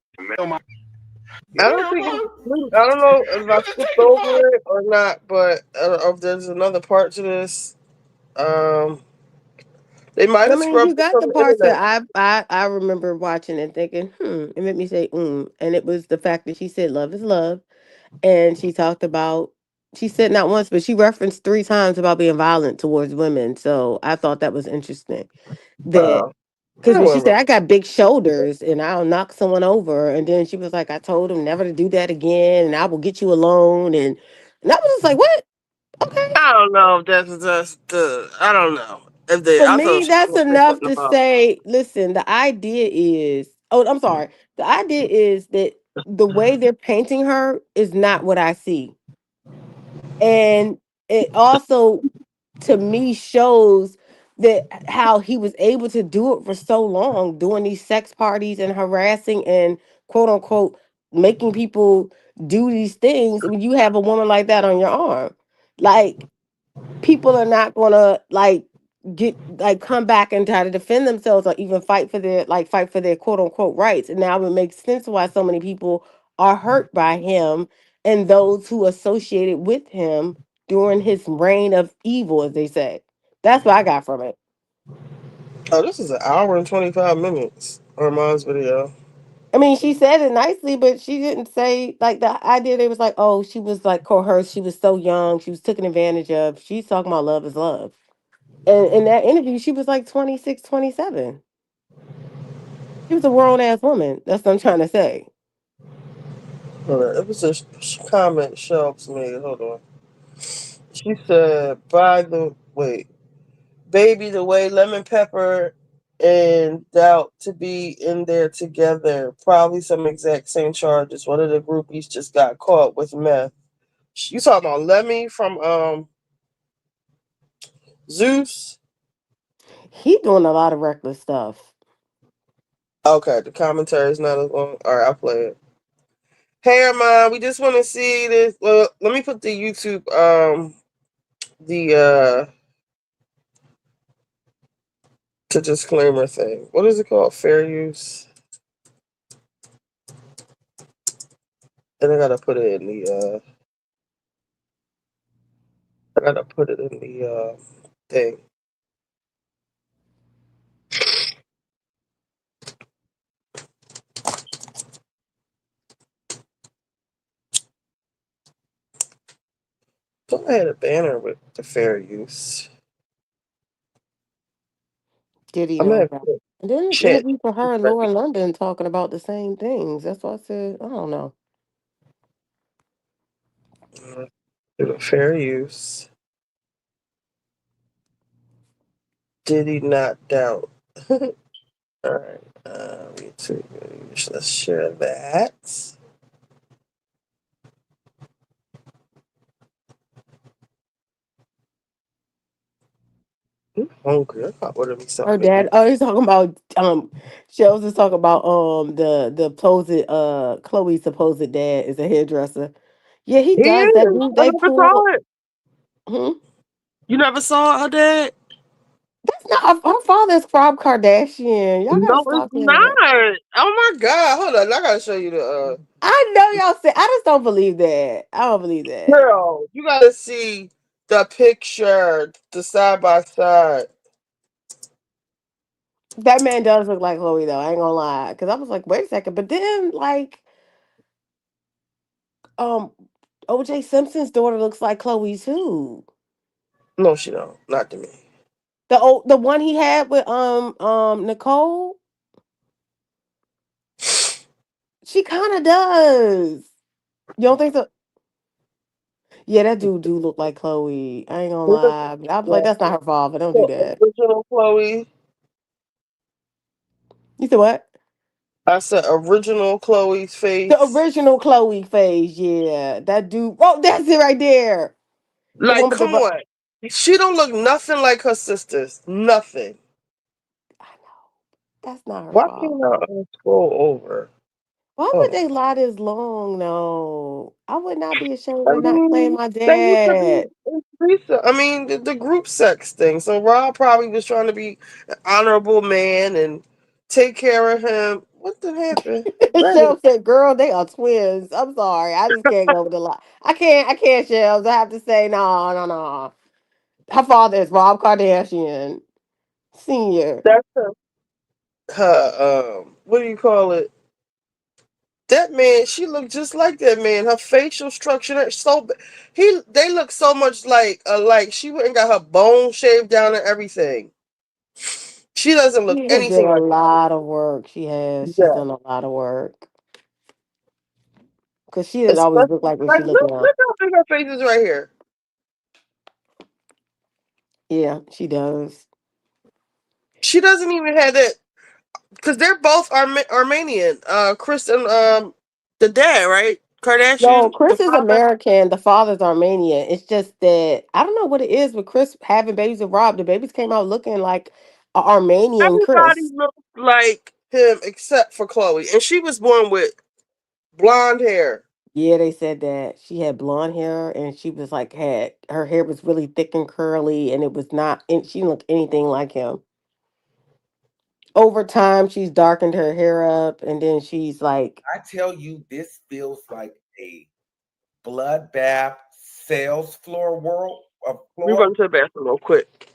I don't think it's, I don't know if I skipped over it or not, but if there's another part to this, they might I have mean, you scrubbed it got from the the parts internet. that I remember watching and thinking, it made me say, and it was the fact that she said love is love, and she said not once, but she referenced 3 times about being violent towards women. So I thought that was interesting. That because when she said I got big shoulders and I'll knock someone over, and then she was like, I told him never to do that again, and I will get you alone, and I was just like, what? Okay. I don't know if that's just the. I don't know if they. For I thought me, she that's was gonna say enough something to about. say, listen, the idea is, oh, I'm sorry. The idea is that the way they're painting her is not what I see. And it also, to me, shows that how he was able to do it for so long, doing these sex parties and harassing and quote unquote making people do these things. I mean, you have a woman like that on your arm. Like, people are not gonna come back and try to defend themselves or even fight for their quote unquote rights. And now it makes sense why so many people are hurt by him and those who associated with him during his reign of evil, as they say. That's what I got from it. Oh, this is an hour and 25 minutes. Armand's video. I mean, she said it nicely, but she didn't say like the idea. They was like, oh, she was like coerced. She was so young. She was taken advantage of. She's talking about love is love. And in that interview, she was like 26, 27. She was a grown ass woman. That's what I'm trying to say. Hold on. It was a comment Shelps made. Hold on. She said, by the way, baby, the way Lemon Pepper and Doubt to be in there together, probably some exact same charges. One of the groupies just got caught with meth. You talking about Lemmy from Zeus? He doing a lot of reckless stuff. Okay, the commentary is not as long. All right, I'll play it. Hey, Armand, we just want to see this. Well, let me put the YouTube the the disclaimer thing. What is it called? Fair use. And I gotta put it in the I gotta put it in the thing. Thought I had a banner with the fair use. Diddy I'm knows not that. And then this shit. interview for her and Laura London talking about the same things. That's why I said, I don't know. Fair use. Diddy not doubt. All right. Let's share that. I'm hungry. I thought order me Her something to dad, eat. oh, he's talking about Shells is talking about the supposed Chloe's supposed dad is a hairdresser. Yeah, he He does. That is. dude I they never pulled. saw it. Hmm? You never saw her dad? That's not her father's Rob Kardashian. Y'all gotta No, it's stop that. not. Oh my god! Hold on, I gotta show you the. I know y'all say I just don't believe that. I don't believe that. Girl, you gotta see the picture, the side by side. That man does look like Chloe though. I ain't gonna lie, because I was like, wait a second. But then um, OJ Simpson's daughter looks like Chloe too. No, she don't. Not to me. The one he had with Nicole, she kind of does. You don't think so? Yeah, that dude do look like Chloe. I ain't gonna lie. But I was like, that's not her father. Don't do The that. original Chloe. You said what? I said original Chloe's The face. original Chloe phase. Yeah, that dude. Oh, that's it right there. The Like, one with the. come on. She don't look nothing like her sisters. Nothing. I know. That's not her Why father. can't I scroll over? Why would Oh. they lie this long? No, I would not be ashamed I of not playing mean, my they used to be dad. recent. I mean, the group sex thing. So Rob probably was trying to be an honorable man and take care of him. What the happened? Shell said, "Girl, they are twins." I'm sorry, I just can't go with the lie. I can't, Shells. I have to say, no. Her father is Rob Kardashian Senior. That's her. What do you call it? That man, she looked just like that man. Her facial structure, they look so much like she went and got her bone shaved down and everything. She doesn't look She has did anything a like lot of work. She has. She's that. done a lot of work because she didn't always Especially, look like what like she look now. look how big her face is right here. Yeah, she does. She doesn't even have that because they're both Armenian. Chris and the dad, right? No, Kardashian, the Chris is father. American. The father's Armenian. It's just that I don't know what it is with Chris having babies with Rob. The babies came out looking like an Armenian Everybody Chris. looks like him except for Chloe, and she was born with blonde hair. Yeah, they said that she had blonde hair and she was like had her hair was really thick and curly and it was not and she didn't look anything like him. Over time she's darkened her hair up and then she's like I tell you, this feels like a bloodbath sales floor world of We're floor going to the bathroom real quick.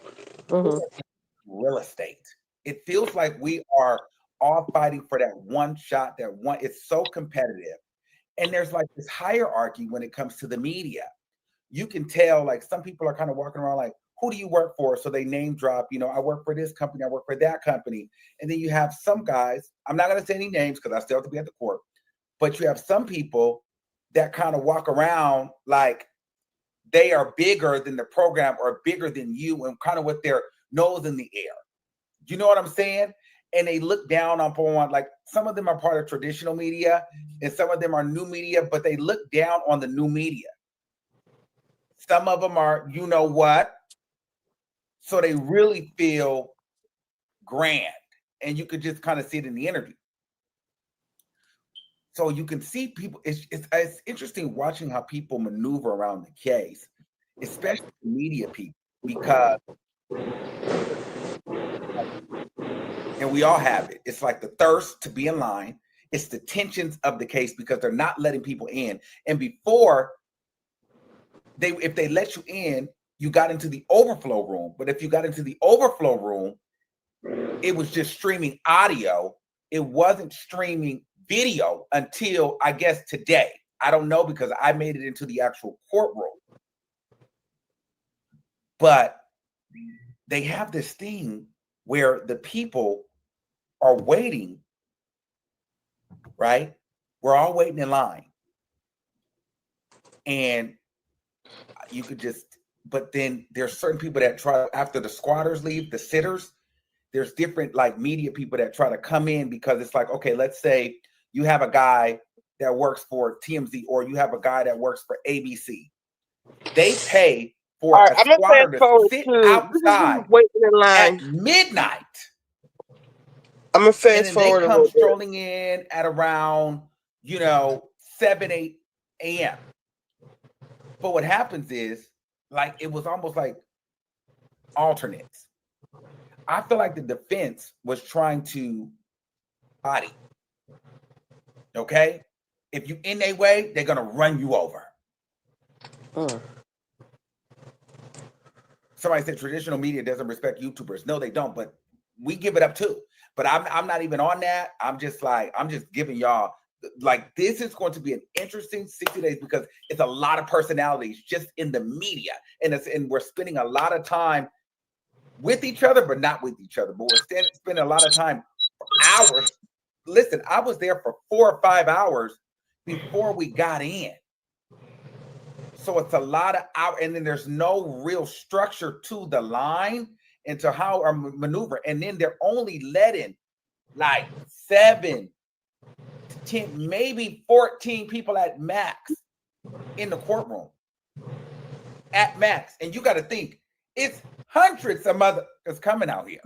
real estate. It feels like we are all fighting for that one shot, that one. It's so competitive. And there's like this hierarchy when it comes to the media. You can tell, like, some people are kind of walking around like, who do you work for? So they name drop, I work for this company, I work for that company. And then you have some guys, I'm not going to say any names because I still have to be at the court, but you have some people that kind of walk around like they are bigger than the program or bigger than you and kind of with their nose in the air. You know what I'm saying? And they look down upon, like, some of them are part of traditional media and some of them are new media, but they look down on the new media. Some of them are, you know what? So they really feel grand. And you could just kind of see it in the interview. So you can see people, it's interesting watching how people maneuver around the case, especially media people, because, and we all have it. It's like the thirst to be in line. It's the tensions of the case because they're not letting people in. And before if they let you in, you got into the overflow room. But if you got into the overflow room, it was just streaming audio. It wasn't streaming video until, I guess, today. I don't know because I made it into the actual courtroom. But they have this thing where the people are waiting, right? We're all waiting in line. And you could just, but then there's certain people that try, after the squatters leave, the sitters, there's different like media people that try to come in because it's like, okay, let's say you have a guy that works for TMZ or you have a guy that works for ABC. They pay for a squatter to sit outside waiting in line at midnight. I'm gonna fast and then forward they a come little bit. strolling in at around, 7, 8 a.m. But what happens is, like, it was almost like alternates. I feel like the defense was trying to body. Okay? If you in their way, they're gonna run you over. Somebody said traditional media doesn't respect YouTubers. No, they don't, but we give it up too. But I'm not even on that. I'm just giving y'all, like, this is going to be an interesting 60 days because it's a lot of personalities just in the media. And we're spending a lot of time with each other, but not with each other. But we're spending a lot of time for hours. Listen, I was there for 4 or 5 hours before we got in. So it's a lot of hours, and then there's no real structure to the line and to how our maneuver. And then they're only letting like 7 to 10, maybe 14 people at max in the courtroom. At max. And you got to think, it's hundreds of motherfuckers coming out here.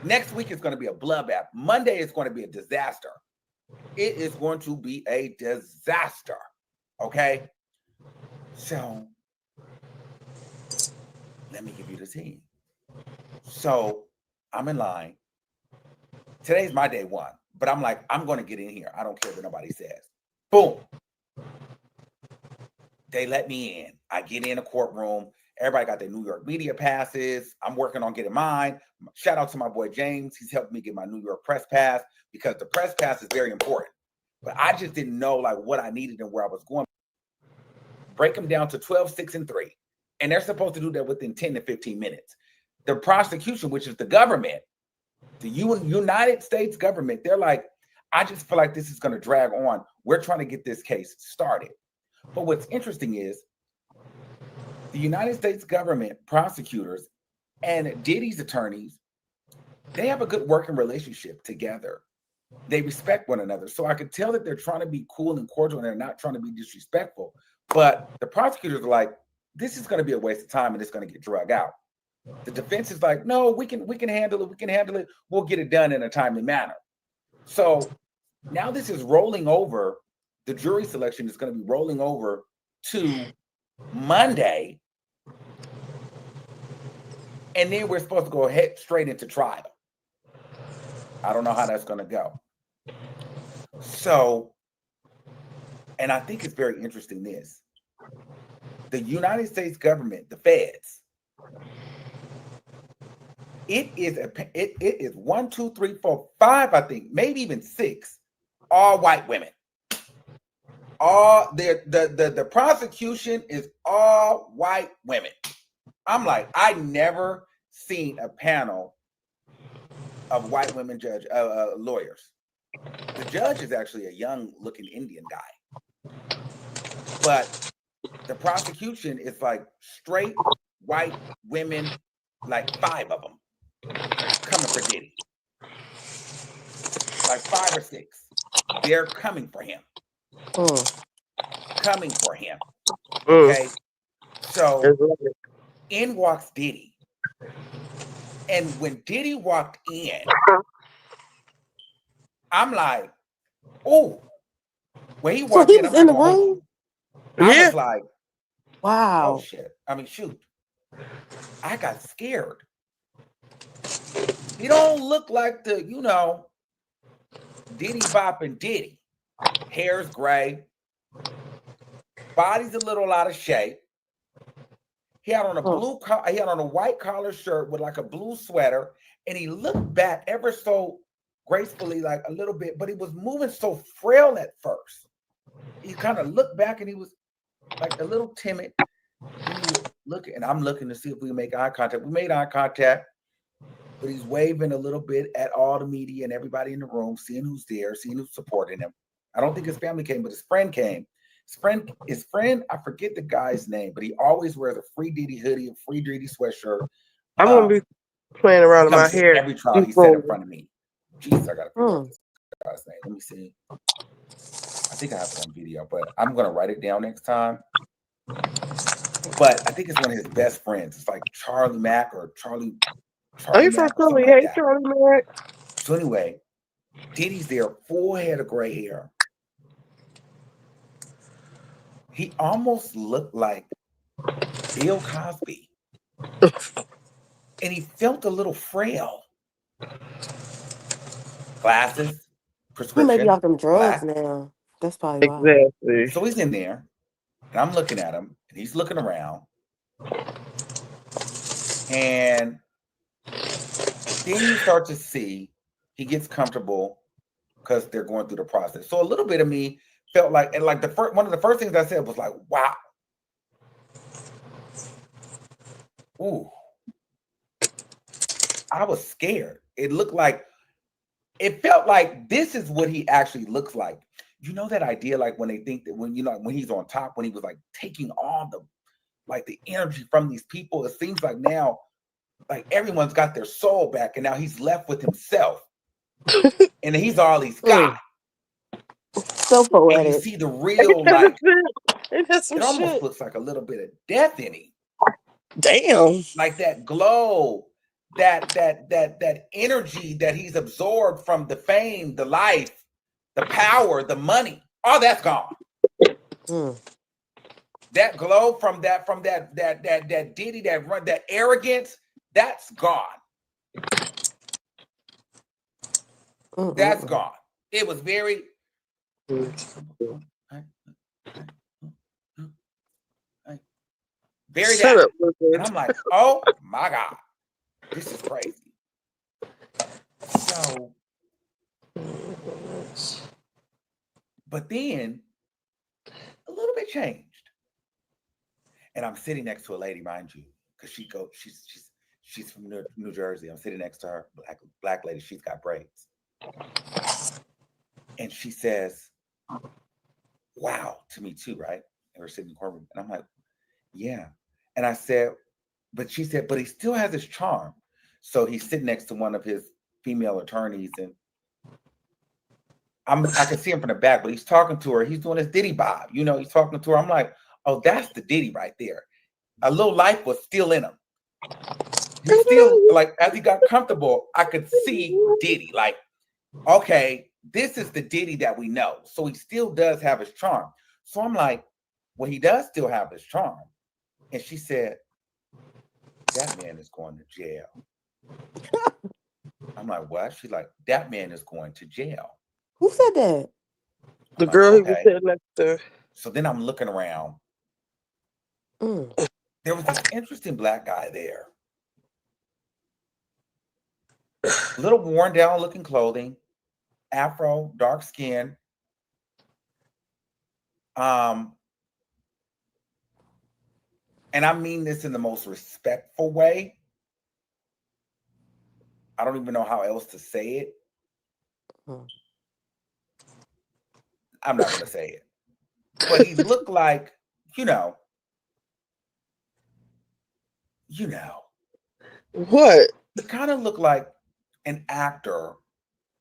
Next week is going to be a bloodbath. Monday is going to be a disaster. It is going to be a disaster. Okay? So let me give you the team. So I'm in line. Today's my day one, but I'm like, I'm going to get in here. I don't care what nobody says. Boom. They let me in. I get in a courtroom. Everybody got their New York media passes. I'm working on getting mine. Shout out to my boy James. He's helped me get my New York press pass because the press pass is very important. But I just didn't know like what I needed and where I was going. Break them down to 12, 6, and 3. And they're supposed to do that within 10 to 15 minutes. The prosecution, which is the government, the United States government, they're like, I just feel like this is going to drag on. We're trying to get this case started. But what's interesting is the United States government prosecutors and Diddy's attorneys, they have a good working relationship together. They respect one another. So I could tell that they're trying to be cool and cordial and they're not trying to be disrespectful. But the prosecutors are like, this is going to be a waste of time and it's going to get dragged out. The defense is like, no, we can handle it. We can handle it. We'll get it done in a timely manner. So now this is rolling over. The jury selection is going to be rolling over to Monday. And then we're supposed to go ahead straight into trial. I don't know how that's going to go. So, and I think it's very interesting this. The United States government, the feds, it is 1, 2, 3, 4, 5, I think, maybe even 6, all white women. All the prosecution is all white women. I'm like, I never seen a panel of white women lawyers. The judge is actually a young-looking Indian guy, but the prosecution is like straight white women, like 5 of them coming for Diddy, like 5 or 6. They're coming for him. Coming for him. Okay. So in walks Diddy. And when Diddy walked in, I'm like, oh, when he walked in, I'm in the like, room. I was like, wow. Oh shit. I mean, shoot. I got scared. He don't look like the, Diddy bopping Diddy. Hair's gray. Body's a little out of shape. He had on a white collar shirt with like a blue sweater, and he looked back ever so gracefully, like a little bit, but he was moving so frail at first. He kind of looked back and he was like a little timid. Then he would look, and I'm looking to see if we can make eye contact. We made eye contact, but he's waving a little bit at all the media and everybody in the room, seeing who's there, seeing who's supporting him. I don't think his family came, but his friend came. His friend, I forget the guy's name, but he always wears a free Diddy hoodie, a free Diddy sweatshirt. I'm gonna be playing around in my hair. Every trial he said in front of me. Jeez, I gotta figure out this guy's name. Let me see. I think I have it on video, but I'm gonna write it down next time. But I think it's one of his best friends. It's like Charlie Mack or Charlie. Are you from Philly? Hey, Charlie Mack. So anyway, Diddy's there, full head of gray hair. He almost looked like Bill Cosby. And he felt a little frail. Glasses, prescription. He may be off them drugs black. now. That's probably why. Exactly. So he's in there, and I'm looking at him, and he's looking around. And then you start to see he gets comfortable because they're going through the process. So a little bit of me felt like, and like one of the first things I said was like, wow. Ooh. I was scared. It felt like this is what he actually looks like. You know that idea, like when they think that when he's on top, when he was like taking all the energy from these people, it seems like now, like everyone's got their soul back, and now he's left with himself. And he's all he's got. So poetic. And you see the real, like, it almost looks like a little bit of death in him. Damn. Like that glow, that energy that he's absorbed from the fame, the life, the power, the money, all that's gone. That glow from that Diddy, that arrogance, that's gone. That's gone. It was very. Very Shut down. up, Lizard. And I'm like, oh my God, this is crazy. So, but then a little bit changed. And I'm sitting next to a lady, mind you, because she's from New Jersey. I'm sitting next to her, black lady. She's got braids. And she says, wow, to me too, right? And we're sitting in the courtroom. And I'm like, yeah. And I said, but she said, but he still has his charm. So he's sitting next to one of his female attorneys, and I can see him from the back, but he's talking to her. He's doing his Diddy bob. You know, he's talking to her. I'm like, oh, that's the Diddy right there. A little life was still in him. He still, like, as he got comfortable, I could see Diddy. Like, okay, this is the Diddy that we know. So he still does have his charm. So I'm like, well, he does still have his charm. And she said, that man is going to jail. I'm like, what? She's like, that man is going to jail. Who said that? The girl who was sitting next to her. So then I'm looking around. There was this interesting black guy there. A little worn down looking clothing, afro, dark skin. And I mean this in the most respectful way. I don't even know how else to say it. I'm not going to say it. But he looked like, you know. What? He kind of looked like an actor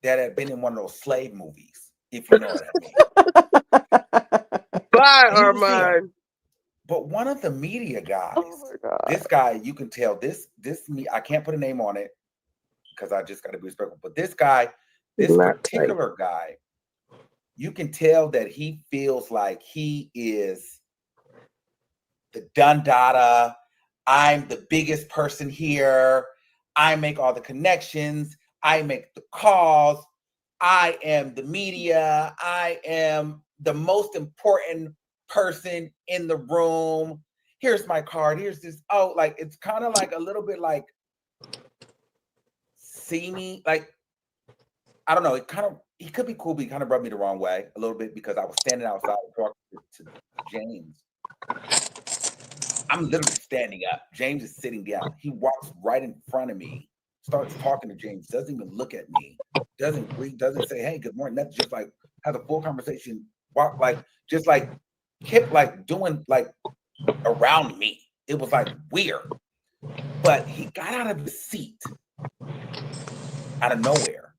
that had been in one of those slave movies, if you know what I mean. Bye, Armand. But one of the media guys, this guy, you can tell I can't put a name on it because I just got to be respectful. But this guy, this particular guy, you can tell that he feels like he is the Dundada. I'm the biggest person here. I make all the connections. I make the calls. I am the media. I am the most important person in the room. Here's my card. Here's this. Oh, like it's kind of like a little bit like see me. Like, I don't know. He could be cool, but he kind of rubbed me the wrong way a little bit because I was standing outside talking to James. I'm literally standing up. James is sitting down. He walks right in front of me, starts talking to James, doesn't even look at me, doesn't greet, doesn't say, hey, good morning. That's just like has a full conversation, walk like just like kept like doing like around me. It was like weird. But he got out of his seat out of nowhere,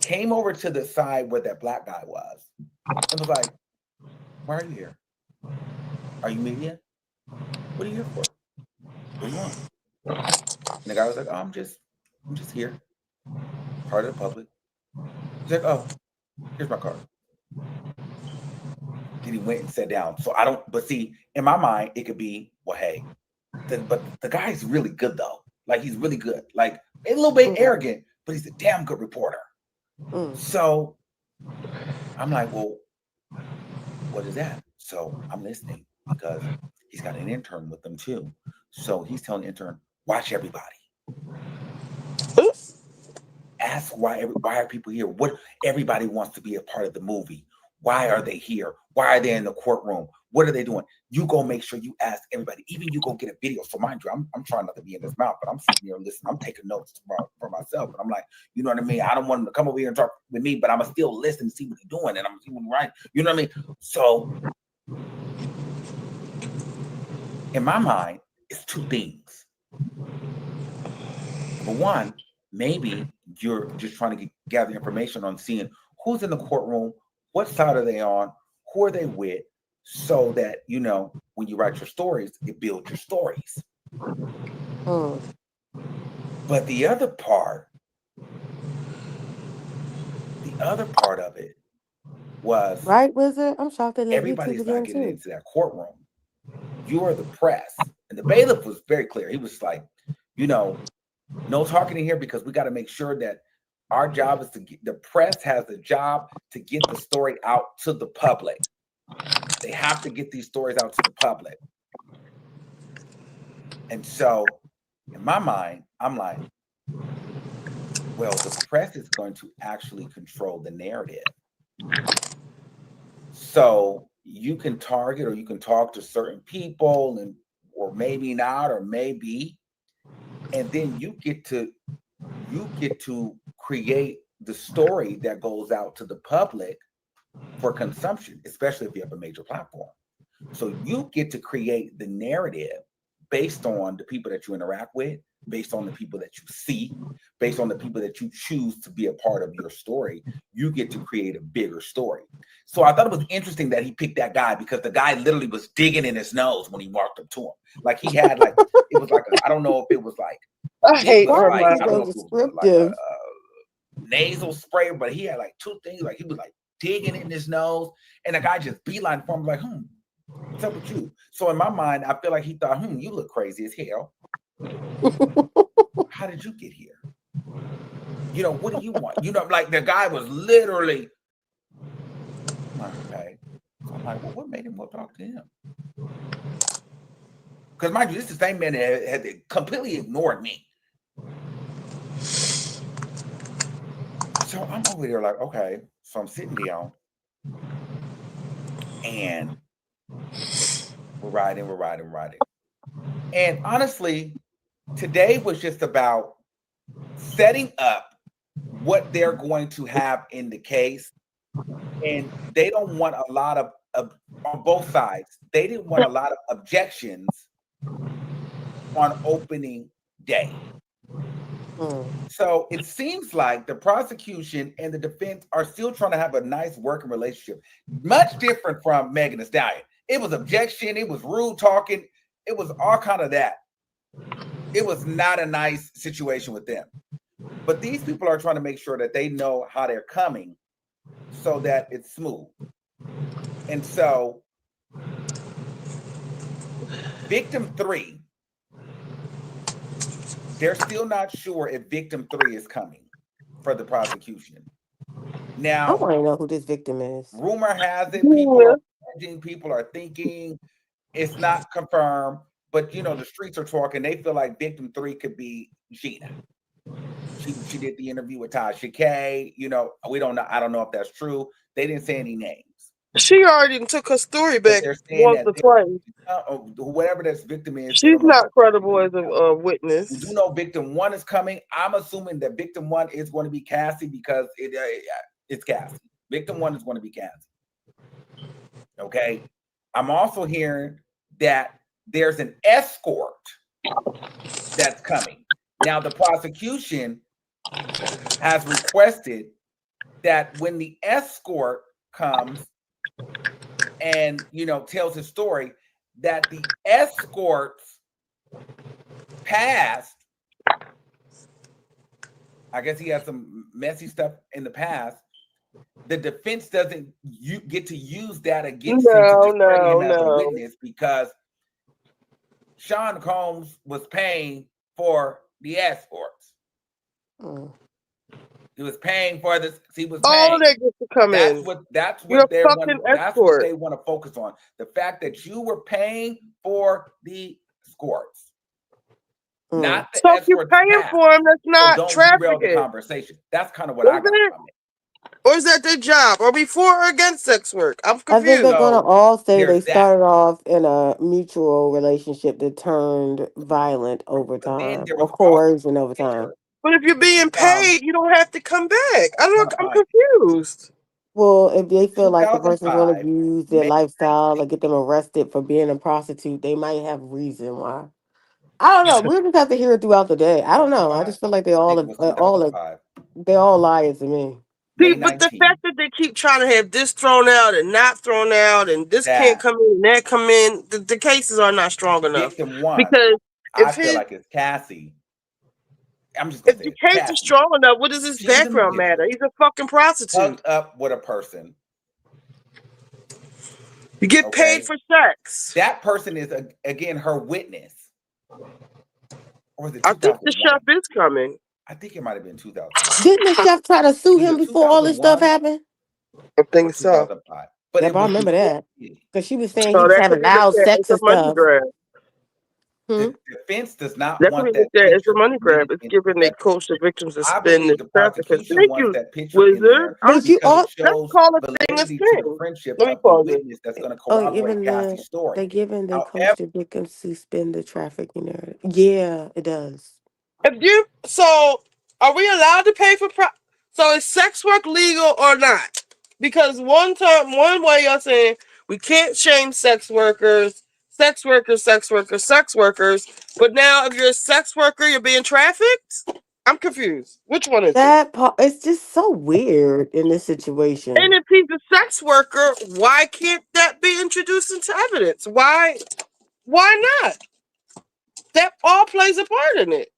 came over to the side where that black guy was, and was like, why are you here? Are you media? What are you here for? What do you want? And the guy was like, oh, I'm just here. Part of the public. He's like, oh, here's my card. Then he went and sat down. So but see, in my mind, it could be, well, hey, but the guy's really good though. Like he's really good. Like a little bit arrogant, but he's a damn good reporter. So I'm like, well, what is that? So I'm listening because he's got an intern with him too. So he's telling the intern, watch everybody. Ask why are people here? What everybody wants to be a part of the movie. Why are they here? Why are they in the courtroom? What are they doing? You go make sure you ask everybody. Even you go get a video. So mind you, I'm trying not to be in his mouth, but I'm sitting here and listening. I'm taking notes for myself. And I'm like, you know what I mean? I don't want him to come over here and talk with me, but I'm going to still listen and see what he's doing. And I'm see what he's right. You know what I mean? So in my mind, it's two things. Number one, maybe you're just trying to gather information on seeing who's in the courtroom, what side are they on, who are they with, so that, you know, when you write your stories, it builds your stories. But the other part of it was right, Wizard. I'm shocked they let everybody's YouTube not again getting too. into that courtroom. You are the press. And the bailiff was very clear. He was like, you know, no talking in here because we got to make sure that Our job is to get, the press has the job to get the story out to the public. They have to get these stories out to the public. And so in my mind, I'm like, well, the press is going to actually control the narrative. So you can target or you can talk to certain people and or maybe not, or maybe, and then you get to create the story that goes out to the public for consumption, especially if you have a major platform. So you get to create the narrative based on the people that you interact with, based on the people that you see, based on the people that you choose to be a part of your story. You get to create a bigger story. So I thought it was interesting that he picked that guy, because the guy literally was digging in his nose when he walked up to him. Like he had like, it was like, I don't know if it was like, I hate was like, Armand. I don't know if it was like a nasal spray, but he had like two things, like he was like digging in his nose, and the guy just beeline for him, like, what's up with you? So in my mind, I feel like he thought, you look crazy as hell. How did you get here? You know, what do you want? You know, like the guy was literally, okay. So I'm like, well, what made him go talk to him? Because mind you, this is the same man that had completely ignored me. So I'm over there like, okay. So I'm sitting down and we're riding. And honestly, today was just about setting up what they're going to have in the case. And they don't want a lot of on both sides. They didn't want a lot of objections on opening day. So it seems like the prosecution and the defense are still trying to have a nice working relationship. Much different from Megan Thee Stallion. It was objection, it was rude talking, it was all kind of that. It was not a nice situation with them. But these people are trying to make sure that they know how they're coming so that it's smooth. And so victim 3, they're still not sure if victim 3 is coming for the prosecution. Now, I want to know who this victim is. Rumor has it, people are thinking, it's not confirmed, but you know, the streets are talking. They feel like victim 3 could be Gina. She did the interview with Tasha K. You know, we don't know. I don't know if that's true. They didn't say any names. She already took her story back once or twice. Whatever this victim is, she's not credible as a witness. We do know victim 1 is coming. I'm assuming that victim 1 is going to be Cassie, because it's Cassie. Victim 1 is going to be Cassie. Okay. I'm also hearing that there's an escort that's coming. Now, the prosecution has requested that when the escort comes and, you know, tells his story, that the escort's past, I guess he has some messy stuff in the past, the defense doesn't get to use that against him to discredit him as a witness, because Sean Combs was paying for the escorts. He was paying for this. He was paying. Oh, they get to come in. That's what they want to focus on. The fact that you were paying for the escorts. Not the so if you're paying for them, that's not don't trafficking. derail the conversation. That's kind of what I got from it. Or is that their job? Are we for or against sex work? I'm confused. I think they're going to all say they started off in a mutual relationship that turned violent over time, or coercion over time. But if you're being paid, you don't have to come back. I'm confused. Well, if they feel like the person's going to abuse their lifestyle or get them arrested for being a prostitute, they might have reason why. I don't know. We'll just have to hear it throughout the day. I don't know. I just feel like they all liars to me. See, but the fact that they keep trying to have this thrown out and not thrown out, and this can't come in, and that come in, the cases are not strong enough. Victim 1, because I feel like it's Cassie. I'm just if the case is strong enough, what does his background matter? He's a fucking prostitute. Hooked up with a person. You get paid for sex. That person is again her witness. Or is it I think the chef is coming. I think it might have been 2000. Didn't the chef try to sue him Either before all this stuff 2001 happened? I or think so. 2005. But Yep, it I was remember before that. Diddy. Because she was saying So he was that could having be looked loud at sex as a and money stuff. grab. The defense does not That could want be looked that at as a picture money grab. permitted It's in giving they that coach the victims to I spend the believe the traffickers. prosecution Thank wants you, that picture in Wizard. there But you because all, it Let's shows call a thing a validity to the thing. friendship Let me of the pause it. witness that's going to oh, corroborate Cassie's story. they giving the coach However, the victims to suspend the trafficking narrative. Yeah, it does. So are we allowed to pay for so is sex work legal or not? Because one way y'all saying we can't shame sex workers, but now if you're a sex worker, you're being trafficked? I'm confused. Which one is it? That part, it's just so weird in this situation. And if he's a sex worker, why can't that be introduced into evidence? Why not? That all plays a part in it.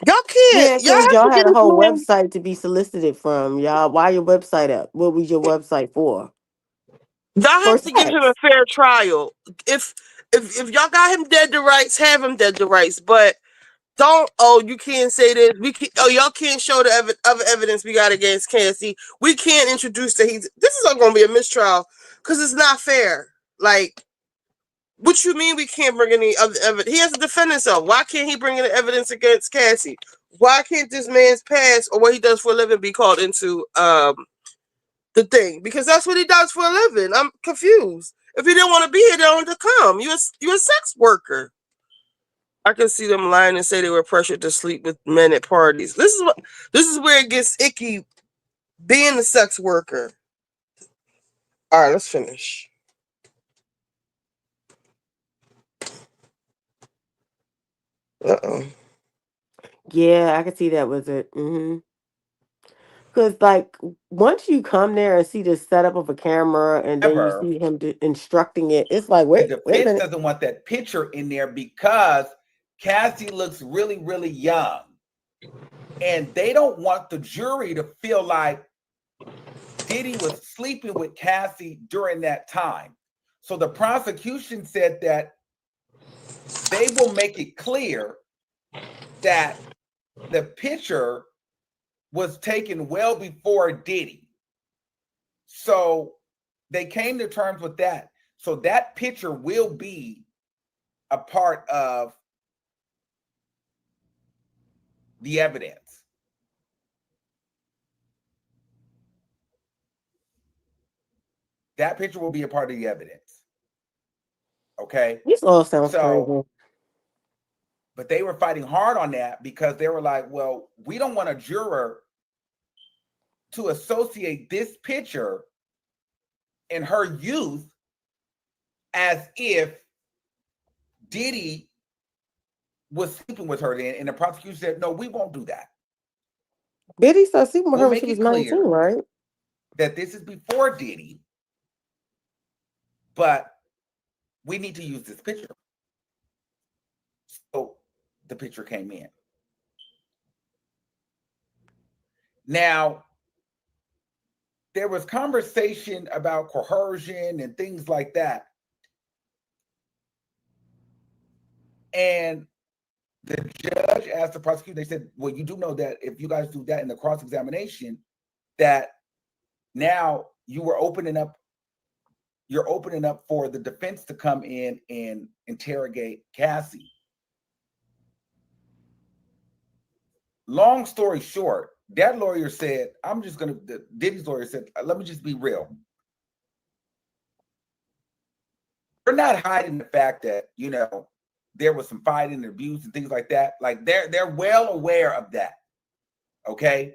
Y'all Yeah, can't. Y'all because have y'all to had get a this whole man. website to be solicited from. Y'all, why your website up? What was your website for? Y'all have For to give him a sex. fair trial. If y'all got him dead to rights, have him dead to rights. But don't. Oh, you can't say this. Y'all can't show the other evidence we got against Cassie. We can't introduce that he's. This is going to be a mistrial because it's not fair. Like, what you mean we can't bring any other evidence? He has to defend himself. Why can't he bring any evidence against Cassie? Why can't this man's past or what he does for a living be called into the thing? Because that's what he does for a living. I'm confused. If he didn't want to be here, they don't have to come. You're a sex worker. I can see them lying and say they were pressured to sleep with men at parties. This is where it gets icky being a sex worker. All right, let's finish. Uh-oh. Yeah, I can see that was it. Because, like, once you come there and see the setup of a camera and then you see him instructing it, it's like, the wait a defense minute. doesn't want that picture in there because Cassie looks really, really young. And they don't want the jury to feel like Diddy was sleeping with Cassie during that time. So the prosecution said that they will make it clear that the picture was taken well before Diddy. So they came to terms with that. So that picture will be a part of the evidence. That picture will be a part of the evidence. Okay. This all sounds crazy. But they were fighting hard on that because they were like, well, we don't want a juror to associate this picture in her youth as if Diddy was sleeping with her then. And the prosecution said, no, we won't do that. Diddy started sleeping with her when make she was it 19, clear right? that this is before Diddy, but we need to use this picture. So the picture came in. Now, there was conversation about coercion and things like that. And the judge asked the prosecutor, they said, well, you do know that if you guys do that in the cross-examination, that now you're opening up for the defense to come in and interrogate Cassie. Long story short, that lawyer said, Diddy's lawyer said, let me just be real. We're not hiding the fact that, there was some fighting and abuse and things like that. Like they're well aware of that. Okay.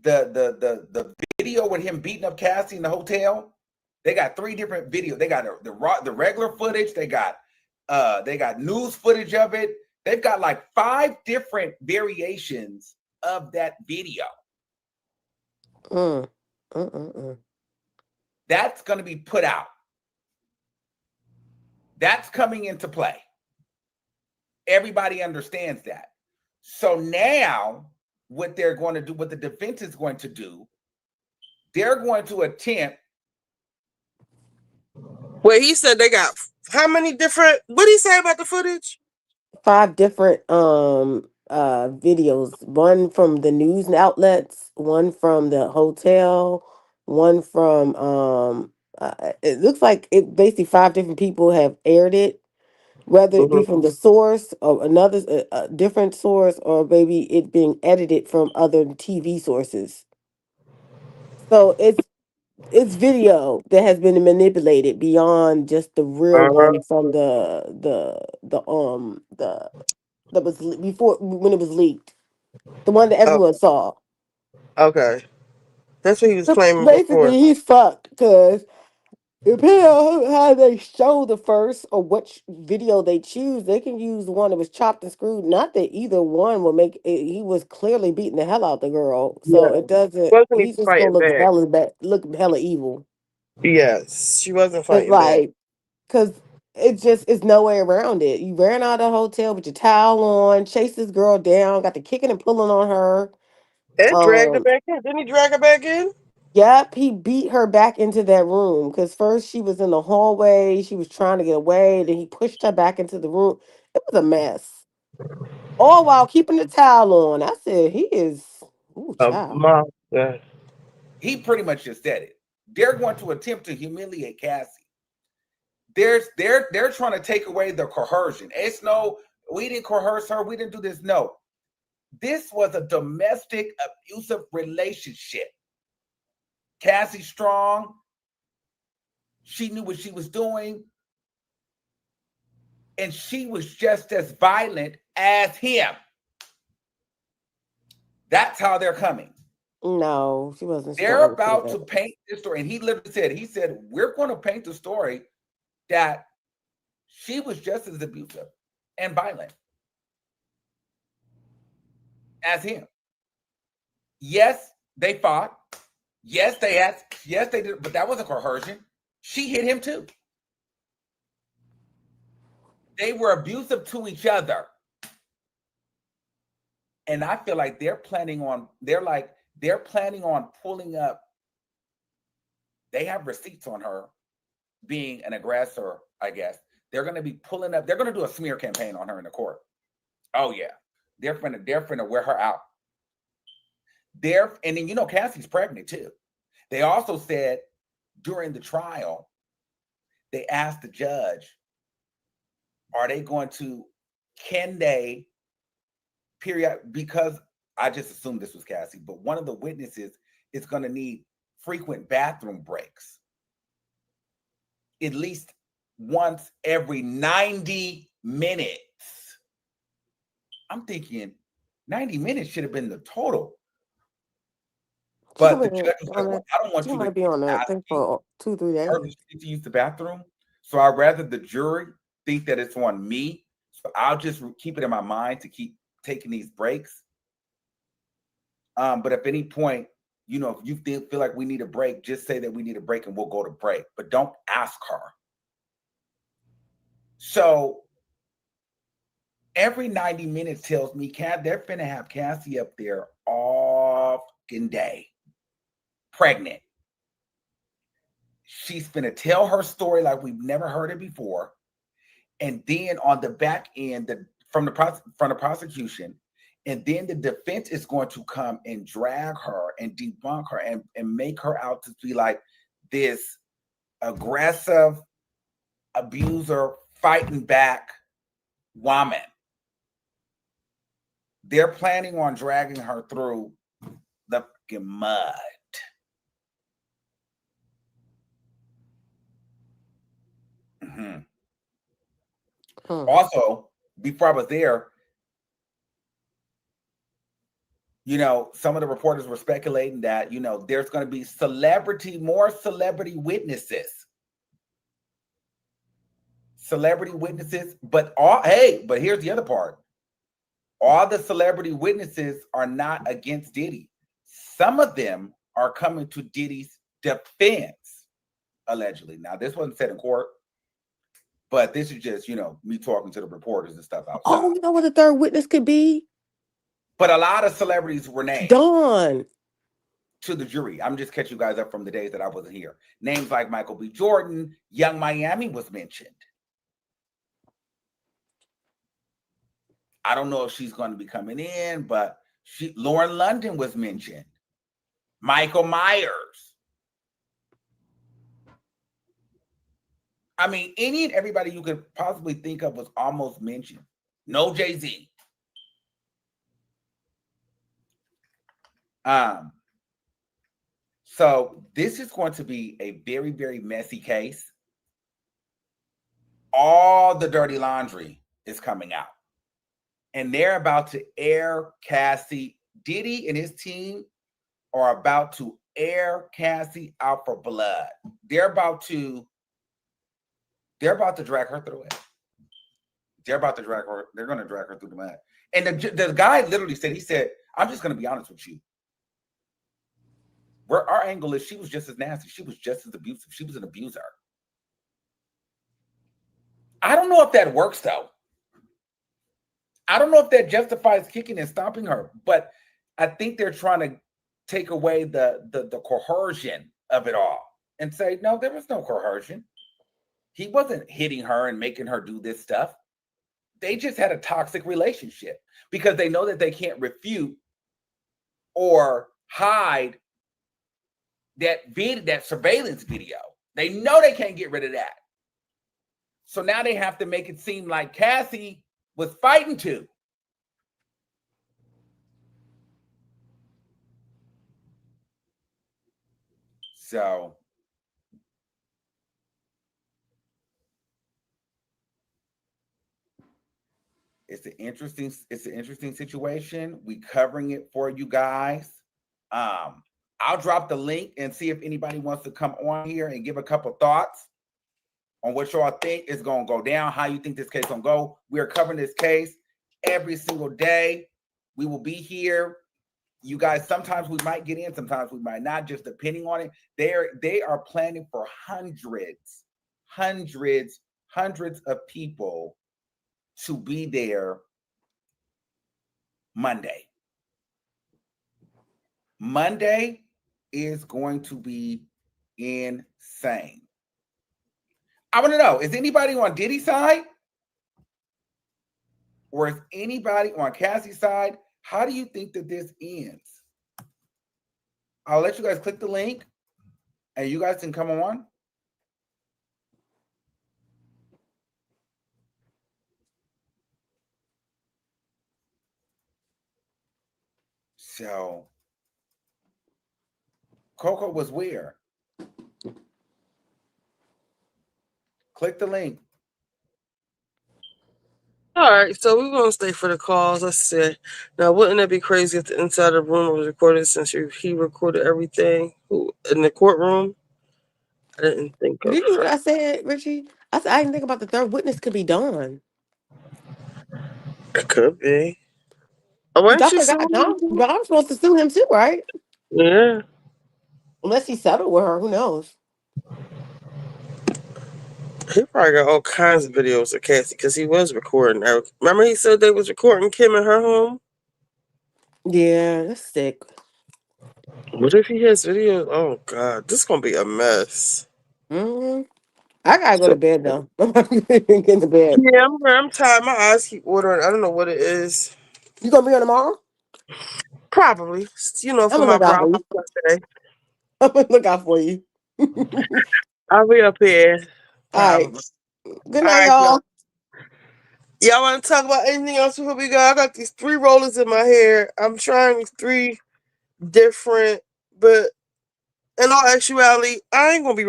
The video with him beating up Cassie in the hotel, they got 3 different videos. They got the regular footage, they got news footage of it. They've got like 5 different variations of that video. That's going to be put out. That's coming into play. Everybody understands that. So now what they're going to do, what the defense is going to do, they're going to attempt. Well, he said they got how many different, what did he say about the footage? 5 different videos. One from the news outlets, one from the hotel, one from it looks like it basically 5 different people have aired it, whether it be Mhm. from the source or another different source, or maybe it being edited from other TV sources. So it's video that has been manipulated beyond just the real Uh-huh. one from the that was before when it was leaked, the one that Oh, everyone saw. okay. That's what he was So claiming before. basically, he's fucked because depending on how they show the first or which video they choose, they can use the one that was chopped and screwed. Not that either one will make it, he was clearly beating the hell out the girl, so Yeah. it doesn't. Wasn't even He's just gonna fighting look back. hella bad, look hella evil. Yes, she wasn't It's fighting back. like because it's no way around it. You ran out of the hotel with your towel on, chased this girl down, got the kicking and pulling on her. And dragged her Um, back in. Didn't he drag her back in? Yep, he beat her back into that room because first she was in the hallway, she was trying to get away, then he pushed her back into the room. It was a mess. All while keeping the towel on. I said, he is, ooh, child. Yeah. He pretty much just said it. They're going to attempt to humiliate Cassie. They're trying to take away the coercion. It's no, we didn't coerce her, we didn't do this. No. This was a domestic abusive relationship. Cassie Strong, she knew what she was doing, and she was just as violent as him. That's how they're coming. No, she wasn't They're strong. about to paint this story, and he literally said, we're going to paint the story that she was just as abusive and violent as him. Yes, they fought. Yes, they did, but that wasn't coercion. She hit him too. They were abusive to each other. And I feel like they're planning on pulling up. They have receipts on her being an aggressor, I guess. They're going to be pulling up. They're going to do a smear campaign on her in the court. Oh yeah. They're finna wear her out. And then Cassie's pregnant too. They also said during the trial, they asked the judge, can they because I just assumed this was Cassie, but one of the witnesses is going to need frequent bathroom breaks. At least once every 90 minutes. I'm thinking 90 minutes should have been the total. But the judge was like, well, I don't want She you might be on that thing for 2-3 her days. to use the bathroom. So I'd rather the jury think that it's on me. So I'll just keep it in my mind to keep taking these breaks. But at any point, if you feel like we need a break, just say that we need a break and we'll go to break. But don't ask her. So every 90 minutes tells me they're finna have Cassie up there all fucking day, pregnant. She's finna tell her story like we've never heard it before. And then on the back end, from the prosecution, and then the defense is going to come and drag her and debunk her and make her out to be like this aggressive abuser fighting back woman. They're planning on dragging her through the fucking mud. Mm-hmm. Also, before I was there, some of the reporters were speculating that, there's going to be more celebrity witnesses. But here's the other part. All the celebrity witnesses are not against Diddy. Some of them are coming to Diddy's defense, allegedly. Now, this wasn't said in court, but this is just, me talking to the reporters and stuff outside. Oh, you know what the third witness could be? But a lot of celebrities were named. Dawn. To the jury. I'm just catching you guys up from the days that I wasn't here. Names like Michael B. Jordan, Young Miami was mentioned. I don't know if she's going to be coming in, but Lauren London was mentioned. Michael Myers. I mean, any and everybody you could possibly think of was almost mentioned. No Jay-Z. So this is going to be a very, very messy case. All the dirty laundry is coming out. And they're about to air Cassie. Diddy and his team are about to air Cassie out for blood. They're about to drag her through it. They're going to drag her through the mud. And the guy literally said, he said, I'm just going to be honest with you. Where our angle is, she was just as nasty. She was just as abusive. She was an abuser. I don't know if that works, though. I don't know if that justifies kicking and stomping her, but I think they're trying to take away the coercion of it all and say, no, there was no coercion. He wasn't hitting her and making her do this stuff. They just had a toxic relationship because they know that they can't refute or hide that surveillance video. They know they can't get rid of that. So now they have to make it seem like Cassie was fighting too. So it's an interesting situation. We covering it for you guys. I'll drop the link and see if anybody wants to come on here and give a couple thoughts on what y'all think is going to go down, how you think this case going to go. We are covering this case every single day. We will be here. You guys, sometimes we might get in, sometimes we might not, just depending on it. They are planning for hundreds of people to be there Monday. Monday is going to be insane. I want to know, is anybody on Diddy's side? Or is anybody on Cassie's side? How do you think that this ends? I'll let you guys click the link and you guys can come on. So, Coco was where? Click the link. All right, so we're gonna stay for the calls. Let's see. Now, wouldn't it be crazy if the inside of the room was recorded since he recorded everything in the courtroom? I didn't think of. You know what I said, Richie? I said I didn't think about the third witness could be Dawn. It could be. Oh, weren't I you forgot. suing him? But I'm supposed to sue him too, right? Yeah. Unless he settled with her, who knows? He probably got all kinds of videos of Cassie because he was recording. Remember he said they was recording Kim in her home? Yeah, that's sick. What if he has videos? Oh, God. This is going to be a mess. Mm-hmm. I got to go to bed, though. I'm getting to bed. Yeah, I'm tired. My eyes keep watering. I don't know what it is. You going to be on tomorrow? Probably. You know, for I'm my going to look out for brow you. today. I'm going to look out for you. I'll be up here. All right. Probably. Good All night, right, y'all. y'all want to talk about anything else before we go? I got these 3 rollers in my hair. I'm trying these 3 different, but in all actuality, I ain't gonna be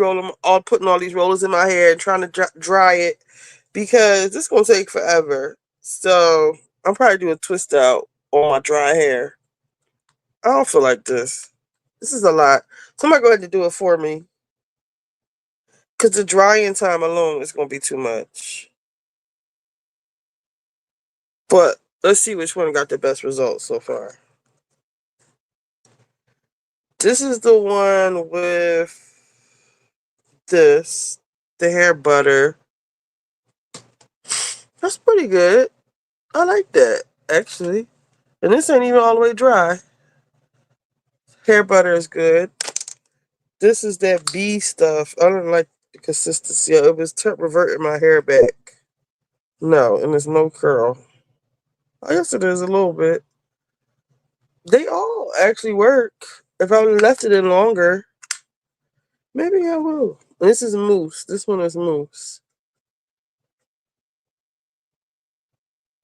putting all these rollers in my hair and trying to dry it because this is gonna take forever. So I'm probably doing a twist out on my dry hair. I don't feel like this. This is a lot. Somebody go ahead and do it for me. Because the drying time alone is gonna be too much. But let's see which one got the best results so far. This is the one with the hair butter. That's pretty good. I like that, actually. And this ain't even all the way dry. Hair butter is good. This is that bee stuff. I don't like the consistency. It was reverting my hair back. No, and there's no curl. I guess it is a little bit. They all actually work. If I would have left it in longer, maybe I will. This is mousse. This one is mousse.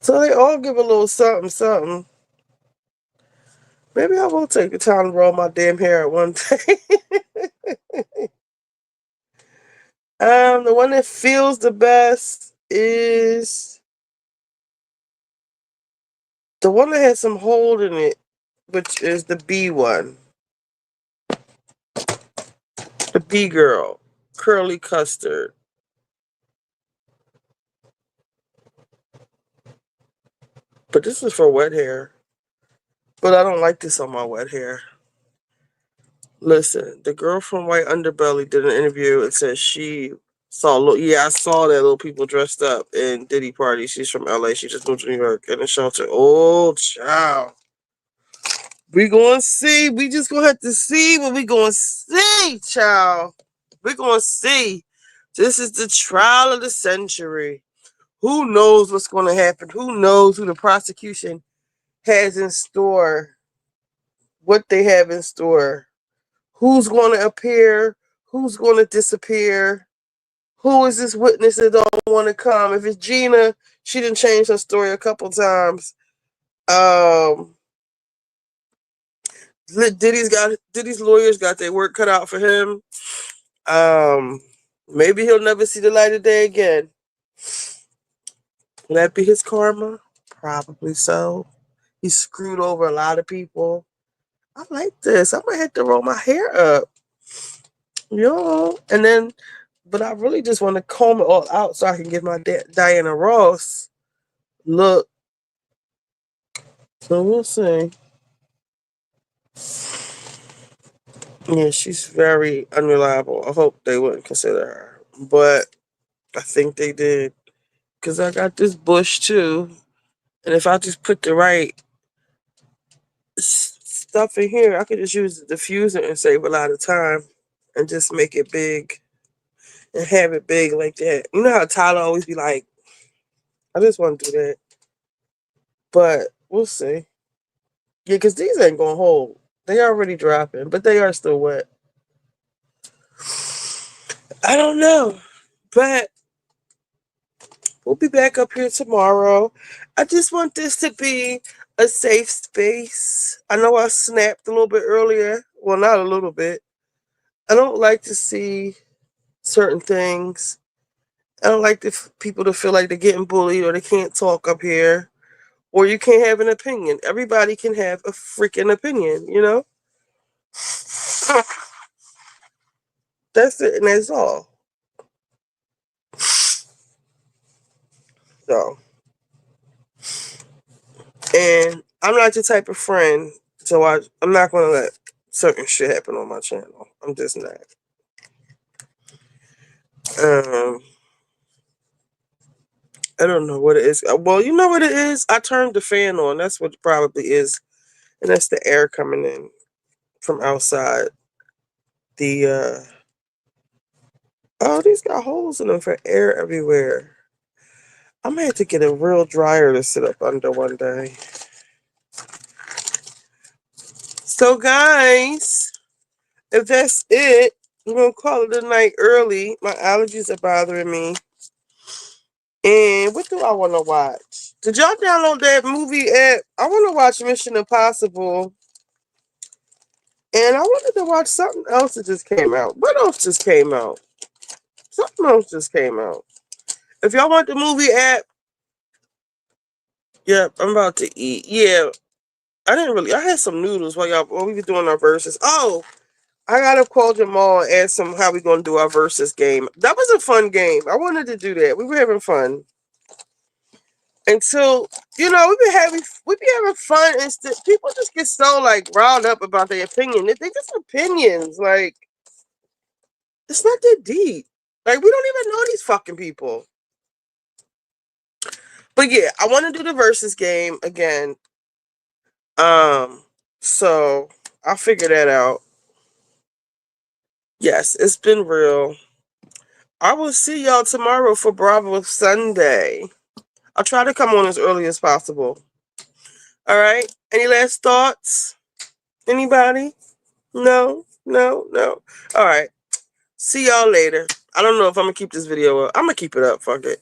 So they all give a little something, something. Maybe I will take the time to roll my damn hair at one day. The one that feels the best is the one that has some hold in it, which is the B one. The B girl. Curly custard. But this is for wet hair. But I don't like this on my wet hair. Listen, the girl from White Underbelly did an interview and said she saw, I saw that little people dressed up in Diddy party. She's from LA. She just moved to New York in a shelter. Oh, child. We gonna see. We just gonna have to see what we gonna see, child. We gonna see. This is the trial of the century. Who knows what's gonna happen? Who knows who the prosecution has in store? What they have in store? Who's gonna appear? Who's gonna disappear? Who is this witness that don't want to come? If it's Gina, she didn't change her story a couple times. Diddy's lawyers got their work cut out for him. Maybe he'll never see the light of day again. Will that be his karma? Probably so. He screwed over a lot of people. I like this. I might have to roll my hair up. And then, but I really just want to comb it all out so I can get my Diana Ross look. So we'll see. Yeah, she's very unreliable. I hope they wouldn't consider her. But I think they did. Because I got this bush too. And if I just put the right stuff in here, I could just use the diffuser and save a lot of time. And just make it big. And have it big like that. You know how Tyler always be like, I just want to do that. But we'll see. Yeah, because these ain't going to hold. They already dropping. But they are still wet. I don't know. But we'll be back up here tomorrow. I just want this to be a safe space. I know I snapped a little bit earlier. Well, not a little bit. I don't like to see certain things. I don't like people to feel like they're getting bullied or they can't talk up here. Or you can't have an opinion. Everybody can have a freaking opinion, you know? That's it, and that's all. So, and I'm not the type of friend, so I'm not going to let certain shit happen on my channel. I'm just not. I don't know what it is. Well, you know what it is? I turned the fan on. That's what it probably is. And that's the air coming in from outside. Oh, these got holes in them for air everywhere. I'm going to have to get a real dryer to sit up under one day. So, guys, if that's it, we're going to call it a night early. My allergies are bothering me. And what do I want to watch? Did y'all download that movie app? I want to watch Mission Impossible. And I wanted to watch something else that just came out. What else just came out? Something else just came out. If y'all want the movie app, yep, I'm about to eat. Yeah, I had some noodles while we were doing our verses. Oh, I gotta call Jamal and ask him how we gonna do our versus game. That was a fun game. I wanted to do that. We were having fun. Until, we be having fun and people just get so like riled up about their opinion. They just opinions. Like, it's not that deep. Like, we don't even know these fucking people. But yeah, I want to do the versus game again. So I'll figure that out. Yes, it's been real. I will see y'all tomorrow for Bravo Sunday. I'll try to come on as early as possible. All right. Any last thoughts? Anybody? No. All right. See y'all later. I don't know if I'm gonna keep this video up. I'm gonna keep it up. Fuck it.